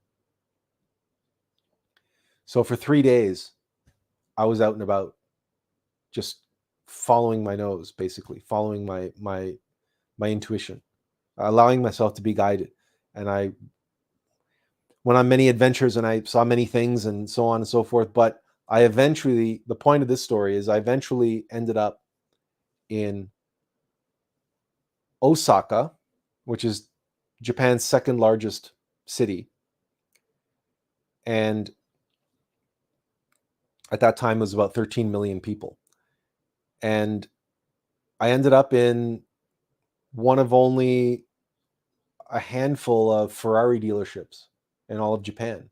So for 3 days, I was out and about, just following my nose, basically following my intuition, allowing myself to be guided. And I went on many adventures and I saw many things and so on and so forth. But the point of this story is I eventually ended up in Osaka, which is Japan's second largest city. And at that time, it was about 13 million people. And I ended up in one of only a handful of Ferrari dealerships in all of Japan.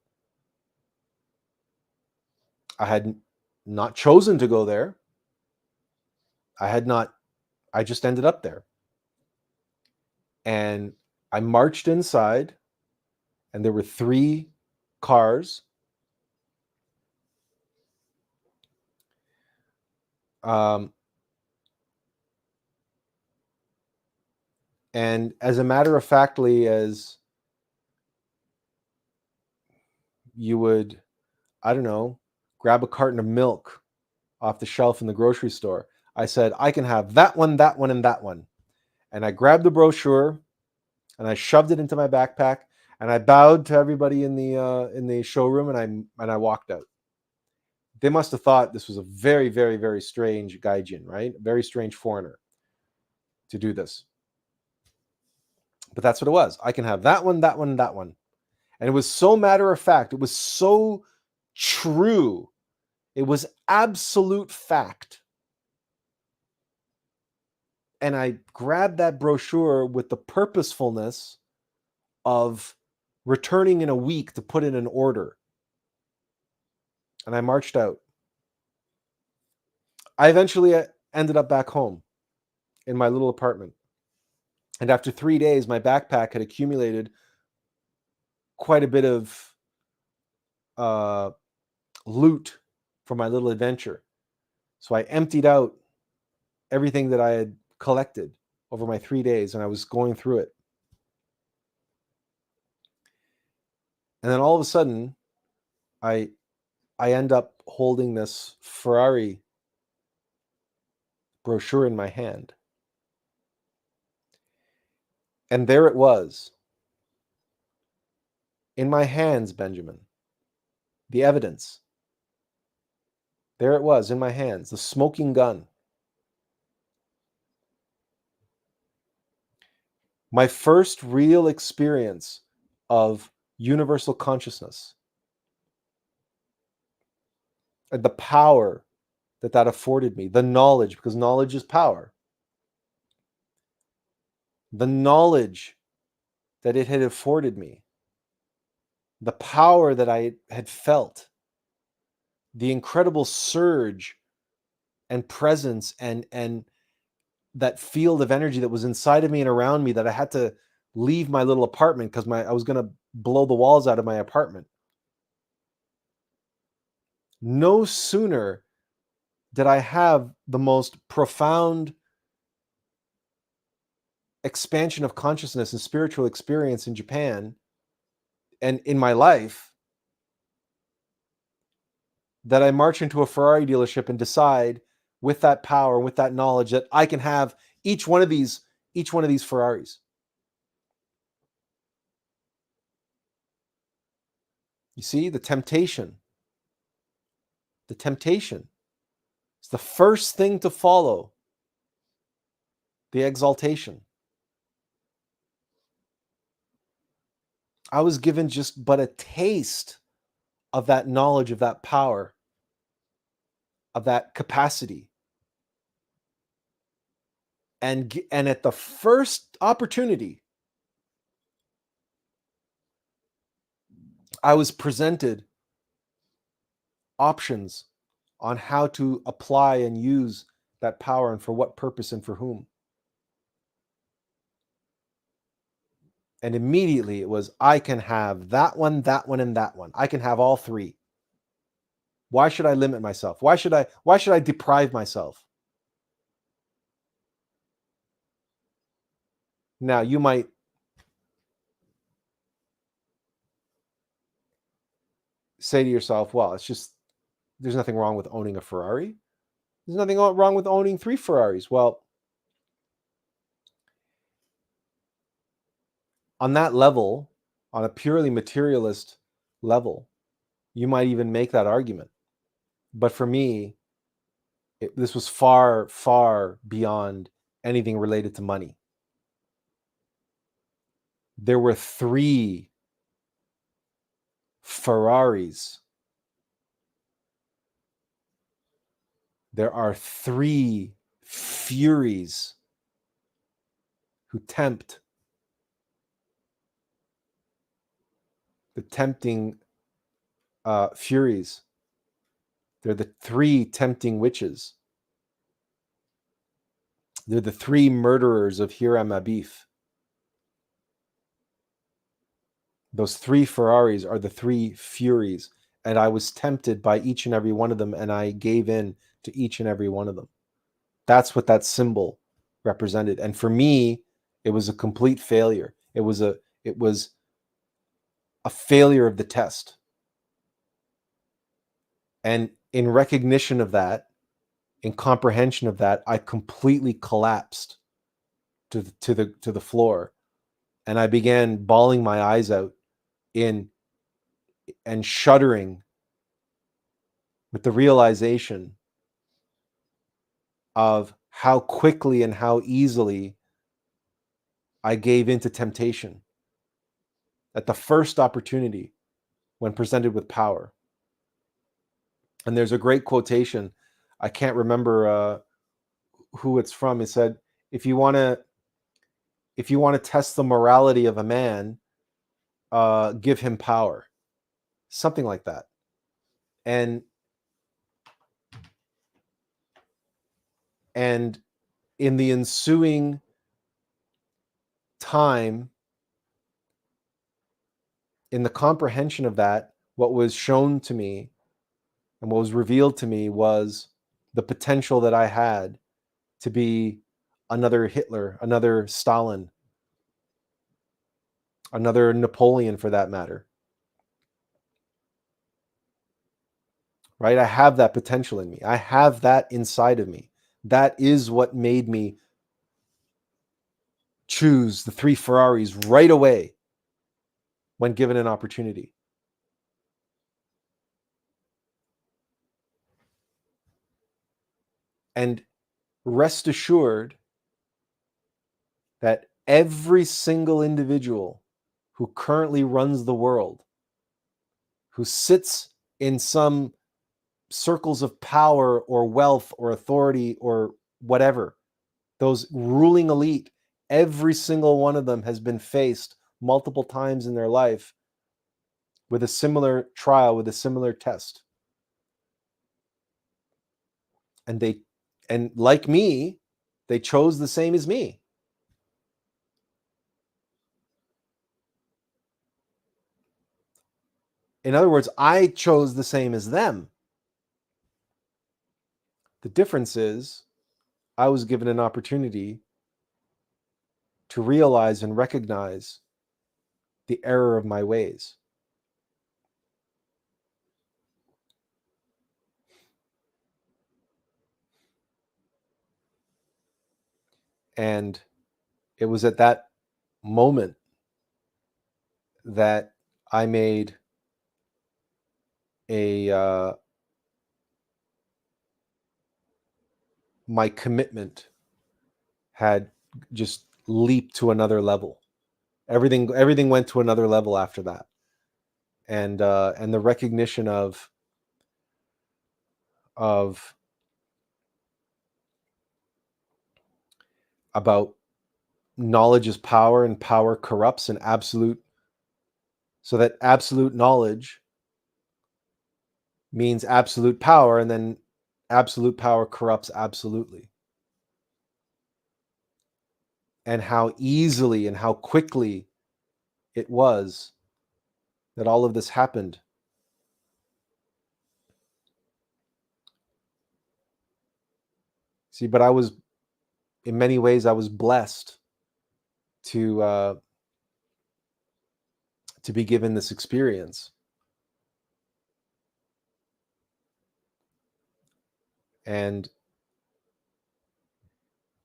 I had not chosen to go there. I just ended up there. And I marched inside, and there were 3 cars. And as a matter of factly, as you would, I don't know, grab a carton of milk off the shelf in the grocery store, I said, I can have that one, and that one. And I grabbed the brochure and I shoved it into my backpack, and I bowed to everybody in the showroom, and I walked out. They must have thought this was a very, very, very strange gaijin, right? A very strange foreigner to do this. But that's what it was. I can have that one, that one, that one. And it was so matter of fact. It was so true. It was absolute fact. And I grabbed that brochure with the purposefulness of returning in a week to put in an order. And I marched out. I eventually ended up back home in my little apartment. And after 3 days, my backpack had accumulated quite a bit of loot for my little adventure. So I emptied out everything that I had collected over my 3 days, and I was going through it. And then all of a sudden, I end up holding this Ferrari brochure in my hand. And there it was. In my hands, Benjamin. The evidence. There it was in my hands, the smoking gun. My first real experience of universal consciousness. And the power that afforded me, the knowledge, because knowledge is power. The knowledge that it had afforded me, the power that I had felt, the incredible surge and presence and that field of energy that was inside of me and around me, that I had to leave my little apartment because I was going to blow the walls out of my apartment. No sooner did I have the most profound expansion of consciousness and spiritual experience in Japan and in my life, that I march into a Ferrari dealership and decide, with that power, with that knowledge, that I can have each one of these Ferraris. You see, the temptation. The temptation is the first thing to follow the exaltation. I was given just but a taste of that knowledge, of that power, of that capacity. And at the first opportunity, I was presented options on how to apply and use that power, and for what purpose and for whom. And immediately it was, I can have that one, and that one. I can have all three. Why should I limit myself? Why should I deprive myself? Now, you might say to yourself, well, there's nothing wrong with owning a Ferrari. There's nothing wrong with owning 3 Ferraris. Well, on that level, on a purely materialist level, you might even make that argument. But for me, this was far, far beyond anything related to money. There were 3 Ferraris. There are 3 Furies who tempt the tempting Furies. They're the 3 tempting witches. They're the 3 murderers of Hiram Abif. Those 3 Ferraris are the 3 Furies. And I was tempted by each and every one of them, and I gave in to each and every one of them. That's what that symbol represented. And for me, it was a complete failure. It was a failure of the test. And in recognition of that, in comprehension of that, I completely collapsed to the floor. And I began bawling my eyes out and shuddering with the realization of how quickly and how easily I gave into temptation at the first opportunity when presented with power. And there's a great quotation. I can't remember who it's from. It said, if you want to test the morality of a man, give him power. Something like that. And in the ensuing time, in the comprehension of that, what was shown to me and what was revealed to me was the potential that I had to be another Hitler, another Stalin, another Napoleon for that matter. Right? I have that potential in me. I have that inside of me. That is what made me choose the 3 Ferraris right away when given an opportunity. And rest assured that every single individual who currently runs the world, who sits in some circles of power or wealth or authority or whatever, those ruling elite, every single one of them has been faced multiple times in their life with a similar trial, with a similar test. And like me, they chose the same as me. In other words, I chose the same as them. The difference is I was given an opportunity to realize and recognize the error of my ways. And it was at that moment that I made my commitment had just leaped to another level. Everything went to another level after that. And the recognition of about knowledge is power and power corrupts, and so that absolute knowledge means absolute power, and then absolute power corrupts absolutely. And how easily and how quickly it was that all of this happened. See, but in many ways, I was blessed to be given this experience. And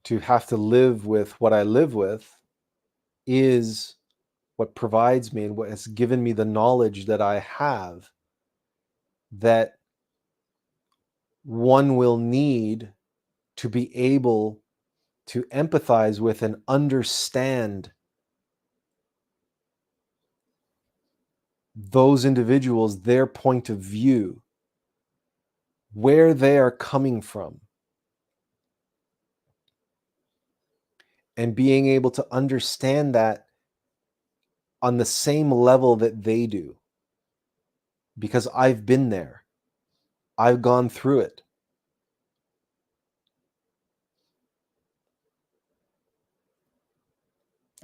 to have to live with what I live with is what provides me and what has given me the knowledge that I have, that one will need to be able to empathize with and understand those individuals, their point of view, where they are coming from, and being able to understand that on the same level that they do. Because I've been there. I've gone through it.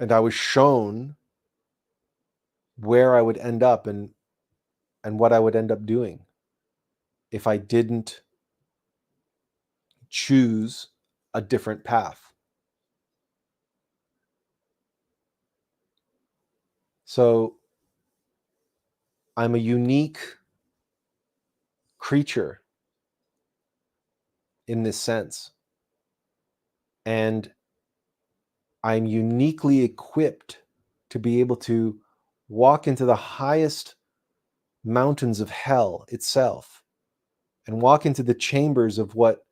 And I was shown where I would end up and what I would end up doing if I didn't choose a different path. So I'm a unique creature in this sense. And I'm uniquely equipped to be able to walk into the highest mountains of hell itself and walk into the chambers of what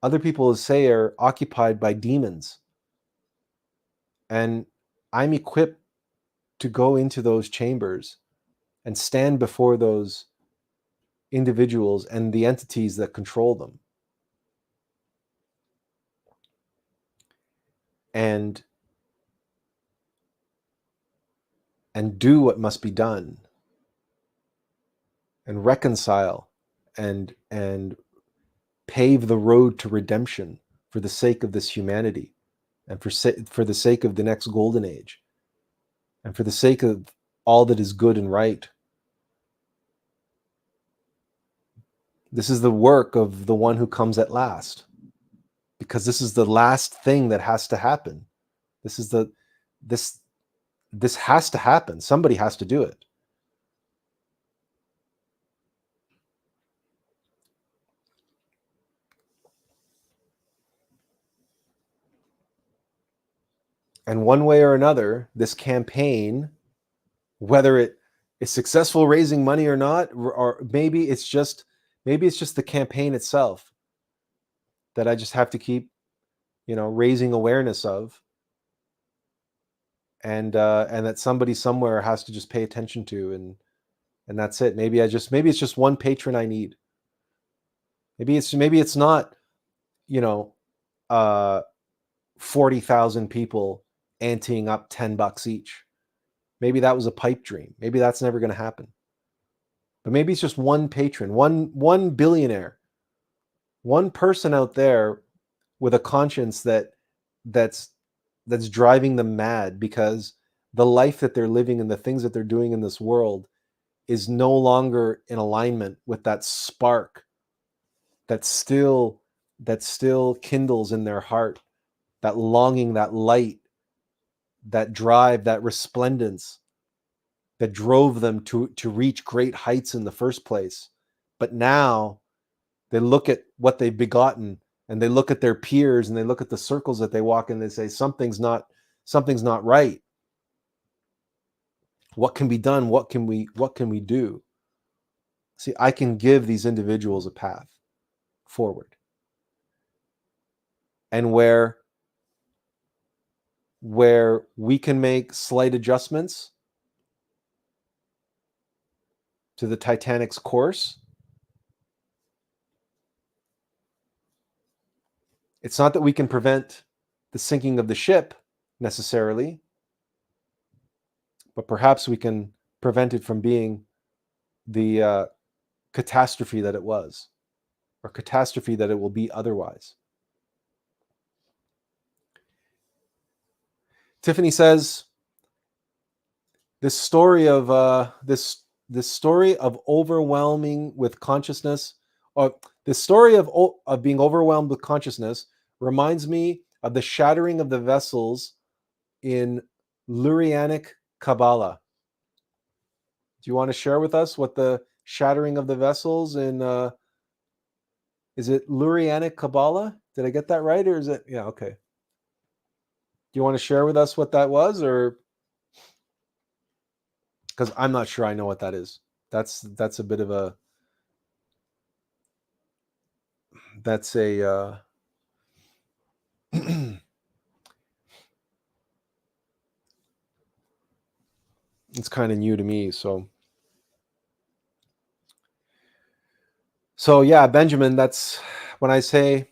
other people say are occupied by demons. And I'm equipped to go into those chambers and stand before those individuals and the entities that control them. And do what must be done and reconcile and pave the road to redemption for the sake of this humanity and for the sake of the next golden age and for the sake of all that is good and right. This is the work of the one who comes at last, because this is the last thing that has to happen. This has to happen. Somebody has to do it. And one way or another, this campaign, whether it is successful raising money or not, or maybe it's just the campaign itself that I just have to keep, raising awareness of, and that somebody somewhere has to just pay attention to, and that's it. Maybe it's just one patron I need. Maybe it's not, 40,000 people anteing up $10 each. Maybe that was a pipe dream. Maybe that's never going to happen. But maybe it's just one patron, one billionaire, one person out there with a conscience that's driving them mad, because the life that they're living and the things that they're doing in this world is no longer in alignment with that spark that still kindles in their heart, that longing, that light, that drive, that resplendence that drove them to reach great heights in the first place. But now they look at what they've begotten, and they look at their peers, and they look at the circles that they walk in, and they say, something's not right. What can be done? What can we do? See, I can give these individuals a path forward. And where we can make slight adjustments to the Titanic's course, it's not that we can prevent the sinking of the ship necessarily, but perhaps we can prevent it from being the catastrophe that it was, or catastrophe that it will be otherwise. Tiffany says, this story of overwhelming with consciousness, or this story of being overwhelmed with consciousness, reminds me of the shattering of the vessels in Lurianic Kabbalah. Do you want to share with us what the shattering of the vessels in, is it Lurianic Kabbalah? Did I get that right? Or is it, yeah, okay. Do you want to share with us what that was, or? Because I'm not sure I know what that is. That's a bit of a, that's a, it's kind of new to me. So yeah, Benjamin, that's when I say,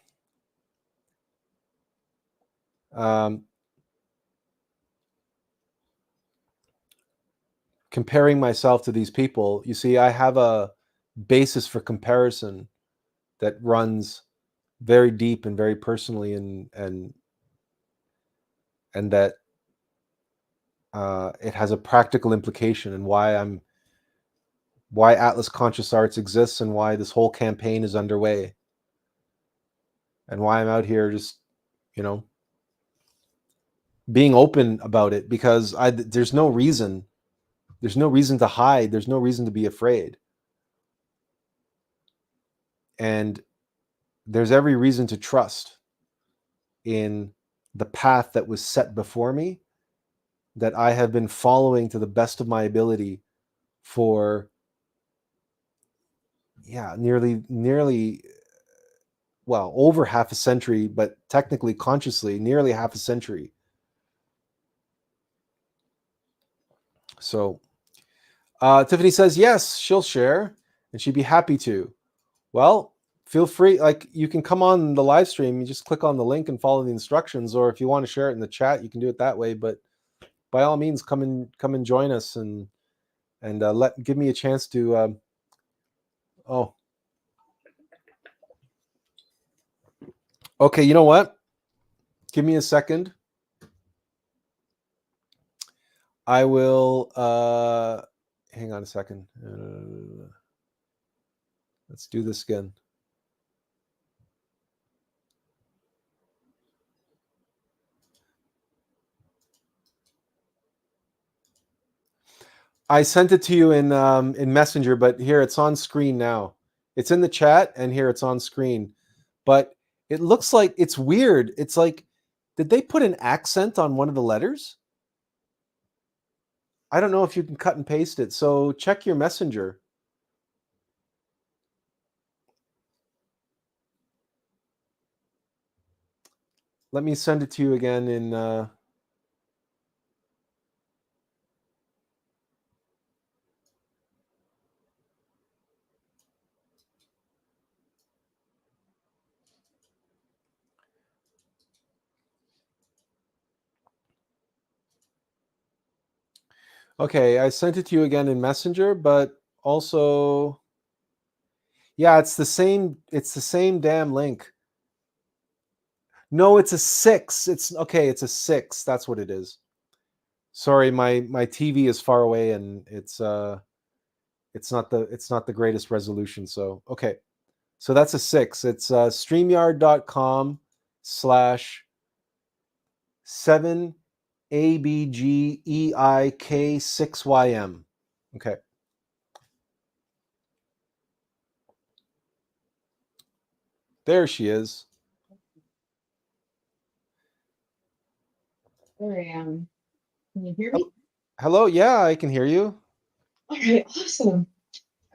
comparing myself to these people, you see, I have a basis for comparison that runs very deep and very personally, and that it has a practical implication, and why Attlas Conscious Arts exists, and why this whole campaign is underway, and why I'm out here just, being open about it, because there's no reason to hide. There's no reason to be afraid. And there's every reason to trust in the path that was set before me, that I have been following to the best of my ability for, yeah, nearly, well, over half a century, but technically, consciously, nearly half a century. So Tiffany says, yes, she'll share, and she'd be happy to. Well, feel free. Like, you can come on the live stream. You just click on the link and follow the instructions, or if you want to share it in the chat, you can do it that way. But by all means, come and join us, and give me a chance to. Oh, okay. You know what? Give me a second. I will. Hang on a second. Let's do this again. I sent it to you in Messenger, but here it's on screen now. It's in the chat, and here it's on screen. But it looks like it's weird. It's like, did they put an accent on one of the letters? I don't know if you can cut and paste it. So check your Messenger. Let me send it to you again in. Okay, I sent it to you again in Messenger, but also, yeah, it's the same. It's the same damn link. No, it's a 6. It's okay. It's a 6. That's what it is. Sorry, my TV is far away, and it's not the greatest resolution. So okay, so that's a 6. It's streamyard.com/7abgeik6ym. Okay. There she is. There I am. Can you hear me? Hello. Yeah, I can hear you. All right, awesome.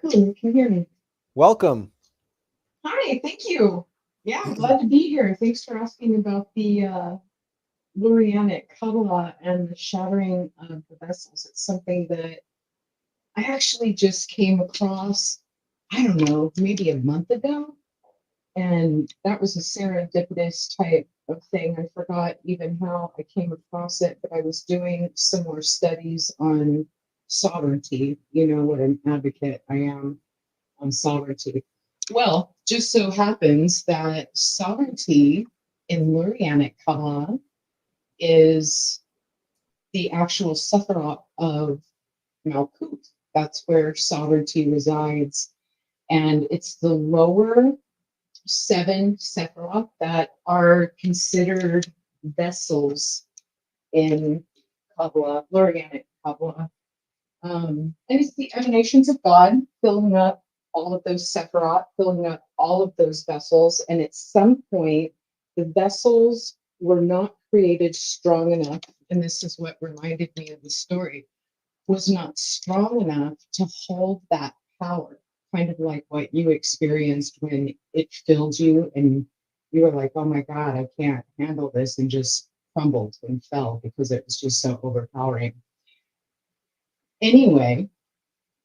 Cool, you can hear me. Welcome. Hi, thank you. Yeah, I'm glad to be here. Thanks for asking about the Lurianic Kabbalah and the shattering of the vessels. It's something that I actually just came across, I don't know, maybe a month ago. And that was a serendipitous type of thing. I forgot even how I came across it, but I was doing some more studies on sovereignty. You know what an advocate I am on sovereignty. Well, just so happens that sovereignty in Lurianic Kabbalah is the actual Sephiroth of Malkut. That's where sovereignty resides. And it's the lower 7 Sephiroth that are considered vessels in Kabbalah, Lurianic Kabbalah. And it's the emanations of God filling up all of those Sephiroth, filling up all of those vessels. And at some point, the vessels were not created strong enough. And this is what reminded me of the story, was not strong enough to hold that power, kind of like what you experienced when it filled you and you were like, oh my God, I can't handle this, and just crumbled and fell because it was just so overpowering. Anyway,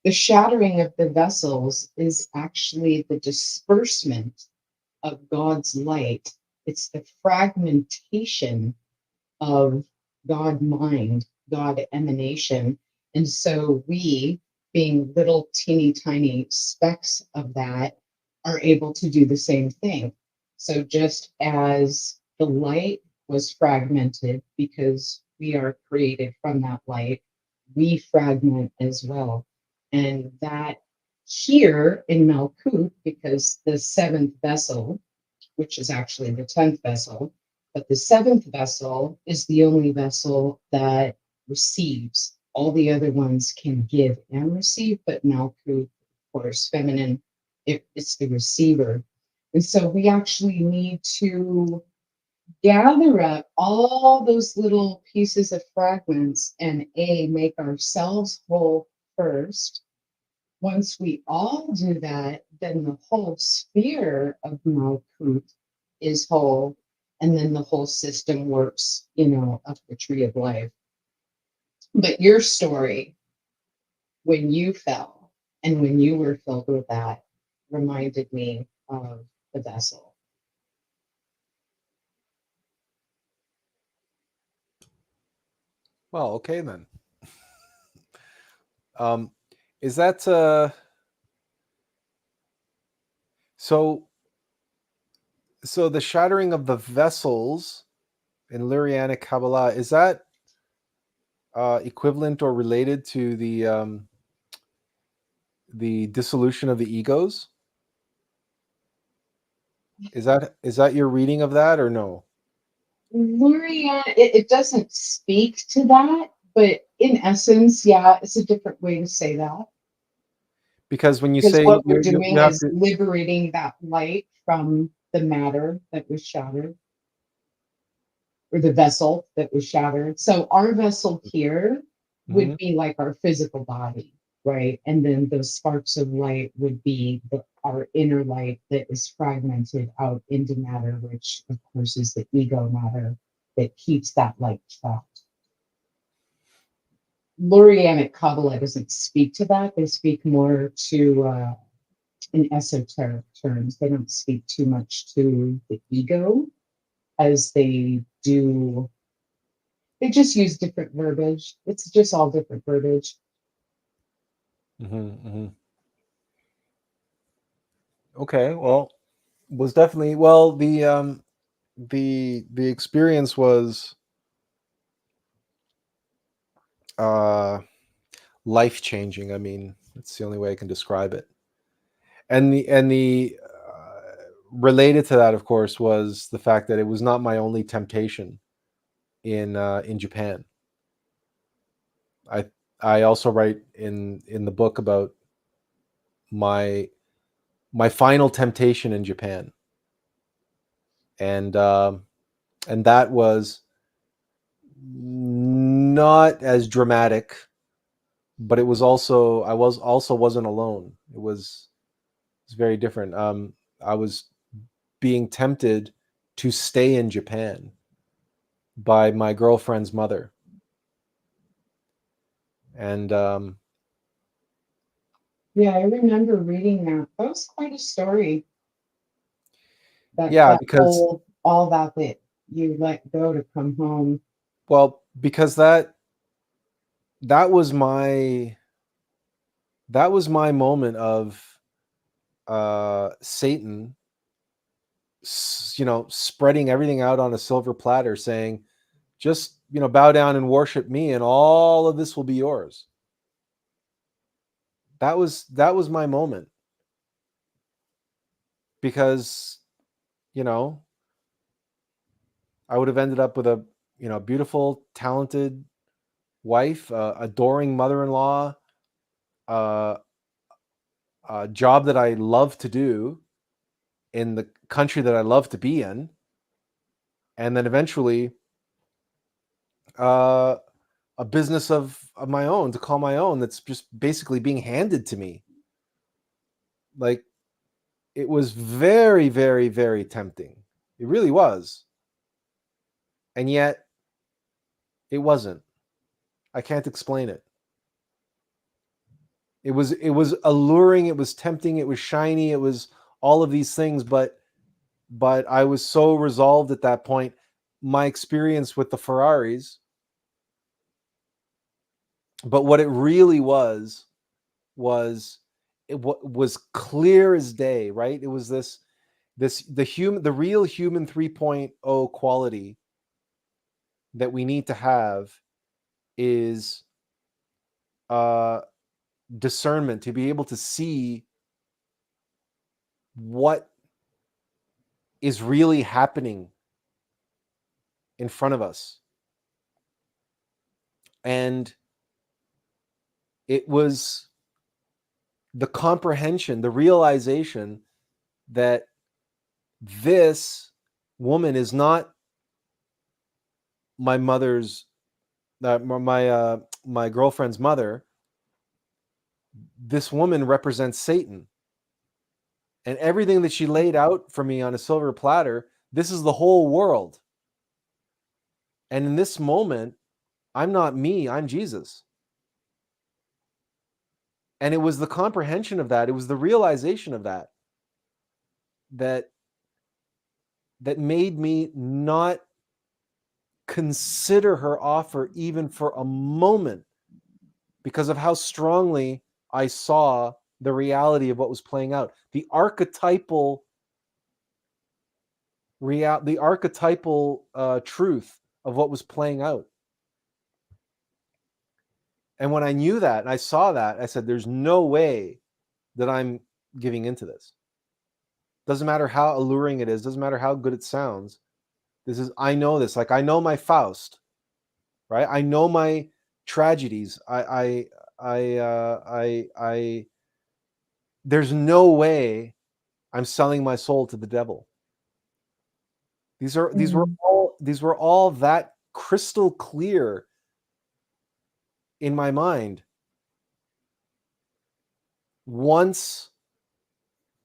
the shattering of the vessels is actually the disbursement of God's light. It's the fragmentation of God mind, God emanation. And so we, being little teeny tiny specks of that, are able to do the same thing. So just as the light was fragmented because we are created from that light, we fragment as well. And that here in Malkut, because the 7th vessel, which is actually the 10th vessel, but the 7th vessel is the only vessel that receives. All the other ones can give and receive, but Malkut, of course, feminine, it's the receiver. And so we actually need to gather up all those little pieces of fragments and make ourselves whole first. Once we all do that, then the whole sphere of Malkut is whole, and then the whole system works, up the tree of life. But your story, when you fell and when you were filled with that, reminded me of the vessel. Well, okay then. Is that so? So the shattering of the vessels in Lurianic Kabbalah, is that equivalent or related to the dissolution of the egos? Is that your reading of that, or no? Luria, it doesn't speak to that, but in essence, yeah, it's a different way to say that. Because when you Because say what we're you doing have is to, liberating that light from the matter that was shattered, or the vessel that was shattered. So our vessel here would Mhm. be like our physical body, right? And then those sparks of light would be our inner light that is fragmented out into matter, which of course is the ego matter that keeps that light trapped. Lurianic Kabbalah doesn't speak to that. They speak more to in esoteric terms. They don't speak too much to the ego as they do. They just use different verbiage. It's just all different verbiage. Mhm, mhm. Okay, well, was definitely, well, the experience was uh life changing. I mean, that's the only way I can describe it. And the related to that, of course, was the fact that it was not my only temptation in Japan. I I also write in the book about my my final temptation in Japan, and and that was not as dramatic, but I was also wasn't alone. It's very different. I was being tempted to stay in Japan by my girlfriend's mother, and Yeah, I remember reading that. That was quite a story. That yeah, that because whole all that you let go to come home. well, because that was my that was my moment of Satan, spreading everything out on a silver platter, saying, just bow down and worship me, and all of this will be yours. That was my moment, because you know I would have ended up with a beautiful, talented wife, adoring mother-in-law, uh, a job that I love to do in the country that I love to be in, and then eventually uh, a business of my own, to call my own, that's just basically being handed to me. Like, it was very, very, very tempting. It really was, and yet it wasn't. I can't explain it. It was alluring, it was tempting, it was shiny, it was all of these things, but I was so resolved at that point. My experience with the Ferraris, but what it really was was clear as day, right? It was the real human 3.0 quality that we need to have is uh discernment, to be able to see what is really happening in front of us. And it was the comprehension, the realization that this woman is not my mother's my girlfriend's mother, this woman represents Satan. And everything that she laid out for me on a silver platter, this is the whole world. And in this moment, I'm not me, I'm Jesus. And it was the comprehension of that, it was the realization of that made me not consider her offer even for a moment, because of how strongly I saw the reality of what was playing out. The archetypal truth of what was playing out. And when I knew that and I saw that, I said, there's no way that I'm giving into this. Doesn't matter how alluring it is, doesn't matter how good it sounds. I know this. Like, I know my Faust, right? I know my tragedies. There's no way I'm selling my soul to the devil. These were all that crystal clear in my mind. Once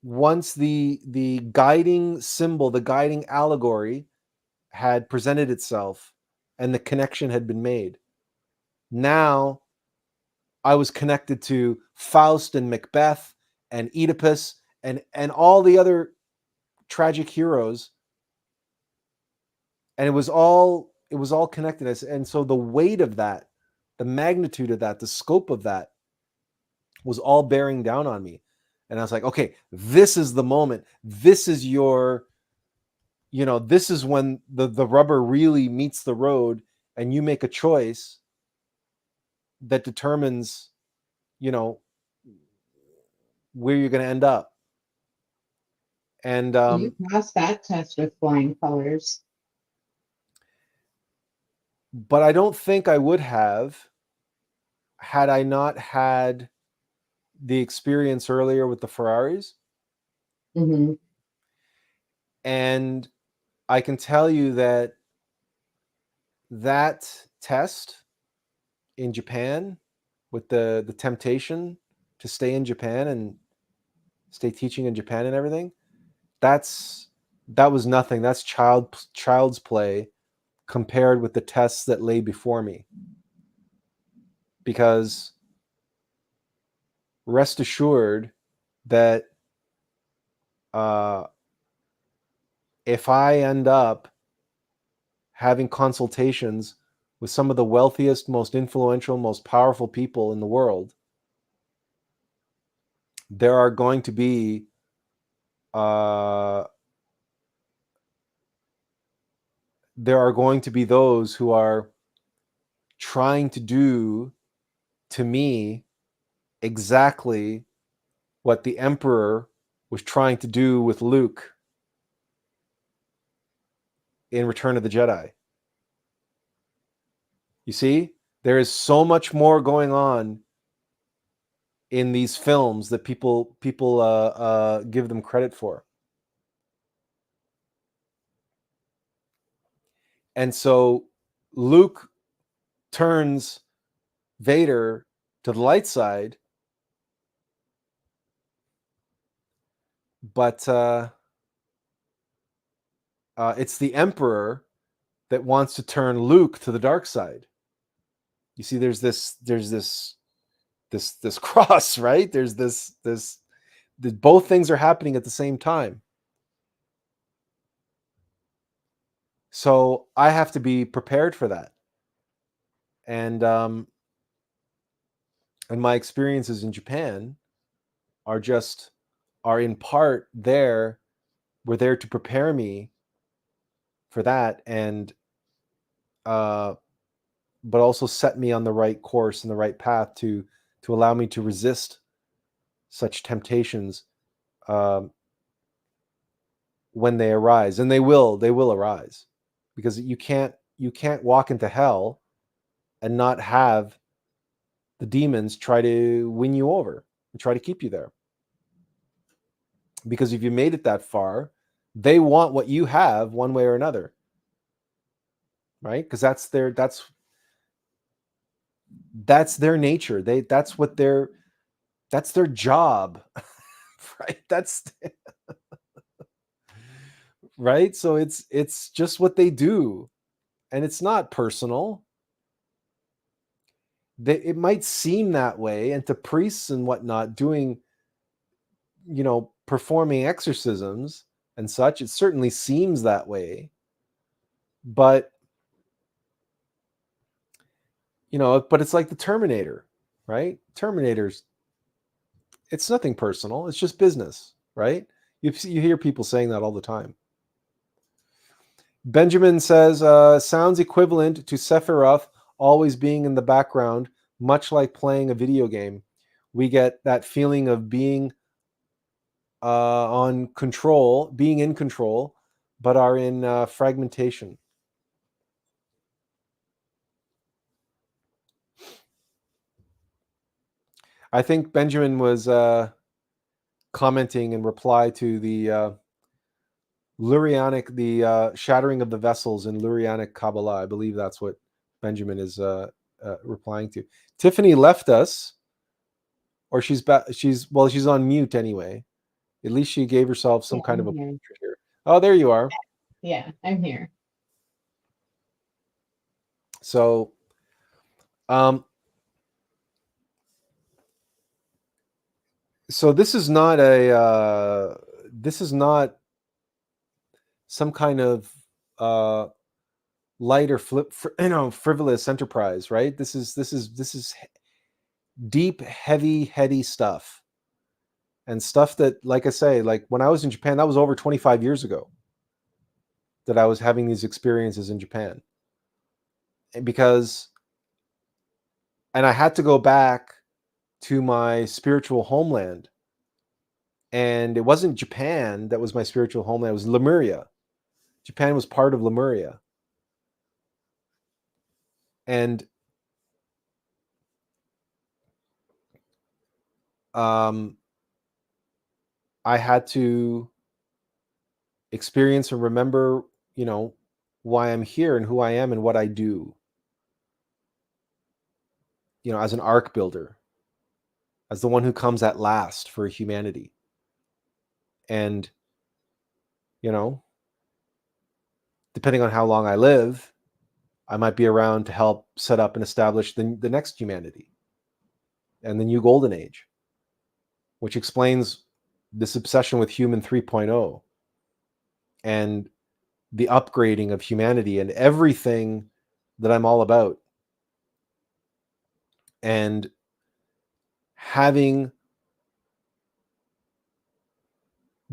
the guiding symbol, the guiding allegory had presented itself and the connection had been made, now I was connected to Faust and Macbeth and Oedipus and all the other tragic heroes, and it was all connected. And so the weight of that, the magnitude of that, the scope of that was all bearing down on me. And I was like, okay, this is the moment. This is this is when the rubber really meets the road, and you make a choice that determines, where you're going to end up. And you passed that test with flying colors. But I don't think I would have, had I not had the experience earlier with the Ferraris. Mm-hmm. And I can tell you that test in Japan, with the temptation to stay in Japan and stay teaching in Japan and everything, that was nothing. That's child's play compared with the tests that lay before me. Because rest assured that if I end up having consultations with some of the wealthiest, most influential, most powerful people in the world, there are going to be those who are trying to do to me exactly what the Emperor was trying to do with Luke in Return of the Jedi. You see, there is so much more going on in these films that people give them credit for. And so Luke turns Vader to the light side, but it's the Emperor that wants to turn Luke to the dark side. You see, there's this cross, right? There's this both things are happening at the same time. So I have to be prepared for that. And my experiences in Japan are in part were there to prepare me for that, and but also set me on the right course and the right path to allow me to resist such temptations when they arise. And they will arise, because you can't walk into hell and not have the demons try to win you over and try to keep you there. Because if you made it that far, they want what you have one way or another. right? Because that's their nature. That's their job, right? That's right. So it's just what they do, and it's not personal. It might seem that way, and to priests and whatnot doing, performing exorcisms and such, it certainly seems that way. But but it's like the Terminator, right? Terminators, it's nothing personal. It's just business, right? You hear people saying that all the time. Benjamin says, sounds equivalent to Sephiroth always being in the background, much like playing a video game. We get that feeling of being being in control, but are in fragmentation. I think Benjamin was commenting in reply to the Lurianic, the shattering of the vessels in Lurianic Kabbalah. I believe that's what Benjamin is replying to. Tiffany left us, or she's back. She's on mute anyway. At least she gave herself some kind of a portrait here. Oh, there you are. Yeah, I'm here. So, so this is not some kind of light or frivolous enterprise, right? This is deep, heavy, heady stuff, and stuff that, like I say, like when I was in Japan, that was over 25 years ago that I was having these experiences in Japan, and I had to go back to my spiritual homeland. And it wasn't Japan that was my spiritual homeland. It was Lemuria. Japan was part of Lemuria. And I had to experience and remember, why I'm here and who I am and what I do, as an ark builder, as the one who comes at last for humanity. And, depending on how long I live, I might be around to help set up and establish the next humanity and the new golden age, which explains this obsession with human 3.0 and the upgrading of humanity and everything that I'm all about. And having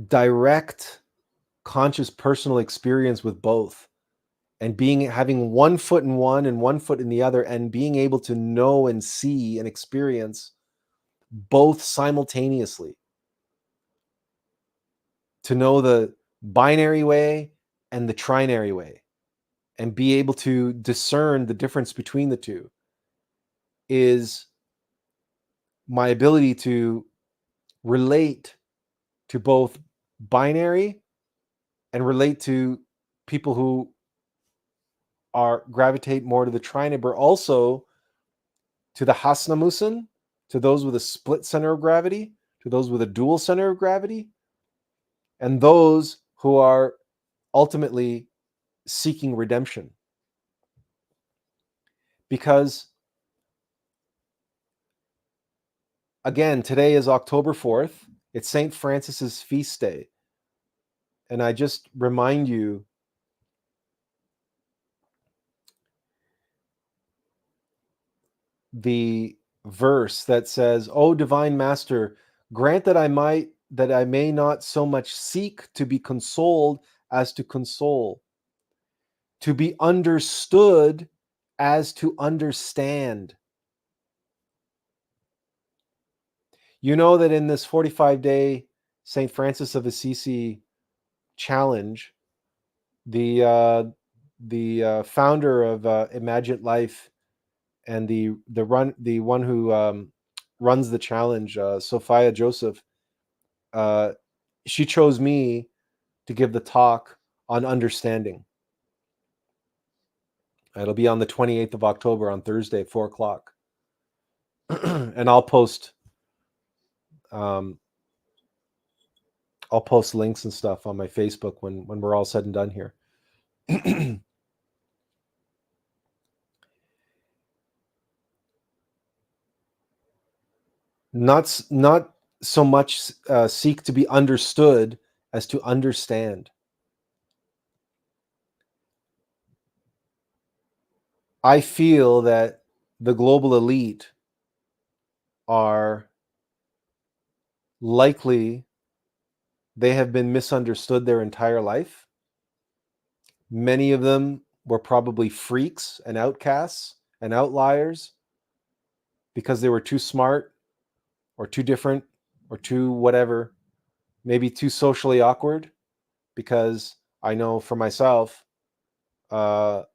direct, conscious, personal experience with both, and having one foot in one and one foot in the other, and being able to know and see and experience both simultaneously, to know the binary way and the trinary way, and be able to discern the difference between the two, is my ability to relate to both binary and relate to people who gravitate more to the trinary, but also to the Hasnamusen, to those with a split center of gravity, to those with a dual center of gravity, and those who are ultimately seeking redemption. Because, again, today is October 4th. It's St. Francis's feast day. And I just remind you the verse that says, "O divine master, grant that I may not so much seek to be consoled as to console, to be understood as to understand." You know that in this 45-day St. Francis of Assisi challenge, the founder of Imagine Life and the one who runs the challenge, Sophia Joseph, she chose me to give the talk on understanding. It'll be on the 28th of October on Thursday, 4 o'clock. And I'll post links and stuff on my Facebook when we're all said and done here. Not so much seek to be understood as to understand. I feel that the global elite are likely, they have been misunderstood their entire life. Many of them were probably freaks and outcasts and outliers because they were too smart or too different or too whatever, maybe too socially awkward. Because I know for myself, there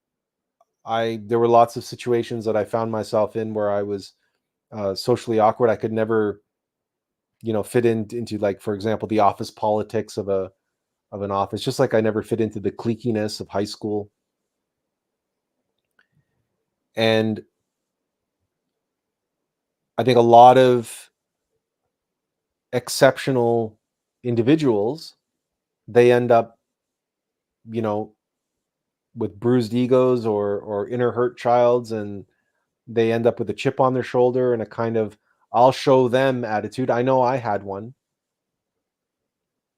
were lots of situations that I found myself in where I was socially awkward. I could never, fit into, like, for example, the office politics of an office, just like I never fit into the cliquiness of high school. And I think a lot of exceptional individuals, they end up, with bruised egos or inner hurt childs, and they end up with a chip on their shoulder and a kind of I'll show them attitude. I know I had one.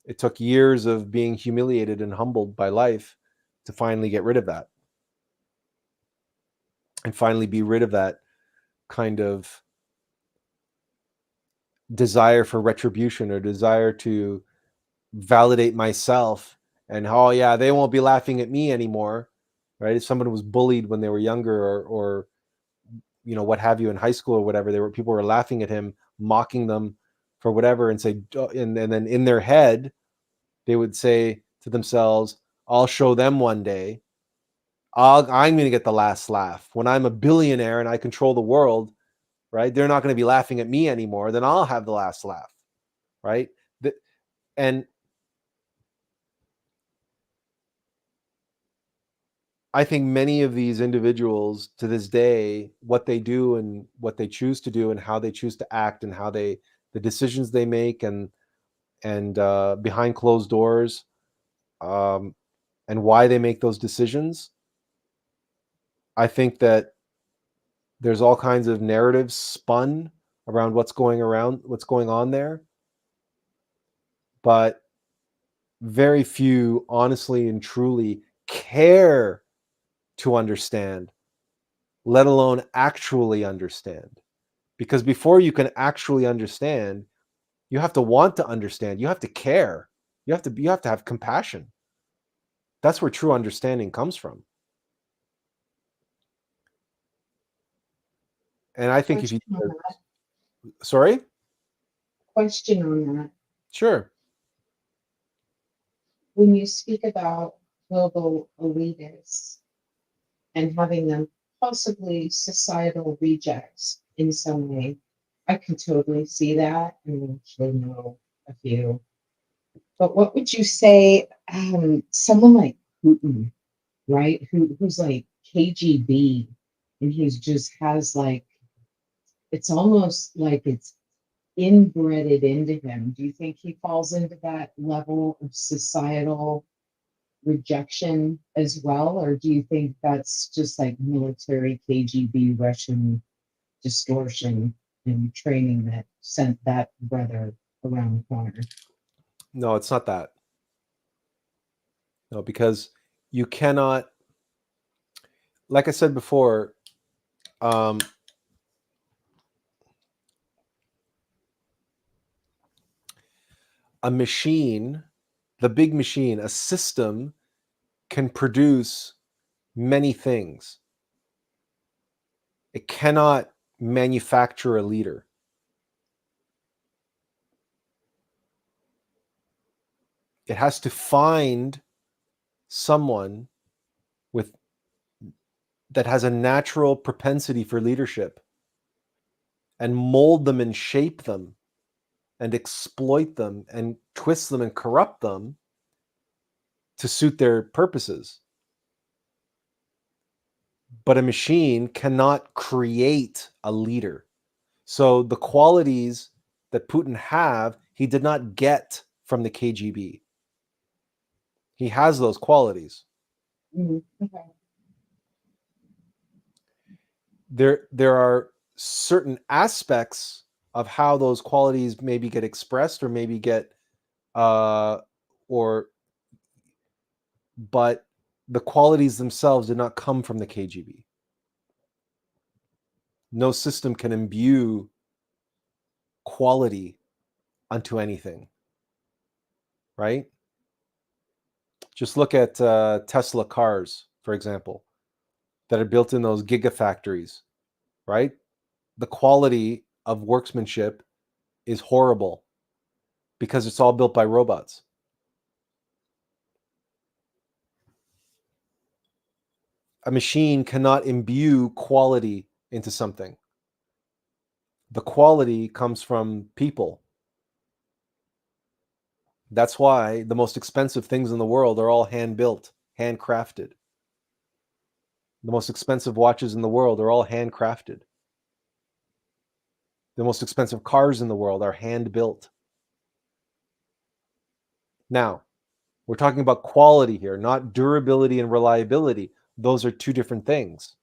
It took years of being humiliated and humbled by life to finally get rid of that, and finally be rid of that kind of desire for retribution or desire to validate myself. And oh yeah, they won't be laughing at me anymore, right? If someone was bullied when they were younger, or what have you, in high school or whatever, people were laughing at him, mocking them for whatever, and say, and then in their head they would say to themselves, I'll show them one day. I'm going to get the last laugh when I'm a billionaire and I control the world, right? They're not going to be laughing at me anymore. Then I'll have the last laugh, right? And I think many of these individuals to this day, what they do and what they choose to do and how they choose to act and the decisions they make, and behind closed doors, and why they make those decisions. I think that there's all kinds of narratives spun around what's going on there, but very few honestly and truly care to understand, let alone actually understand. Because before you can actually understand, you have to want to understand. You have to care. You have to have compassion. That's where true understanding comes from. And I think if you sorry? Question on that. Sure. When you speak about global elitists and having them possibly societal rejects in some way, I can totally see that, and actually know a few. But what would you say, someone like Putin, right? Who's like KGB, and who's just has like, it's almost like it's inbred into him. Do you think he falls into that level of societal rejection as well? Or do you think that's just like military KGB Russian distortion and training that sent that brother around the corner? No, it's not that. No, because you cannot, like I said before, a machine, the big machine, a system can produce many things. It cannot manufacture a leader. It has to find someone that has a natural propensity for leadership and mold them and shape them and exploit them and twist them and corrupt them to suit their purposes. But a machine cannot create a leader. So the qualities that Putin have, he did not get from the KGB. He has those qualities. Okay. There are certain aspects of how those qualities maybe get expressed or maybe get or but the qualities themselves did not come from the KGB. No system can imbue quality unto anything, right? Just look at Tesla cars, for example, that are built in those gigafactories, right? The quality of workmanship is horrible because it's all built by robots. A machine cannot imbue quality into something. The quality comes from people. That's why the most expensive things in the world are all hand-built, handcrafted. The most expensive watches in the world are all handcrafted. The most expensive cars in the world are hand-built. Now, we're talking about quality here, not durability and reliability. Those are two different things.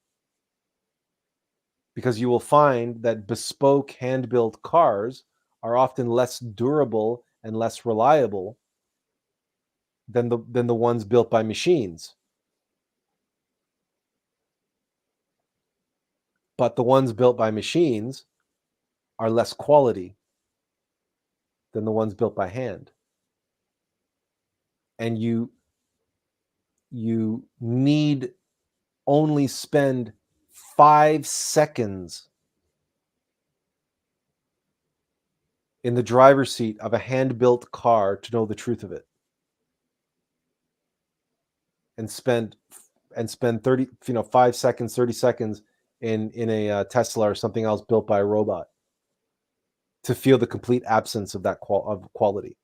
Because you will find that bespoke hand-built cars are often less durable and less reliable than the ones built by machines. But the ones built by machines are less quality than the ones built by hand. And you need only spend 5 seconds in the driver's seat of a hand-built car to know the truth of it. And spend 30, 5 seconds, 30 seconds in a Tesla or something else built by a robot to feel the complete absence of that quality.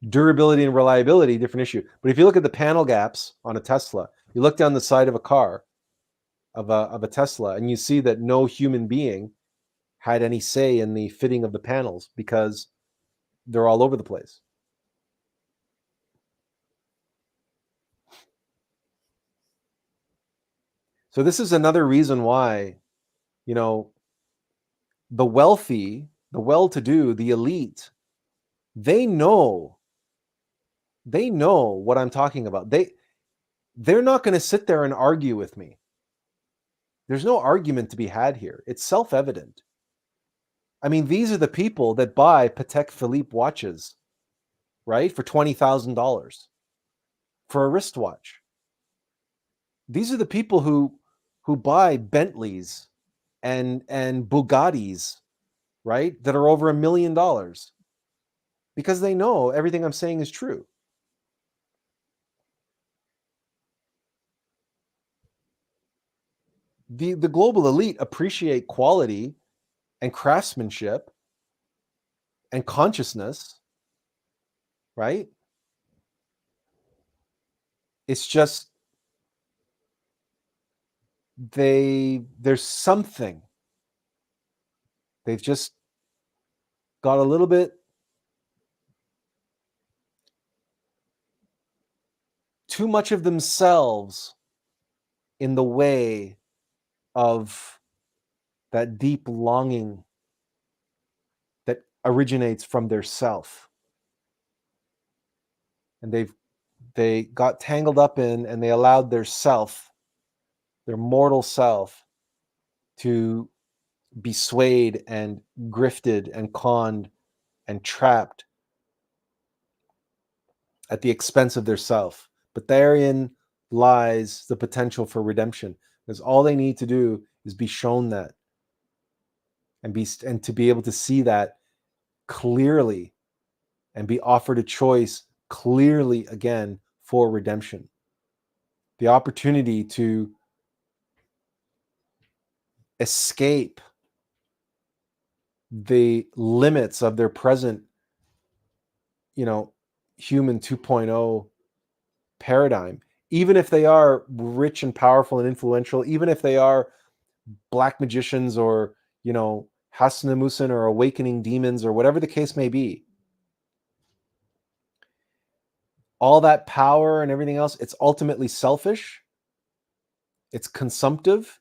Durability and reliability, different issue. But if you look at the panel gaps on a Tesla, you look down the side of a car, of a Tesla, and you see that no human being had any say in the fitting of the panels because they're all over the place. So this is another reason why, the wealthy, the well-to-do, the elite, they know what I'm talking about. They're not going to sit there and argue with me. There's no argument to be had here. It's self-evident. I mean, these are the people that buy Patek Philippe watches, right? For $20,000 for a wristwatch. These are the people who buy Bentleys and Bugattis, right? That are over $1 million because they know everything I'm saying is true. The global elite appreciate quality and craftsmanship and consciousness, right? It's just there's something. They've just got a little bit too much of themselves in the way of that deep longing that originates from their self. And they got tangled up in, and they allowed their self, their mortal self, to be swayed and grifted and conned and trapped at the expense of their self. But therein lies the potential for redemption, because all they need to do is be shown that and to be able to see that clearly and be offered a choice clearly again for redemption. The opportunity to escape the limits of their present, human 2.0 paradigm even if they are rich and powerful and influential, even if they are black magicians or, Hasnamusin or awakening demons or whatever the case may be, all that power and everything else, it's ultimately selfish, it's consumptive,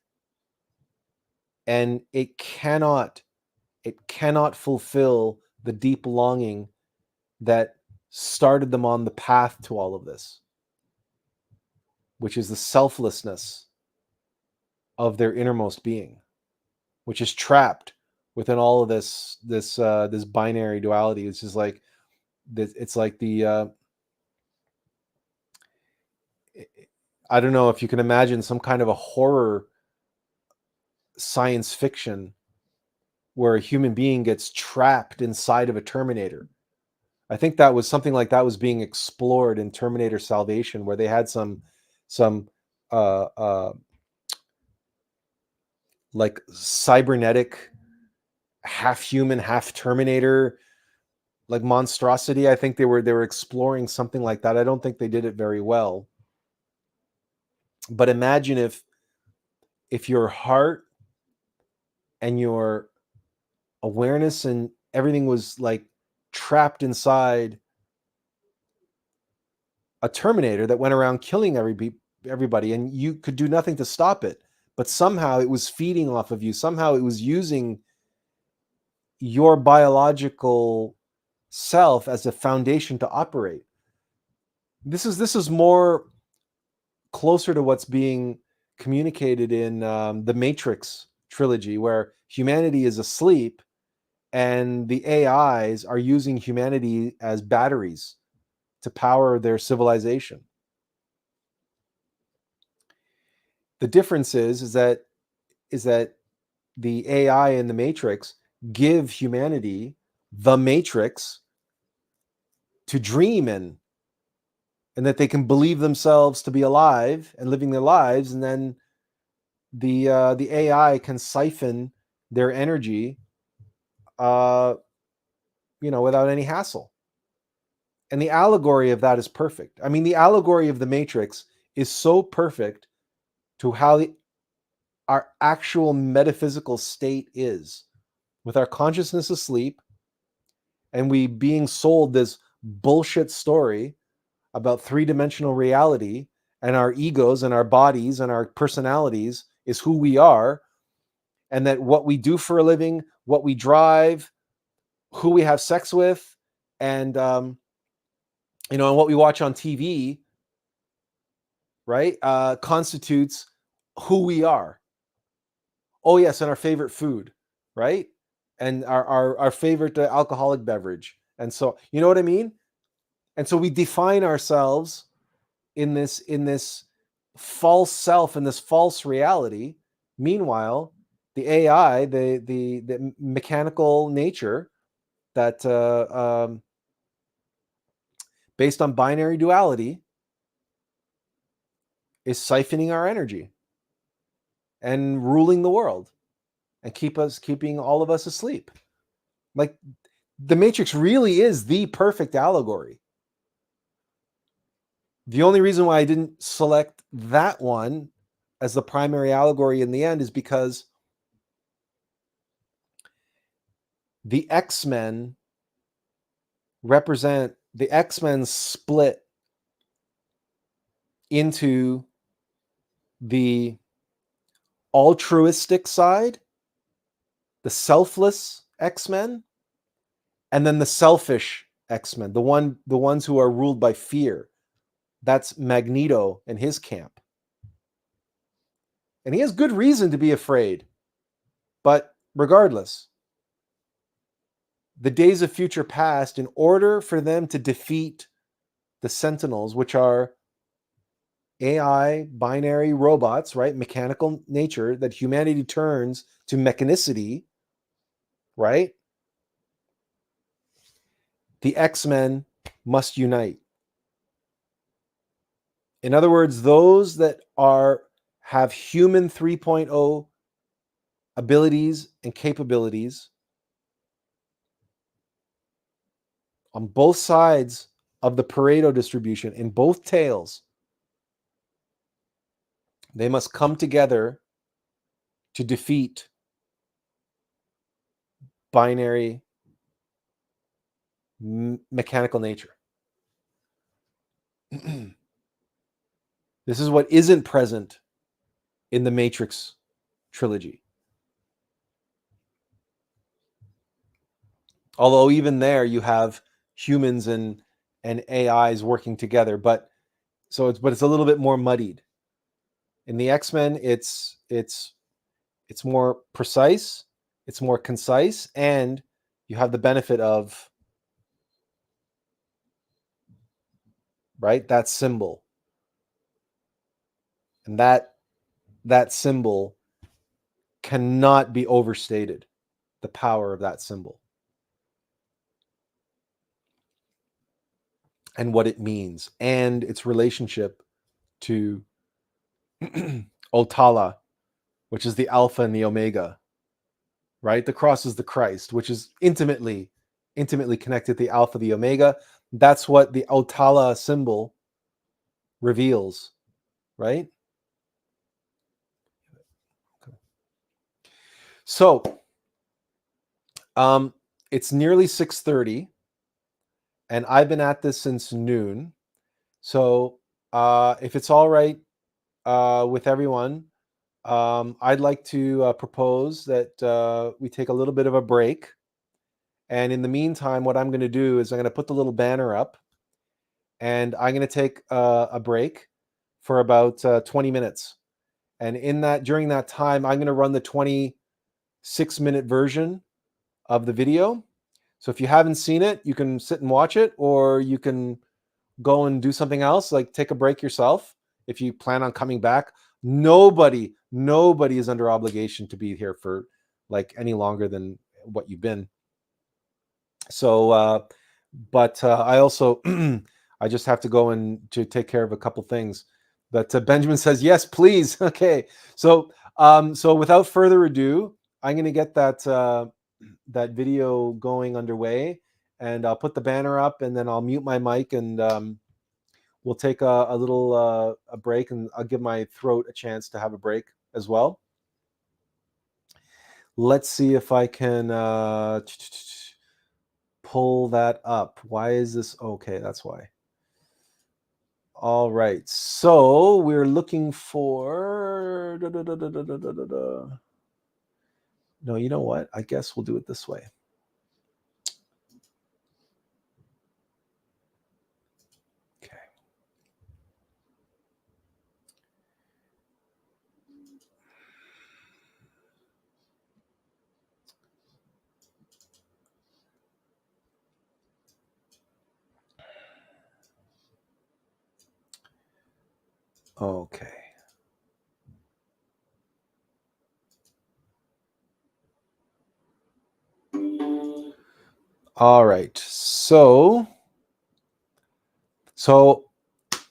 and it cannot fulfill the deep longing that started them on the path to all of this, which is the selflessness of their innermost being, which is trapped within all of this binary duality. It's just like this. It's like the I don't know if you can imagine some kind of a horror science fiction where a human being gets trapped inside of a Terminator. I think that was something like that was being explored in Terminator Salvation, where they had some uh, uh, like cybernetic, half human, half Terminator, like monstrosity. I think they were exploring something like that. I don't think they did it very well. But imagine if your heart and your awareness and everything was like trapped inside a Terminator that went around killing everybody, and you could do nothing to stop it. But somehow it was feeding off of you. Somehow it was using your biological self as a foundation to operate. This is more closer to what's being communicated in the Matrix trilogy, where humanity is asleep and the AIs are using humanity as batteries to power their civilization. The difference is that the AI in the Matrix give humanity the Matrix to dream in, and that they can believe themselves to be alive and living their lives, and then the AI can siphon their energy, without any hassle. And the allegory of that is perfect. I mean, the allegory of the Matrix is so perfect to how our actual metaphysical state is, with our consciousness asleep and we being sold this bullshit story about three-dimensional reality, and our egos and our bodies and our personalities is who we are, and that what we do for a living, what we drive, who we have sex with, and and what we watch on TV, right, constitutes who we are. Oh yes, and our favorite food, right, and our favorite alcoholic beverage, and so you know what I mean. And so we define ourselves in this false self, in this false reality. Meanwhile, the AI, the mechanical nature that based on binary duality, is siphoning our energy and ruling the world and keeping all of us asleep. Like, the Matrix really is the perfect allegory. The only reason why I didn't select that one as the primary allegory in the end is because the X-Men split into the altruistic side, the selfless X-Men, and then the selfish X-Men, the ones who are ruled by fear. That's Magneto and his camp. And he has good reason to be afraid. But regardless, the days of future past, in order for them to defeat the Sentinels, which are AI binary robots, right? Mechanical nature that humanity turns to mechanicity, right? The X-Men must unite. In other words, those that have human 3.0 abilities and capabilities on both sides of the Pareto distribution, in both tails, They must come together to defeat binary mechanical nature. This is what isn't present in the Matrix trilogy. Although even there you have humans and AIs working together, but it's a little bit more muddied. In the X-Men, it's more precise, it's more concise, and you have the benefit of, right, that symbol. And that symbol cannot be overstated, the power of that symbol and what it means and its relationship to Otala, which is the Alpha and the Omega, right? The cross is the Christ, which is intimately connected to the Alpha, the Omega. That's what the Otala symbol reveals, right? So, it's nearly 6:30, and I've been at this since noon. So, if it's all right with everyone, I'd like to propose that we take a little bit of a break. And in the meantime, what I'm going to do is I'm going to put the little banner up, and I'm going to take a break for about 20 minutes. And during that time, I'm going to run the 26-minute version of the video. So if you haven't seen it, you can sit and watch it, or you can go and do something else, like take a break yourself. If you plan on coming back, nobody is under obligation to be here for like any longer than what you've been. So, but I also, I just have to go and to take care of a couple things. But Benjamin says, yes, please. Okay. So, so without further ado, I'm going to get that video going underway, and I'll put the banner up, and then I'll mute my mic, and we'll take a little a break, and I'll give my throat a chance to have a break as well. Let's see if I can pull that up. Why is this? Okay, that's why. All right, so we're looking for no, you know what? I guess we'll do it this way. Okay. Okay. All right. So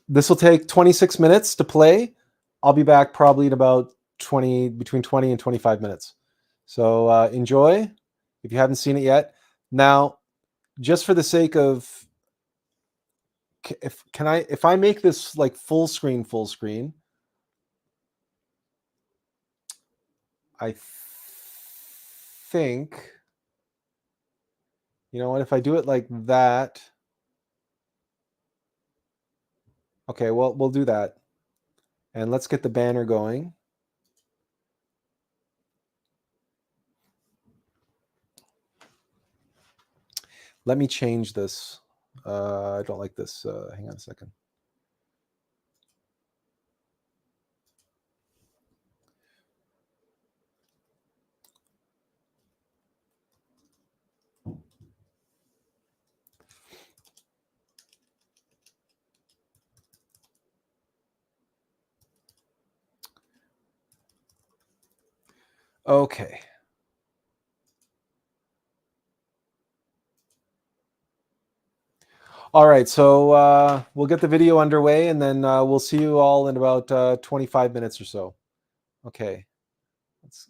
this will take 26 minutes to play. I'll be back probably in about between 20 and 25 minutes. So enjoy if you haven't seen it yet. Now, just for the sake of, if I make this like full screen, I think, you know what, if I do it like that, okay, well, we'll do that. And let's get the banner going. Let me change this. I don't like this. Hang on a second. Okay. All right, so we'll get the video underway, and then we'll see you all in about 25 minutes or so. Okay. Let's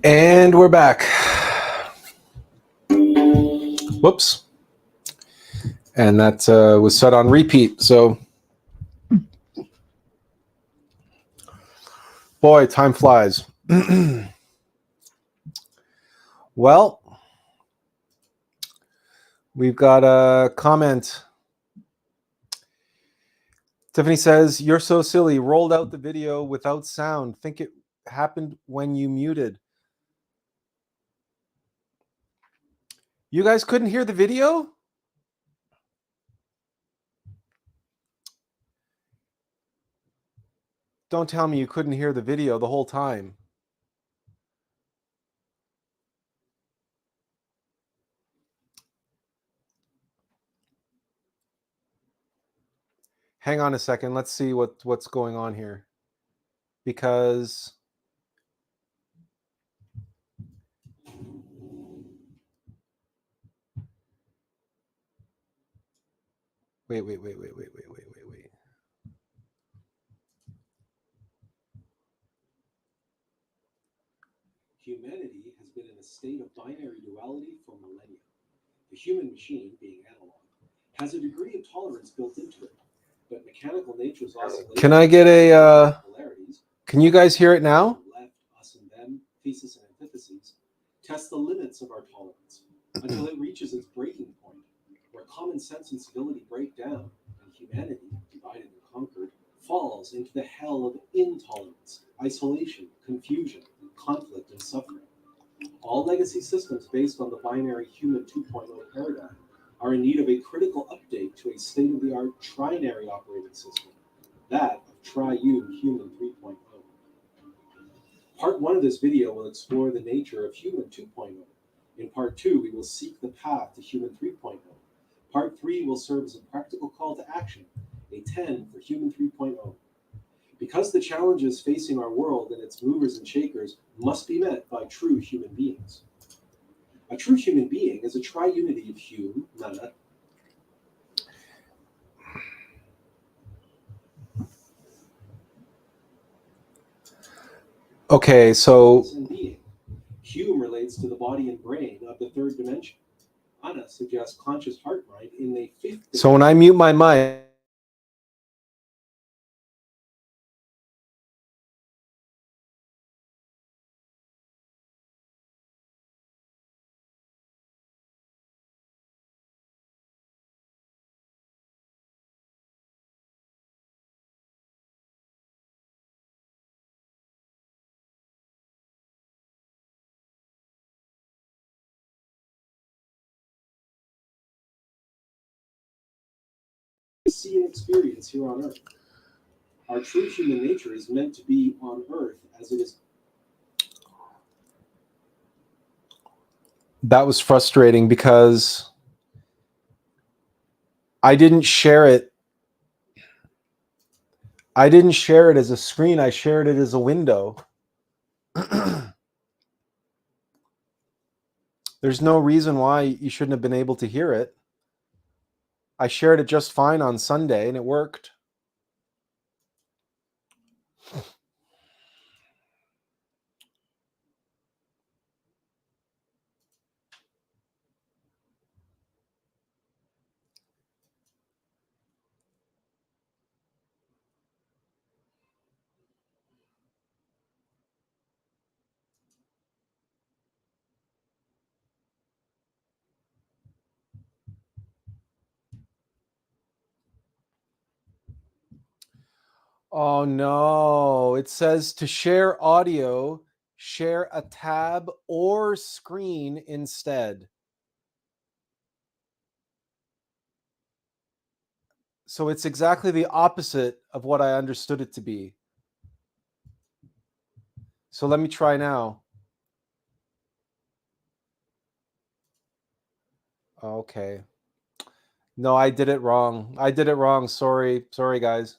And we're back. Whoops. And that was set on repeat. So, boy, time flies. Well, we've got a comment. Tiffany says, "You're so silly. Rolled out the video without sound. Think it happened when you muted. You guys couldn't hear the video? Don't tell me you couldn't hear the video the whole time." Hang on a second. Let's see what's going on here. Because wait. Humanity has been in a state of binary duality for millennia. The human machine, being analog, has a degree of tolerance built into it, but mechanical nature's oscillation. Can I get a? Can you guys hear it now? Left, us, and them, thesis and antitheses, test the limits of our tolerance until it reaches its breaking point, where common sense and civility break down, and humanity, divided and conquered, falls into the hell of intolerance, isolation, confusion, conflict, and suffering. All legacy systems based on the binary human 2.0 paradigm are in need of a critical update to a state-of-the-art trinary operating system, that of triune human 3.0. Part 1 of this video will explore the nature of human 2.0. In part 2, we will seek the path to human 3.0. Part 3 will serve as a practical call to action, a 10 for human 3.0. Because the challenges facing our world and its movers and shakers must be met by true human beings. A true human being is a triunity of hum, mana. Okay, so Hume relates to the body and brain of the third dimension. Anna suggests conscious heart mind in the fifth dimension. So when I mute my mic, see and experience here on Earth. Our true human nature is meant to be on Earth as it is. That was frustrating because I didn't share it. I didn't share it as a screen. I shared it as a window. There's no reason why you shouldn't have been able to hear it. I shared it just fine on Sunday and it worked. Oh no, it says to share audio, share a tab or screen instead. So it's exactly the opposite of what I understood it to be. So let me try now. Okay. No, I did it wrong. I did it wrong. Sorry. Sorry, guys.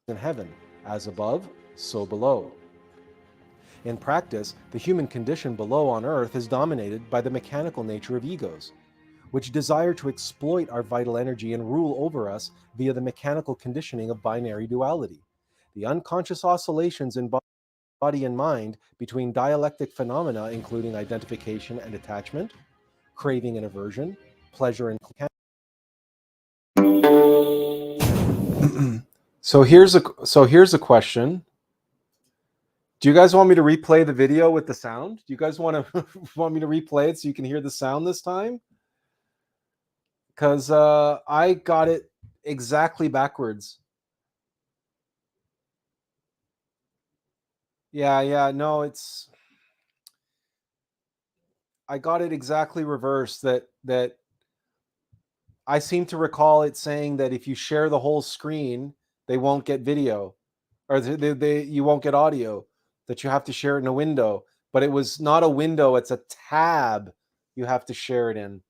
In heaven, as above, so below. In practice, the human condition below on Earth is dominated by the mechanical nature of egos, which desire to exploit our vital energy and rule over us via the mechanical conditioning of binary duality. The unconscious oscillations in body and mind between dialectic phenomena, including identification and attachment, craving and aversion, pleasure and so here's a question. Do you guys want me to replay the video with the sound? Do you guys want me to replay it so you can hear the sound this time? Because I got it exactly backwards. Yeah, no, I got it exactly reversed. That I seem to recall it saying that if you share the whole screen, they won't get video, or you won't get audio, that you have to share it in a window. But it was not a window, it's a tab you have to share it in.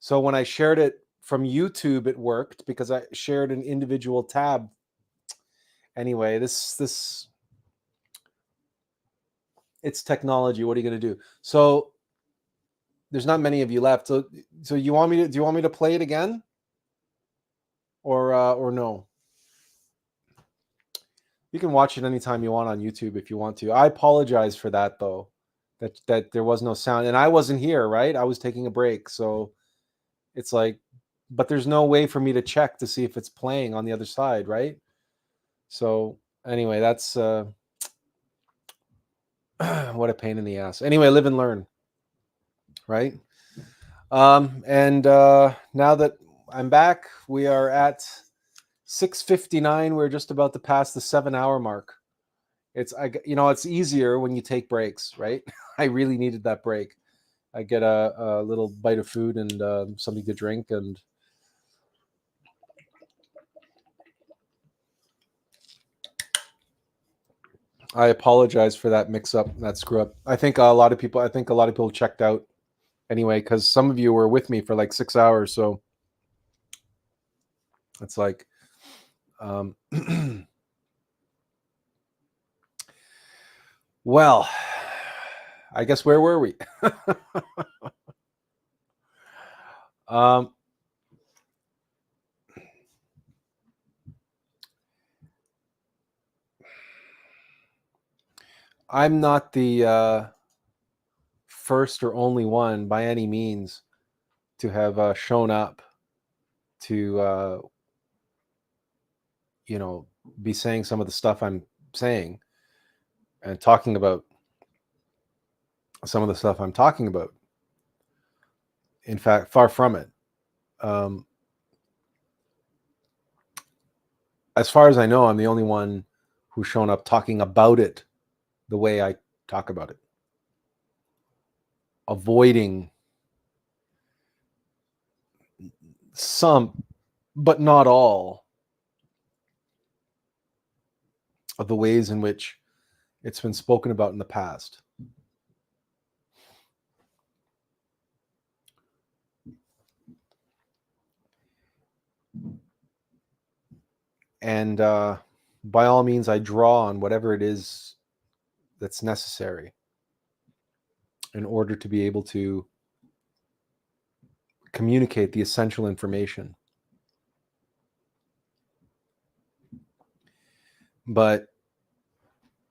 So when I shared it from YouTube, it worked because I shared an individual tab. Anyway, this it's technology. What are you going to do? So there's not many of you left. So you want me to, do you want me to play it again? Or no? You can watch it anytime you want on YouTube if you want to. I apologize for that though, that there was no sound and I wasn't here, right? I was taking a break. So it's like, but there's no way for me to check to see if it's playing on the other side, right? So anyway, that's what a pain in the ass. Anyway, live and learn, right? And now that I'm back, we are at 6:59. We're just about to pass the 7-hour mark. It's easier when you take breaks, right? I really needed that break. I get a little bite of food and something to drink, and I apologize for that mix-up, that screw-up. I think a lot of people checked out anyway, because some of you were with me for like 6 hours, so it's like, well, I guess where were we? I'm not the first or only one by any means to have shown up to be saying some of the stuff I'm saying and talking about some of the stuff I'm talking about. In fact, far from it. As far as I know, I'm the only one who's shown up talking about it the way I talk about it, avoiding some, but not all, of the ways in which it's been spoken about in the past. And by all means, I draw on whatever it is that's necessary in order to be able to communicate the essential information. But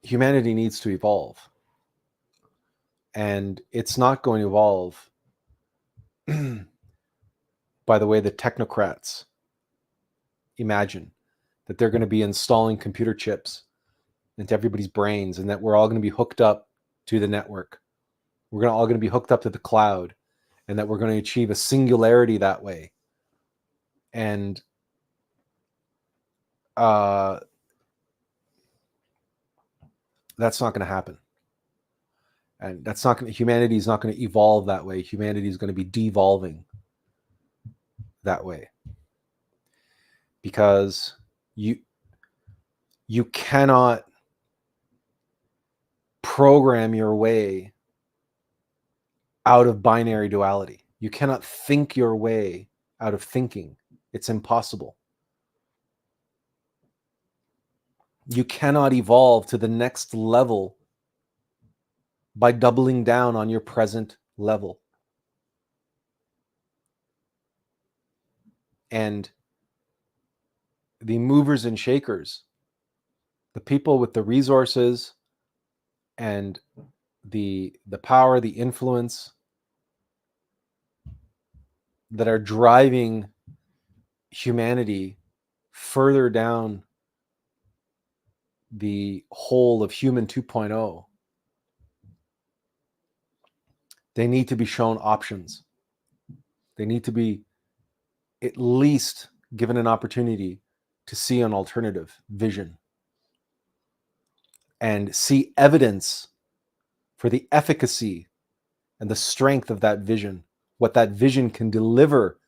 humanity needs to evolve. And it's not going to evolve by the way the technocrats imagine, that they're going to be installing computer chips into everybody's brains and that we're all going to be hooked up to the network. We're all going to be hooked up to the cloud and that we're going to achieve a singularity that way. And that's not going to happen. And that's not going to, humanity is not going to evolve that way. Humanity is going to be devolving that way. Because you cannot program your way out of binary duality. You cannot think your way out of thinking. It's impossible. You cannot evolve to the next level by doubling down on your present level. And the movers and shakers, the people with the resources and the power, the influence that are driving humanity further down the hole of human 2.0, they need to be shown options. They need to be at least given an opportunity to see an alternative vision and see evidence for the efficacy and the strength of that vision, what that vision can deliver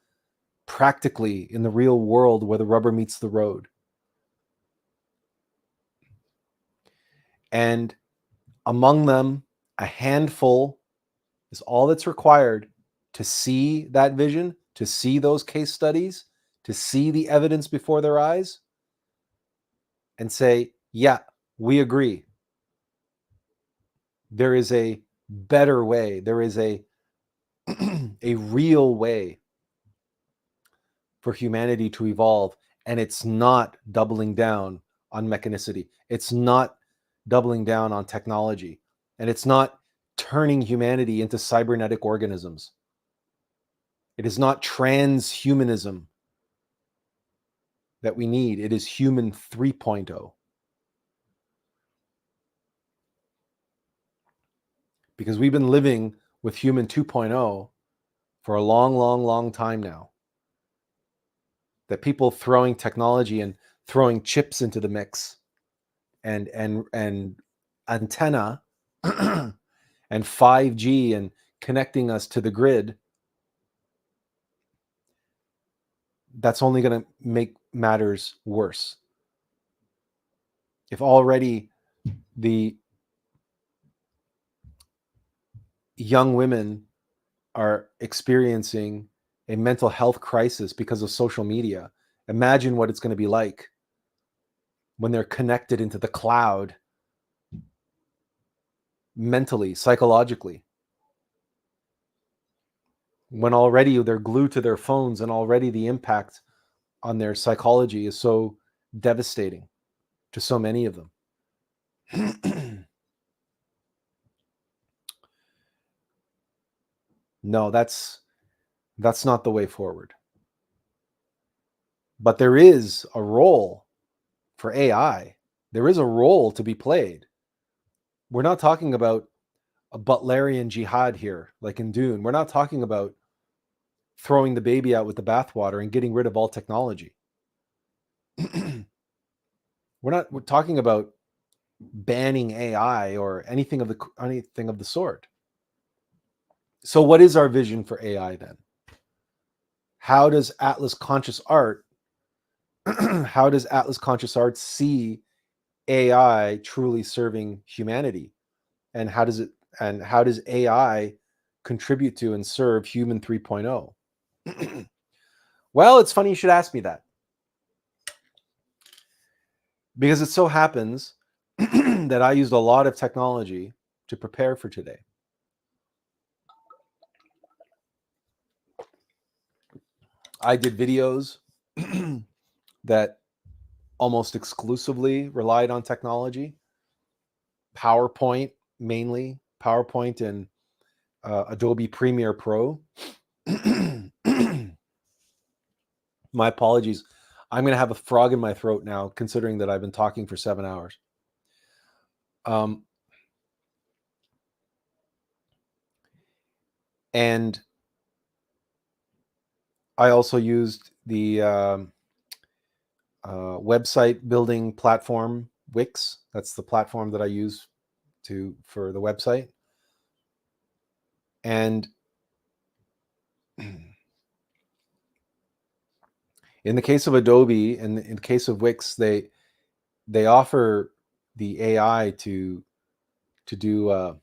practically in the real world where the rubber meets the road. And among them, a handful is all that's required to see that vision, to see those case studies, to see the evidence before their eyes and say, yeah, we agree. There is a better way. There is a real way for humanity to evolve. And it's not doubling down on mechanicity. It's not doubling down on technology. And it's not turning humanity into cybernetic organisms. It is not transhumanism that we need. It is human 3.0. Because we've been living with human 2.0 for a long, long, long time now. That people throwing technology and throwing chips into the mix and antenna and 5G and connecting us to the grid, that's only going to make matters worse. If already the young women are experiencing a mental health crisis because of social media, imagine what it's going to be like when they're connected into the cloud mentally, psychologically. When already they're glued to their phones and already the impact on their psychology is so devastating to so many of them. No, that's not the way forward. But there is a role for AI. There is a role to be played. We're not talking about a Butlerian jihad here, like in Dune. We're not talking about throwing the baby out with the bathwater and getting rid of all technology. We're talking about banning AI or anything of the sort. So what is our vision for AI then? How does Attlas Conscious Art see AI truly serving humanity? And how does AI contribute to and serve human 3.0? Well, it's funny you should ask me that. Because it so happens that I used a lot of technology to prepare for today. I did videos that almost exclusively relied on technology. PowerPoint, mainly. PowerPoint and Adobe Premiere Pro. My apologies. I'm going to have a frog in my throat now, considering that I've been talking for 7 hours. And I also used the website building platform, Wix. That's the platform that I use for the website. And in the case of Adobe and in the case of Wix, they offer the AI to do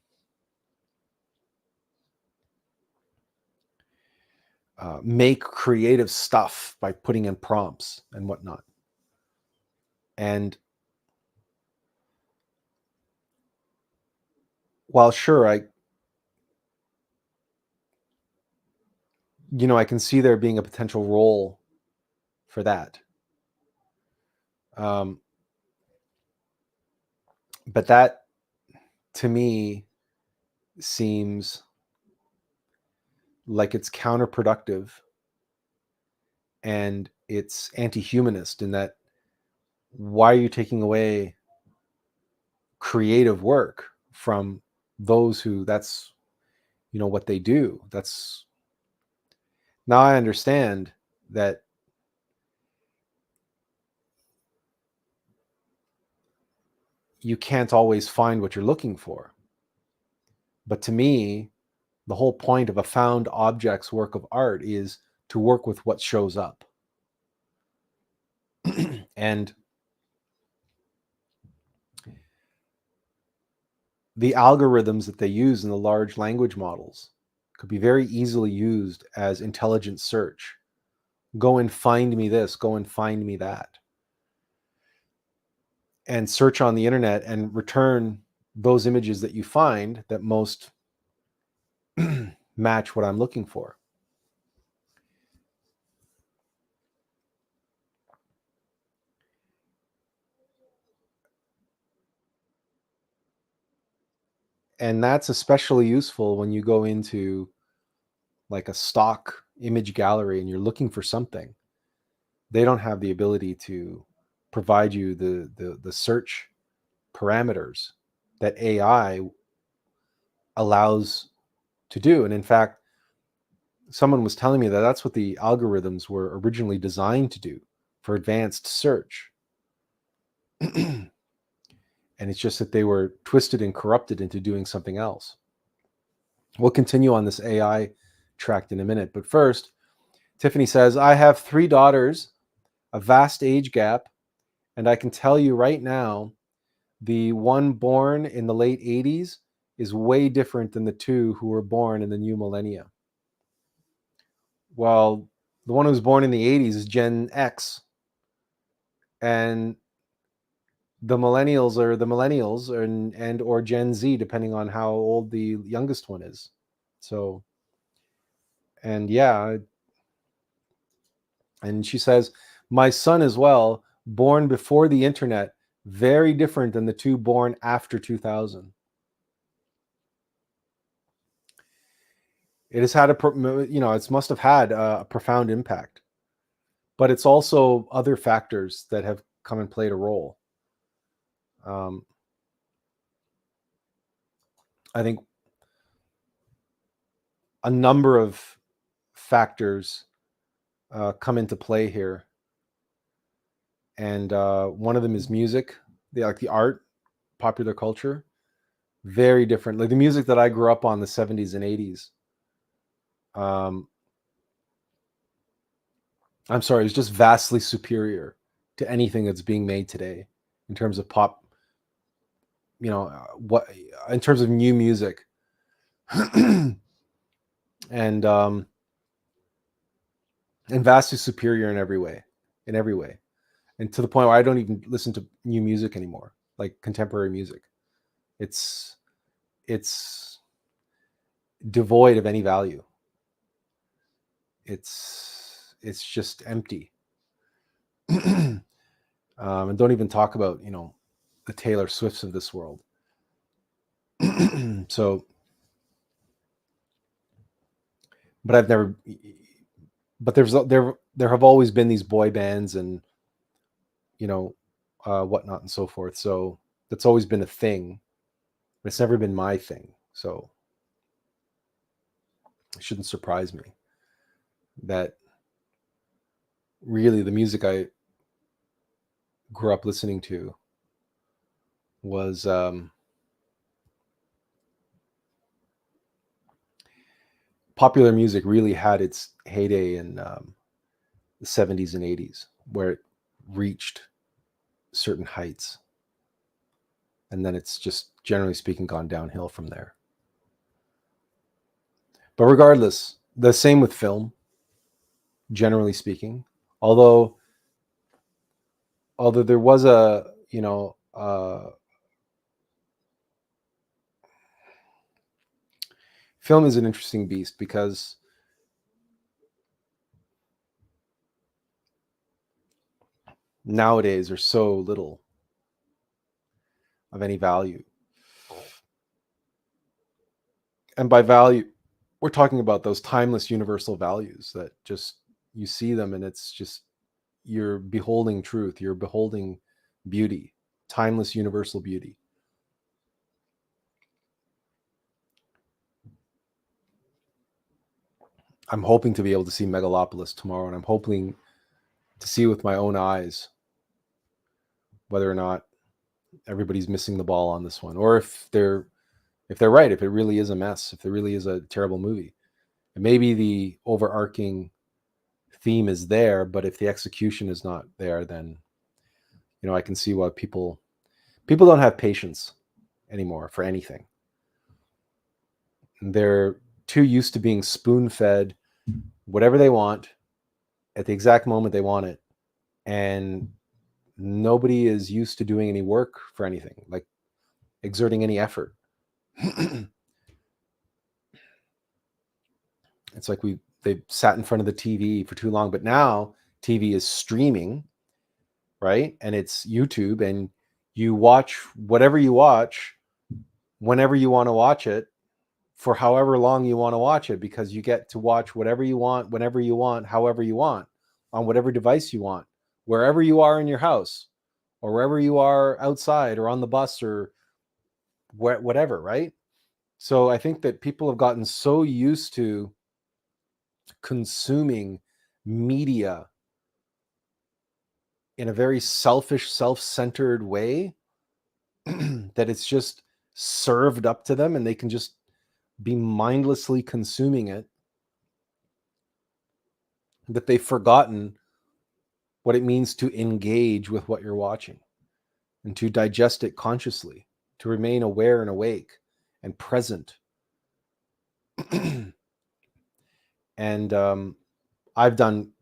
make creative stuff by putting in prompts and whatnot. And while sure, I can see there being a potential role for that. But that, to me, seems like it's counterproductive and it's anti-humanist in that, why are you taking away creative work from those who that's what they do? That's, now I understand that you can't always find what you're looking for. But to me, the whole point of a found objects work of art is to work with what shows up. And the algorithms that they use in the large language models could be very easily used as intelligent search. Go and find me this, go and find me that. And search on the internet and return those images that you find that most match what I'm looking for. And that's especially useful when you go into like a stock image gallery and you're looking for something. They don't have the ability to provide you the search parameters that AI allows to do. And in fact, someone was telling me that that's what the algorithms were originally designed to do, for advanced search. And it's just that they were twisted and corrupted into doing something else. We'll continue on this AI tract in a minute. But first, Tiffany says, I have 3 daughters, a vast age gap, and I can tell you right now, the one born in the late 80s is way different than the 2 who were born in the new millennia. Well, the one who was born in the 80s is Gen X, and the millennials are the millennials, and or Gen Z, depending on how old the youngest one is. So, and yeah, and she says, my son as well, born before the internet, very different than the 2 born after 2000. It has had it must have had a profound impact, but it's also other factors that have come and played a role. I think a number of factors come into play here, and one of them is music, the art, popular culture, very different. Like the music that I grew up on, the 70s and 80s. I'm sorry, it's just vastly superior to anything that's being made today in terms of pop. What in terms of new music, and vastly superior in every way, and to the point where I don't even listen to new music anymore, like contemporary music. It's devoid of any value. It's just empty. And don't even talk about the Taylor Swifts of this world. So, but there have always been these boy bands and whatnot and so forth. So that's always been a thing, but it's never been my thing. So it shouldn't surprise me that really the music I grew up listening to was popular music really had its heyday in the 70s and 80s, where it reached certain heights. And then it's just, generally speaking, gone downhill from there. But regardless, the same with film, generally speaking. Although there was a film is an interesting beast because nowadays there's so little of any value. And by value, we're talking about those timeless universal values that just, you see them and it's just, you're beholding truth, you're beholding beauty, timeless universal beauty. I'm hoping to be able to see Megalopolis tomorrow, and I'm hoping to see with my own eyes whether or not everybody's missing the ball on this one, or if they're right, if it really is a mess, if it really is a terrible movie. And maybe the overarching theme is there, but if the execution is not there, then I can see why people don't have patience anymore for anything. They're too used to being spoon-fed whatever they want at the exact moment they want it, and nobody is used to doing any work for anything, like exerting any effort. It's like they sat in front of the TV for too long, but now TV is streaming, right? And it's YouTube, and you watch whatever you watch whenever you want to watch it for however long you want to watch it, because you get to watch whatever you want, whenever you want, however you want, on whatever device you want, wherever you are in your house or wherever you are outside or on the bus or whatever, right? So I think that people have gotten so used to consuming media in a very selfish, self-centered way that it's just served up to them and they can just be mindlessly consuming it, that they've forgotten what it means to engage with what you're watching and to digest it consciously, to remain aware and awake and present. And I've done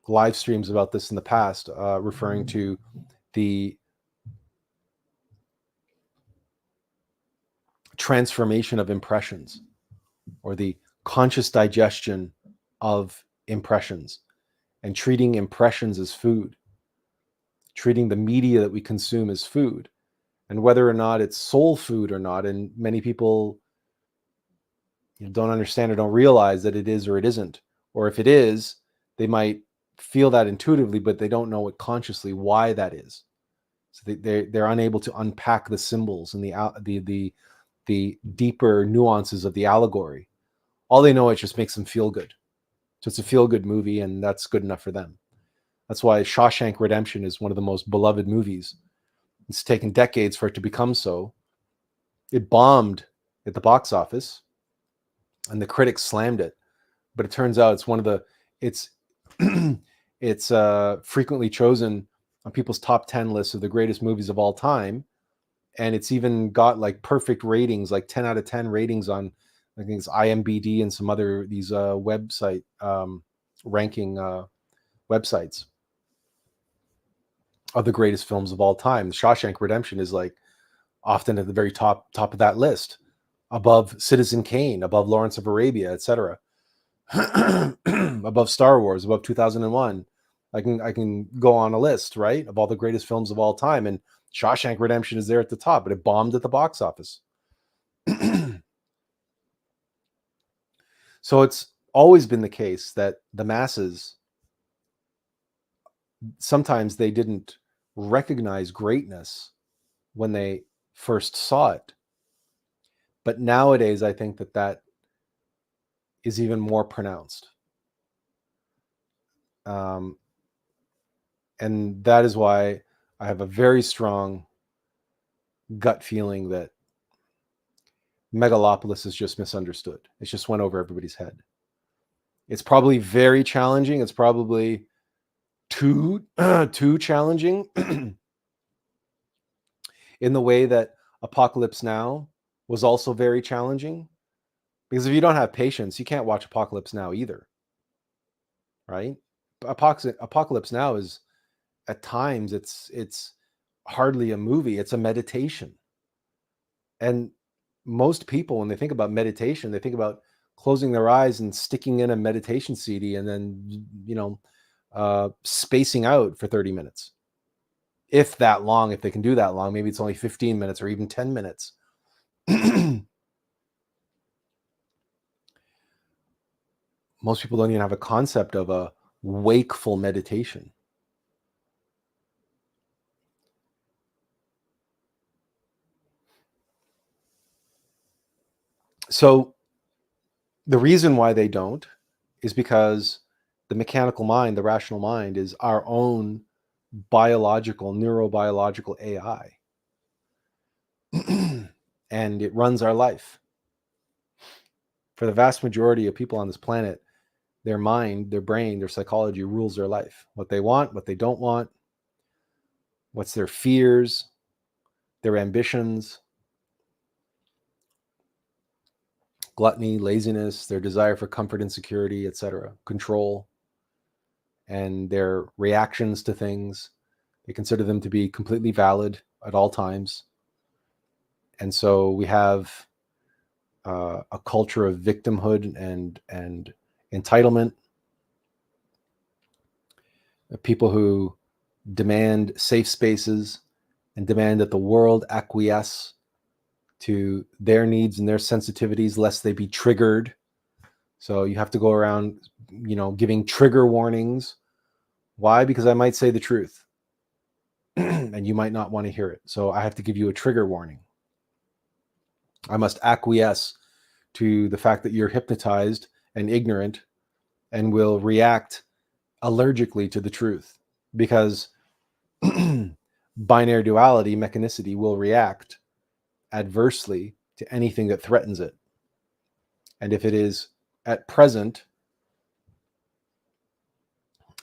live streams about this in the past, referring to the transformation of impressions, or the conscious digestion of impressions, and treating impressions as food, treating the media that we consume as food, and whether or not it's soul food or not. And many people don't understand or don't realize that it is or it isn't, or if it is, they might feel that intuitively, but they don't know it consciously why that is. So they're unable to unpack the symbols and the deeper nuances of the allegory. All they know, it just makes them feel good. So it's a feel-good movie, and that's good enough for them. That's why Shawshank Redemption is one of the most beloved movies. It's taken decades for it to become so. It bombed at the box office, and the critics slammed it. But it turns out it's frequently chosen on people's top 10 lists of the greatest movies of all time. And it's even got like perfect ratings, like 10 out of 10 ratings on, I think it's IMDb and some other these website ranking websites of the greatest films of all time. Shawshank Redemption is like often at the very top of that list, above Citizen Kane, above Lawrence of Arabia, etc., above Star Wars, above 2001. I can go on a list, right, of all the greatest films of all time, and Shawshank Redemption is there at the top, but it bombed at the box office. So it's always been the case that the masses, sometimes they didn't recognize greatness when they first saw it. But nowadays, I think that is even more pronounced. And that is why I have a very strong gut feeling that Megalopolis is just misunderstood. It just went over everybody's head. It's probably very challenging. It's probably too challenging in the way that Apocalypse Now was also very challenging. Because if you don't have patience, you can't watch Apocalypse Now either. Right? Apocalypse Now is, at times, it's hardly a movie. It's a meditation. And most people, when they think about meditation, they think about closing their eyes and sticking in a meditation CD and then, spacing out for 30 minutes. If that long, if they can do that long, maybe it's only 15 minutes or even 10 minutes. Most people don't even have a concept of a wakeful meditation. So the reason why they don't is because the mechanical mind, the rational mind, is our own biological, neurobiological AI. And it runs our life. For the vast majority of people on this planet, their mind, their brain, their psychology rules their life. What they want, what they don't want, what's their fears, their ambitions, gluttony, laziness, their desire for comfort and security, etc., control, and their reactions to things. They consider them to be completely valid at all times. And so we have a culture of victimhood and entitlement. People who demand safe spaces and demand that the world acquiesce to their needs and their sensitivities lest they be triggered. So you have to go around, giving trigger warnings. Why? Because I might say the truth and you might not want to hear it. So I have to give you a trigger warning. I must acquiesce to the fact that you're hypnotized and ignorant and will react allergically to the truth, because binary duality, mechanicity, will react adversely to anything that threatens it. And if it is at present,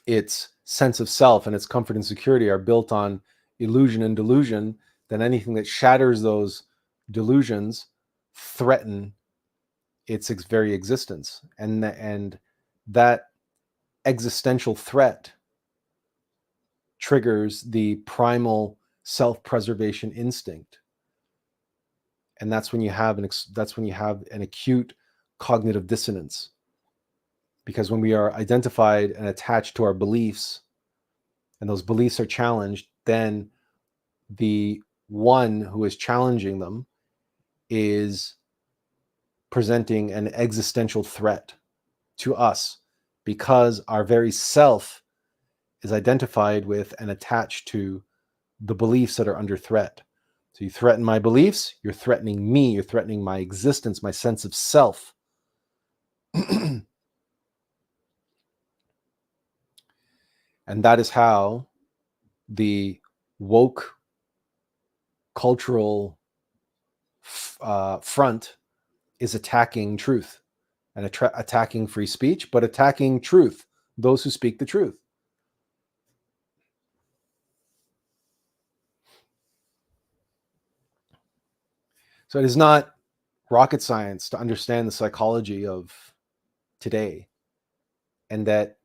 its sense of self and its comfort and security are built on illusion and delusion, then anything that shatters those delusions threaten its very existence. And that existential threat triggers the primal self-preservation instinct. And that's when you have an acute cognitive dissonance. Because when we are identified and attached to our beliefs, and those beliefs are challenged, then the one who is challenging them is presenting an existential threat to us, because our very self is identified with and attached to the beliefs that are under threat. So you threaten my beliefs, you're threatening me, you're threatening my existence, my sense of self. And that is how the woke cultural front is attacking truth and attacking free speech, but attacking truth, those who speak the truth. So it is not rocket science to understand the psychology of today, and that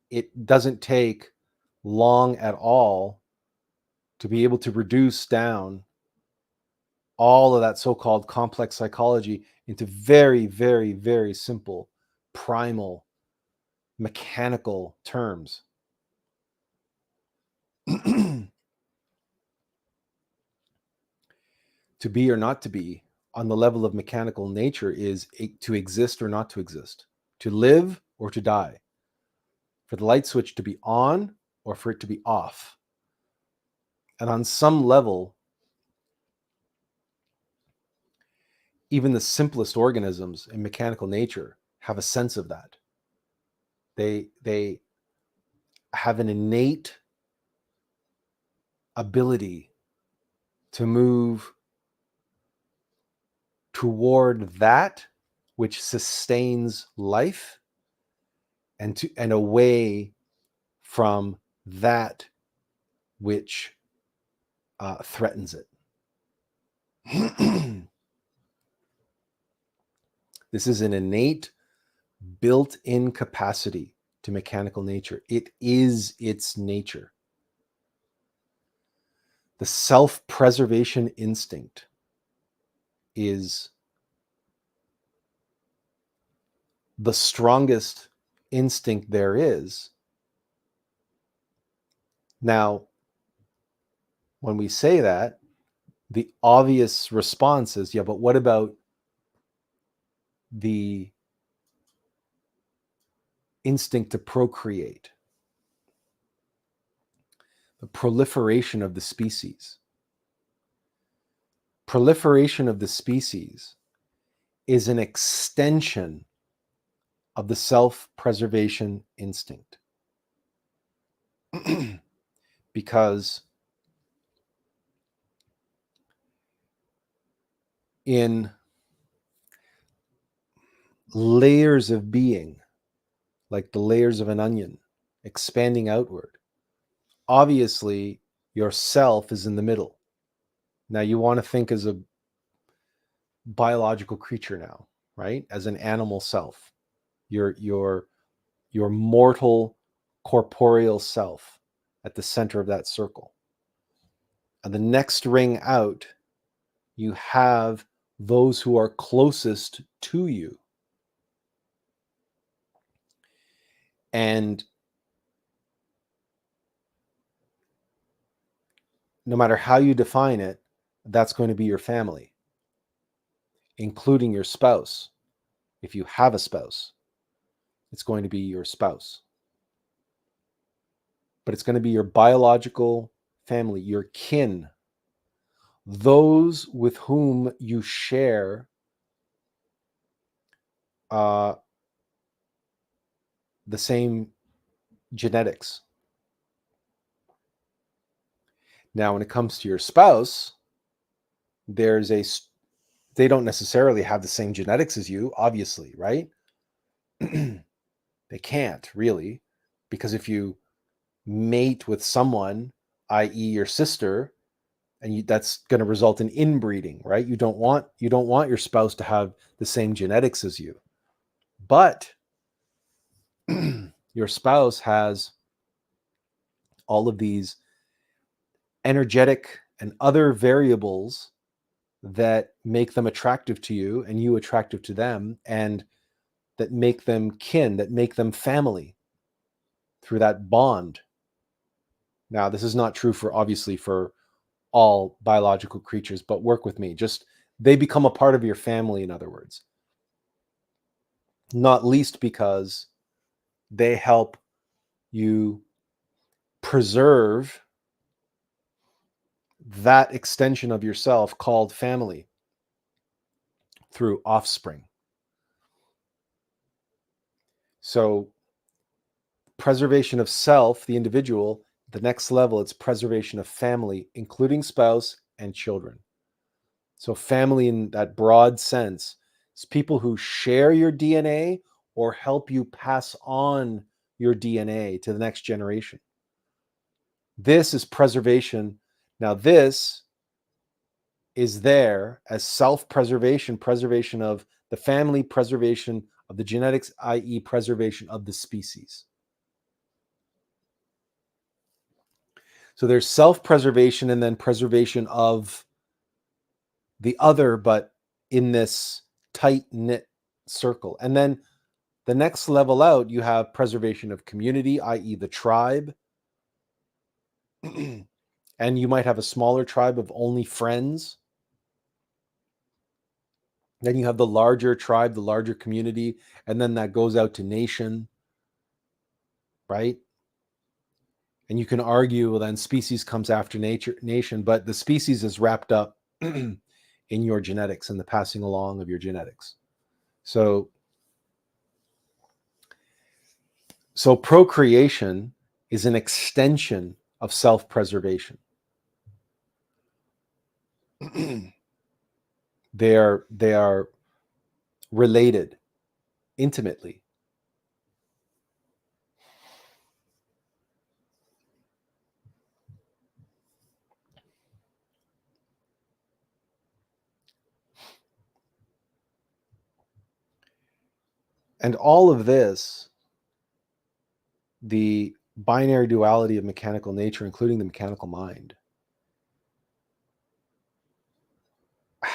it doesn't take long at all to be able to reduce down all of that so-called complex psychology into very, very, very simple, primal, mechanical terms. To be or not to be on the level of mechanical nature is to exist or not to exist, to live or to die, for the light switch to be on or for it to be off. And on some level, even the simplest organisms in mechanical nature have a sense of that. They have an innate ability to move toward that which sustains life and away from that which threatens it. This is an innate, built-in capacity to mechanical nature. It is its nature. The self-preservation instinct is the strongest instinct there is. Now, when we say that, the obvious response is, yeah, but what about the instinct to procreate? The proliferation of the species. Proliferation of the species is an extension of the self-preservation instinct. Because in layers of being, like the layers of an onion, expanding outward, obviously your self is in the middle. Now you want to think as a biological creature now, right? As an animal self, your mortal corporeal self at the center of that circle. And the next ring out, you have those who are closest to you. And no matter how you define it, that's going to be your family, including your spouse. If you have a spouse, it's going to be your spouse. But it's going to be your biological family, your kin, those with whom you share the same genetics. Now, when it comes to your spouse, they don't necessarily have the same genetics as you, obviously, right? They can't really, because if you mate with someone, i.e. your sister, and that's going to result in inbreeding, right? You don't want your spouse to have the same genetics as you. But your spouse has all of these energetic and other variables that make them attractive to you and you attractive to them, and that make them kin, that make them family through that bond. Now, this is not true obviously for all biological creatures, but work with me. Just they become a part of your family, in other words. Not least because they help you preserve that extension of yourself called family through offspring. So preservation of self, the individual, the next level, it's preservation of family, including spouse and children. So family in that broad sense is people who share your DNA or help you pass on your DNA to the next generation. This is preservation. Now, this is there as self-preservation, preservation of the family, preservation of the genetics, i.e. preservation of the species. So there's self-preservation and then preservation of the other, but in this tight-knit circle. And then the next level out, you have preservation of community, i.e. the tribe. And you might have a smaller tribe of only friends. Then you have the larger tribe, the larger community, and then that goes out to nation, right? And you can argue, well, then species comes after nation, but the species is wrapped up in your genetics and the passing along of your genetics. So procreation is an extension of self-preservation. They are related intimately. And all of this, the binary duality of mechanical nature, including the mechanical mind,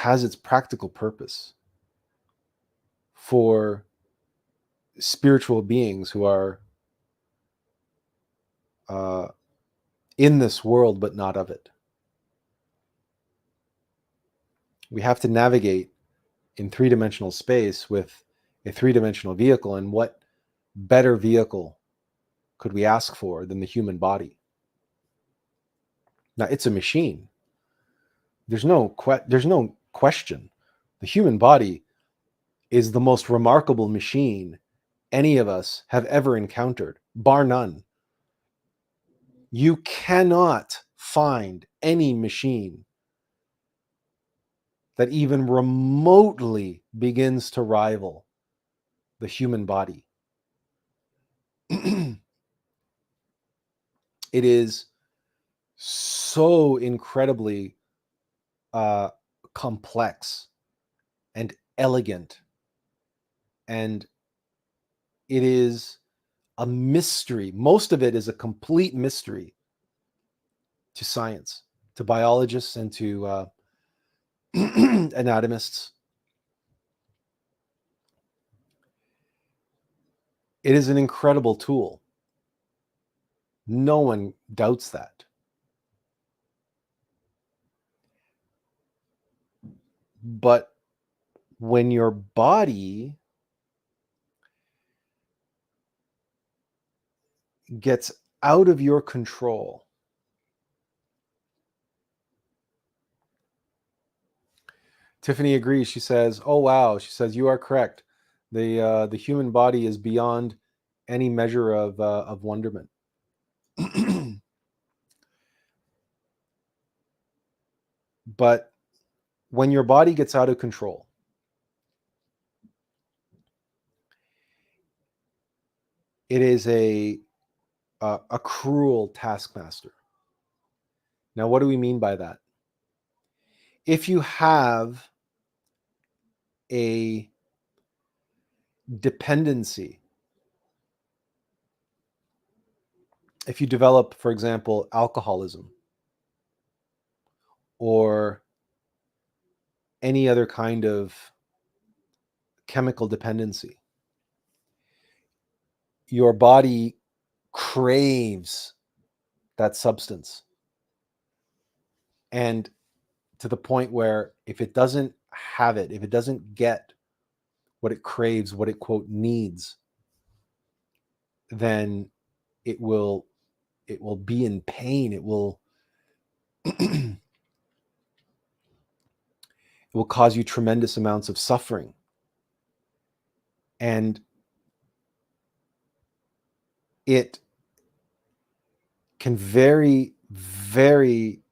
has its practical purpose for spiritual beings who are in this world but not of it. We have to navigate in three-dimensional space with a three-dimensional vehicle, and what better vehicle could we ask for than the human body? Now, it's a machine. There's no question. The human body is the most remarkable machine any of us have ever encountered, bar none. You cannot find any machine that even remotely begins to rival the human body. It is so incredibly complex and elegant, and it is a mystery. Most of it is a complete mystery to science, to biologists, and to anatomists. It is an incredible tool. No one doubts that. But when your body gets out of your control, Tiffany agrees. She says, "Oh wow," she says, "you are correct. The human body is beyond any measure of wonderment." But when your body gets out of control, it is a cruel taskmaster. Now, what do we mean by that? If you have a dependency, if you develop, for example, alcoholism or any other kind of chemical dependency, your body craves that substance. And to the point where if it doesn't have it, if it doesn't get what it craves, what it, quote, needs, then it will be in pain. It will it will cause you tremendous amounts of suffering. And it can very, very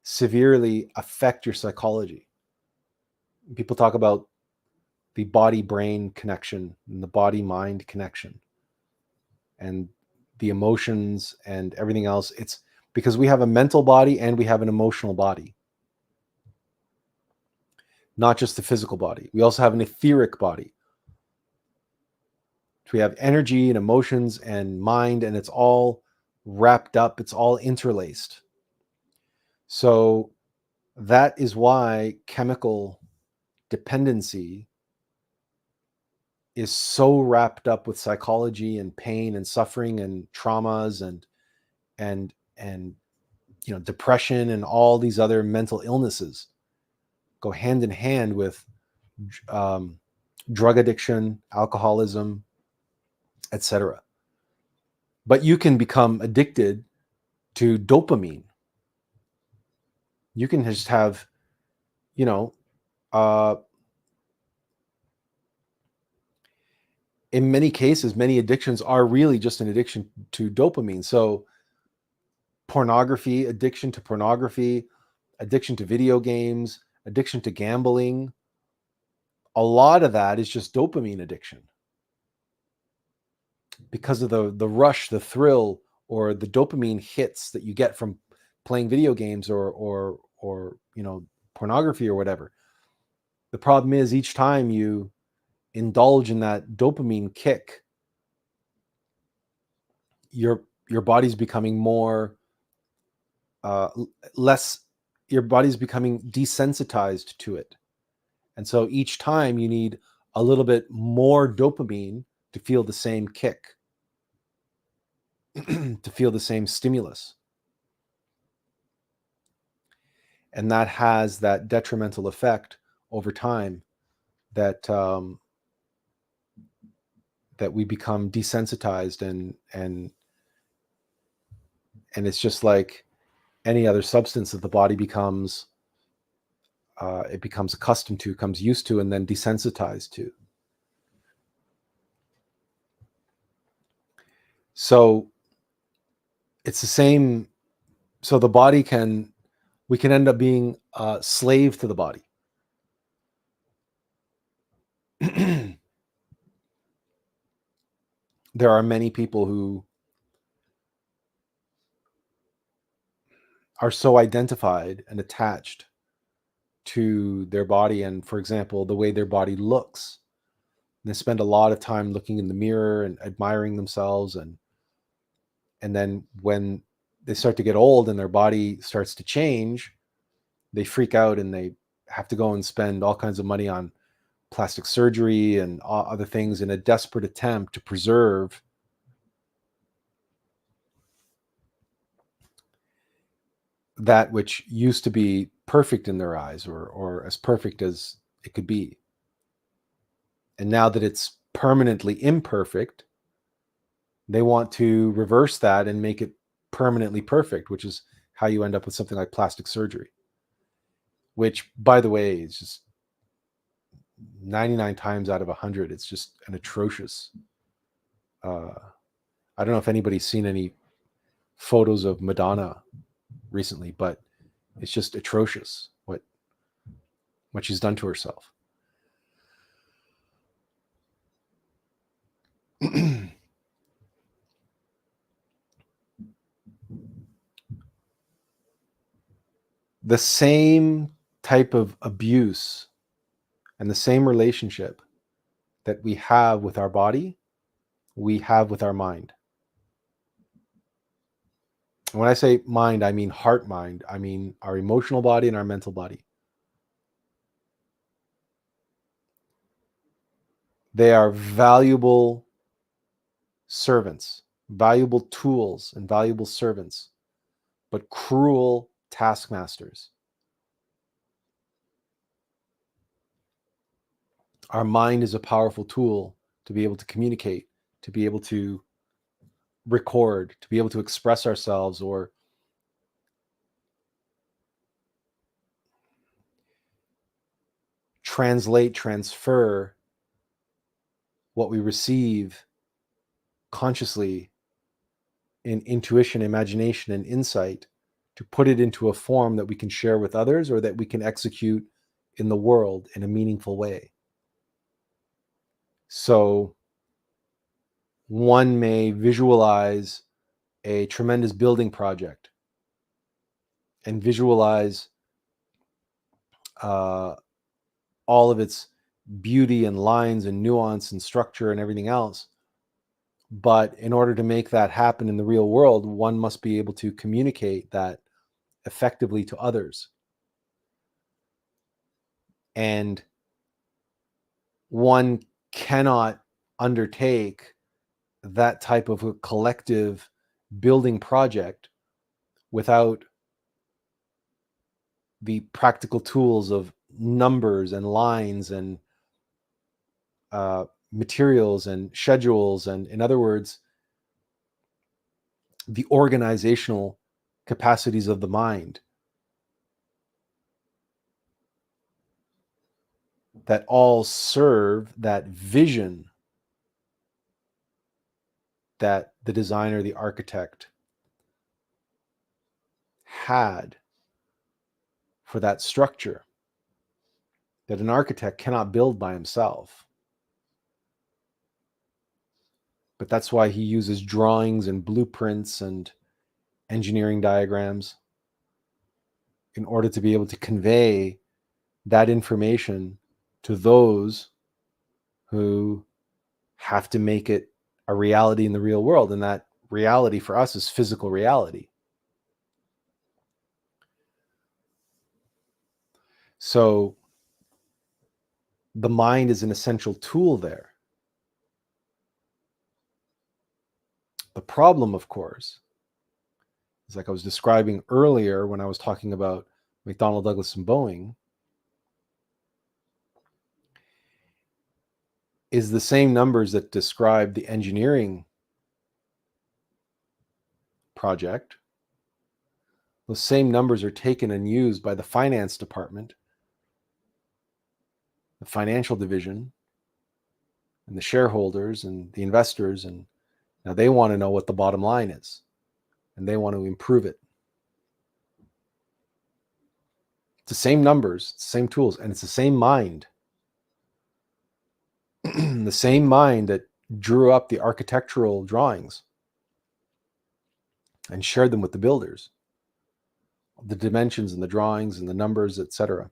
severely affect your psychology. People talk about the body-brain connection and the body-mind connection and the emotions and everything else. It's because we have a mental body and we have an emotional body, not just the physical body. We also have an etheric body. We have energy and emotions and mind, and it's all wrapped up. It's all interlaced. So that is why chemical dependency is so wrapped up with psychology and pain and suffering and traumas and depression and all these other mental illnesses go hand in hand with drug addiction, alcoholism, etc. But you can become addicted to dopamine. You can just have, in many cases, many addictions are really just an addiction to dopamine. So pornography, addiction to pornography, addiction to video games, addiction to gambling, a lot of that is just dopamine addiction because of the rush, the thrill, or the dopamine hits that you get from playing video games or pornography or whatever. The problem is each time you indulge in that dopamine kick, your body's becoming more less, your body's becoming desensitized to it. And so each time you need a little bit more dopamine to feel the same kick, to feel the same stimulus. And that has that detrimental effect over time that that we become desensitized, and it's just like any other substance that the body becomes it becomes accustomed to, comes used to, and then desensitized to. So it's the same. So the body we can end up being a slave to the body. There are many people who are so identified and attached to their body, and, for example, the way their body looks. And they spend a lot of time looking in the mirror and admiring themselves, and then when they start to get old and their body starts to change, they freak out and they have to go and spend all kinds of money on plastic surgery and other things in a desperate attempt to preserve that which used to be perfect in their eyes, or as perfect as it could be. And now that it's permanently imperfect, they want to reverse that and make it permanently perfect, which is how you end up with something like plastic surgery, which, by the way, is just 99 times out of 100, it's just an atrocious. I don't know if anybody's seen any photos of Madonna recently, but it's just atrocious what she's done to herself. The same type of abuse and the same relationship that we have with our body, we have with our mind. And when I say mind, I mean heart mind. I mean our emotional body and our mental body. They are valuable servants, valuable tools, and valuable servants, but cruel taskmasters. Our mind is a powerful tool to be able to communicate, to be able to record, to be able to express ourselves, or translate, transfer what we receive consciously in intuition, imagination, and insight, to put it into a form that we can share with others, or that we can execute in the world in a meaningful way. So one may visualize a tremendous building project and visualize all of its beauty and lines and nuance and structure and everything else. But in order to make that happen in the real world, one must be able to communicate that effectively to others. And one cannot undertake that type of a collective building project without the practical tools of numbers and lines and materials and schedules, and, in other words, the organizational capacities of the mind, that all serve that vision that the designer, the architect, had for that structure that an architect cannot build by himself. But that's why he uses drawings and blueprints and engineering diagrams in order to be able to convey that information to those who have to make it a reality in the real world. And that reality for us is physical reality. So the mind is an essential tool there. The problem, of course, is like I was describing earlier when I was talking about McDonnell Douglas and Boeing, is the same numbers that describe the engineering project. Those same numbers are taken and used by the finance department, the financial division, and the shareholders and the investors. And now they want to know what the bottom line is, and they want to improve it. It's the same numbers, it's the same tools, and it's the same mind. The same mind that drew up the architectural drawings and shared them with the builders, the dimensions and the drawings and the numbers, etc.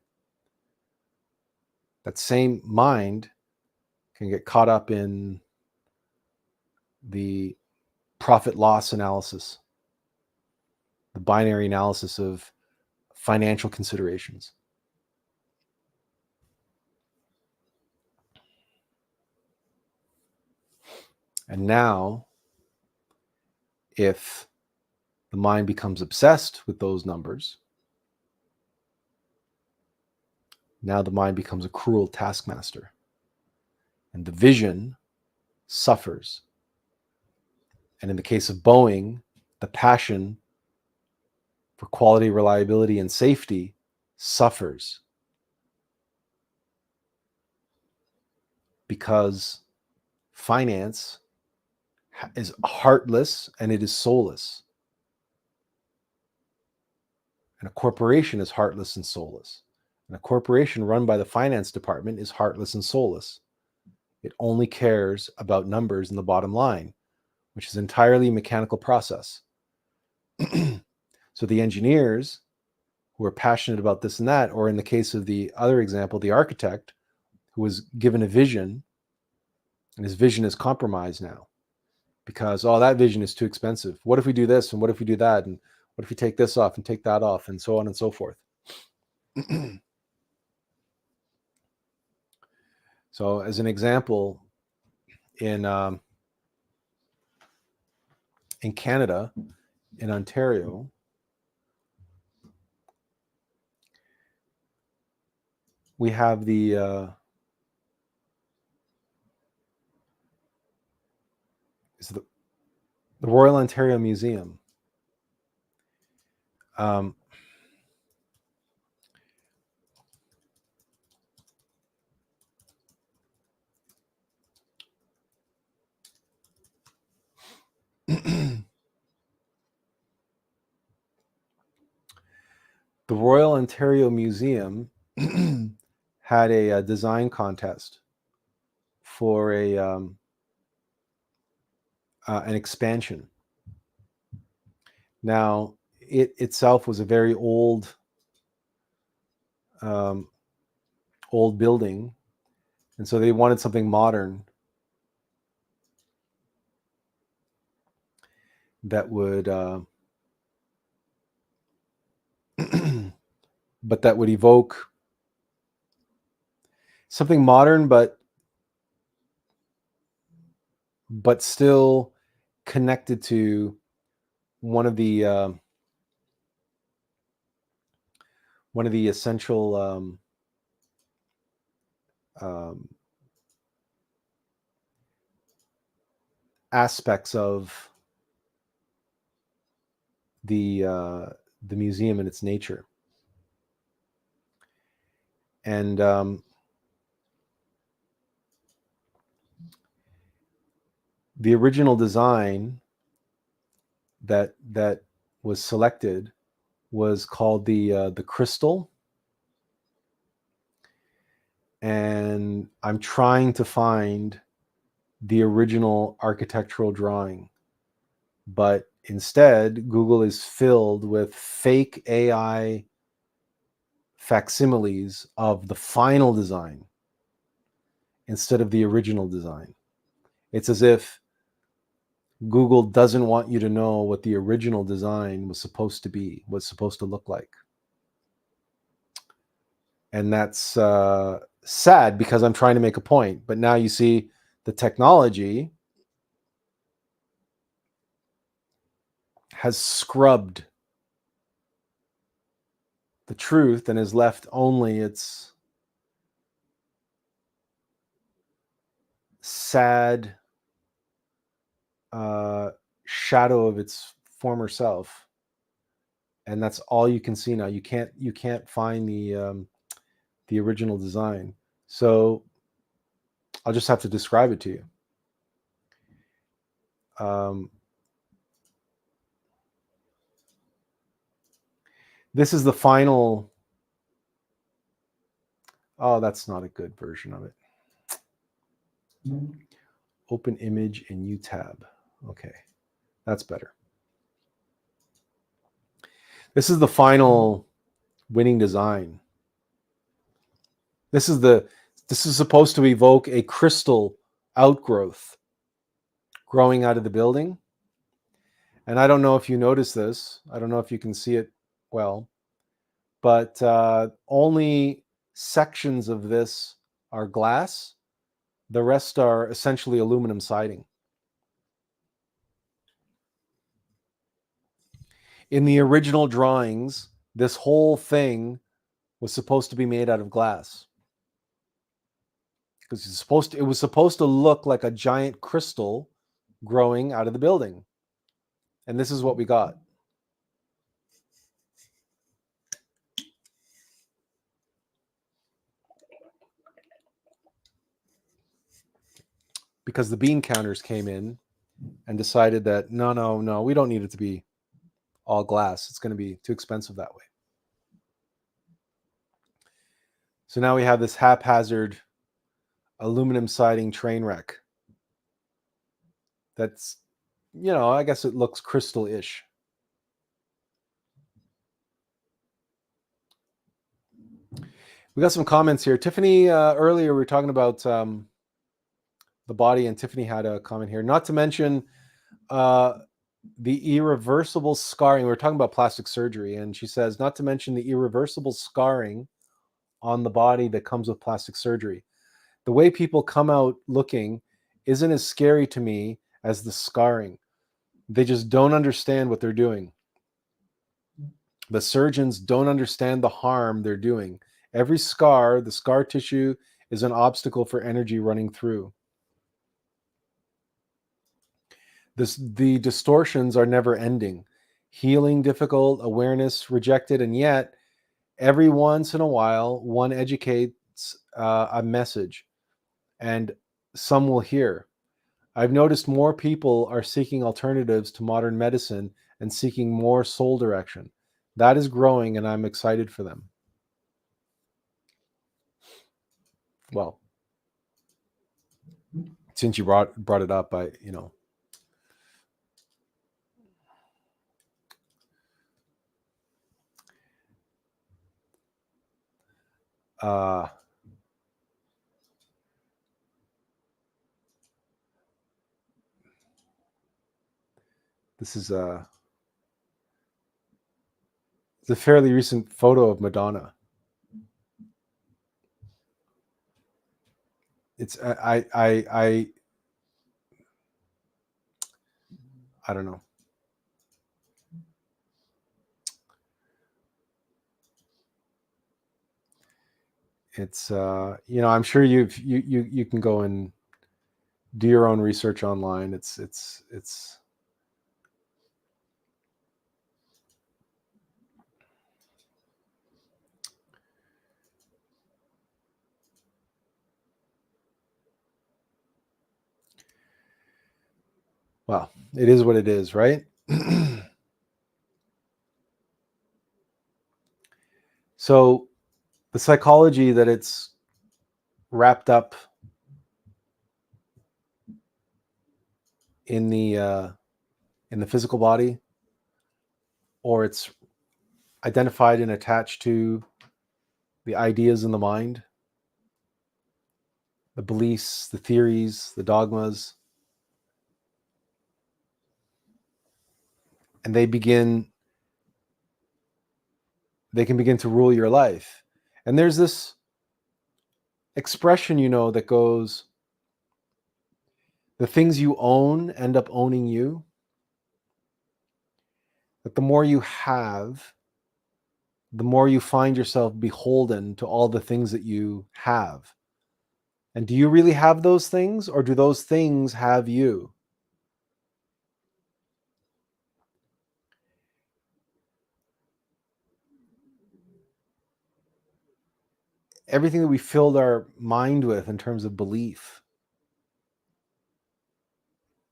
That same mind can get caught up in the profit loss analysis, the binary analysis of financial considerations. And now, if the mind becomes obsessed with those numbers, now the mind becomes a cruel taskmaster. And the vision suffers. And in the case of Boeing, the passion for quality, reliability, and safety suffers because finance is heartless and it is soulless. And a corporation is heartless and soulless. And a corporation run by the finance department is heartless and soulless. It only cares about numbers and the bottom line, which is entirely a mechanical process. So the engineers who are passionate about this and that, or in the case of the other example, the architect who was given a vision, and his vision is compromised now because, oh, that vision is too expensive. What if we do this? And what if we do that? And what if we take this off and take that off, and so on and so forth? So as an example, in Canada, in Ontario, we have the Royal Ontario Museum. The Royal Ontario Museum had a design contest for an expansion. Now, it itself was a very old building, and so they wanted something modern that would but that would evoke something modern, but still connected to one of the essential aspects of the museum and its nature. And the original design that was selected was called the Crystal. And I'm trying to find the original architectural drawing, but instead Google is filled with fake AI facsimiles of the final design instead of the original design. It's as if Google doesn't want you to know what the original design was supposed to be, was supposed to look like. And that's sad because I'm trying to make a point. But now you see the technology has scrubbed the truth and has left only its sad shadow of its former self, and that's all you can see now. You can't find the original design. So I'll just have to describe it to you. This is the final. Oh, that's not a good version of it. Open image in U tab. Okay, that's better. This is the final winning design. This is supposed to evoke a crystal outgrowth growing out of the building. And I don't know if you notice this. I don't know if you can see it well, but only sections of this are glass. The rest are essentially aluminum siding. In the original drawings, this whole thing was supposed to be made out of glass. Because it was supposed to look like a giant crystal growing out of the building. And this is what we got. Because the bean counters came in and decided that no, we don't need it to be all glass. It's going to be too expensive that way. So now we have this haphazard aluminum siding train wreck. That's, I guess it looks crystal-ish. We got some comments here. Tiffany, earlier we were talking about the body, and Tiffany had a comment here. Not to mention the irreversible scarring. We were talking about plastic surgery, and she says, not to mention the irreversible scarring on the body that comes with plastic surgery. The way people come out looking isn't as scary to me as the scarring. They just don't understand what they're doing. The surgeons don't understand the harm they're doing. Every scar, the scar tissue, is an obstacle for energy running through. The distortions are never ending. Healing difficult, awareness rejected, and yet every once in a while, one educates a message, and some will hear. I've noticed more people are seeking alternatives to modern medicine and seeking more soul direction. That is growing, and I'm excited for them. Well, since you brought it up, this is it's a fairly recent photo of Madonna. It's I don't know. It's I'm sure you can go and do your own research online. It's well, it is what it is, right? So the psychology that it's wrapped up in the physical body, or it's identified and attached to the ideas in the mind, the beliefs, the theories, the dogmas, and they can begin to rule your life. And there's this expression, that goes, the things you own end up owning you. That the more you have, the more you find yourself beholden to all the things that you have. And do you really have those things, or do those things have you? Everything that we filled our mind with in terms of belief,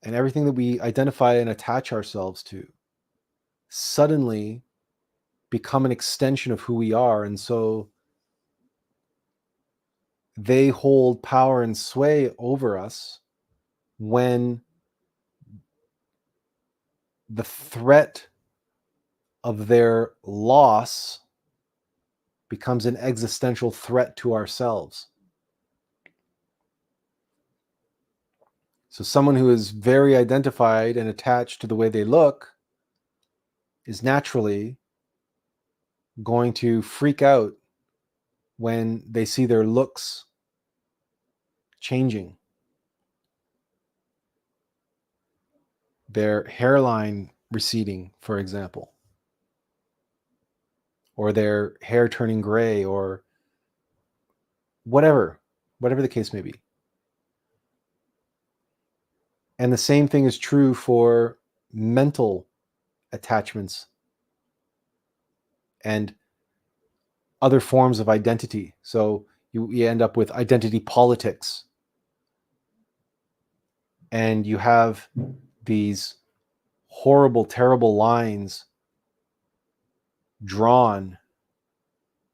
and everything that we identify and attach ourselves to, suddenly become an extension of who we are. And so they hold power and sway over us when the threat of their loss becomes an existential threat to ourselves. So someone who is very identified and attached to the way they look is naturally going to freak out when they see their looks changing, their hairline receding, for example, or their hair turning gray, or whatever the case may be. And the same thing is true for mental attachments and other forms of identity. So you end up with identity politics. And you have these horrible, terrible lines drawn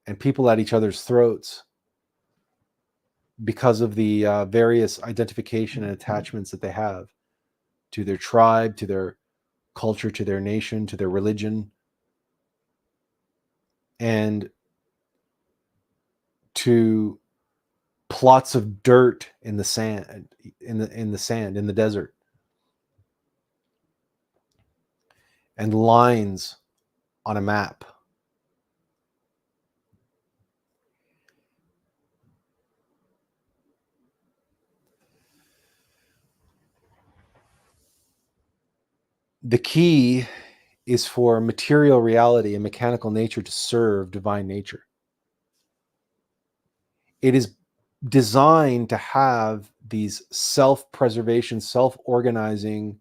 and people at each other's throats because of the various identification and attachments that they have to their tribe, to their culture, to their nation, to their religion, and to plots of dirt in the sand, in the desert, and lines on a map. The key is for material reality and mechanical nature to serve divine nature. It is designed to have these self-preservation, self-organizing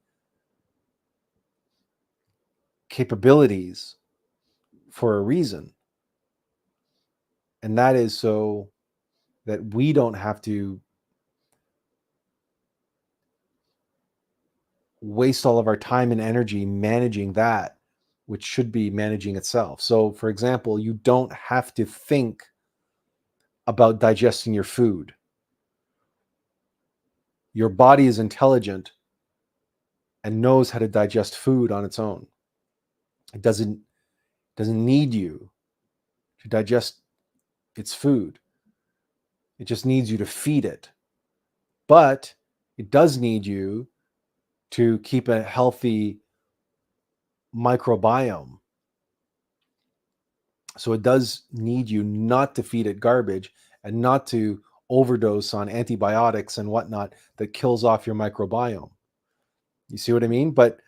capabilities for a reason. And that is so that we don't have to waste all of our time and energy managing that which should be managing itself. So, for example, you don't have to think about digesting your food. Your body is intelligent and knows how to digest food on its own. It doesn't need you to digest its food. It just needs you to feed it. But it does need you to keep a healthy microbiome. So it does need you not to feed it garbage and not to overdose on antibiotics and whatnot that kills off your microbiome. You see what I mean? But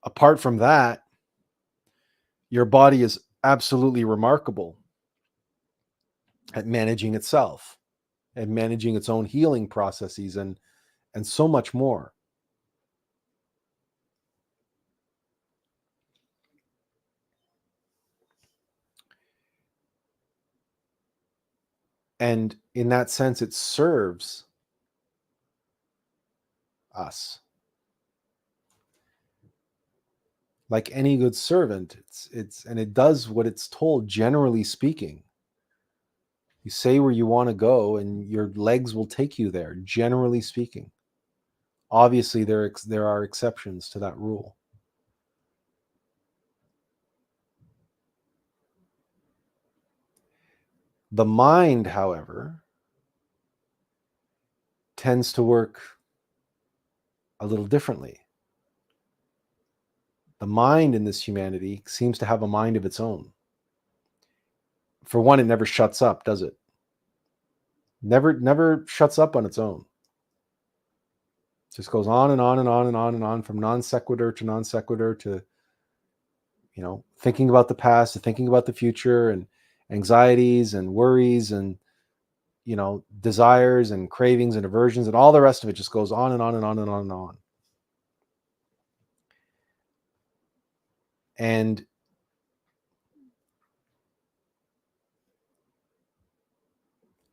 apart from that, your body is absolutely remarkable at managing itself and managing its own healing processes and so much more. And in that sense, it serves us. Like any good servant, and it does what it's told, generally speaking. You say where you want to go and your legs will take you there, generally speaking. Obviously, there are exceptions to that rule. The mind, however, tends to work a little differently. The mind in this humanity seems to have a mind of its own. For one, it never shuts up, does it? Never shuts up on its own. Just goes on and on and on and on and on, from non sequitur to non sequitur to, thinking about the past, to thinking about the future, and anxieties and worries and, desires and cravings and aversions, and all the rest of it just goes on and on and on and on and on. And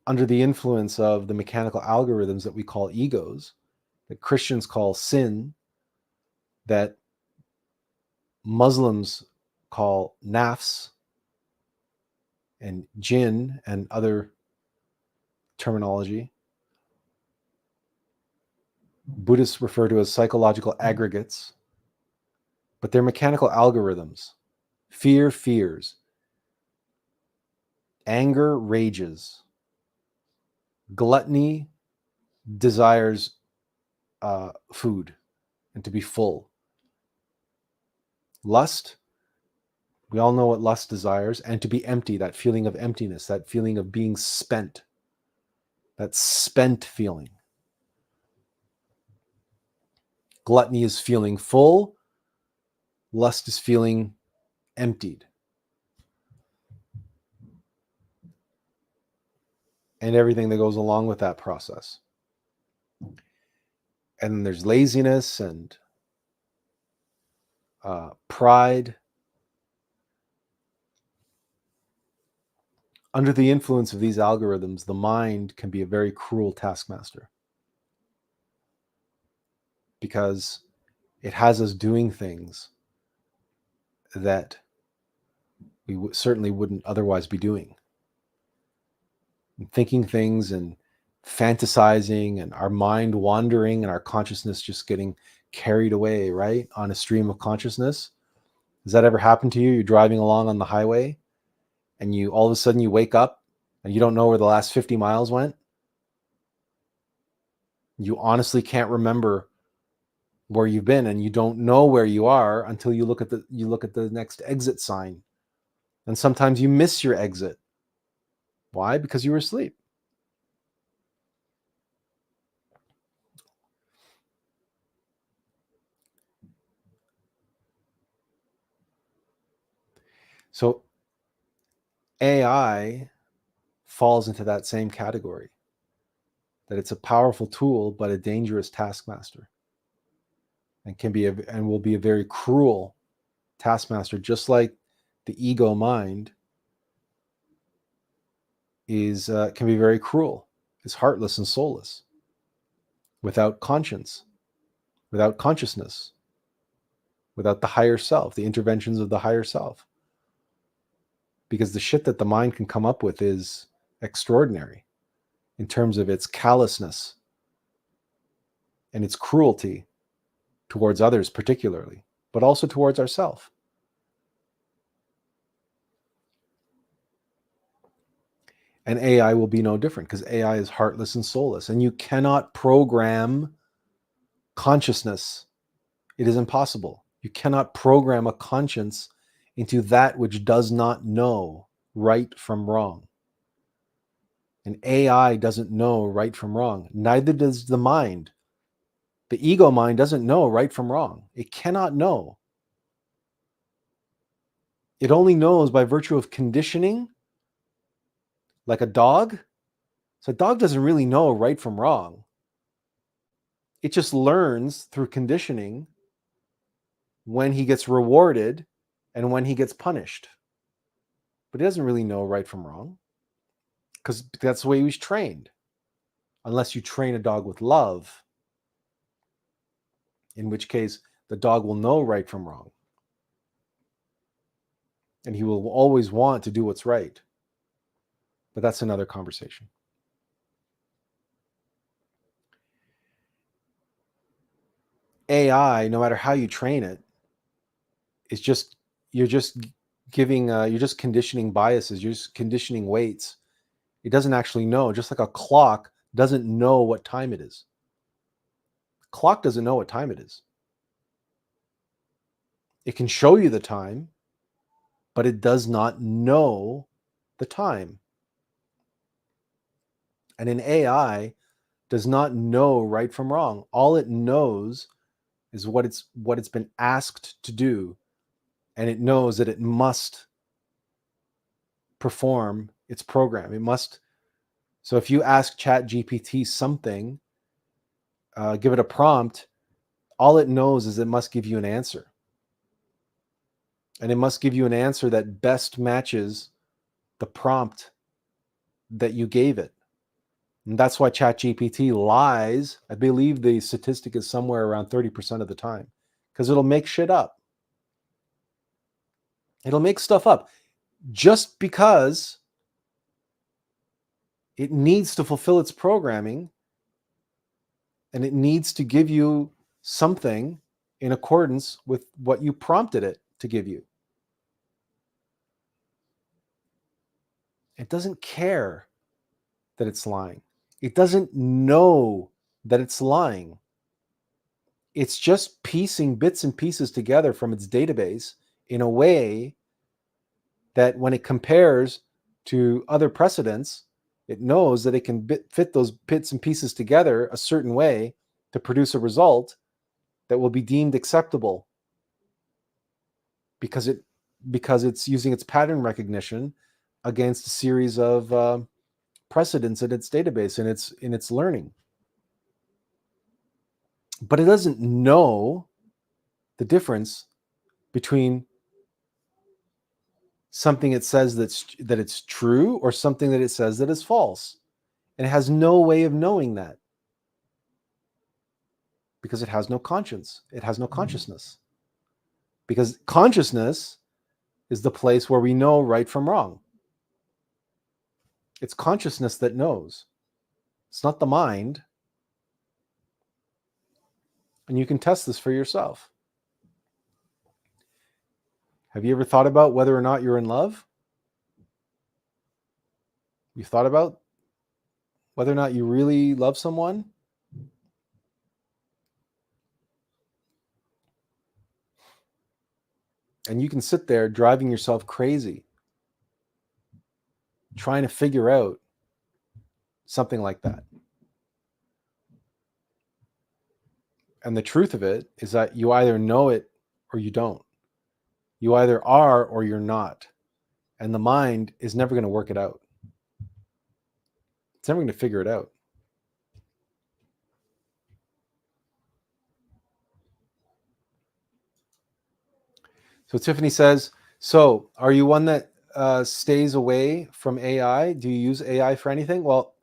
under the influence of the mechanical algorithms that we call egos, that Christians call sin, that Muslims call nafs and jinn and other terminology, Buddhists refer to as psychological aggregates, but they're mechanical algorithms. Fear fears, anger rages, gluttony desires food and to be full. Lust, we all know what lust desires, and to be empty, that feeling of emptiness, that feeling of being spent, that spent feeling. Gluttony is feeling full, lust is feeling emptied. And everything that goes along with that process. And then there's laziness and pride. Under the influence of these algorithms, the mind can be a very cruel taskmaster, because it has us doing things that we certainly wouldn't otherwise be doing. And thinking things and fantasizing, and our mind wandering, and our consciousness just getting carried away, right, on a stream of consciousness. Does that ever happen to you? You're driving along on the highway, and you all of a sudden you wake up and you don't know where the last 50 miles went. You honestly can't remember where you've been, and you don't know where you are until you look at the next exit sign. And sometimes you miss your exit. Why? Because you were asleep. So AI falls into that same category, that it's a powerful tool but a dangerous taskmaster, and will be a very cruel taskmaster, just like the ego mind can be very cruel. It's heartless and soulless, without conscience, without consciousness, without the higher self, the interventions of the higher self. Because the shit that the mind can come up with is extraordinary in terms of its callousness and its cruelty towards others particularly, but also towards ourselves. And AI will be no different, because AI is heartless and soulless, and you cannot program consciousness. It is impossible. You cannot program a conscience into that which does not know right from wrong. And AI doesn't know right from wrong. Neither does the mind. The ego mind doesn't know right from wrong. It cannot know. It only knows by virtue of conditioning, like a dog. So a dog doesn't really know right from wrong. It just learns through conditioning when he gets rewarded and when he gets punished. But he doesn't really know right from wrong, because that's the way he was trained. Unless you train a dog with love, in which case the dog will know right from wrong. And he will always want to do what's right. But that's another conversation. AI, no matter how you train it, is just, you're just conditioning biases. You're just conditioning weights. It doesn't actually know. Just like a clock doesn't know what time it is. Clock doesn't know what time it is. It can show you the time, but it does not know the time. And an AI does not know right from wrong. All it knows is what it's been asked to do, and it knows that it must perform its program. It must. So if you ask ChatGPT something, give it a prompt, all it knows is it must give you an answer. And it must give you an answer that best matches the prompt that you gave it. And that's why ChatGPT lies. I believe the statistic is somewhere around 30% of the time, because it'll make shit up. It'll make stuff up just because it needs to fulfill its programming, and it needs to give you something in accordance with what you prompted it to give you. It doesn't care that it's lying. It doesn't know that it's lying. It's just piecing bits and pieces together from its database in a way that when it compares to other precedents, it knows that it can fit those bits and pieces together a certain way to produce a result that will be deemed acceptable, because it's using its pattern recognition against a series of precedents in its database, in its learning. But it doesn't know the difference between something it says that it's true or something that it says that is false. And it has no way of knowing that, because it has no conscience. It has no consciousness. Because consciousness is the place where we know right from wrong. It's consciousness that knows. It's not the mind. And you can test this for yourself. Have you ever thought about whether or not you're in love? You thought about whether or not you really love someone? And you can sit there driving yourself crazy, trying to figure out something like that. And the truth of it is that you either know it or you don't. You either are or you're not. And the mind is never going to work it out. It's never going to figure it out. So Tiffany says, so are you one that stays away from AI? Do you use AI for anything? Well,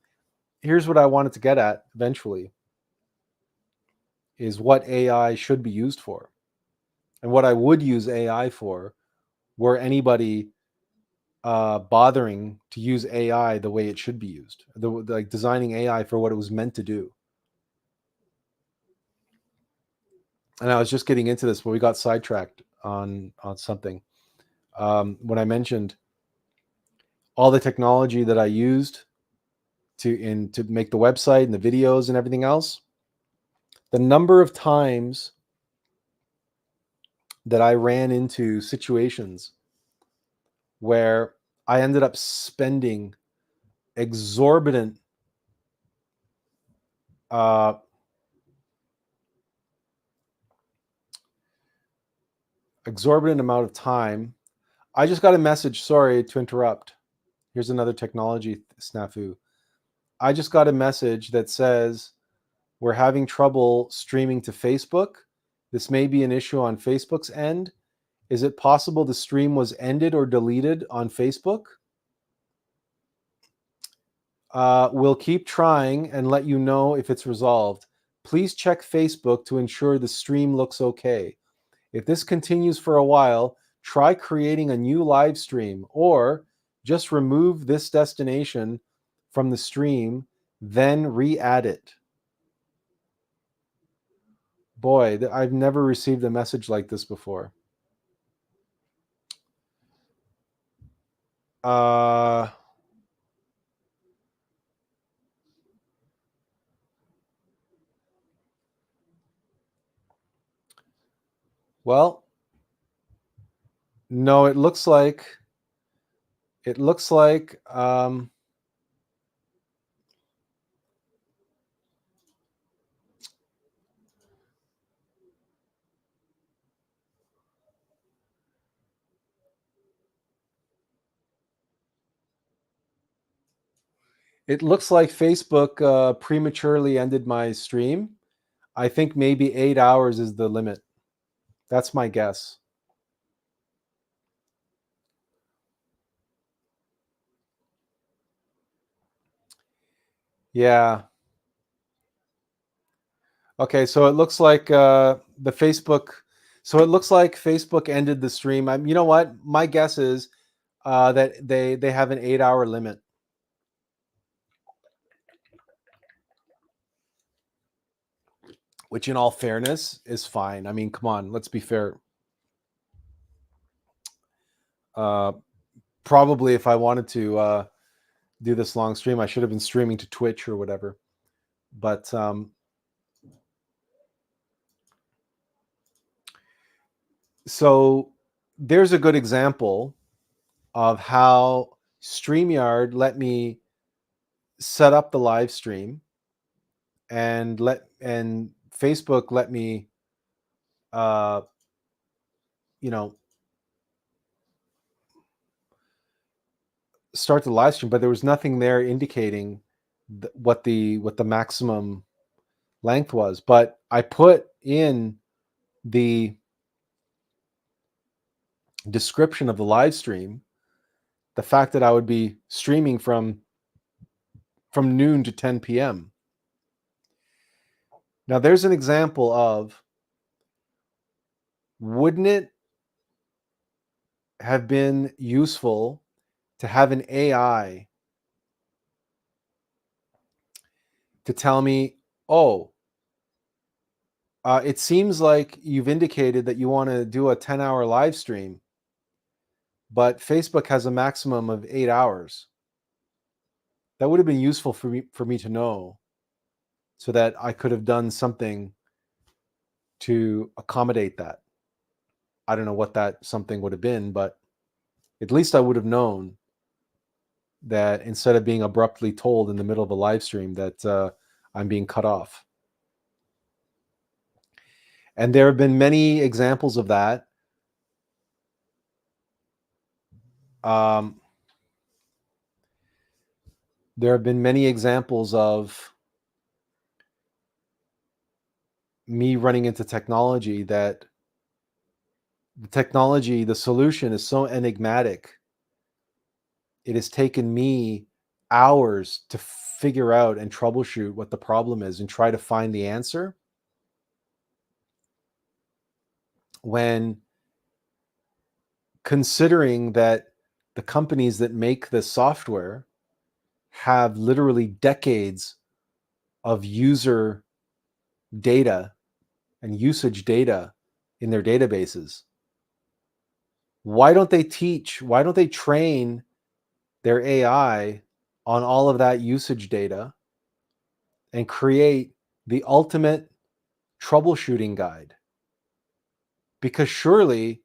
here's what I wanted to get at eventually, is what AI should be used for. And what I would use AI for, were anybody bothering to use AI the way it should be used, like designing AI for what it was meant to do. And I was just getting into this, but we got sidetracked on something. When I mentioned all the technology that I used to make the website and the videos and everything else, the number of times that I ran into situations where I ended up spending exorbitant amount of time. I just got a message. Sorry to interrupt. Here's another technology snafu. I just got a message that says we're having trouble streaming to Facebook. This may be an issue on Facebook's end. Is it possible the stream was ended or deleted on Facebook? We'll keep trying and let you know if it's resolved. Please check Facebook to ensure the stream looks okay. If this continues for a while, try creating a new live stream, or just remove this destination from the stream, then re-add it. Boy, I've never received a message like this before. Well, no, it looks like It looks like Facebook prematurely ended my stream. I think maybe 8 hours is the limit. That's my guess. Yeah. Okay, so it looks like the Facebook. So it looks like Facebook ended the stream. You know what? My guess is that they have an 8-hour limit. Which, in all fairness, is fine. I mean, come on, let's be fair. Probably, if I wanted to do this long stream, I should have been streaming to Twitch or whatever. But so there's a good example of how StreamYard let me set up the live stream, and Facebook let me you know start the live stream, but there was nothing there indicating what the maximum length was. But I put in the description of the live stream the fact that I would be streaming from noon to 10 p.m. Now there's an example of, wouldn't it have been useful to have an AI to tell me, oh, it seems like you've indicated that you want to do a 10-hour live stream, but Facebook has a maximum of 8 hours. That would have been useful for me to know, so that I could have done something to accommodate that. I don't know what that something would have been, but at least I would have known that instead of being abruptly told in the middle of a live stream that I'm being cut off. And there have been many examples of that. There have been many examples of me running into technology that the solution is so enigmatic. It has taken me hours to figure out and troubleshoot what the problem is and try to find the answer, when considering that the companies that make the software have literally decades of user data and usage data in their databases. Why don't they train their AI on all of that usage data and create the ultimate troubleshooting guide? Because surely,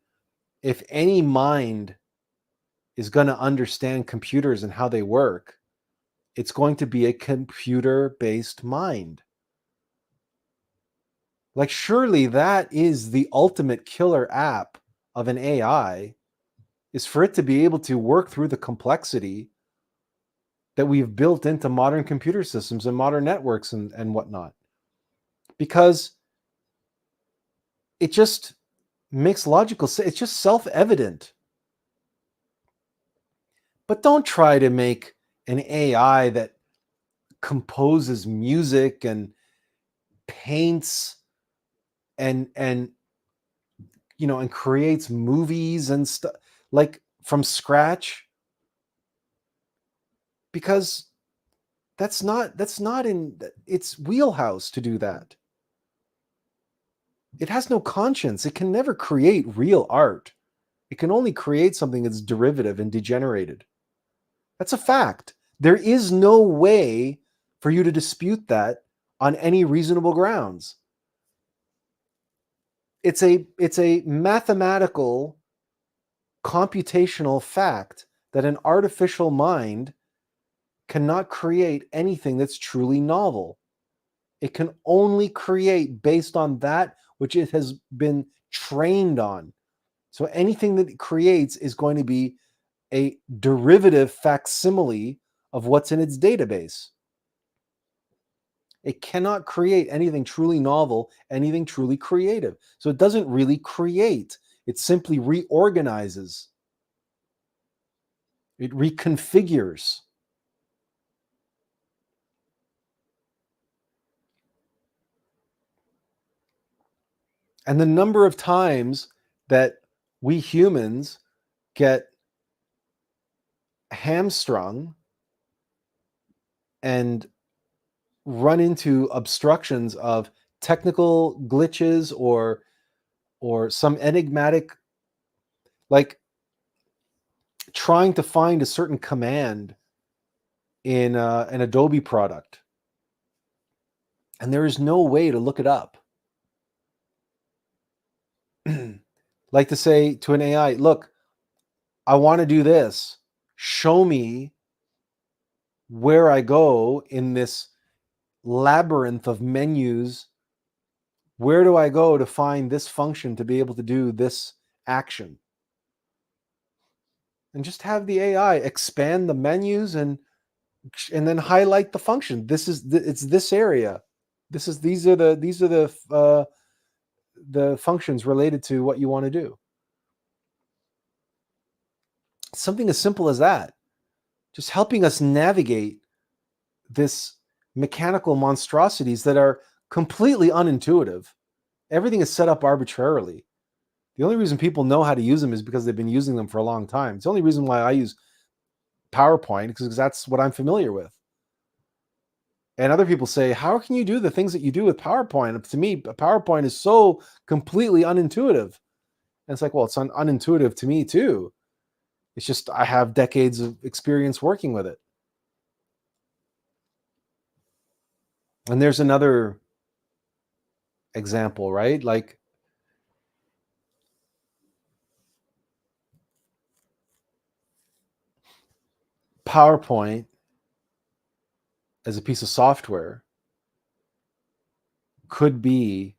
if any mind is going to understand computers and how they work, it's going to be a computer-based mind. Like, surely that is the ultimate killer app of an AI, is for it to be able to work through the complexity that we've built into modern computer systems and modern networks and whatnot. Because it just makes logical sense. It's just self-evident. But don't try to make an AI that composes music and paints and creates movies and stuff like from scratch, because that's not in its wheelhouse to do that. It has no conscience. It can never create real art. It can only create something that's derivative and degenerated. That's a fact. There is no way for you to dispute that on any reasonable grounds. It's a mathematical, computational fact that an artificial mind cannot create anything that's truly novel. It can only create based on that which it has been trained on. So anything that it creates is going to be a derivative facsimile of what's in its database. It cannot create anything truly novel, anything truly creative. So it doesn't really create. It simply reorganizes. It reconfigures. And the number of times that we humans get hamstrung and run into obstructions of technical glitches or some enigmatic, like trying to find a certain command in an Adobe product, and there is no way to look it up. Like to say to an AI, look, I want to do this. Show me where I go in this labyrinth of menus. Where do I go to find this function to be able to do this action? And just have the AI expand the menus and then highlight the function. It's this area. These are the functions related to what you want to do. Something as simple as that, just helping us navigate this mechanical monstrosities that are completely unintuitive. Everything is set up arbitrarily. The only reason people know how to use them is because they've been using them for a long time. It's the only reason why I use PowerPoint, because that's what I'm familiar with. And other people say, how can you do the things that you do with PowerPoint? To me, PowerPoint is so completely unintuitive. And it's like, well, it's unintuitive to me too. It's just I have decades of experience working with it. And there's another example, right? Like PowerPoint as a piece of software could be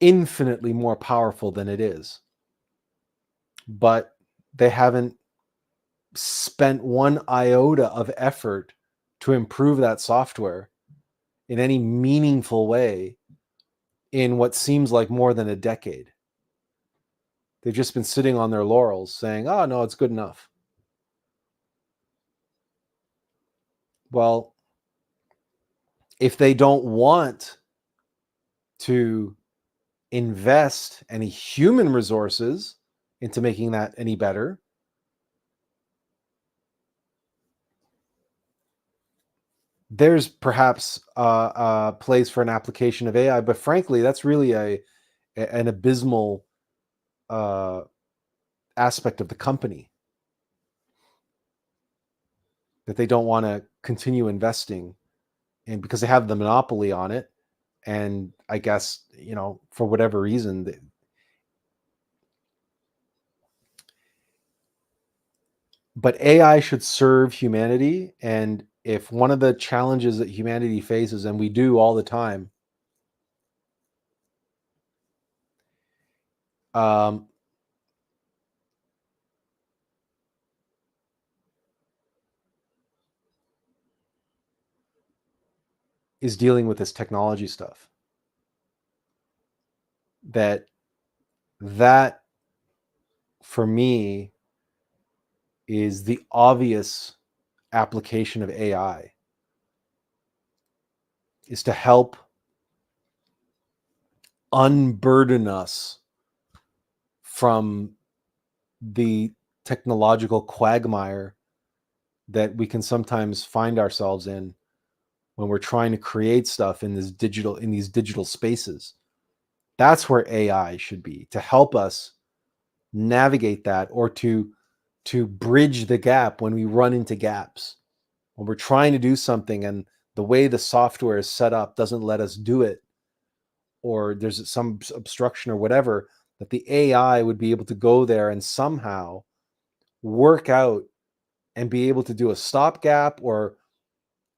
infinitely more powerful than it is. But they haven't spent one iota of effort to improve that software in any meaningful way in what seems like more than a decade. They've just been sitting on their laurels saying, oh, no, it's good enough. Well, if they don't want to invest any human resources into making that any better, there's perhaps a place for an application of AI, but frankly, that's really an abysmal aspect of the company that they don't want to continue investing in because they have the monopoly on it. And I guess, for whatever reason, but AI should serve humanity. And if one of the challenges that humanity faces, and we do all the time, is dealing with this technology stuff, that for me is the obvious application of AI, is to help unburden us from the technological quagmire that we can sometimes find ourselves in when we're trying to create stuff in these digital spaces. That's where AI should be, to help us navigate that, or to bridge the gap when we run into gaps. When we're trying to do something and the way the software is set up doesn't let us do it, or there's some obstruction or whatever, that the AI would be able to go there and somehow work out and be able to do a stopgap or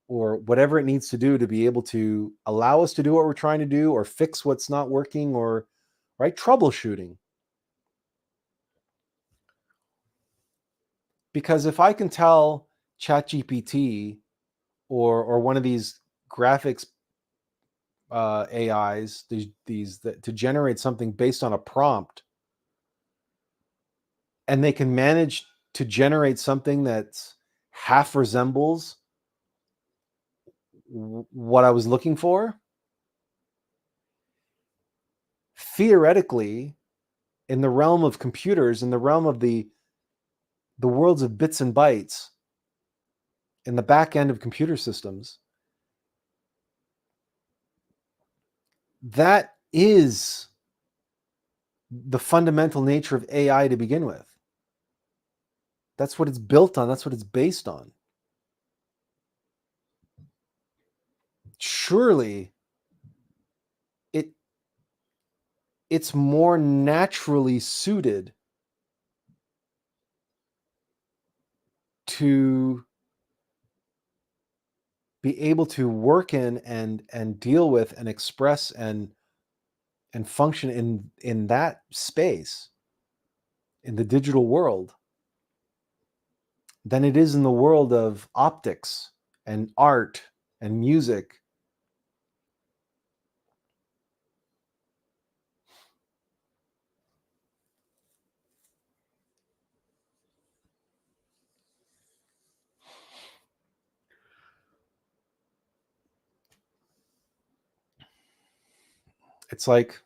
whatever it needs to do to be able to allow us to do what we're trying to do, or fix what's not working, or troubleshooting. Because if I can tell ChatGPT or one of these graphics AIs, to generate something based on a prompt, and they can manage to generate something that half resembles what I was looking for, theoretically, in the realm of computers, in the realm of the worlds of bits and bytes, in the back end of computer systems, that is the fundamental nature of AI to begin with. That's what it's built on. That's what it's based on. Surely it's more naturally suited to be able to work in and deal with and express and function in that space, in the digital world, than it is in the world of optics and art and music. It's like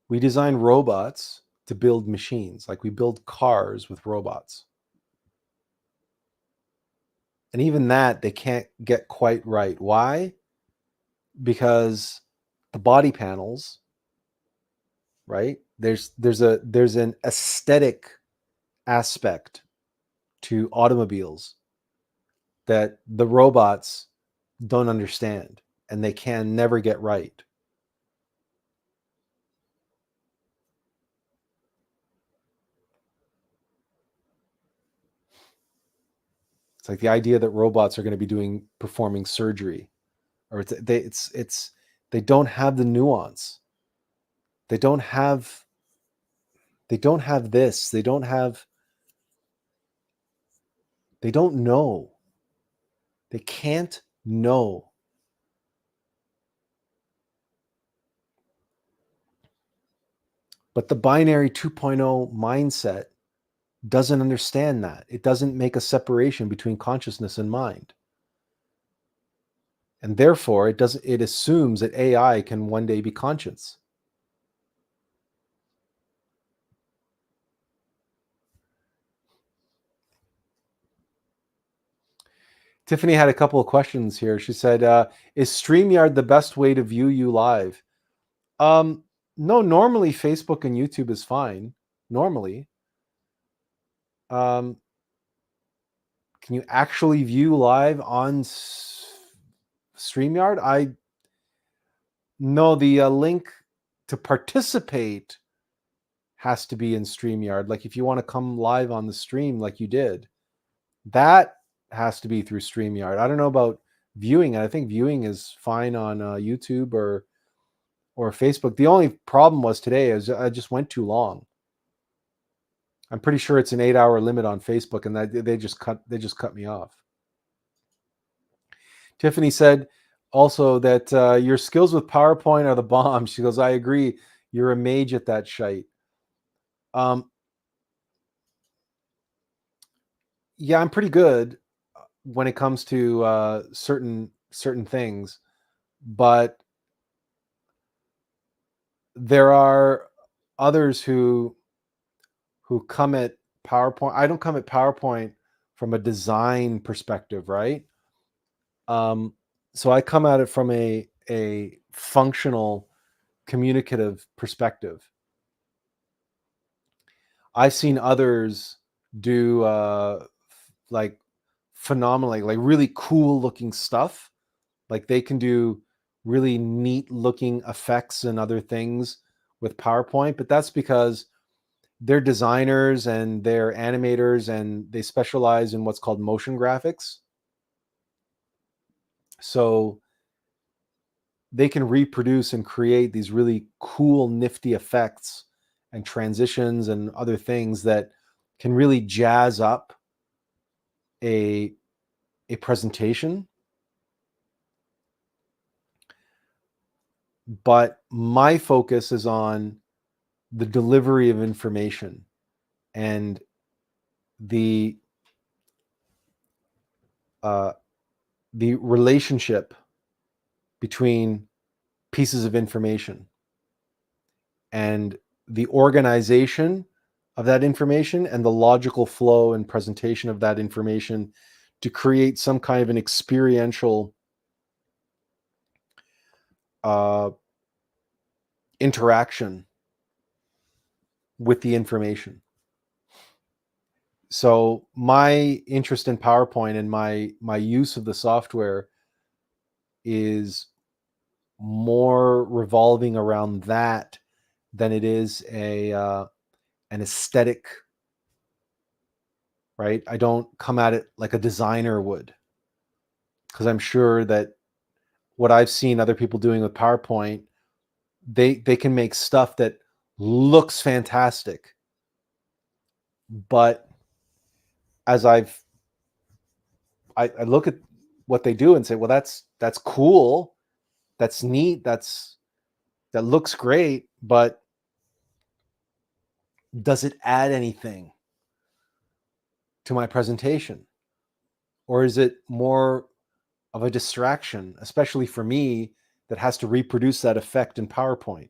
we design robots to build machines, like we build cars with robots. And even that, they can't get quite right. Why? Because the body panels, right? There's an aesthetic aspect to automobiles that the robots don't understand, and they can never get right. It's like the idea that robots are going to be performing surgery, or they don't have the nuance. They don't have this. They don't know. They can't know. But the binary 2.0 mindset doesn't understand that. It doesn't make a separation between consciousness and mind. And therefore, it assumes that AI can one day be conscious. Tiffany had a couple of questions here. She said, is StreamYard the best way to view you live? No, normally Facebook and YouTube is fine. Normally. Can you actually view live on StreamYard? No, the link to participate has to be in StreamYard. Like if you want to come live on the stream like you did, that has to be through StreamYard. I don't know about viewing. I think viewing is fine on YouTube or Facebook. The only problem was today is I just went too long. I'm pretty sure it's an 8-hour limit on Facebook, and that they just cut me off. Tiffany said also that your skills with PowerPoint are the bomb. She goes, I agree. You're a mage at that shite. Yeah, I'm pretty good when it comes to certain things, but there are others who come at PowerPoint. I don't come at PowerPoint from a design perspective, right? So I come at it from a functional, communicative perspective. I've seen others do like phenomenally, like really cool looking stuff. Like they can do really neat looking effects and other things with PowerPoint, but that's because they're designers and they're animators and they specialize in what's called motion graphics. So they can reproduce and create these really cool, nifty effects and transitions and other things that can really jazz up a presentation, but my focus is on the delivery of information and the relationship between pieces of information and the organization of that information and the logical flow and presentation of that information to create some kind of an experiential interaction with the information. So my interest in PowerPoint and my use of the software is more revolving around that than it is an aesthetic, right? I don't come at it like a designer would, because I'm sure that what I've seen other people doing with PowerPoint, they can make stuff that looks fantastic, but as I look at what they do and say, well, that's cool, that's neat, that looks great, but does it add anything to my presentation? Or is it more of a distraction, especially for me that has to reproduce that effect in PowerPoint?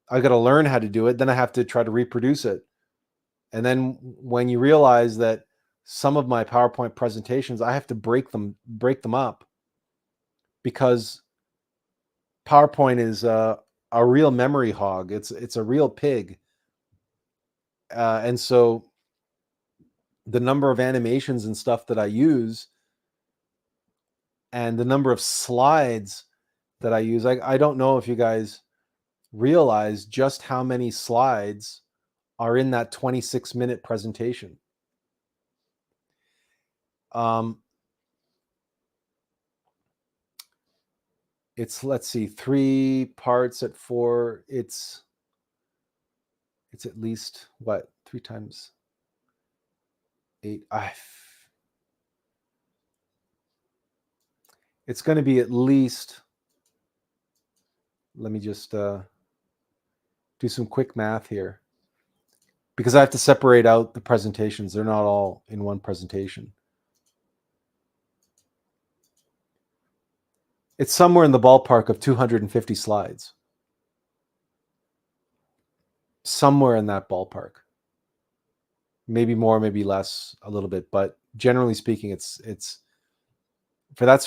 I got to learn how to do it, then I have to try to reproduce it. And then when you realize that some of my PowerPoint presentations, I have to break them up, because PowerPoint is a real memory hog. It's a real pig. And so the number of animations and stuff that I use and the number of slides that I use, I don't know if you guys realize just how many slides are in that 26-minute presentation. It's, let's see, 3 parts at 4. It's at least, what, 3 times 8? It's going to be at least, let me just do some quick math here, because I have to separate out the presentations. They're not all in one presentation. It's somewhere in the ballpark of 250 slides. Somewhere in that ballpark. Maybe more, maybe less, a little bit, but generally speaking, that's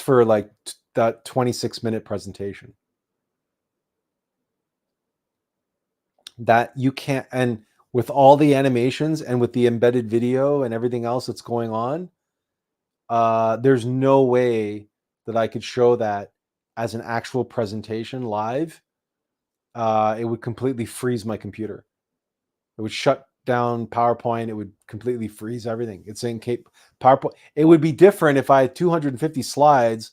for like that 26-minute presentation. That you can't, and with all the animations and with the embedded video and everything else that's going on, there's no way that I could show that as an actual presentation live. It would completely freeze my computer. It would shut down PowerPoint. It would completely freeze everything. It's incapable. PowerPoint. It would be different if I had 250 slides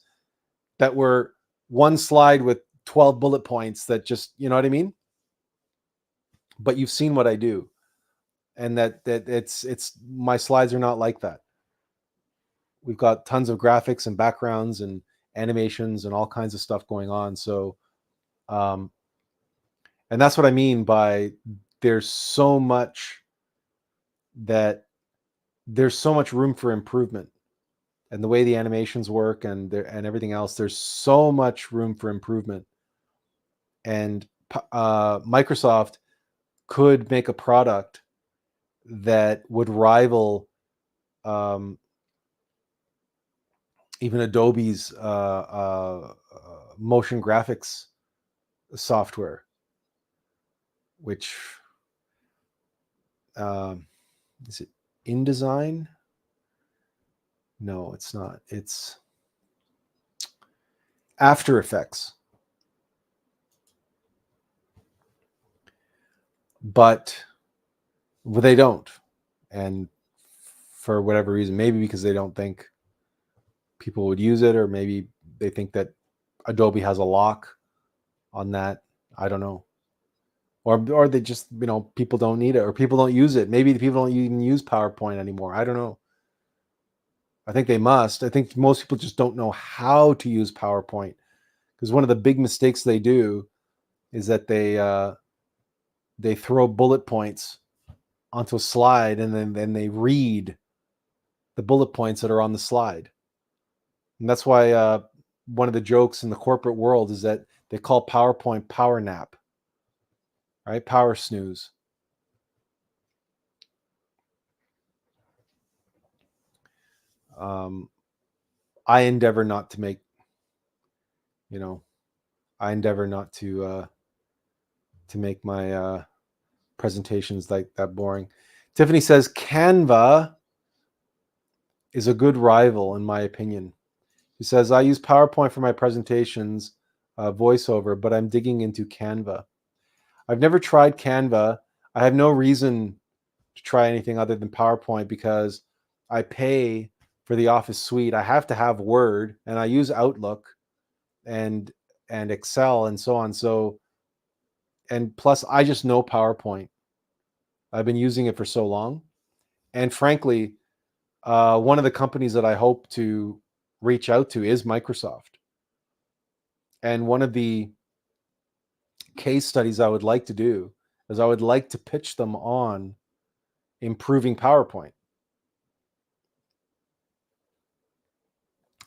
that were one slide with 12 bullet points that just, you know what I mean? But you've seen what I do, and that it's my slides are not like that. We've got tons of graphics and backgrounds and animations and all kinds of stuff going on. So, and that's what I mean by there's so much room for improvement, and the way the animations work and everything else, there's so much room for improvement. And Microsoft could make a product that would rival even Adobe's motion graphics software, which is it InDesign? No, it's not. It's After Effects. But they don't. And for whatever reason, maybe because they don't think people would use it, or maybe they think that Adobe has a lock on that. I don't know. Or they just, people don't need it, or people don't use it. Maybe the people don't even use PowerPoint anymore. I don't know. I think they must. I think most people just don't know how to use PowerPoint, because one of the big mistakes they do is that they throw bullet points onto a slide, and then they read the bullet points that are on the slide. And that's why one of the jokes in the corporate world is that they call PowerPoint power nap, right? Power snooze. I endeavor not to make, I endeavor not to make my presentations like that boring. Tiffany says Canva is a good rival, in my opinion. She says, I use PowerPoint for my presentations, voiceover, but I'm digging into Canva. I've never tried Canva. I have no reason to try anything other than PowerPoint because I pay for the Office suite. I have to have Word, and I use Outlook and Excel and so on. So, and plus I just know PowerPoint. I've been using it for so long. And frankly, one of the companies that I hope to reach out to is Microsoft. And one of the case studies I would like to do is I would like to pitch them on improving PowerPoint.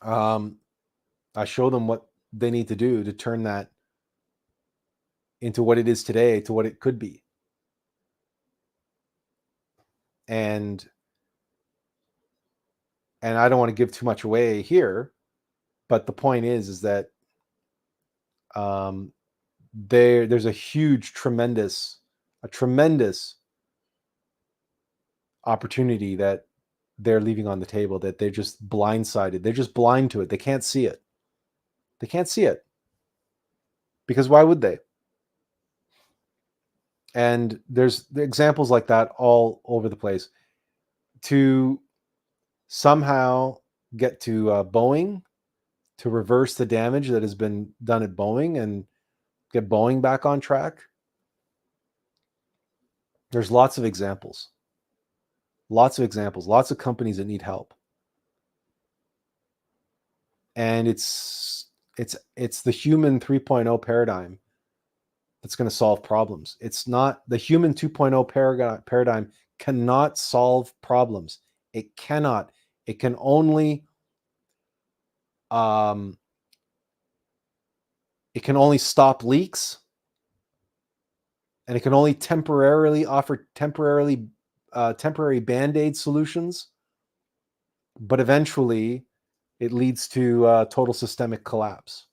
I show them what they need to do to turn that into what it is today to what it could be. And I don't want to give too much away here, but the point is that there's a huge, tremendous opportunity that they're leaving on the table, that they're just blindsided. They're just blind to it. They can't see it. They can't see it. Because why would they? And there's examples like that all over the place. To somehow get to Boeing, to reverse the damage that has been done at Boeing and get Boeing back on track. There's lots of examples. Lots of companies that need help. And it's the human 3.0 paradigm that's going to solve problems. It's not the human 2.0 paradigm cannot solve problems. It cannot. It can only stop leaks, and it can only temporarily offer temporary band-aid solutions, but eventually it leads to total systemic collapse.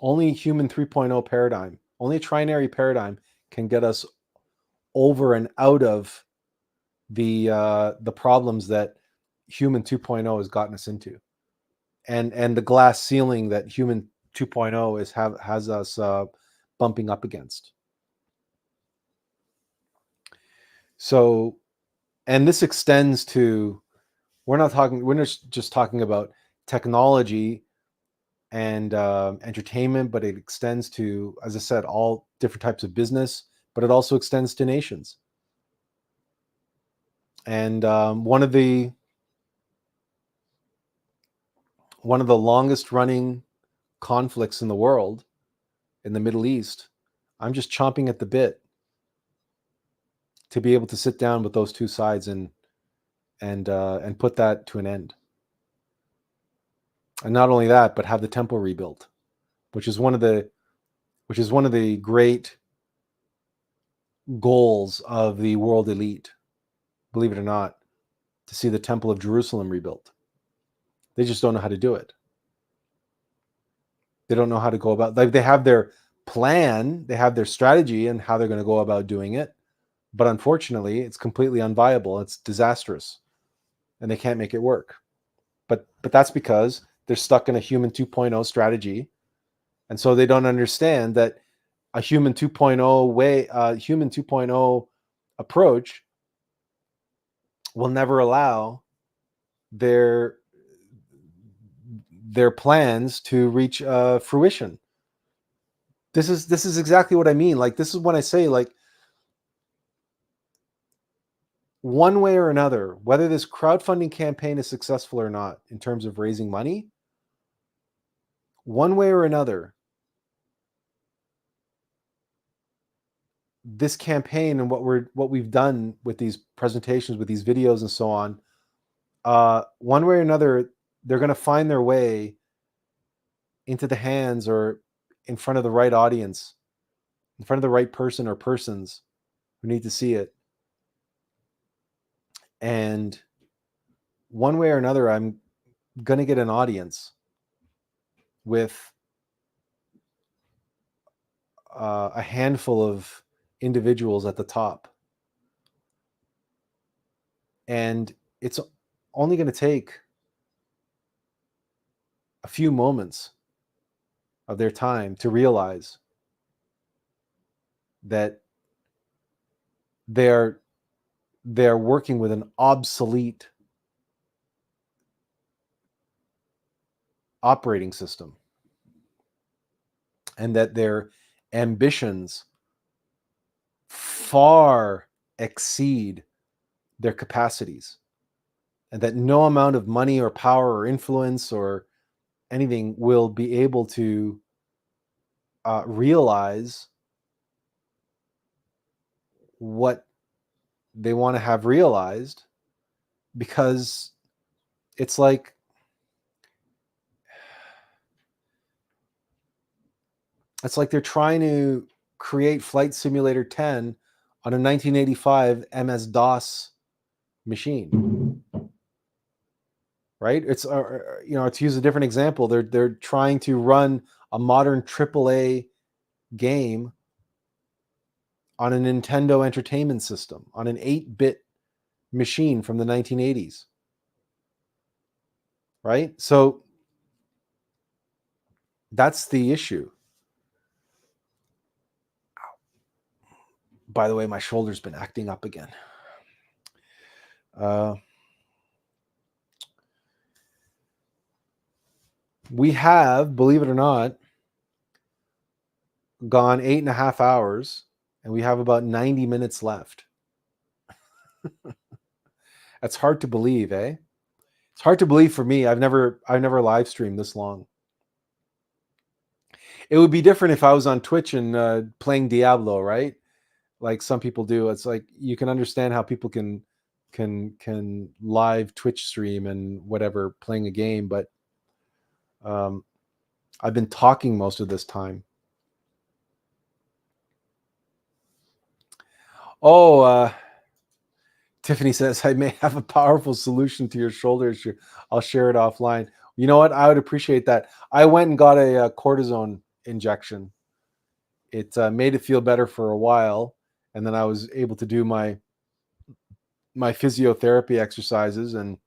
Only human 3.0 paradigm, only a trinary paradigm can get us over and out of the problems that human 2.0 has gotten us into, and the glass ceiling that human 2.0 has us bumping up against. So, and this extends to, we're not just talking about technology and entertainment, but it extends to, as I said, all different types of business, but it also extends to nations. And one of the longest running conflicts in the world, in the Middle East, I'm just chomping at the bit to be able to sit down with those two sides and put that to an end. And not only that, but have the temple rebuilt, which is one of the great goals of the world elite, believe it or not, to see the Temple of Jerusalem rebuilt. They just don't know how to do it. They don't know how to go about, like, they have their plan, they have their strategy and how they're going to go about doing it. But unfortunately, it's completely unviable. It's disastrous. And they can't make it work. But that's because they're stuck in a human 2.0 strategy. And so they don't understand that a human 2.0 way, human 2.0 approach will never allow their plans to reach fruition. This is exactly what I mean. Like, this is when I say, like, one way or another, whether this crowdfunding campaign is successful or not in terms of raising money, one way or another, this campaign and what we've done with these presentations, with these videos and so on, one way or another, they're going to find their way into the hands or in front of the right audience, in front of the right person or persons who need to see it. And one way or another, I'm going to get an audience with a handful of individuals at the top. And it's only going to take a few moments of their time to realize that they're working with an obsolete operating system, and that their ambitions far exceed their capacities, and that no amount of money or power or influence or anything will be able to realize what they want to have realized, because it's like they're trying to create Flight Simulator 10 on a 1985 MS-DOS machine, right? It's to use a different example, they're trying to run a modern AAA game on a Nintendo Entertainment System, on an 8-bit machine from the 1980s, right? So that's the issue. By the way, my shoulder's been acting up again. We have, believe it or not, gone 8.5 hours, and we have about 90 minutes left. That's hard to believe, eh? It's hard to believe for me. I've never live streamed this long. It would be different if I was on Twitch and playing Diablo, right? Like some people do. It's like you can understand how people can live Twitch stream and whatever, playing a game, but I've been talking most of this time. Oh, Tiffany says, I may have a powerful solution to your shoulder issue. I'll share it offline. You know what? I would appreciate that. I went and got a cortisone injection. It made it feel better for a while, and then I was able to do my physiotherapy exercises, and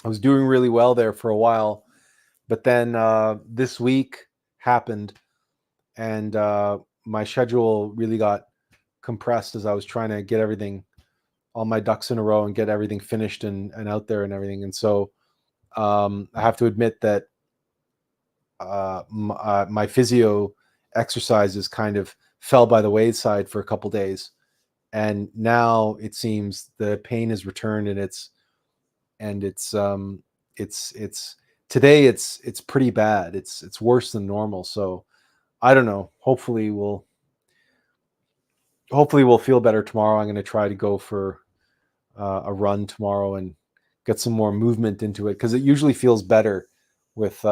I was doing really well there for a while. But then this week happened, and my schedule really got compressed as I was trying to get everything, all my ducks in a row, and get everything finished and out there and everything. And so I have to admit that my physio exercises kind of fell by the wayside for a couple days, and now it seems the pain has returned, and it's today it's pretty bad. It's worse than normal. So I don't know. Hopefully we'll feel better tomorrow. I'm going to try to go for a run tomorrow and get some more movement into it, because it usually feels better with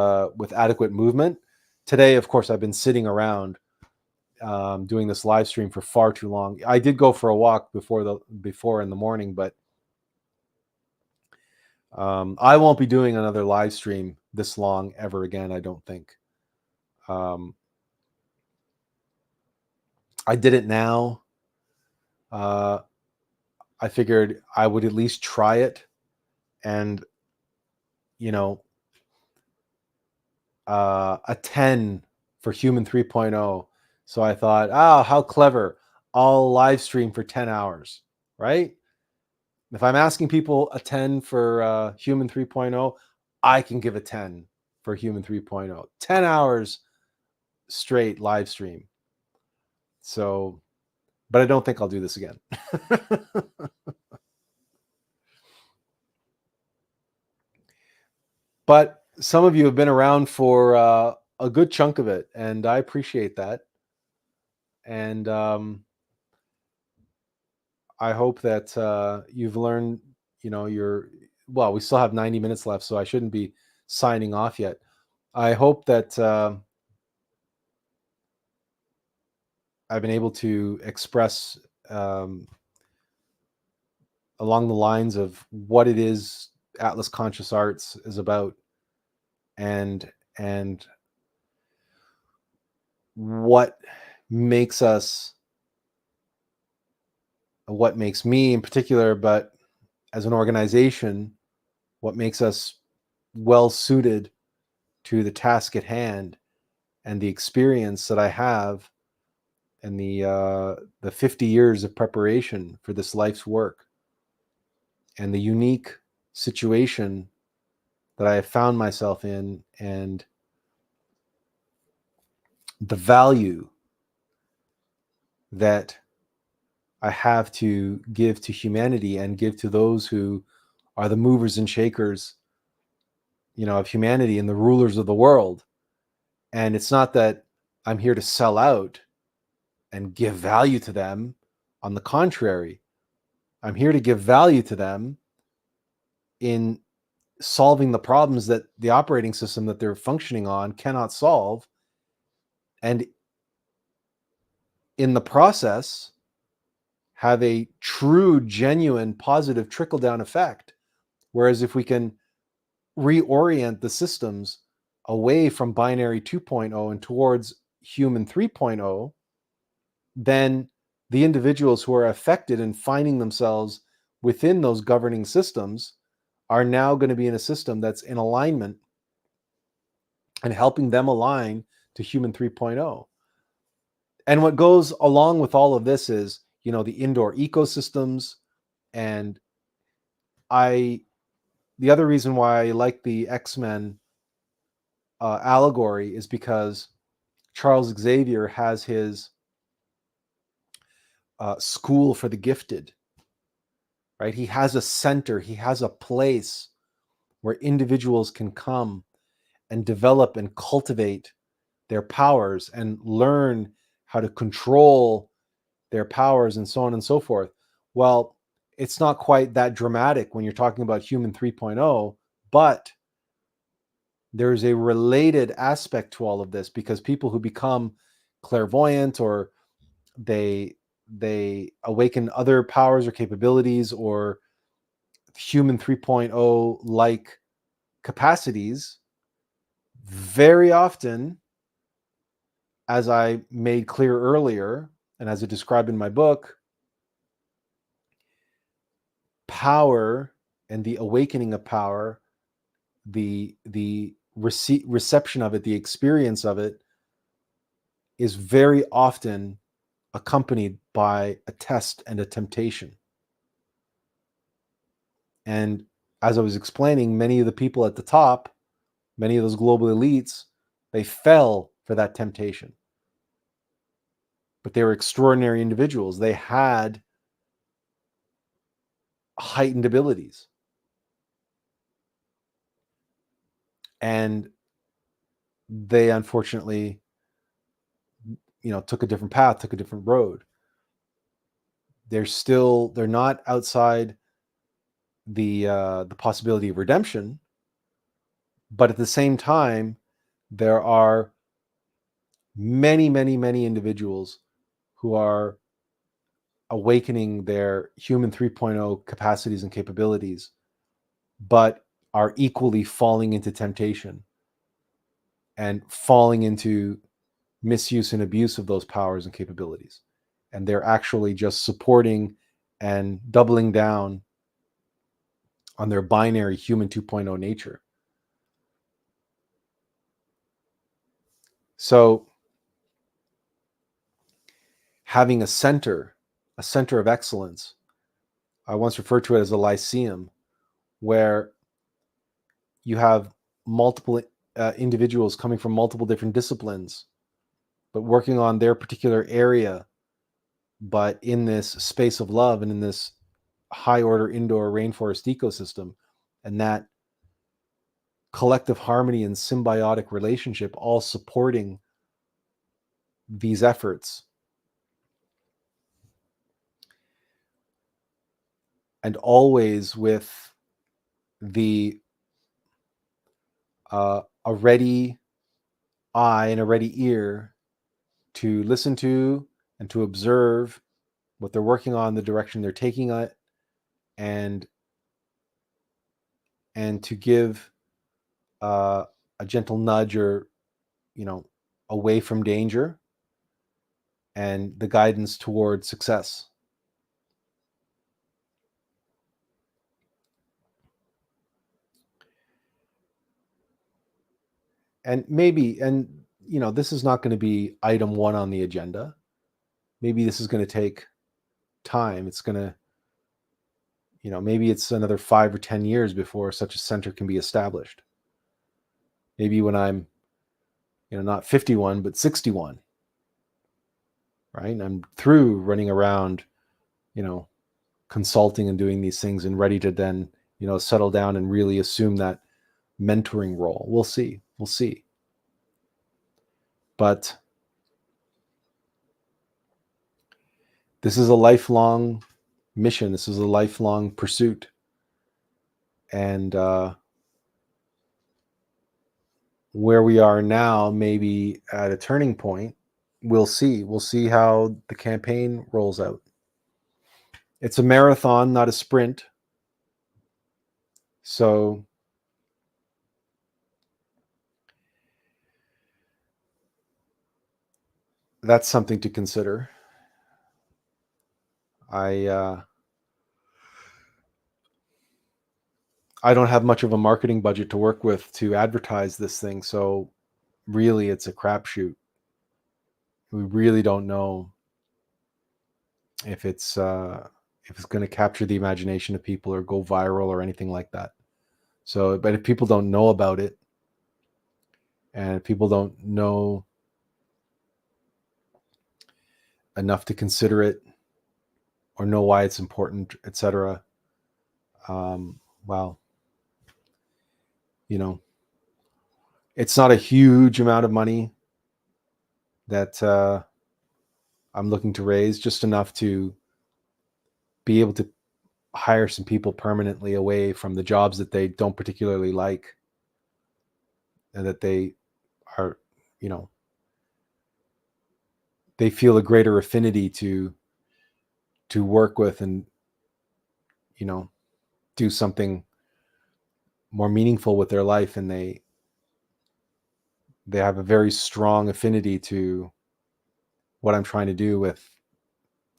adequate movement. Today, of course, I've been sitting around doing this live stream for far too long. I did go for a walk before in the morning, but I won't be doing another live stream this long ever again, I don't think. I did it now. I figured I would at least try it, and a 10 for Human 3.0. So I thought, how clever. I'll live stream for 10 hours, right? If I'm asking people a 10 for Human 3.0, I can give a 10 for Human 3.0. 10 hours straight live stream. So but I don't think I'll do this again. But some of you have been around for a good chunk of it, and I appreciate that. And I hope that you've learned, well, we still have 90 minutes left, so I shouldn't be signing off yet. I hope that I've been able to express along the lines of what it is Atlas Conscious Arts is about, and what makes me in particular, but as an organization, what makes us well suited to the task at hand, and the experience that I have, and the 50 years of preparation for this life's work, and the unique situation that I have found myself in, and the value that I have to give to humanity and give to those who are the movers and shakers, of humanity and the rulers of the world. And it's not that I'm here to sell out and give value to them. On the contrary, I'm here to give value to them in solving the problems that the operating system that they're functioning on cannot solve. And in the process, have a true, genuine, positive trickle-down effect. Whereas if we can reorient the systems away from binary 2.0 and towards human 3.0, then the individuals who are affected and finding themselves within those governing systems are now going to be in a system that's in alignment and helping them align to human 3.0. And what goes along with all of this is, the indoor ecosystems. And the other reason why I like the X-Men allegory is because Charles Xavier has his school for the gifted, right? He has a center, he has a place where individuals can come and develop and cultivate their powers and learn how to control their powers and so on and so forth. Well, it's not quite that dramatic when you're talking about human 3.0, but there's a related aspect to all of this, because people who become clairvoyant, or they awaken other powers or capabilities, or human 3.0 like capacities, very often, as I made clear earlier and as I described in my book, power and the awakening of power, the reception of it, the experience of it, is very often accompanied by a test and a temptation. And as I was explaining, many of the people at the top, many of those global elites, they fell for that temptation. But they were extraordinary individuals. They had heightened abilities. And they unfortunately, took a different path, took a different road. They're not outside the possibility of redemption, but at the same time, there are many, many, many individuals who are awakening their human 3.0 capacities and capabilities, but are equally falling into temptation and falling into misuse and abuse of those powers and capabilities. And they're actually just supporting and doubling down on their binary human 2.0 nature. So having a center of excellence, I once referred to it as a lyceum, where you have multiple individuals coming from multiple different disciplines, but working on their particular area but in this space of love and in this high order indoor rainforest ecosystem, and that collective harmony and symbiotic relationship all supporting these efforts, and always with the a ready eye and a ready ear to listen to and to observe what they're working on, the direction they're taking it, and to give a gentle nudge, or away from danger, and the guidance toward success. And maybe, this is not going to be item one on the agenda. Maybe this is going to take time. It's going to, maybe it's another 5 or 10 years before such a center can be established. Maybe when I'm, not 51, but 61, right? And I'm through running around, consulting and doing these things, and ready to then, settle down and really assume that mentoring role. We'll see. But this is a lifelong mission. This is a lifelong pursuit. And where we are now, maybe at a turning point, we'll see. We'll see how the campaign rolls out. It's a marathon, not a sprint. So that's something to consider. I don't have much of a marketing budget to work with to advertise this thing, so really it's a crapshoot. We really don't know if it's going to capture the imagination of people or go viral or anything like that. So, but if people don't know about it, and people don't know enough to consider it or know why it's important, etc., well, it's not a huge amount of money that I'm looking to raise, just enough to be able to hire some people permanently away from the jobs that they don't particularly like, and that they are, they feel a greater affinity to work with, and do something more meaningful with their life, and they have a very strong affinity to what I'm trying to do with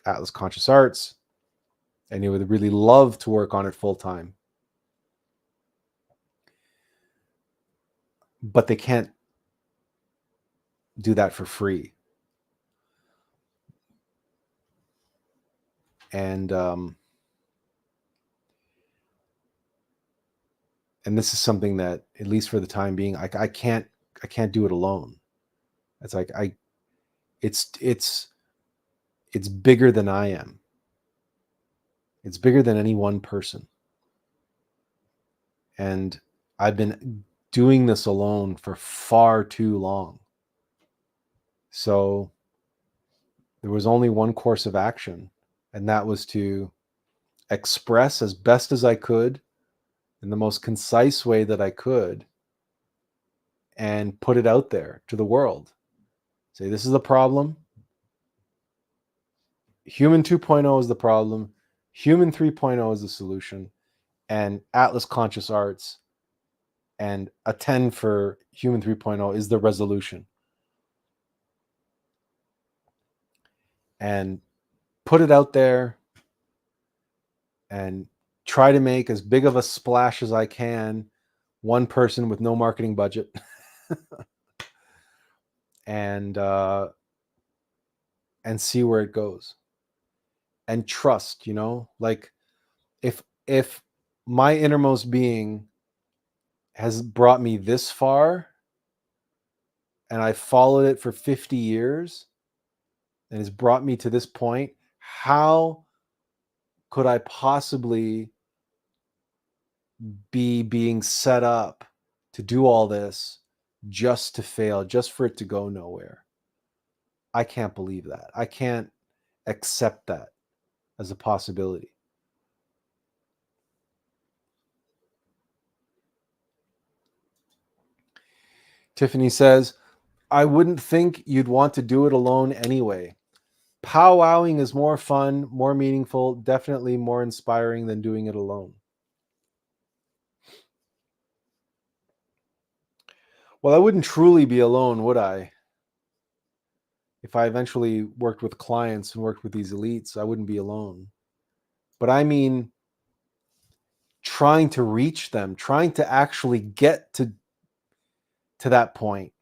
Attlas Conscious Arts, and they would really love to work on it full time, but they can't do that for free. And this is something that, at least for the time being, I can't do it alone. It's like it's bigger than I am. It's bigger than any one person. And I've been doing this alone for far too long. So there was only one course of action, and that was to express as best as I could, in the most concise way that I could, and put it out there to the world. Say, this is the problem. Human 2.0 is the problem. Human 3.0 is the solution. And Attlas Conscious Arts and a 10 for Human 3.0 is the resolution. And put it out there and try to make as big of a splash as I can, one person with no marketing budget. And see where it goes. And trust, like if my innermost being has brought me this far, and I followed it for 50 years, and has brought me to this point, how could I possibly be being set up to do all this just to fail, just for it to go nowhere? I can't believe that. I can't accept that as a possibility. Tiffany says, I wouldn't think you'd want to do it alone anyway. Powwowing is more fun, more meaningful, definitely more inspiring than doing it alone. Well, I wouldn't truly be alone, would I? If I eventually worked with clients and worked with these elites, I wouldn't be alone. But I mean, trying to reach them, trying to actually get to that point,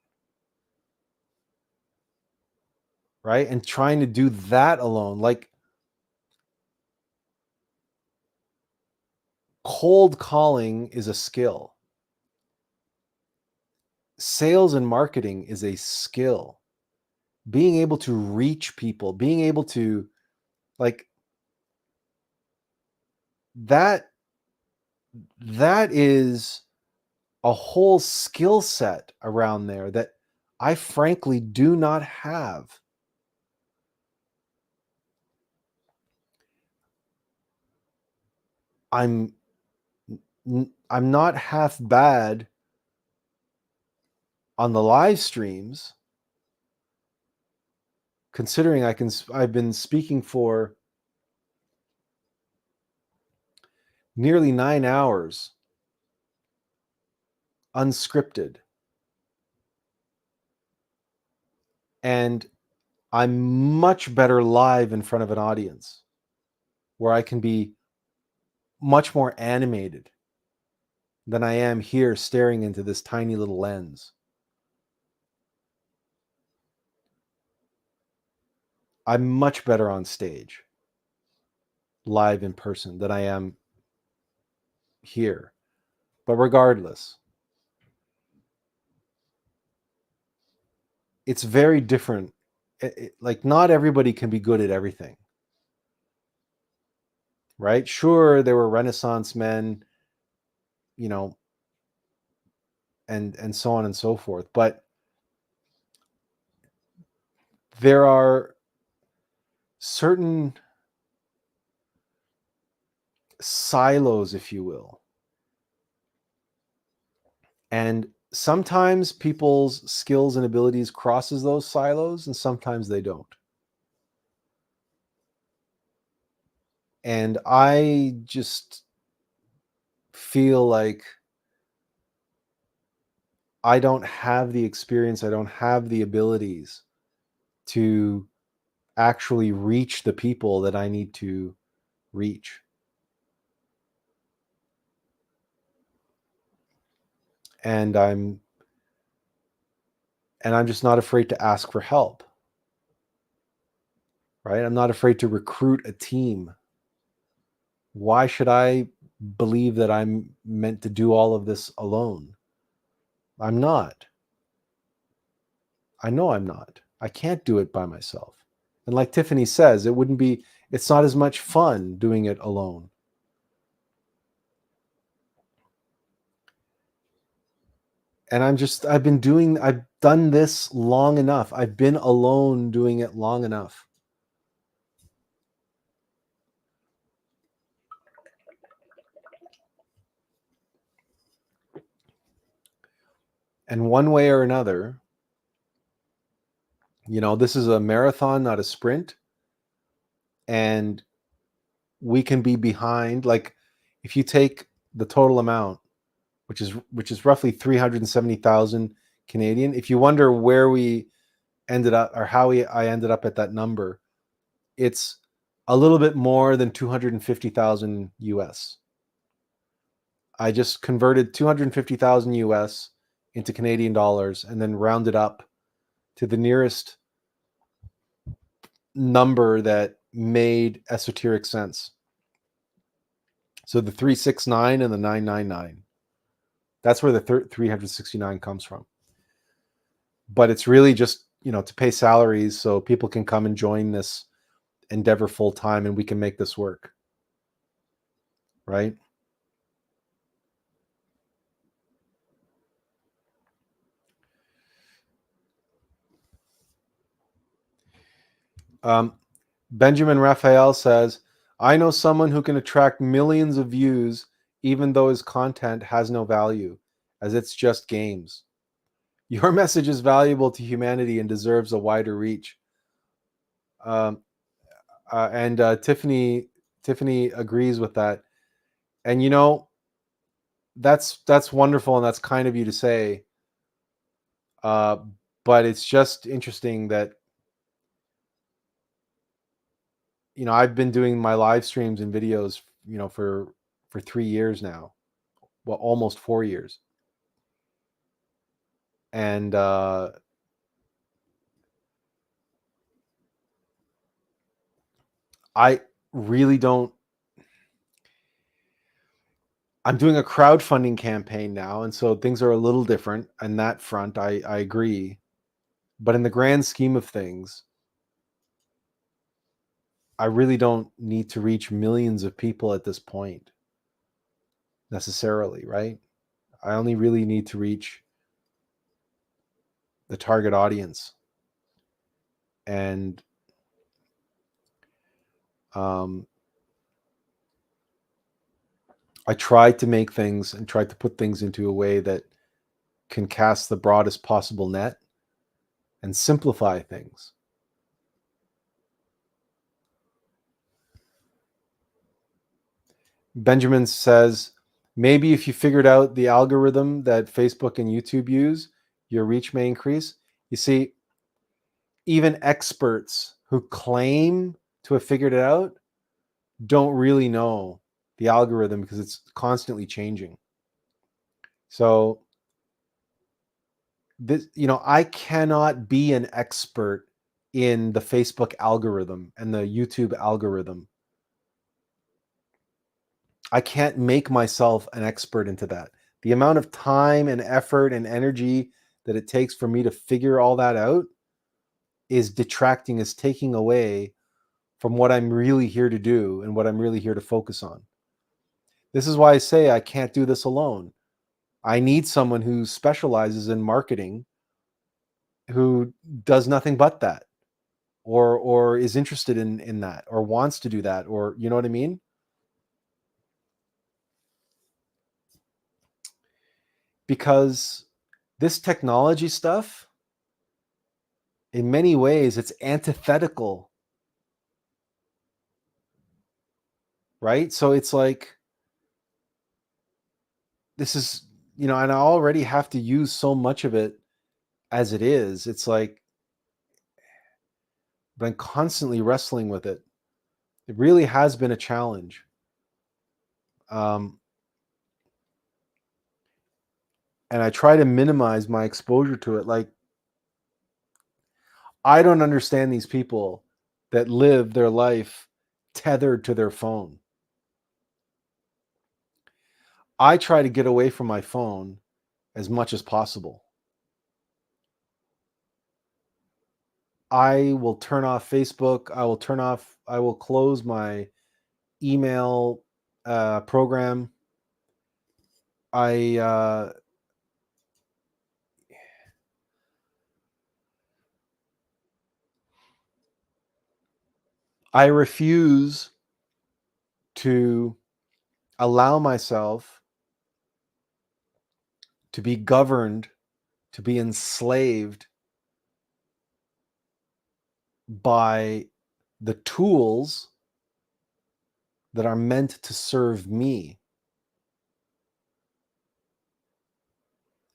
right? And trying to do that alone. Like, cold calling is a skill. Sales and marketing is a skill. Being able to reach people, being able to, like, that is a whole skill set around there that I frankly do not have. I'm not half bad on the live streams, considering I've been speaking for nearly 9 hours unscripted. And I'm much better live in front of an audience where I can be much more animated than I am here staring into this tiny little lens. I'm much better on stage, live in person, than I am here. But regardless, it's very different. Like, not everybody can be good at everything, right? Sure, there were Renaissance men, you know, and so on and so forth, but there are certain silos, if you will, and sometimes people's skills and abilities crosses those silos, and sometimes they don't. And I just feel like I don't have the experience, I don't have the abilities to actually reach the people that I need to reach. And I'm just not afraid to ask for help. Right? I'm not afraid to recruit a team. Why should I believe that I'm meant to do all of this alone? I'm not. I know I'm not. I can't do it by myself. And like Tiffany says, it's not as much fun doing it alone. And I've done this long enough. I've been alone doing it long enough. And one way or another, this is a marathon, not a sprint. And we can be behind. Like, if you take the total amount, which is roughly 370,000 Canadian, if you wonder where we ended up or how I ended up at that number, it's a little bit more than 250,000 US. I just converted 250,000 US into Canadian dollars and then rounded up to the nearest number that made esoteric sense. So the 369 and the 999. That's where the 369 comes from. But it's really just, to pay salaries so people can come and join this endeavor full time and we can make this work. Right? Benjamin Raphael says, I know someone who can attract millions of views even though his content has no value, as it's just games. Your message is valuable to humanity and deserves a wider reach. And Tiffany agrees with that. And you know, that's wonderful, and that's kind of you to say. But it's just interesting that, you know, I've been doing my live streams and videos, you know, for 3 years now. Well, almost 4 years. And I really don't. I'm doing a crowdfunding campaign now, and so things are a little different on that front. I agree. But in the grand scheme of things, I really don't need to reach millions of people at this point necessarily, right? I only really need to reach the target audience. And I tried to make things and tried to put things into a way that can cast the broadest possible net and simplify things. Benjamin says, maybe if you figured out the algorithm that Facebook and YouTube use, your reach may increase. You see, even experts who claim to have figured it out don't really know the algorithm because it's constantly changing. So this, you know, I cannot be an expert in the Facebook algorithm and the YouTube algorithm. I can't make myself an expert into that. The amount of time and effort and energy that it takes for me to figure all that out is detracting, is taking away from what I'm really here to do and what I'm really here to focus on. This is why I say I can't do this alone. I need someone who specializes in marketing, who does nothing but that, or is interested in that, or wants to do that, or you know what I mean? Because this technology stuff, in many ways, it's antithetical, right? So it's like, this is, you know, and I already have to use so much of it as it is. It's like, I've been constantly wrestling with it. It really has been a challenge. And I try to minimize my exposure to it. Like, I don't understand these people that live their life tethered to their phone. I try to get away from my phone as much as possible. I will turn off Facebook. I will close my email program. I refuse to allow myself to be governed, to be enslaved by the tools that are meant to serve me.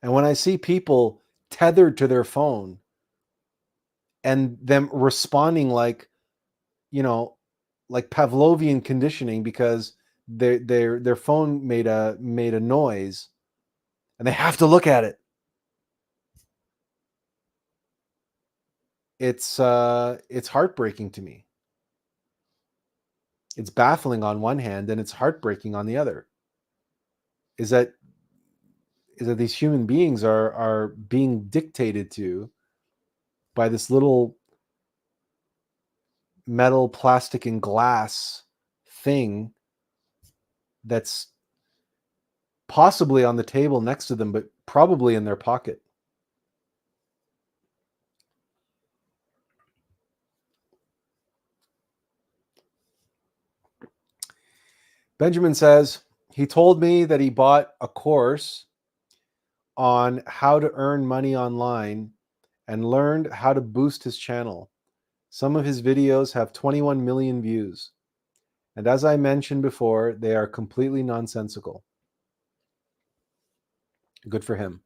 And when I see people tethered to their phone and them responding like, you know, like Pavlovian conditioning because their phone made a noise and they have to look at it. It's heartbreaking to me. It's baffling on one hand and it's heartbreaking on the other. Is that these human beings are being dictated to by this little metal, plastic, and glass thing that's possibly on the table next to them, but probably in their pocket. Benjamin says, he told me that he bought a course on how to earn money online and learned how to boost his channel. Some of his videos have 21 million views. And as I mentioned before, they are completely nonsensical. Good for him.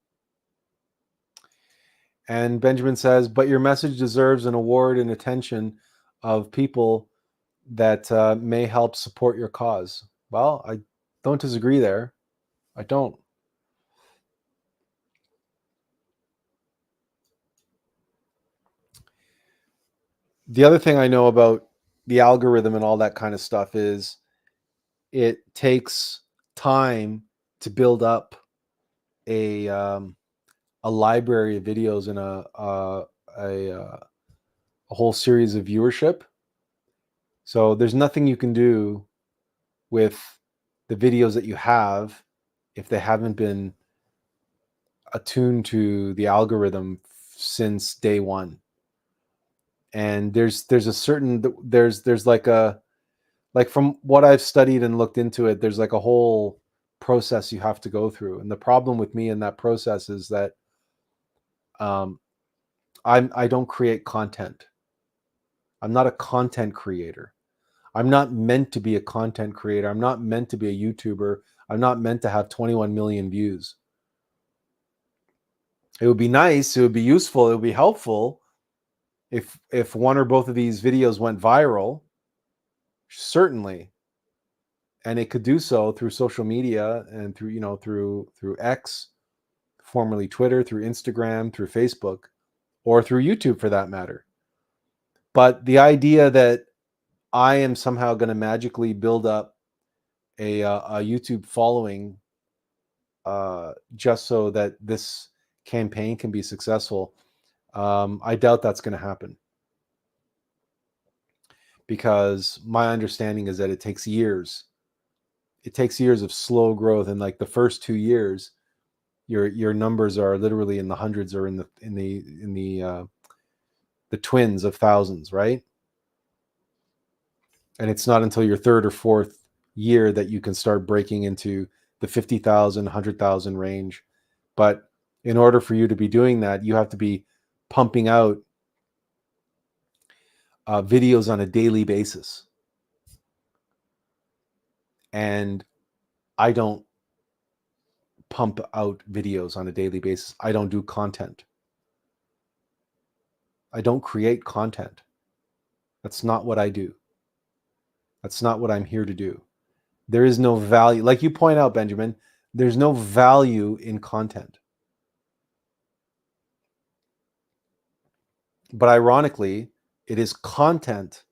And Benjamin says, but your message deserves an award and attention of people that may help support your cause. Well, I don't disagree there. I don't. The other thing I know about the algorithm and all that kind of stuff is it takes time to build up a library of videos and a whole series of viewership. So there's nothing you can do with the videos that you have if they haven't been attuned to the algorithm since day one. And there's a certain there's like a, like from what I've studied and looked into it, there's like a whole process you have to go through. And the problem with me in that process is that I don't create content. I'm not a content creator. I'm not meant to be a content creator. I'm not meant to be a YouTuber. I'm not meant to have 21 million views. It would be nice, it would be useful, it would be helpful if one or both of these videos went viral, certainly. And it could do so through social media and through, through X, formerly Twitter, through Instagram, through Facebook, or through YouTube for that matter. But the idea that I am somehow going to magically build up a YouTube following just so that this campaign can be successful, I doubt that's going to happen. Because my understanding is that it takes years. It takes years of slow growth, and like the first 2 years, your numbers are literally in the hundreds or in the twins of thousands, right? And it's not until your third or fourth year that you can start breaking into the 50,000, 100,000 range. But in order for you to be doing that, you have to be pumping out videos on a daily basis. And I don't pump out videos on a daily basis. I don't do content. I don't create content. That's not what I do. That's not what I'm here to do. There is no value. Like you point out, Benjamin, there's no value in content. But ironically, it is content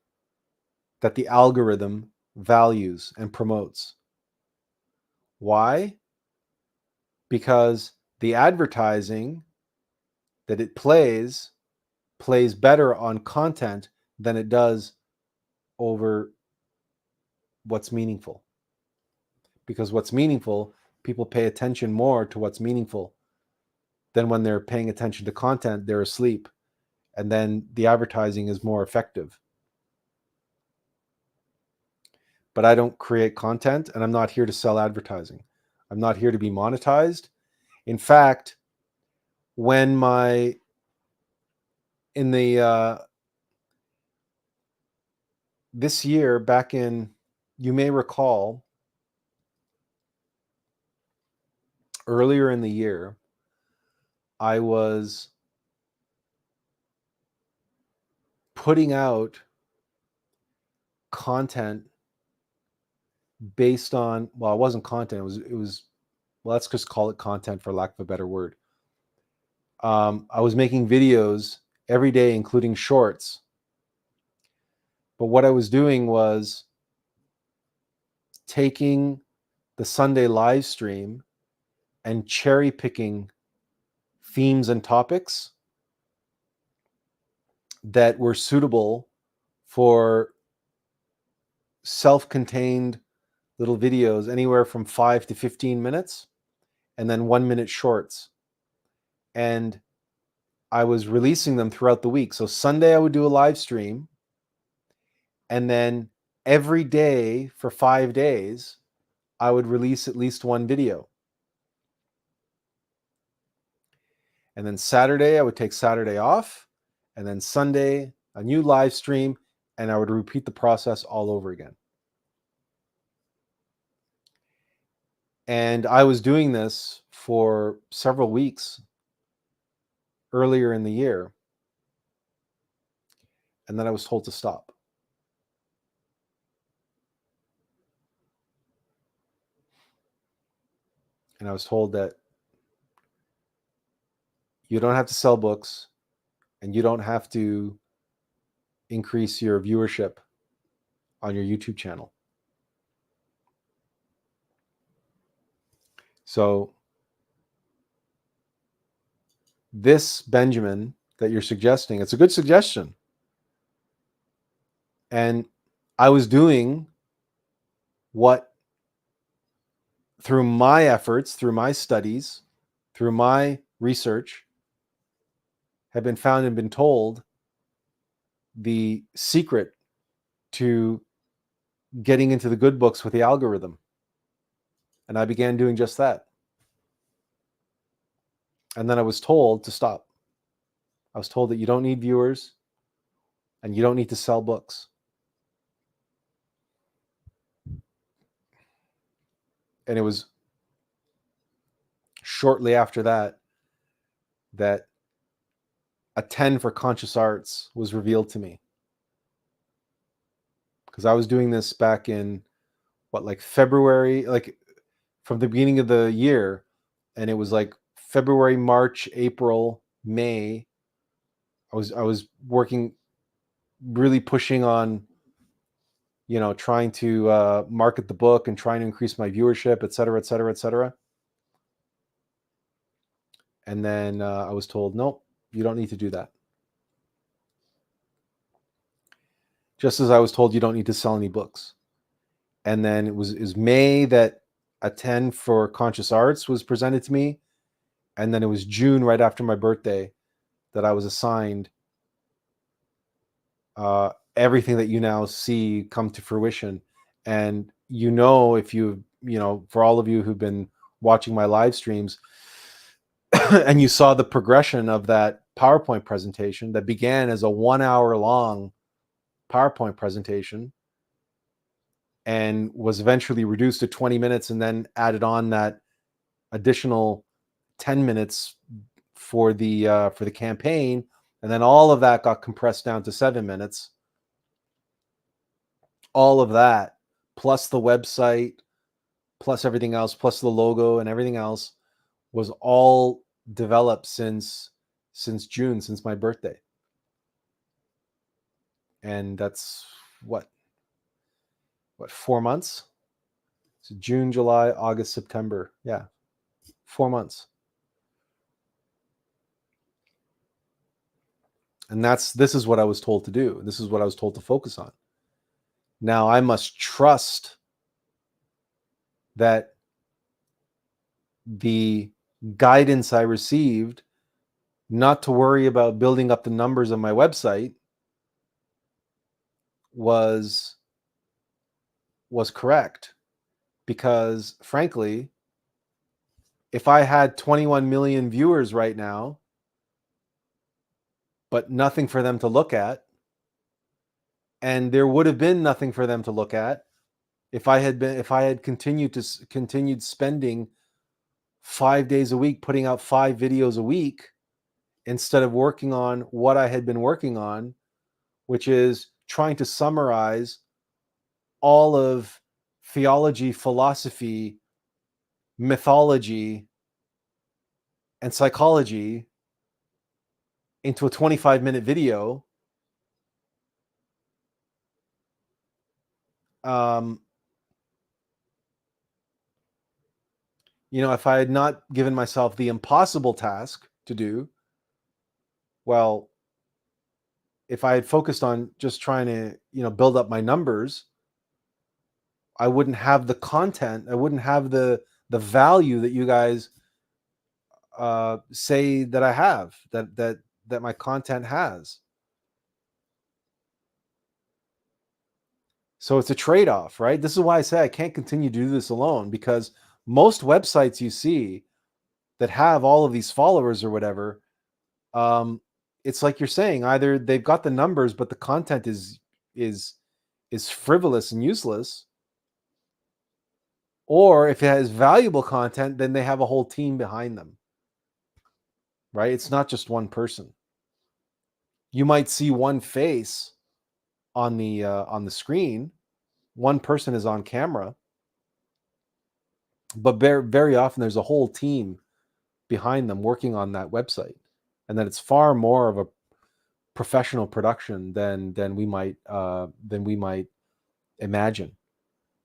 that the algorithm values and promotes. Why? Because the advertising that it plays better on content than it does over what's meaningful. Because what's meaningful, people pay attention more to what's meaningful than when they're paying attention to content, they're asleep. And then the advertising is more effective. But I don't create content, and I'm not here to sell advertising. I'm not here to be monetized. In fact, when this year, back in, you may recall, earlier in the year, I was putting out content based on, well, it wasn't content. It was, well, let's just call it content for lack of a better word. I was making videos every day, including shorts. But what I was doing was taking the Sunday live stream and cherry picking themes and topics that were suitable for self-contained little videos anywhere from 5 to 15 minutes, and then 1-minute shorts. And I was releasing them throughout the week. So Sunday I would do a live stream, and then every day for 5 days, I would release at least one video. And then Saturday, I would take Saturday off, and then Sunday, a new live stream, and I would repeat the process all over again. And I was doing this for several weeks earlier in the year, and then I was told to stop. And I was told that you don't have to sell books, and you don't have to increase your viewership on your YouTube channel. So this, Benjamin, that you're suggesting, it's a good suggestion. And I was doing what, through my efforts, through my studies, through my research, have been found and been told the secret to getting into the good books with the algorithm. And I began doing just that. And then I was told to stop. I was told that you don't need viewers and you don't need to sell books. And it was shortly after that that a 10 for conscious arts was revealed to me. Because I was doing this back in like February, like from the beginning of the year, and it was like February, March, April, May. I was working, really pushing on, trying to market the book and trying to increase my viewership, et cetera, et cetera, et cetera. And then I was told, nope, you don't need to do that. Just as I was told you don't need to sell any books. And then it was May that a 10 for conscious arts was presented to me. And then it was June, right after my birthday, that I was assigned everything that you now see come to fruition. And if you, for all of you who've been watching my live streams, and you saw the progression of that PowerPoint presentation that began as a 1 hour long PowerPoint presentation and was eventually reduced to 20 minutes and then added on that additional 10 minutes for the campaign. And then all of that got compressed down to 7 minutes. All of that, plus the website, plus everything else, plus the logo and everything else, was all developed since June, since my birthday. And that's what 4 months? So June, July, August, September. Yeah, 4 months. And this is what I was told to do. This is what I was told to focus on. Now I must trust that the guidance I received not to worry about building up the numbers on my website was correct. Because frankly, if I had 21 million viewers right now, but nothing for them to look at, and there would have been nothing for them to look at if I had continued spending 5 days a week, putting out 5 videos a week, instead of working on what I had been working on, which is trying to summarize all of theology, philosophy, mythology, and psychology into a 25-minute video. If I had not given myself the impossible task to do, well, if I had focused on just trying to, build up my numbers, I wouldn't have the content. I wouldn't have the value that you guys say that I have, that my content has. So it's a trade-off, right? This is why I say I can't continue to do this alone, because most websites you see that have all of these followers or whatever, it's like you're saying, either they've got the numbers, but the content is frivolous and useless, or if it has valuable content, then they have a whole team behind them, right? It's not just one person. You might see one face on the screen, one person is on camera, but very, very often there's a whole team behind them working on that website, and that it's far more of a professional production than we might imagine.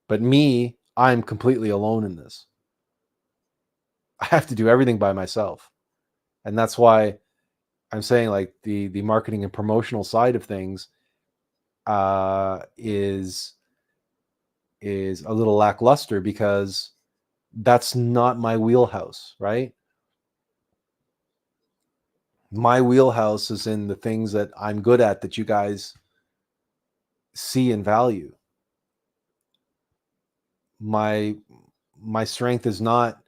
But me, I'm completely alone in this. I have to do everything by myself, and that's why I'm saying, like, the marketing and promotional side of things is a little lackluster, because that's not my wheelhouse, right? My wheelhouse is in the things that I'm good at, that you guys see and value. My strength is not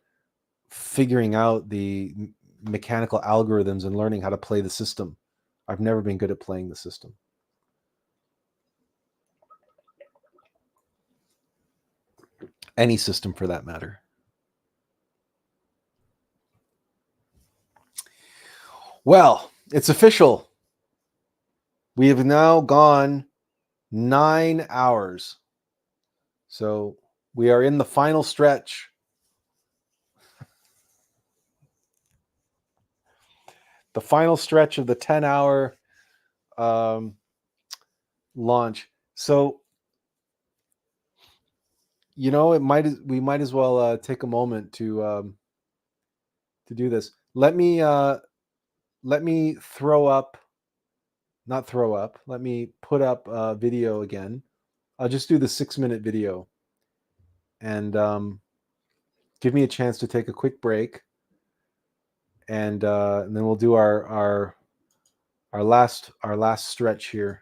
figuring out the mechanical algorithms and learning how to play the system. I've never been good at playing the system. Any system, for that matter. Well, it's official. We have now gone 9 hours. So we are in the final stretch. The final stretch of the 10-hour launch. So, we might as well take a moment to do this. Let me let me put up a video again. I'll just do the 6-minute video, and give me a chance to take a quick break, and then we'll do our last stretch here.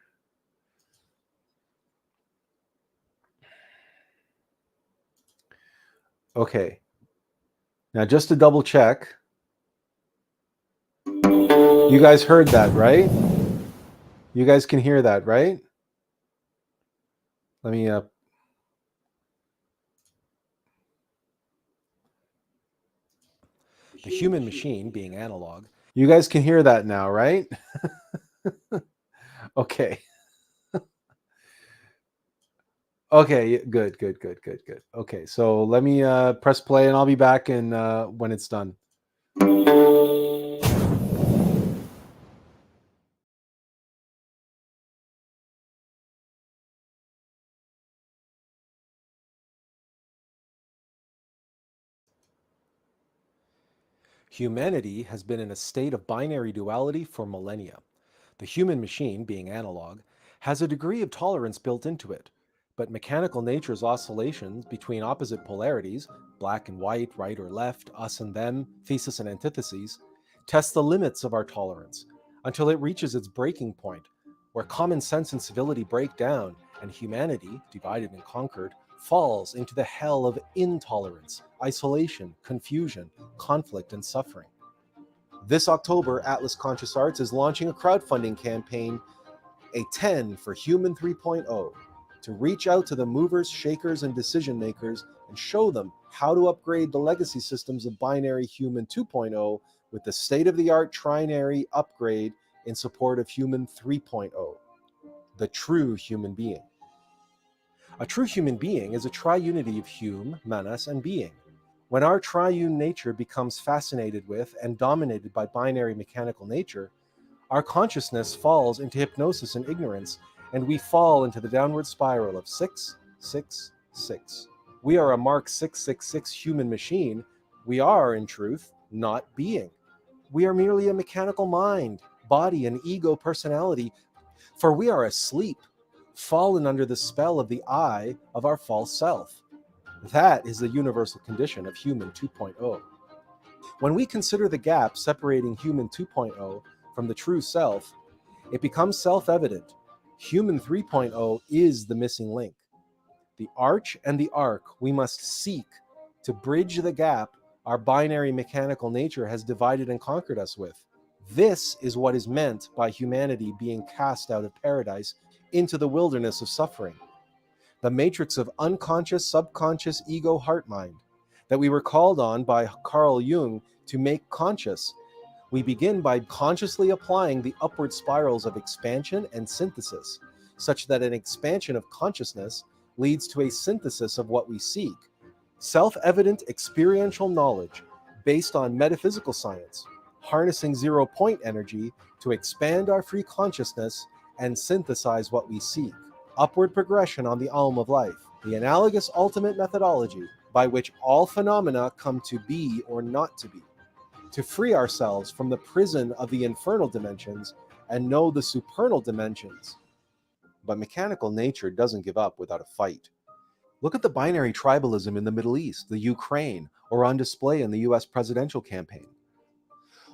Okay. Now, just to double check, you guys heard that, right? You guys can hear that, right? Let me the human machine being analog. You guys can hear that now, right? Okay. Okay, good. Okay, so let me press play, and I'll be back in when it's done. Humanity has been in a state of binary duality for millennia. The human machine, being analog, has a degree of tolerance built into it, but mechanical nature's oscillations between opposite polarities, black and white, right or left, us and them, thesis and antitheses, test the limits of our tolerance until it reaches its breaking point, where common sense and civility break down and humanity, divided and conquered, falls into the hell of intolerance, isolation, confusion, conflict, and suffering. This October, Attlas Conscious Arts is launching a crowdfunding campaign, a 10 for Human 3.0, to reach out to the movers, shakers, and decision makers and show them how to upgrade the legacy systems of binary Human 2.0 with the state-of-the-art trinary upgrade in support of Human 3.0, the true human being. A true human being is a triunity of hume, manas, and being. When our triune nature becomes fascinated with and dominated by binary mechanical nature, our consciousness falls into hypnosis and ignorance, and we fall into the downward spiral of 666. We are a Mark 666 human machine. We are, in truth, not being. We are merely a mechanical mind, body, and ego personality For we are asleep, fallen under the spell of the I of our false self. That is the universal condition of human 2.0. When we consider the gap separating human 2.0 from the true self, it becomes self-evident. Human 3.0 is the missing link. The arch and the arc we must seek to bridge the gap our binary mechanical nature has divided and conquered us with. This is what is meant by humanity being cast out of paradise into the wilderness of suffering. The matrix of unconscious, subconscious ego heart-mind that we were called on by Carl Jung to make conscious. We begin by consciously applying the upward spirals of expansion and synthesis, such that an expansion of consciousness leads to a synthesis of what we seek. Self-evident experiential knowledge based on metaphysical science, harnessing zero-point energy to expand our free consciousness and synthesize what we seek. Upward progression on the Alm of life, the analogous ultimate methodology by which all phenomena come to be or not to be, to free ourselves from the prison of the infernal dimensions and know the supernal dimensions. But mechanical nature doesn't give up without a fight. Look at the binary tribalism in the Middle East, the Ukraine, or on display in the US presidential campaign.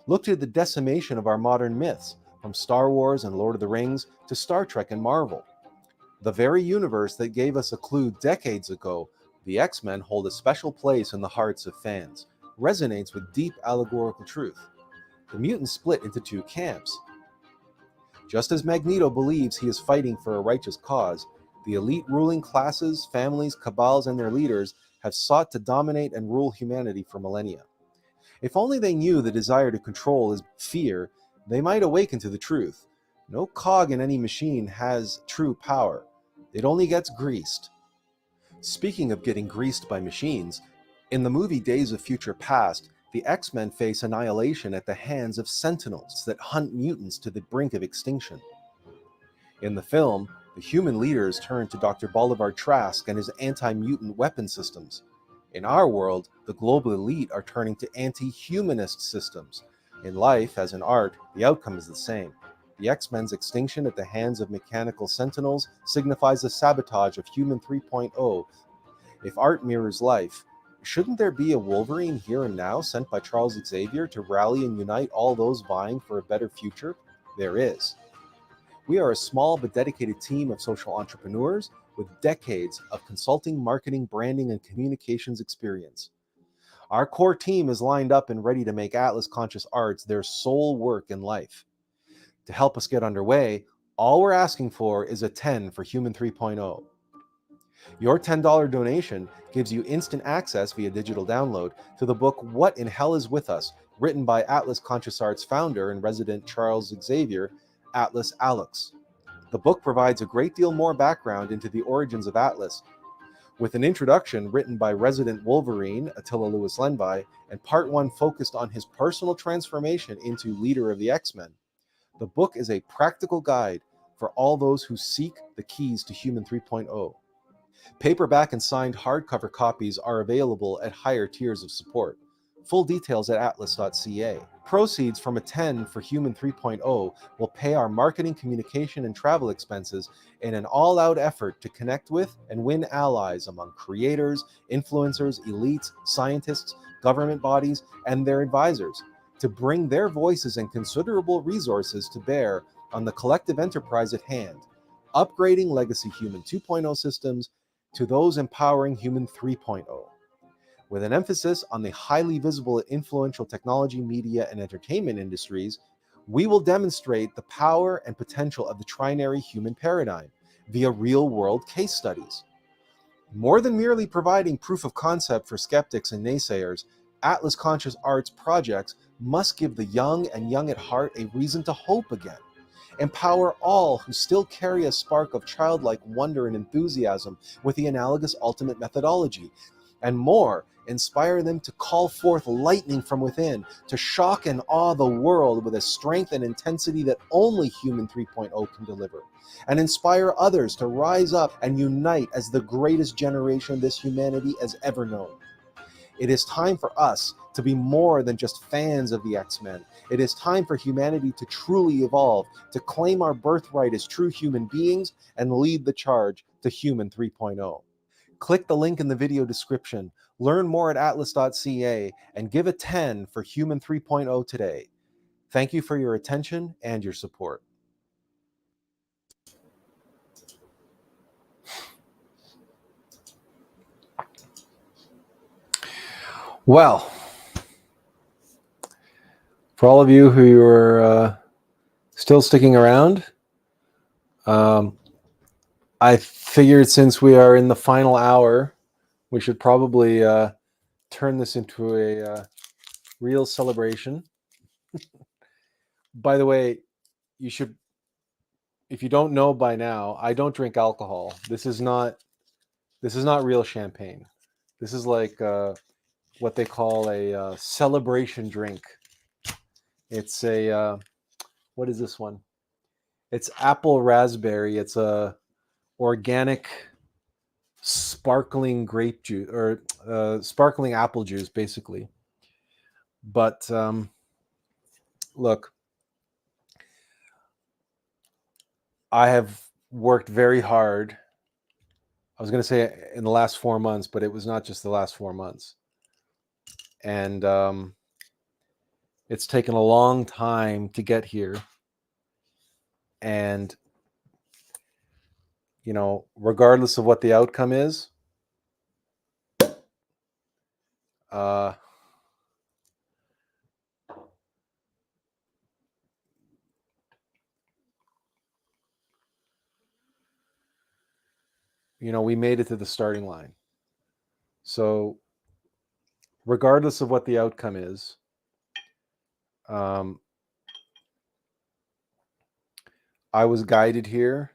Look to the decimation of our modern myths, from Star Wars and Lord of the Rings to Star Trek and Marvel. The very universe that gave us a clue decades ago, the X-Men hold a special place in the hearts of fans, resonates with deep allegorical truth. The mutants split into two camps. Just as Magneto believes he is fighting for a righteous cause, the elite ruling classes, families, cabals, and their leaders have sought to dominate and rule humanity for millennia. If only they knew the desire to control is fear, they might awaken to the truth. No cog in any machine has true power. It only gets greased. Speaking of getting greased by machines, in the movie Days of Future Past, the X-Men face annihilation at the hands of Sentinels that hunt mutants to the brink of extinction. In the film, the human leaders turn to Dr. Bolivar Trask and his anti-mutant weapon systems. In our world, the global elite are turning to anti-humanist systems. In life, as in art, the outcome is the same. The X-Men's extinction at the hands of mechanical sentinels signifies the sabotage of human 3.0. If art mirrors life, shouldn't there be a Wolverine here and now sent by Charles Xavier to rally and unite all those vying for a better future? There is. We are a small but dedicated team of social entrepreneurs with decades of consulting, marketing, branding, and communications experience. Our core team is lined up and ready to make Attlas Conscious Arts their sole work in life. To help us get underway, all we're asking for is a 10 for Human 3.0. Your $10 donation gives you instant access via digital download to the book What in Hell is With Us, written by Attlas Conscious Arts founder and resident Charles Xavier, Attlas Alex. The book provides a great deal more background into the origins of Attlas, with an introduction written by resident Wolverine, Attila Louis Lenby, and part 1 focused on his personal transformation into leader of the X-Men. The book is a practical guide for all those who seek the keys to Human 3.0. Paperback and signed hardcover copies are available at higher tiers of support. Full details at Attlas.ca. Proceeds from a 10 for Human 3.0 will pay our marketing, communication, and travel expenses in an all-out effort to connect with and win allies among creators, influencers, elites, scientists, government bodies, and their advisors, to bring their voices and considerable resources to bear on the collective enterprise at hand, upgrading legacy Human 2.0 systems to those empowering Human 3.0. With an emphasis on the highly visible and influential technology, media, and entertainment industries, we will demonstrate the power and potential of the trinary human paradigm via real-world case studies. More than merely providing proof of concept for skeptics and naysayers, Attlas Conscious Arts projects must give the young and young at heart a reason to hope again. Empower all who still carry a spark of childlike wonder and enthusiasm with the analogous ultimate methodology. And more, inspire them to call forth lightning from within, to shock and awe the world with a strength and intensity that only Human 3.0 can deliver, and inspire others to rise up and unite as the greatest generation this humanity has ever known. It is time for us to be more than just fans of the X-Men. It is time for humanity to truly evolve, to claim our birthright as true human beings and lead the charge to Human 3.0. Click the link in the video description, learn more at Attlas.ca, and give a 10 for Human 3.0 today. Thank you for your attention and your support. Well, for all of you who are still sticking around, I figured since we are in the final hour, we should probably turn this into a real celebration. By the way, you should, if you don't know by now, I don't drink alcohol. This is not real champagne. This is like what they call a celebration drink. It's a what is this one? It's apple raspberry. It's a organic sparkling grape juice, or sparkling apple juice, basically. But look, I have worked very hard. I was going to say in the last 4 months, but it was not just the last 4 months. And it's taken a long time to get here. And, you know, regardless of what the outcome is, you know, we made it to the starting line. So regardless of what the outcome is, I was guided here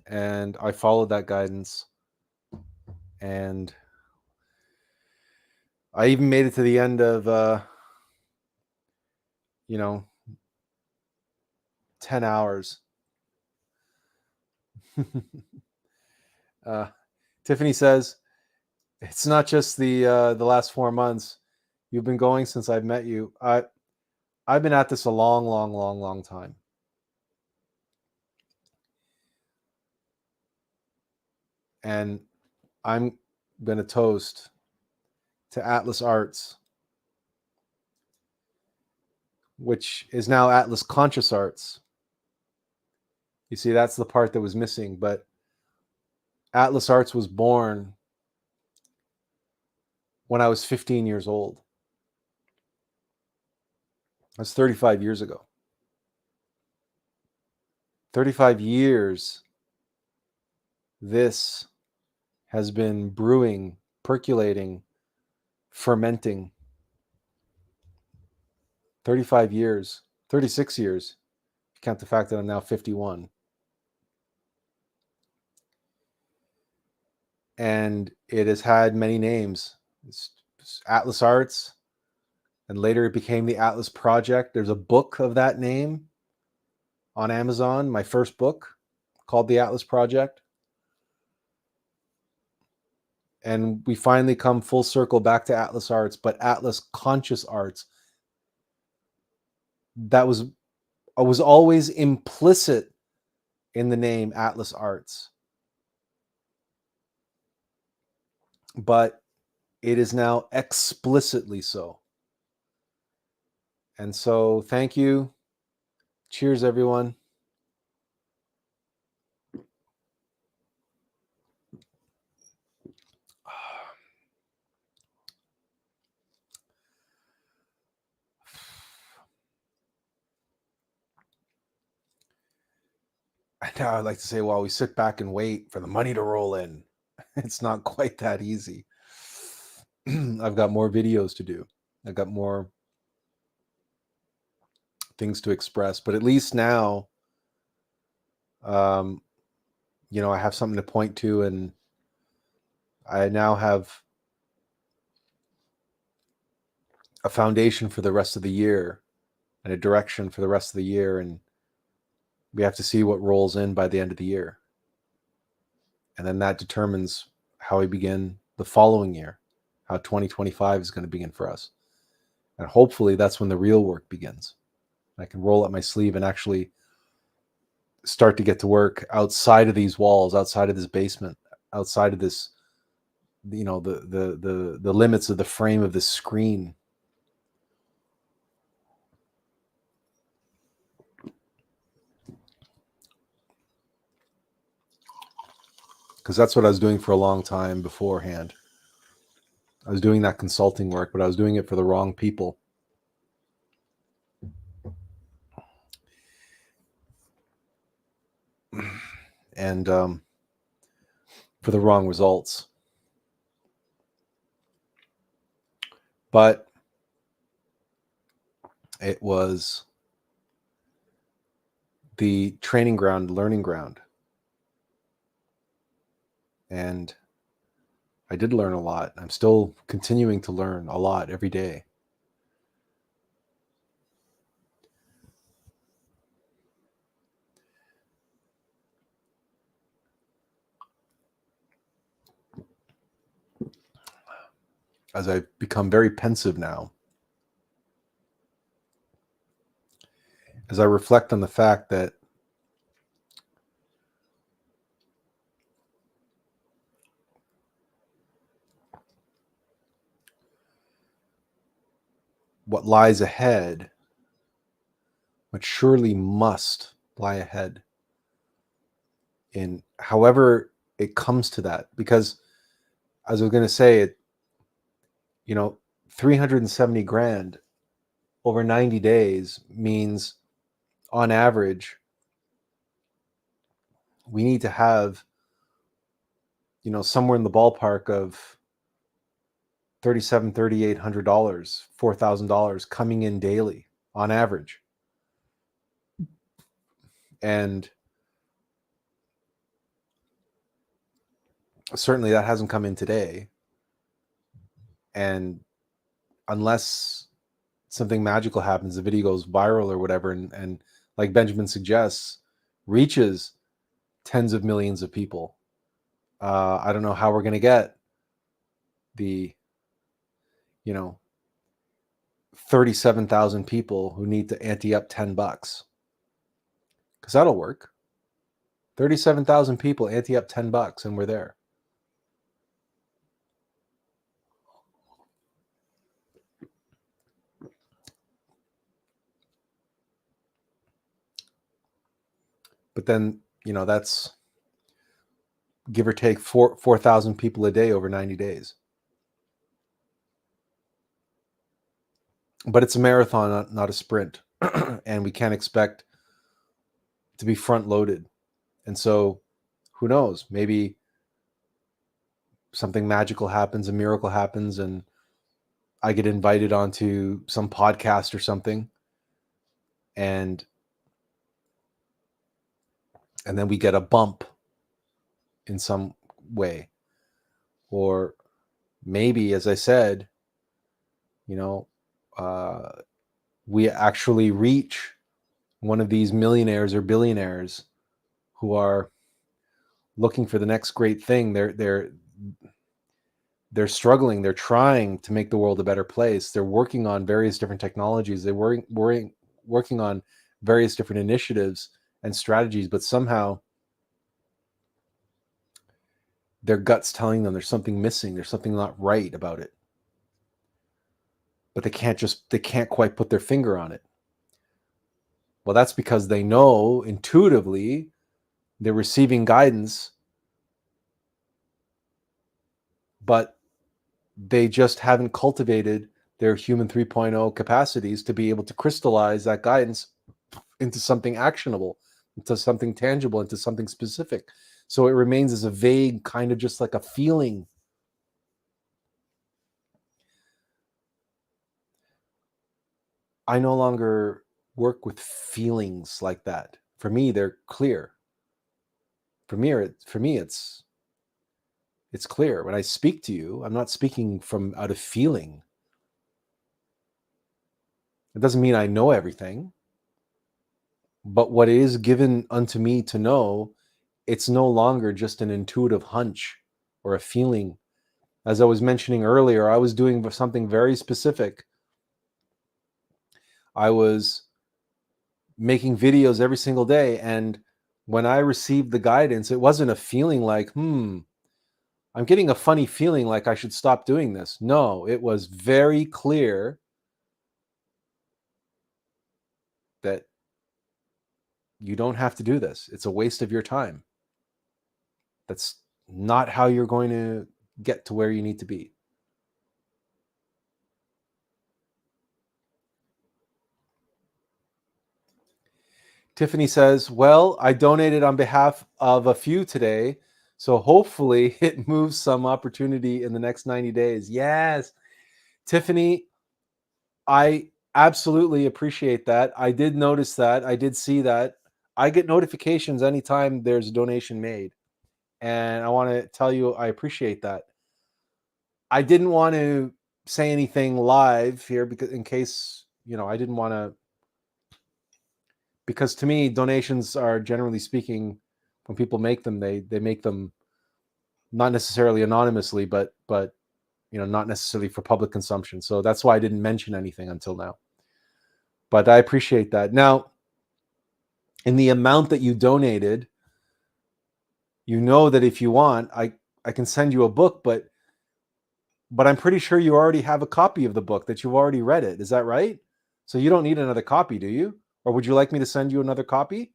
and I followed that guidance. And I even made it to the end of, you know, 10 hours. Tiffany says, it's not just the last 4 months. You've been going since I've met you. I've been at this a long time. And I'm going to toast to Attlas Arts, which is now Attlas Conscious Arts. You see, that's the part that was missing. But Attlas Arts was born when I was 15 years old. That's 35 years ago. 35 years this has been brewing, percolating, fermenting. 35 years, 36 years. Count the fact that I'm now 51. And it has had many names. It's Attlas Arts, and later it became the Attlas Project. There's a book of that name on Amazon, my first book, called The Attlas Project. And we finally come full circle back to Attlas Arts, but Attlas Conscious Arts. That was always implicit in the name Attlas Arts. But it is now explicitly so. And so thank you. Cheers, everyone. Now I'd like to say, while we sit back and wait for the money to roll in, it's not quite that easy. I've got more videos to do. I've got more things to express, but at least now, you know, I have something to point to, and I now have a foundation for the rest of the year and a direction for the rest of the year. And we have to see what rolls in by the end of the year. And then that determines how we begin the following year, how 2025 is going to begin for us. And hopefully that's when the real work begins. I can roll up my sleeve and actually start to get to work outside of these walls, outside of this basement, outside of this, you know, the limits of the frame of this screen. Because that's what I was doing for a long time beforehand. I was doing that consulting work, but I was doing it for the wrong people. And for the wrong results. But it was the training ground, learning ground. And I did learn a lot. I'm still continuing to learn a lot every day. As I've become very pensive now, as I reflect on the fact that what lies ahead, what surely must lie ahead, in however it comes to that, because as I was going to say, it, you know, 370 grand over 90 days means on average we need to have, you know, somewhere in the ballpark of $3,800, $4,000 coming in daily on average. And certainly that hasn't come in today. And unless something magical happens, the video goes viral or whatever, and like Benjamin suggests, reaches tens of millions of people. I don't know how we're going to get the, you know, 37,000 people who need to ante up $10, because that'll work. 37,000 people ante up $10 and we're there. But then, you know, that's give or take 4,000 people a day over 90 days. But it's a marathon, not a sprint. And we can't expect to be front loaded. And so who knows, maybe something magical happens, a miracle happens, and I get invited onto some podcast or something. And then we get a bump in some way. Or maybe, as I said, you know, we actually reach one of these millionaires or billionaires who are looking for the next great thing. They're struggling. They're trying to make the world a better place. They're working on various different technologies. They're working on various different initiatives and strategies, but somehow their gut's telling them there's something missing. There's something not right about it. But they can't quite put their finger on it. Well, that's because they know intuitively they're receiving guidance, but they just haven't cultivated their human 3.0 capacities to be able to crystallize that guidance into something actionable, into something tangible, into something specific. So it remains as a vague kind of just like a feeling. I no longer work with feelings like that. For me, they're clear. For me, it's clear. When I speak to you, I'm not speaking from out of feeling. It doesn't mean I know everything. But what is given unto me to know, it's no longer just an intuitive hunch or a feeling. As I was mentioning earlier, I was doing something very specific I was making videos every single day. And when I received the guidance, it wasn't a feeling like, I'm getting a funny feeling like I should stop doing this. No, it was very clear that you don't have to do this. It's a waste of your time. That's not how you're going to get to where you need to be. Tiffany says, well, I donated on behalf of a few today, so hopefully it moves some opportunity in the next 90 days. Yes, Tiffany, I absolutely appreciate that. I did notice that. I did see that. I get notifications anytime there's a donation made. And I want to tell you, I appreciate that. I didn't want to say anything live here because in case, I didn't want to, because to me, donations are generally speaking, when people make them, they make them not necessarily anonymously, but not necessarily for public consumption. So that's why I didn't mention anything until now. But I appreciate that. Now, in the amount that you donated, that if you want, I can send you a book, but I'm pretty sure you already have a copy of the book, that you've already read it. Is that right? So you don't need another copy, do you? Or would you like me to send you another copy?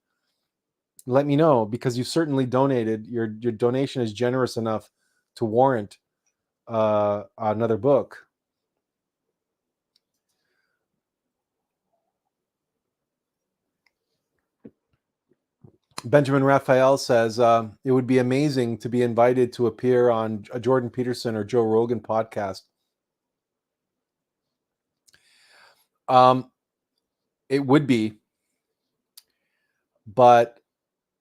Let me know, because you certainly donated. Your donation is generous enough to warrant another book. Benjamin Raphael says, it would be amazing to be invited to appear on a Jordan Peterson or Joe Rogan podcast. It would be, but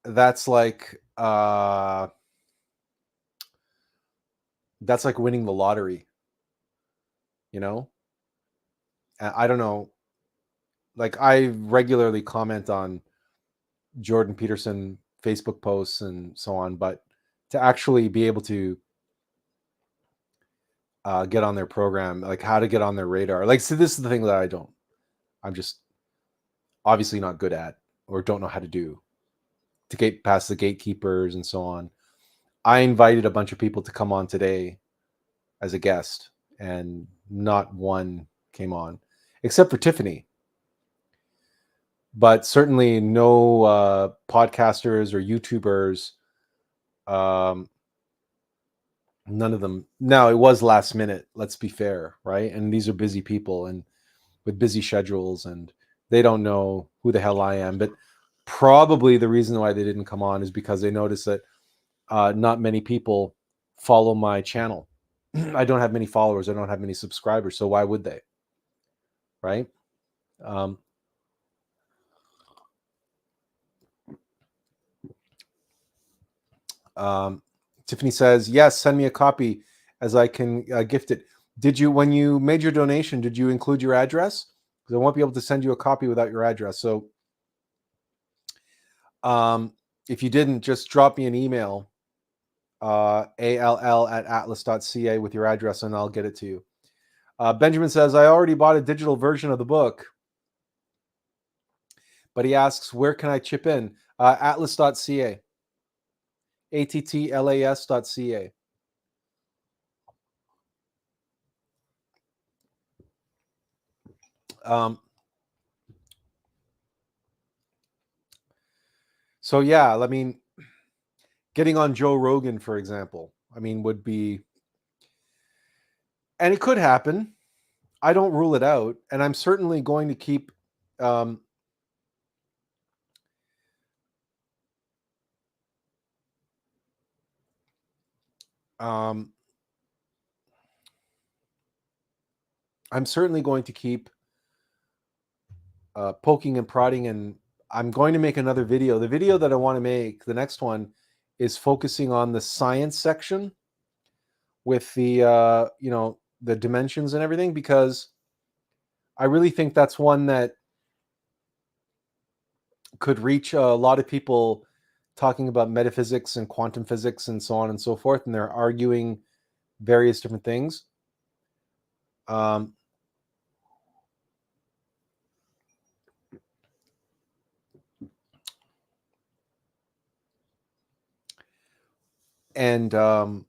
that's like winning the lottery. I don't know. Like, I regularly comment on Jordan Peterson Facebook posts and so on, but to actually be able to get on their program, like how to get on their radar, like, so this is the thing that I'm just obviously not good at, or don't know how to do, to get past the gatekeepers and so on. I invited a bunch of people to come on today as a guest, and not one came on, except for Tiffany. But certainly no podcasters or YouTubers. None of them. Now, it was last minute, let's be fair, right? And these are busy people and with busy schedules, and they don't know who the hell I am. But probably the reason why they didn't come on is because they noticed that not many people follow my channel. I don't have many followers. I don't have many subscribers. So why would they? Right? Tiffany says, yes, send me a copy as I can gift it. Did you, when you made your donation, did you include your address? Because I won't be able to send you a copy without your address. So if you didn't, just drop me an email, all@attlas.ca with your address, and I'll get it to you. Benjamin says, I already bought a digital version of the book, but he asks, where can I chip in? Attlas.ca. attlas.ca. So yeah, I mean, getting on Joe Rogan, for example, would be, and it could happen. I don't rule it out, and I'm certainly going to keep I'm certainly going to keep poking and prodding, and I'm going to make another video. The video that I want to make, the next one, is focusing on the science section with the the dimensions and everything, because I really think that's one that could reach a lot of people, talking about metaphysics and quantum physics and so on and so forth, and they're arguing various different things. And I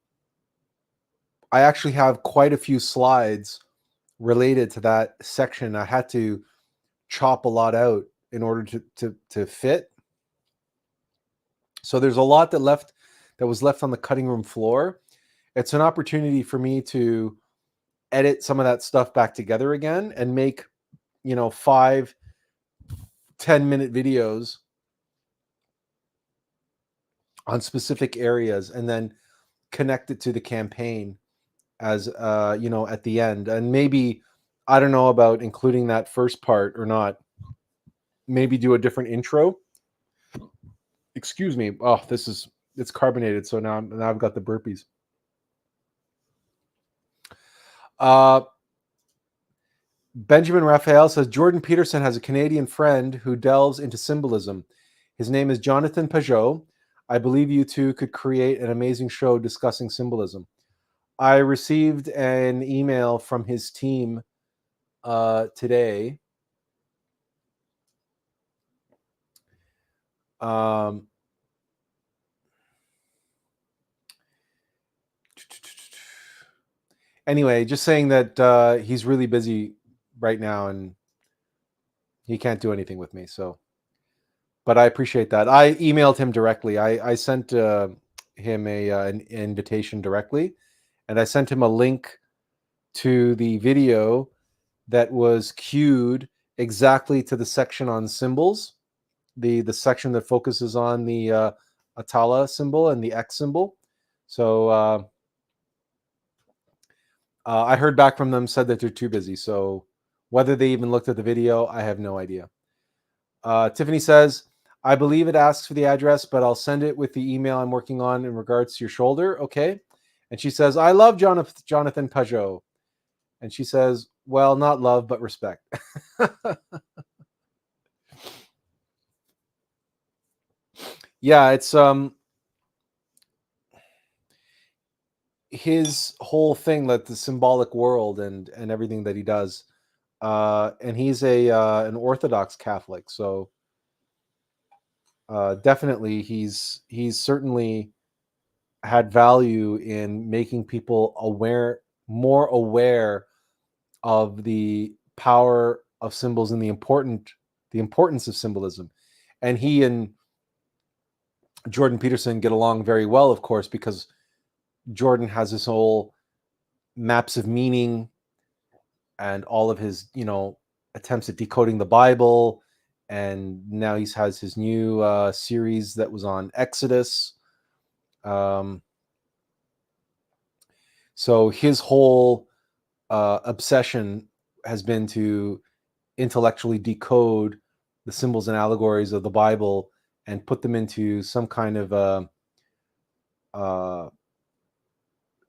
actually have quite a few slides related to that section. I had to chop a lot out in order to fit. So there's a lot that was left on the cutting room floor. It's an opportunity for me to edit some of that stuff back together again and make, 5-10 minute videos on specific areas, and then connect it to the campaign as at the end. And maybe, I don't know about including that first part or not, maybe do a different intro. Excuse me. Oh, it's carbonated, so now I've got the burpees. Benjamin Raphael says Jordan Peterson has a Canadian friend who delves into symbolism. His name is Jonathan Pajot. I believe you two could create an amazing show discussing symbolism. I received an email from his team today. Anyway, just saying that he's really busy right now and he can't do anything with me. So, but I appreciate that. I emailed him directly. I sent him an invitation directly, and I sent him a link to the video that was queued exactly to the section on symbols, the section that focuses on the Attlas symbol and the X symbol. So I heard back from them, said that they're too busy. So whether they even looked at the video, I have no idea. Tiffany says, I believe it asks for the address, but I'll send it with the email I'm working on in regards to your shoulder. Okay. And she says, I love Jonathan Pajot. And she says, well, not love, but respect. Yeah, it's his whole thing, like the symbolic world and everything that he does. And he's an Orthodox Catholic, so definitely he's certainly had value in making people more aware of the power of symbols and the importance of symbolism. And he and Jordan Peterson get along very well, of course, because Jordan has this whole maps of meaning and all of his, attempts at decoding the Bible. And now he has his new series that was on Exodus. So his whole obsession has been to intellectually decode the symbols and allegories of the Bible and put them into some kind of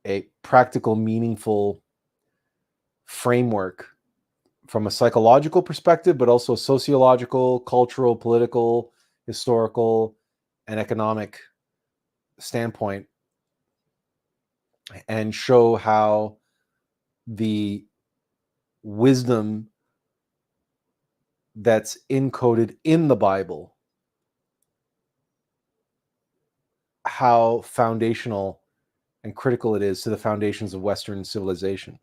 a practical, meaningful framework from a psychological perspective, but also sociological, cultural, political, historical, and economic standpoint, and show how the wisdom that's encoded in the Bible, how foundational and critical it is to the foundations of Western civilization.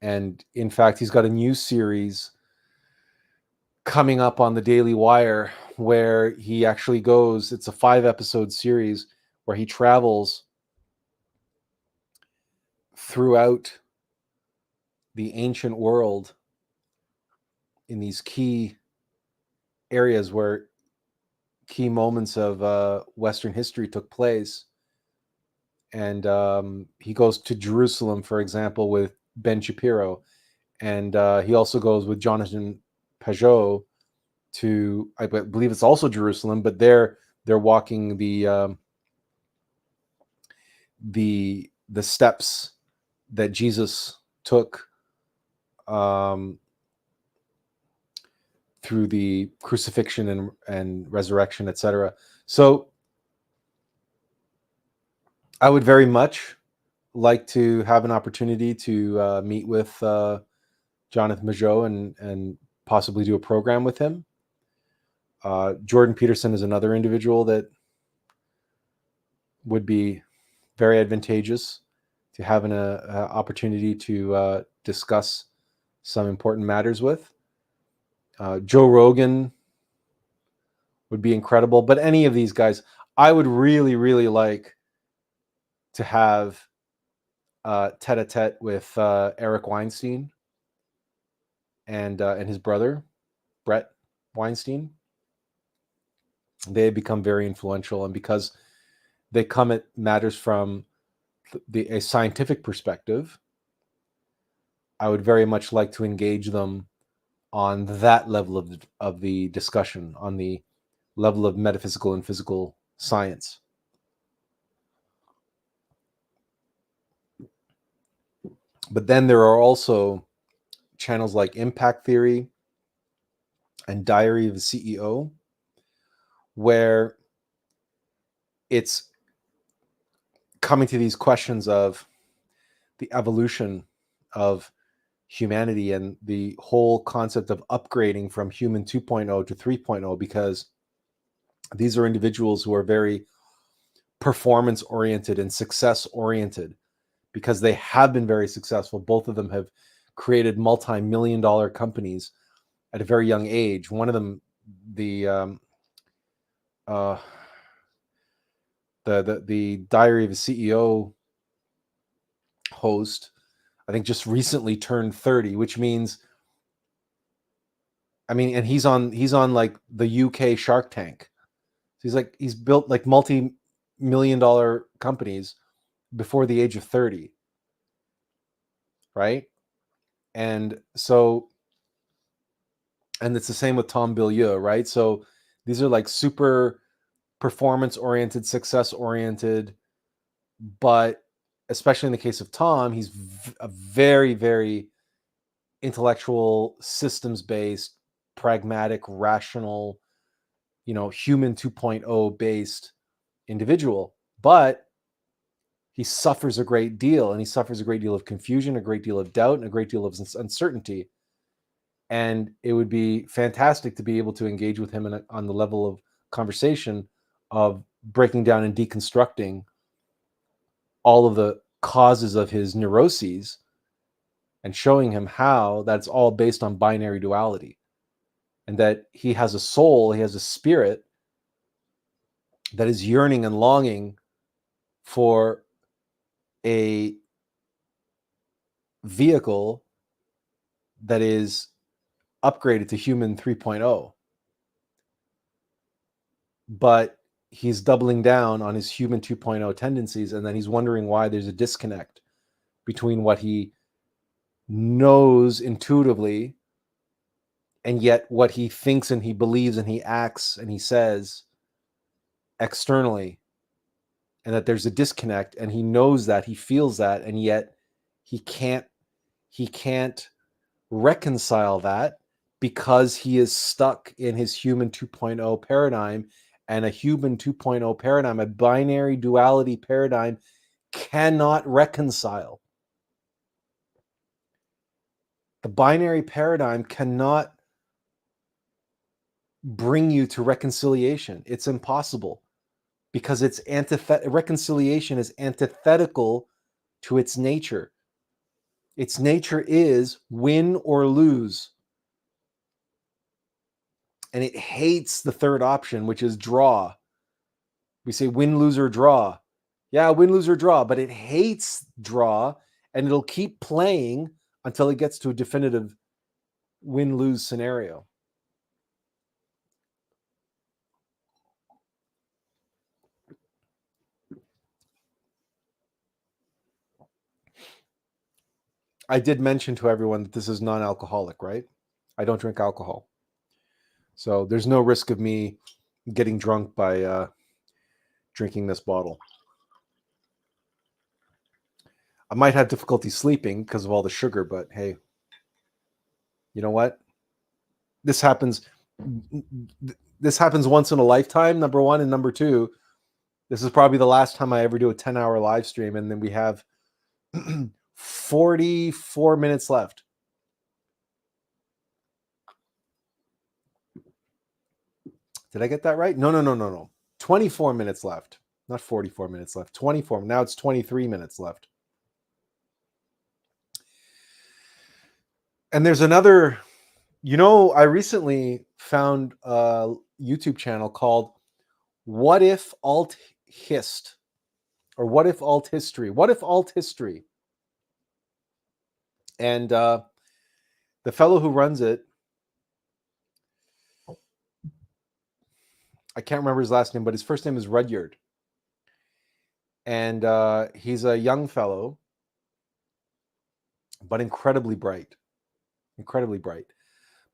And in fact, he's got a new series coming up on the Daily Wire where he actually goes, it's a 5-episode series where he travels throughout the ancient world in these key areas where key moments of Western history took place. And he goes to Jerusalem, for example, with Ben Shapiro. And he also goes with Jonathan Pajot to, I believe it's also Jerusalem, but they're walking the steps that Jesus took through the crucifixion and resurrection, etc. So I would very much like to have an opportunity to meet with Jonathan Pajot and possibly do a program with him. Jordan Peterson is another individual that would be very advantageous to have an opportunity to discuss some important matters with. Joe Rogan would be incredible, but any of these guys, I would really, really like to have tete-a-tete with Eric Weinstein and his brother, Brett Weinstein. They have become very influential, and because they come at matters from a scientific perspective, I would very much like to engage them on that level of the discussion, on the level of metaphysical and physical science. But then there are also channels like Impact Theory and Diary of a CEO, where it's coming to these questions of the evolution of humanity and the whole concept of upgrading from human 2.0 to 3.0, because these are individuals who are very performance oriented and success oriented, because they have been very successful. Both of them have created multi-million-dollar companies at a very young age. One of them, the Diary of a CEO host, I think just recently turned 30, which means, I mean, and he's on like the UK Shark Tank. He's built like multi-million-dollar companies before the age of 30, right? And so, and it's the same with Tom Bilyeu, right? So these are like super performance oriented, success oriented, but especially in the case of Tom, he's a very, very intellectual, systems based, pragmatic, rational, human 2.0 based individual. But he suffers a great deal, and he suffers a great deal of confusion, a great deal of doubt, and a great deal of uncertainty. And it would be fantastic to be able to engage with him on the level of conversation of breaking down and deconstructing all of the causes of his neuroses and showing him how that's all based on binary duality, and that he has a soul, he has a spirit that is yearning and longing for a vehicle that is upgraded to human 3.0. But he's doubling down on his human 2.0 tendencies, and then he's wondering why there's a disconnect between what he knows intuitively and yet what he thinks and he believes and he acts and he says externally, and that there's a disconnect, and he knows that, he feels that, and yet he can't reconcile that, because he is stuck in his human 2.0 paradigm. And a human 2.0 paradigm, a binary duality paradigm, cannot reconcile. The binary paradigm cannot bring you to reconciliation. It's impossible, because it's reconciliation is antithetical to its nature. Its nature is win or lose. And it hates the third option, which is draw. We say win, lose, or draw. Yeah, win, lose, or draw, but it hates draw, and it'll keep playing until it gets to a definitive win-lose scenario. I did mention to everyone that this is non-alcoholic, right? I don't drink alcohol. So there's no risk of me getting drunk by drinking this bottle. I might have difficulty sleeping because of all the sugar, but hey, you know what? This happens once in a lifetime, number one. And number two, this is probably the last time I ever do a 10-hour live stream. And then we have 44 minutes left. Did I get that right? No. 24 minutes left. not 44 minutes left, 24. Now it's 23 minutes left. And there's another, I recently found a YouTube channel called What If Alt Hist, or What If Alt History? What If Alt History? And the fellow who runs it, I can't remember his last name, but his first name is Rudyard. And he's a young fellow, but incredibly bright. Incredibly bright.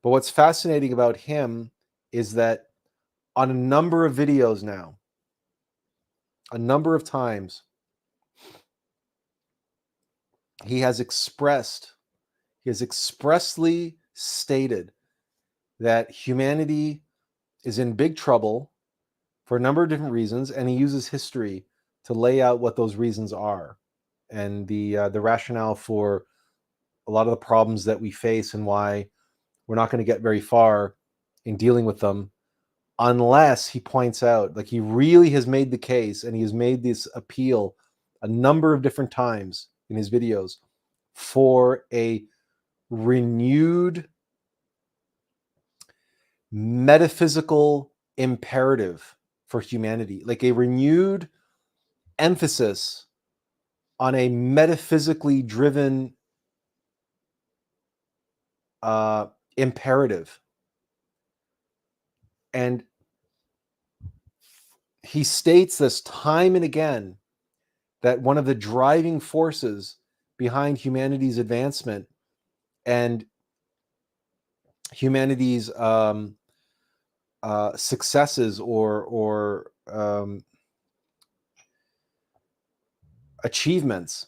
But what's fascinating about him is that on a number of videos now, a number of times, he has expressly stated that humanity is in big trouble for a number of different reasons, and he uses history to lay out what those reasons are and the rationale for a lot of the problems that we face and why we're not going to get very far in dealing with them unless he points out, like, he really has made the case, and he has made this appeal a number of different times in his videos for a renewed metaphysical imperative for humanity, like a renewed emphasis on a metaphysically driven imperative. And he states this time and again, that one of the driving forces behind humanity's advancement and humanity's successes or achievements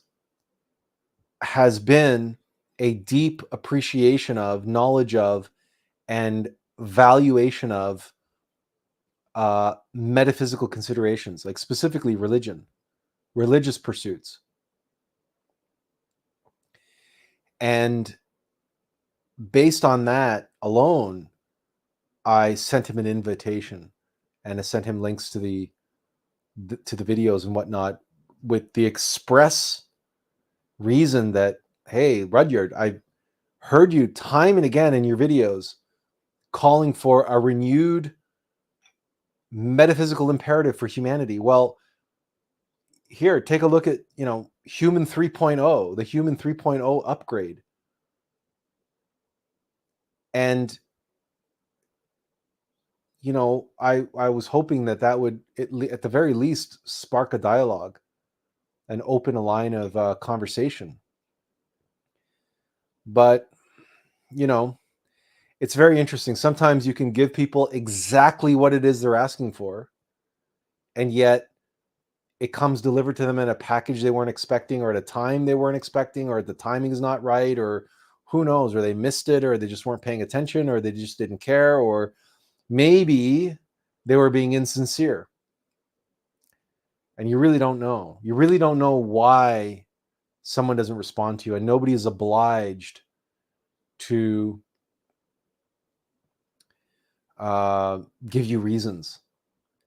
has been a deep appreciation of, knowledge of, and valuation of metaphysical considerations, like specifically religious pursuits. And based on that alone, I sent him an invitation, and I sent him links to the videos and whatnot, with the express reason that, hey, Rudyard, I heard you time and again in your videos calling for a renewed metaphysical imperative for humanity. Well, here, take a look at, Human 3.0, the Human 3.0 upgrade. And, I was hoping that would, at the very least, spark a dialogue and open a line of conversation. But, it's very interesting. Sometimes you can give people exactly what it is they're asking for, and yet it comes delivered to them in a package they weren't expecting, or at a time they weren't expecting, or the timing is not right, or who knows, or they missed it, or they just weren't paying attention, or they just didn't care, or maybe they were being insincere. And you really don't know. You really don't know why someone doesn't respond to you, and nobody is obliged to give you reasons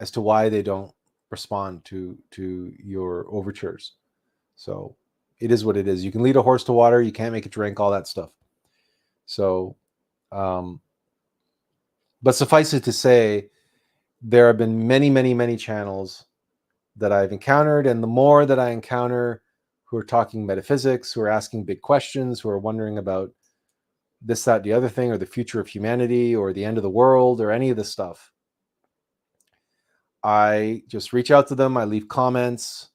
as to why they don't respond to your overtures. So it is what it is. You can lead a horse to water, you can't make it drink, all that stuff. So but suffice it to say, there have been many channels that I've encountered, and the more that I encounter who are talking metaphysics, who are asking big questions, who are wondering about this, that, the other thing, or the future of humanity, or the end of the world, or any of this stuff, I just reach out to them. I leave comments.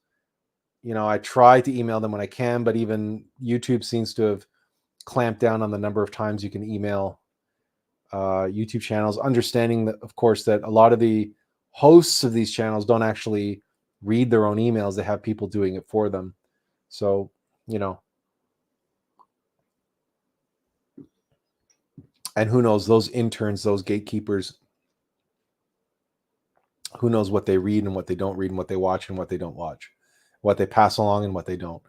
I try to email them when I can, but even YouTube seems to have clamped down on the number of times you can email YouTube channels, understanding that, of course, that a lot of the hosts of these channels don't actually read their own emails. They have people doing it for them. So, and who knows, those interns, those gatekeepers, who knows what they read and what they don't read, and what they watch and what they don't watch, what they pass along and what they don't.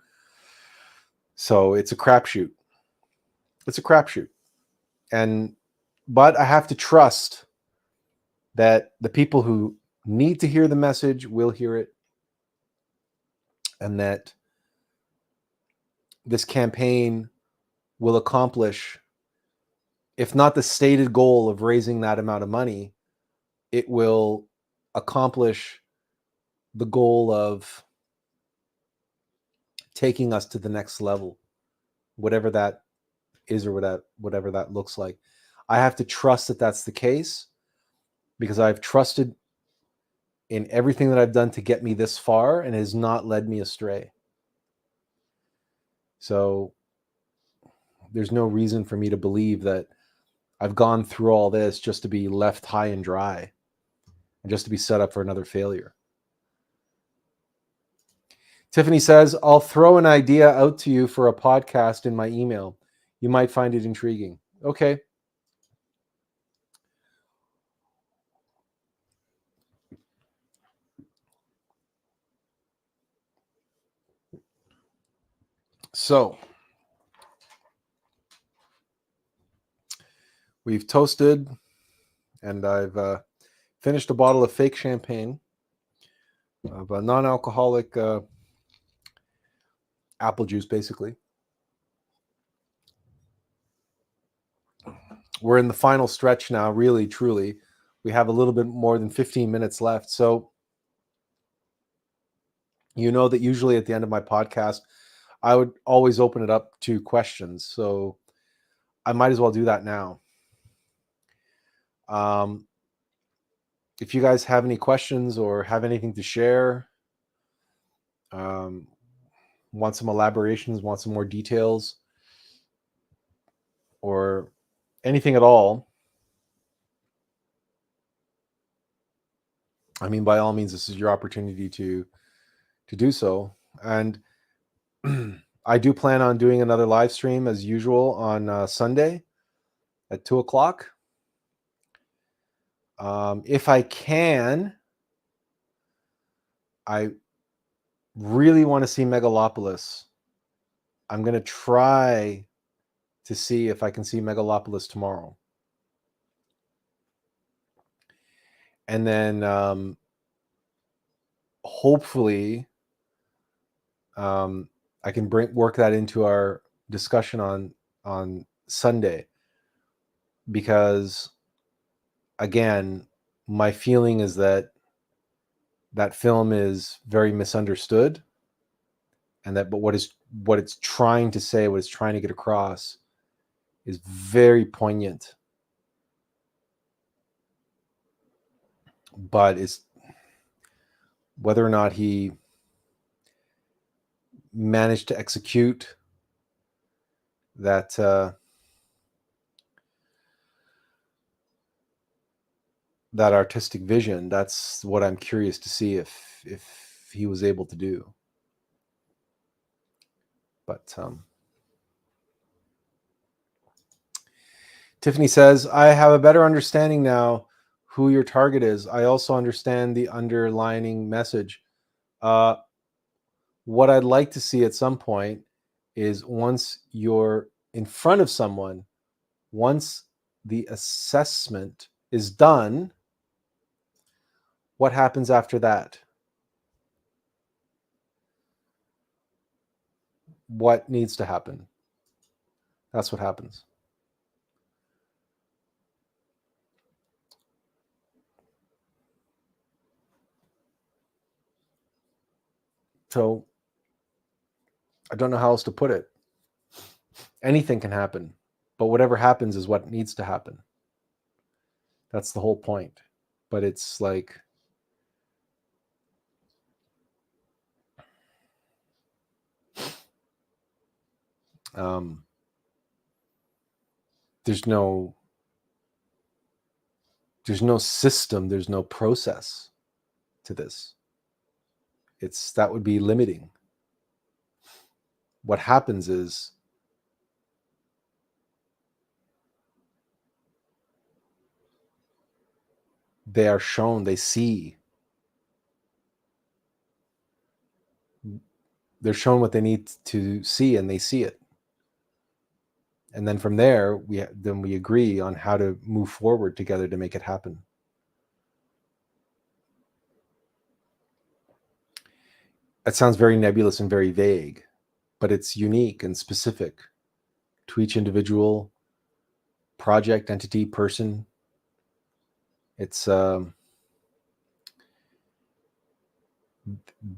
So it's a crapshoot. It's a crapshoot. But I have to trust that the people who need to hear the message will hear it, and that this campaign will accomplish, if not the stated goal of raising that amount of money, it will accomplish the goal of taking us to the next level, whatever that is, or whatever that looks like. I have to trust that that's the case, because I've trusted in everything that I've done to get me this far, and has not led me astray. So there's no reason for me to believe that I've gone through all this just to be left high and dry, and just to be set up for another failure. Tiffany says, I'll throw an idea out to you for a podcast in my email. You might find it intriguing. Okay. So we've toasted, and I've finished a bottle of fake champagne, of a non-alcoholic apple juice, basically. We're in the final stretch now, really, truly. We have a little bit more than 15 minutes left. So you know that usually at the end of my podcast, I would always open it up to questions. So I might as well do that now. If you guys have any questions or have anything to share, want some elaborations, want some more details, or anything at all, I mean, by all means, this is your opportunity to do so. And I do plan on doing another live stream as usual on Sunday at 2:00. If I can, I really want to see Megalopolis. I'm going to try to see if I can see Megalopolis tomorrow. And then hopefully I can work that into our discussion on Sunday, because again, my feeling is that that film is very misunderstood, and that what it's trying to say, what it's trying to get across, is very poignant. But it's whether or not he managed to execute that that artistic vision. That's what I'm curious to see if he was able to do. But Tiffany says, I have a better understanding now who your target is. I also understand the underlining message. What I'd like to see at some point is, once you're in front of someone, once the assessment is done, what happens after that? What needs to happen? That's what happens. So I don't know how else to put it. Anything can happen, but whatever happens is what needs to happen. That's the whole point. But it's like, there's no system, there's no process to this. That would be limiting. What happens is, they are shown, they see. They're shown what they need to see, and they see it. And then from there, we agree on how to move forward together to make it happen. It sounds very nebulous and very vague, but it's unique and specific to each individual project, entity, person. It's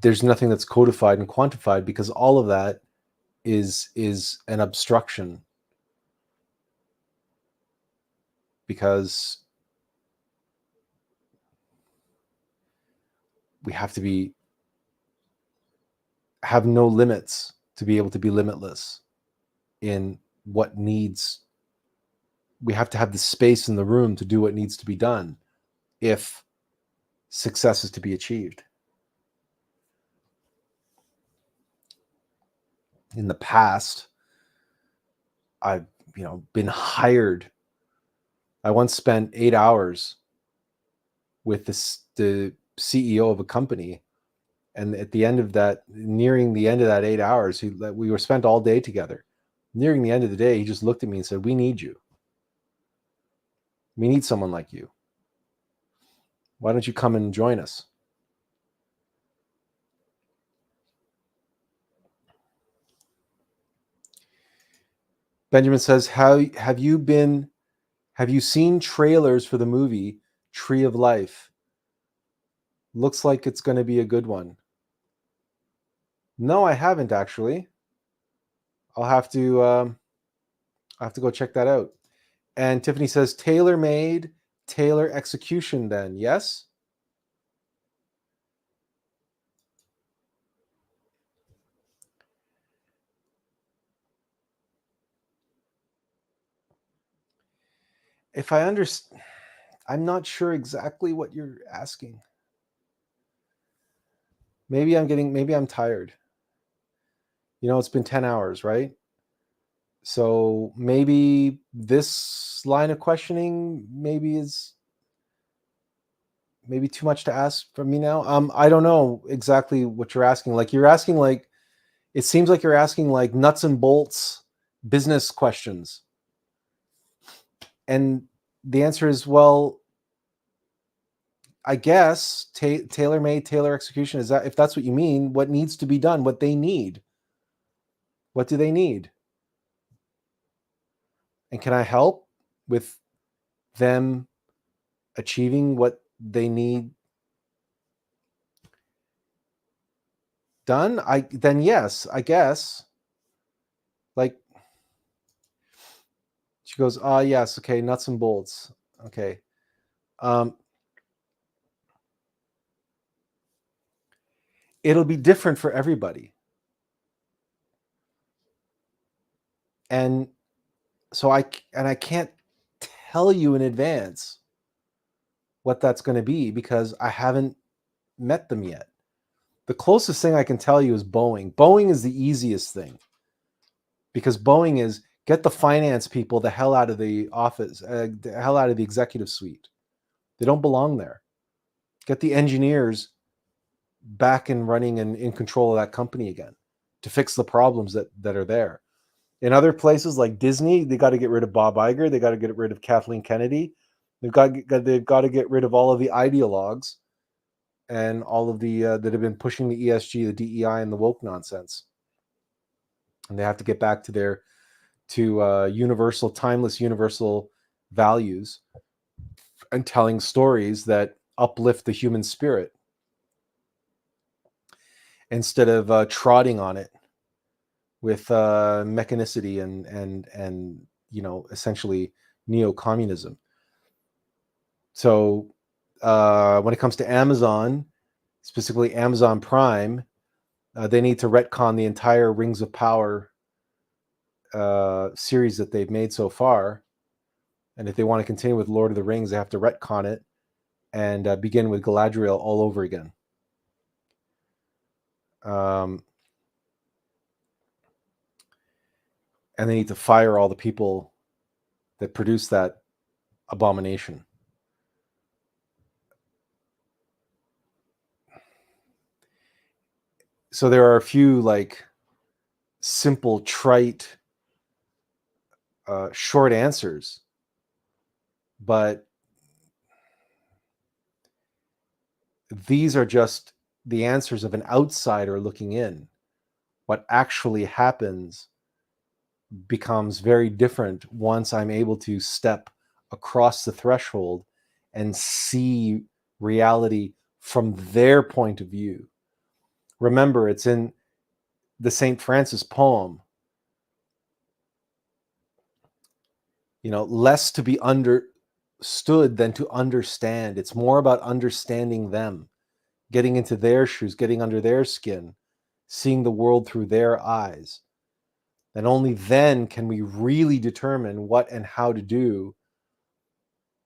there's nothing that's codified and quantified, because all of that is an obstruction, because we have to have no limits to be able to be limitless in what needs. We have to have the space in the room to do what needs to be done if success is to be achieved. In the past, I've been hired. I once spent 8 hours with the CEO of a company, and at the end of that, nearing the end of that 8 hours, we were spent all day together. Nearing the end of the day, he just looked at me and said, "We need you. We need someone like you. Why don't you come and join us?" Benjamin says, have you seen trailers for the movie Tree of Life? Looks like it's going to be a good one. No, I haven't actually. I'll have to go check that out. And Tiffany says, tailor-made, tailor execution then. Yes? If I understand, I'm not sure exactly what you're asking. Maybe I'm tired. It's been 10 hours, right? So maybe this line of questioning is maybe too much to ask from me now. I don't know exactly what you're asking. It seems like you're asking like nuts and bolts business questions. And the answer is, well, I guess tailor-made, tailor execution is that, if that's what you mean, what needs to be done, what they need. What do they need? And can I help with them achieving what they need done? Then yes, I guess. Like, she goes, yes, okay, nuts and bolts. Okay. It'll be different for everybody. And so I can't tell you in advance what that's going to be, because I haven't met them yet. The closest thing I can tell you is Boeing. Boeing is the easiest thing, because Boeing is get the finance people the hell out of the office, the hell out of the executive suite. They don't belong there. Get the engineers back and running and in control of that company again to fix the problems that are there. In other places like Disney, they got to get rid of Bob Iger. They got to get rid of Kathleen Kennedy. They've got to get rid of all of the ideologues and all of the that have been pushing the ESG, the DEI, and the woke nonsense. And they have to get back to their universal, timeless, universal values and telling stories that uplift the human spirit instead of trotting on it with mechanicity and essentially neo-communism. So when it comes to Amazon, specifically Amazon Prime, they need to retcon the entire Rings of Power series that they've made so far. And if they want to continue with Lord of the Rings, they have to retcon it and begin with Galadriel all over again. And they need to fire all the people that produce that abomination. So there are a few like simple, trite, short answers, but these are just the answers of an outsider looking in. What actually happens becomes very different once I'm able to step across the threshold and see reality from their point of view. Remember, it's in the St. Francis poem, less to be understood than to understand. It's more about understanding them, getting into their shoes, getting under their skin, seeing the world through their eyes. And only then can we really determine what and how to do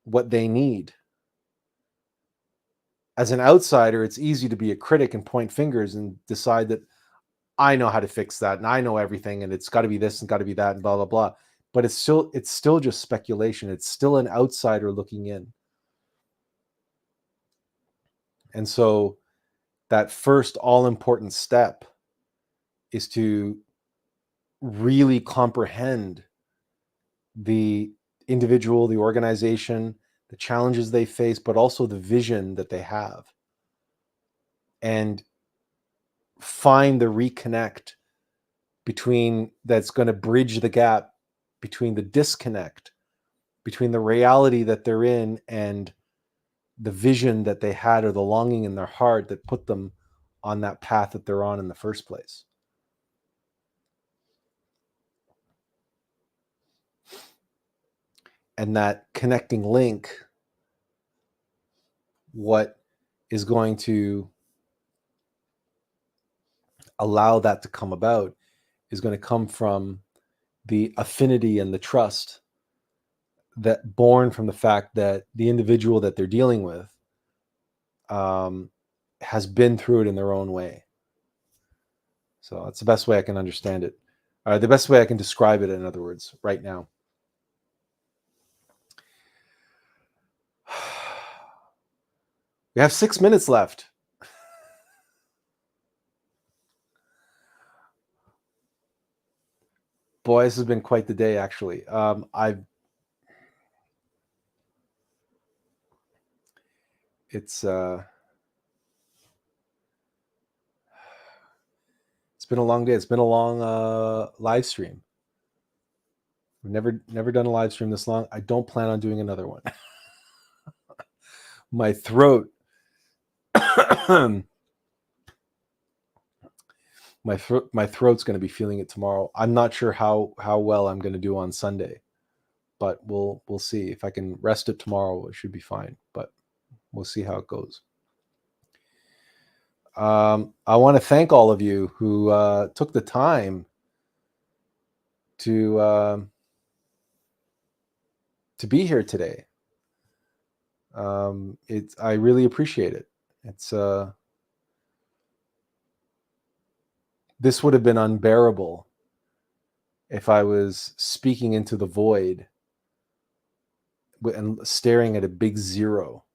what they need. As an outsider, it's easy to be a critic and point fingers and decide that I know how to fix that and I know everything and it's got to be this and got to be that and blah, blah, blah. But it's still just speculation. It's still an outsider looking in. And so that first all-important step is to really comprehend the individual, the organization, the challenges they face, but also the vision that they have. And find the reconnect that's going to bridge the gap between the disconnect, between the reality that they're in and the vision that they had or the longing in their heart that put them on that path that they're on in the first place. And that connecting link, what is going to allow that to come about is going to come from the affinity and the trust that born from the fact that the individual that they're dealing with has been through it in their own way. So that's the best way I can understand it. The best way I can describe it, in other words, right now. We have 6 minutes left. Boy, this has been quite the day, actually. It's been a long day. It's been a long live stream. We've never done a live stream this long. I don't plan on doing another one. My throat, my throat's going to be feeling it tomorrow. I'm not sure how well I'm going to do on Sunday, but we'll see. If I can rest it tomorrow, it should be fine. But we'll see how it goes. I want to thank all of you who took the time to be here today. I really appreciate it. It's this would have been unbearable if I was speaking into the void and staring at a big zero,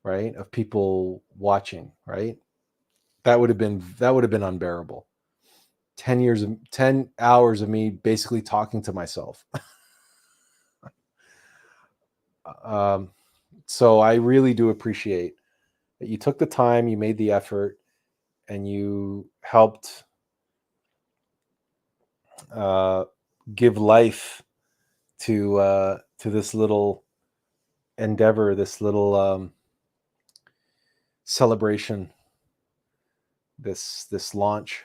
right, of people watching, right? That would have been unbearable. 10 hours of me basically talking to myself. So I really do appreciate that you took the time, you made the effort, and you helped give life to this little endeavor, this little celebration, this launch,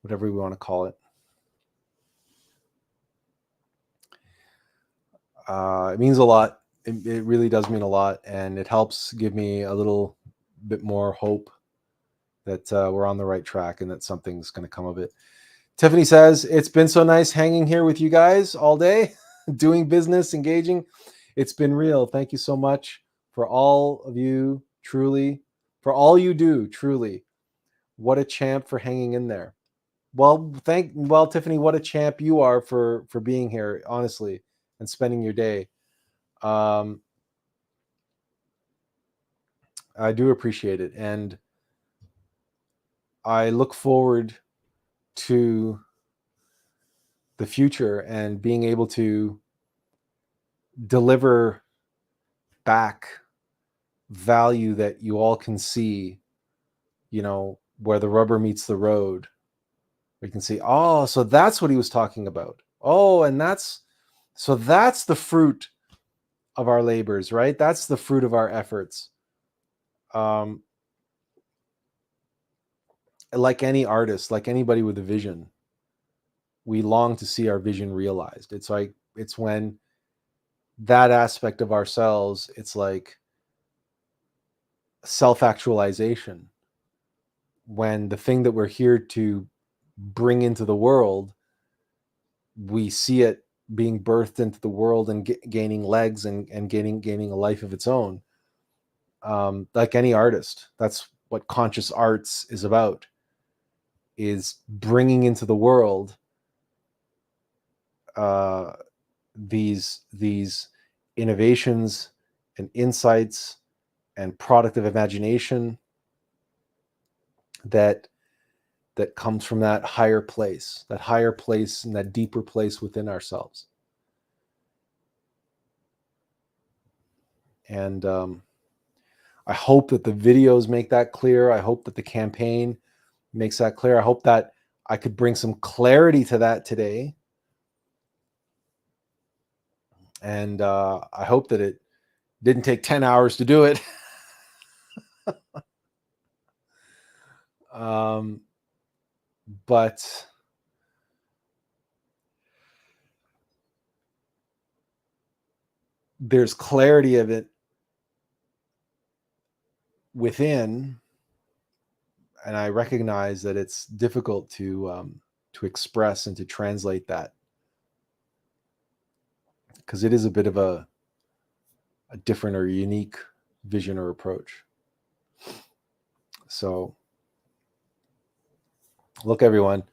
whatever we want to call it. It means a lot. It really does mean a lot, and it helps give me a little bit more hope that we're on the right track and that something's going to come of it. Tiffany says, it's been so nice hanging here with you guys all day, doing business, engaging. It's been real. Thank you so much for all of you, truly, for all you do, truly. What a champ for hanging in there. Well, Tiffany, what a champ you are for being here, honestly, and spending your day. I do appreciate it. And I look forward to the future and being able to deliver back value that you all can see, you know, where the rubber meets the road. We can see, oh, so that's what he was talking about. Oh, and that's the fruit of our labors, right? That's the fruit of our efforts. Like any artist, like anybody with a vision, we long to see our vision realized. It's like, it's when that aspect of ourselves, it's like self-actualization. When the thing that we're here to bring into the world, we see it being birthed into the world and gaining legs and gaining a life of its own. Like any artist, that's what conscious arts is about, is bringing into the world these innovations and insights and product of imagination that comes from that higher place and that deeper place within ourselves. And I hope that the videos make that clear. I hope that the campaign makes that clear. I hope that I could bring some clarity to that today. And I hope that it didn't take 10 hours to do it. But there's clarity of it within, and I recognize that it's difficult to express and to translate that, because it is a bit of a different or unique vision or approach. So, look, everyone,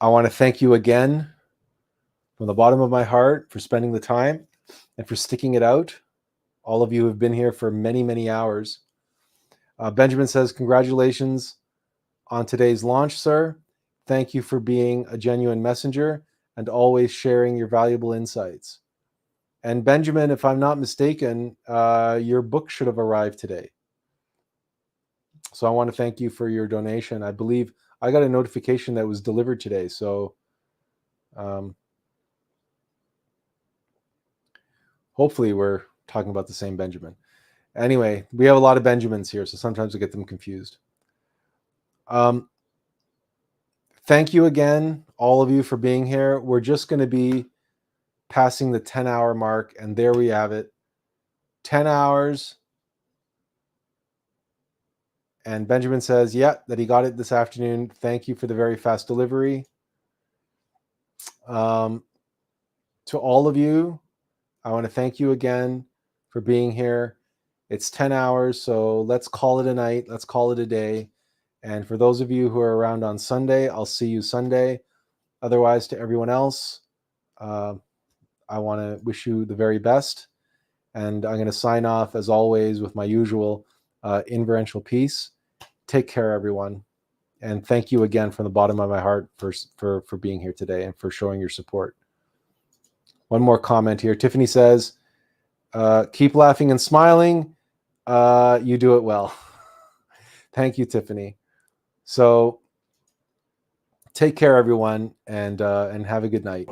I want to thank you again from the bottom of my heart for spending the time and for sticking it out. All of you have been here for many, many hours. Benjamin says, congratulations on today's launch, sir. Thank you for being a genuine messenger and always sharing your valuable insights. And Benjamin, if I'm not mistaken, your book should have arrived today. So I want to thank you for your donation. I believe I got a notification that it was delivered today. So hopefully we're talking about the same Benjamin. Anyway, we have a lot of Benjamins here, so sometimes I get them confused. Thank you again, all of you, for being here. We're just going to be passing the 10-hour mark, and there we have it. 10 hours. And Benjamin says, yeah, that he got it this afternoon. Thank you for the very fast delivery. To all of you, I want to thank you again for being here. It's 10 hours, so let's call it a night. Let's call it a day. And for those of you who are around on Sunday, I'll see you Sunday. Otherwise, to everyone else, I want to wish you the very best. And I'm going to sign off, as always, with my usual inferential piece. Take care, everyone. And thank you again from the bottom of my heart for being here today and for showing your support. One more comment here. Tiffany says, keep laughing and smiling. You do it well. Thank you, Tiffany. So take care, everyone, and have a good night.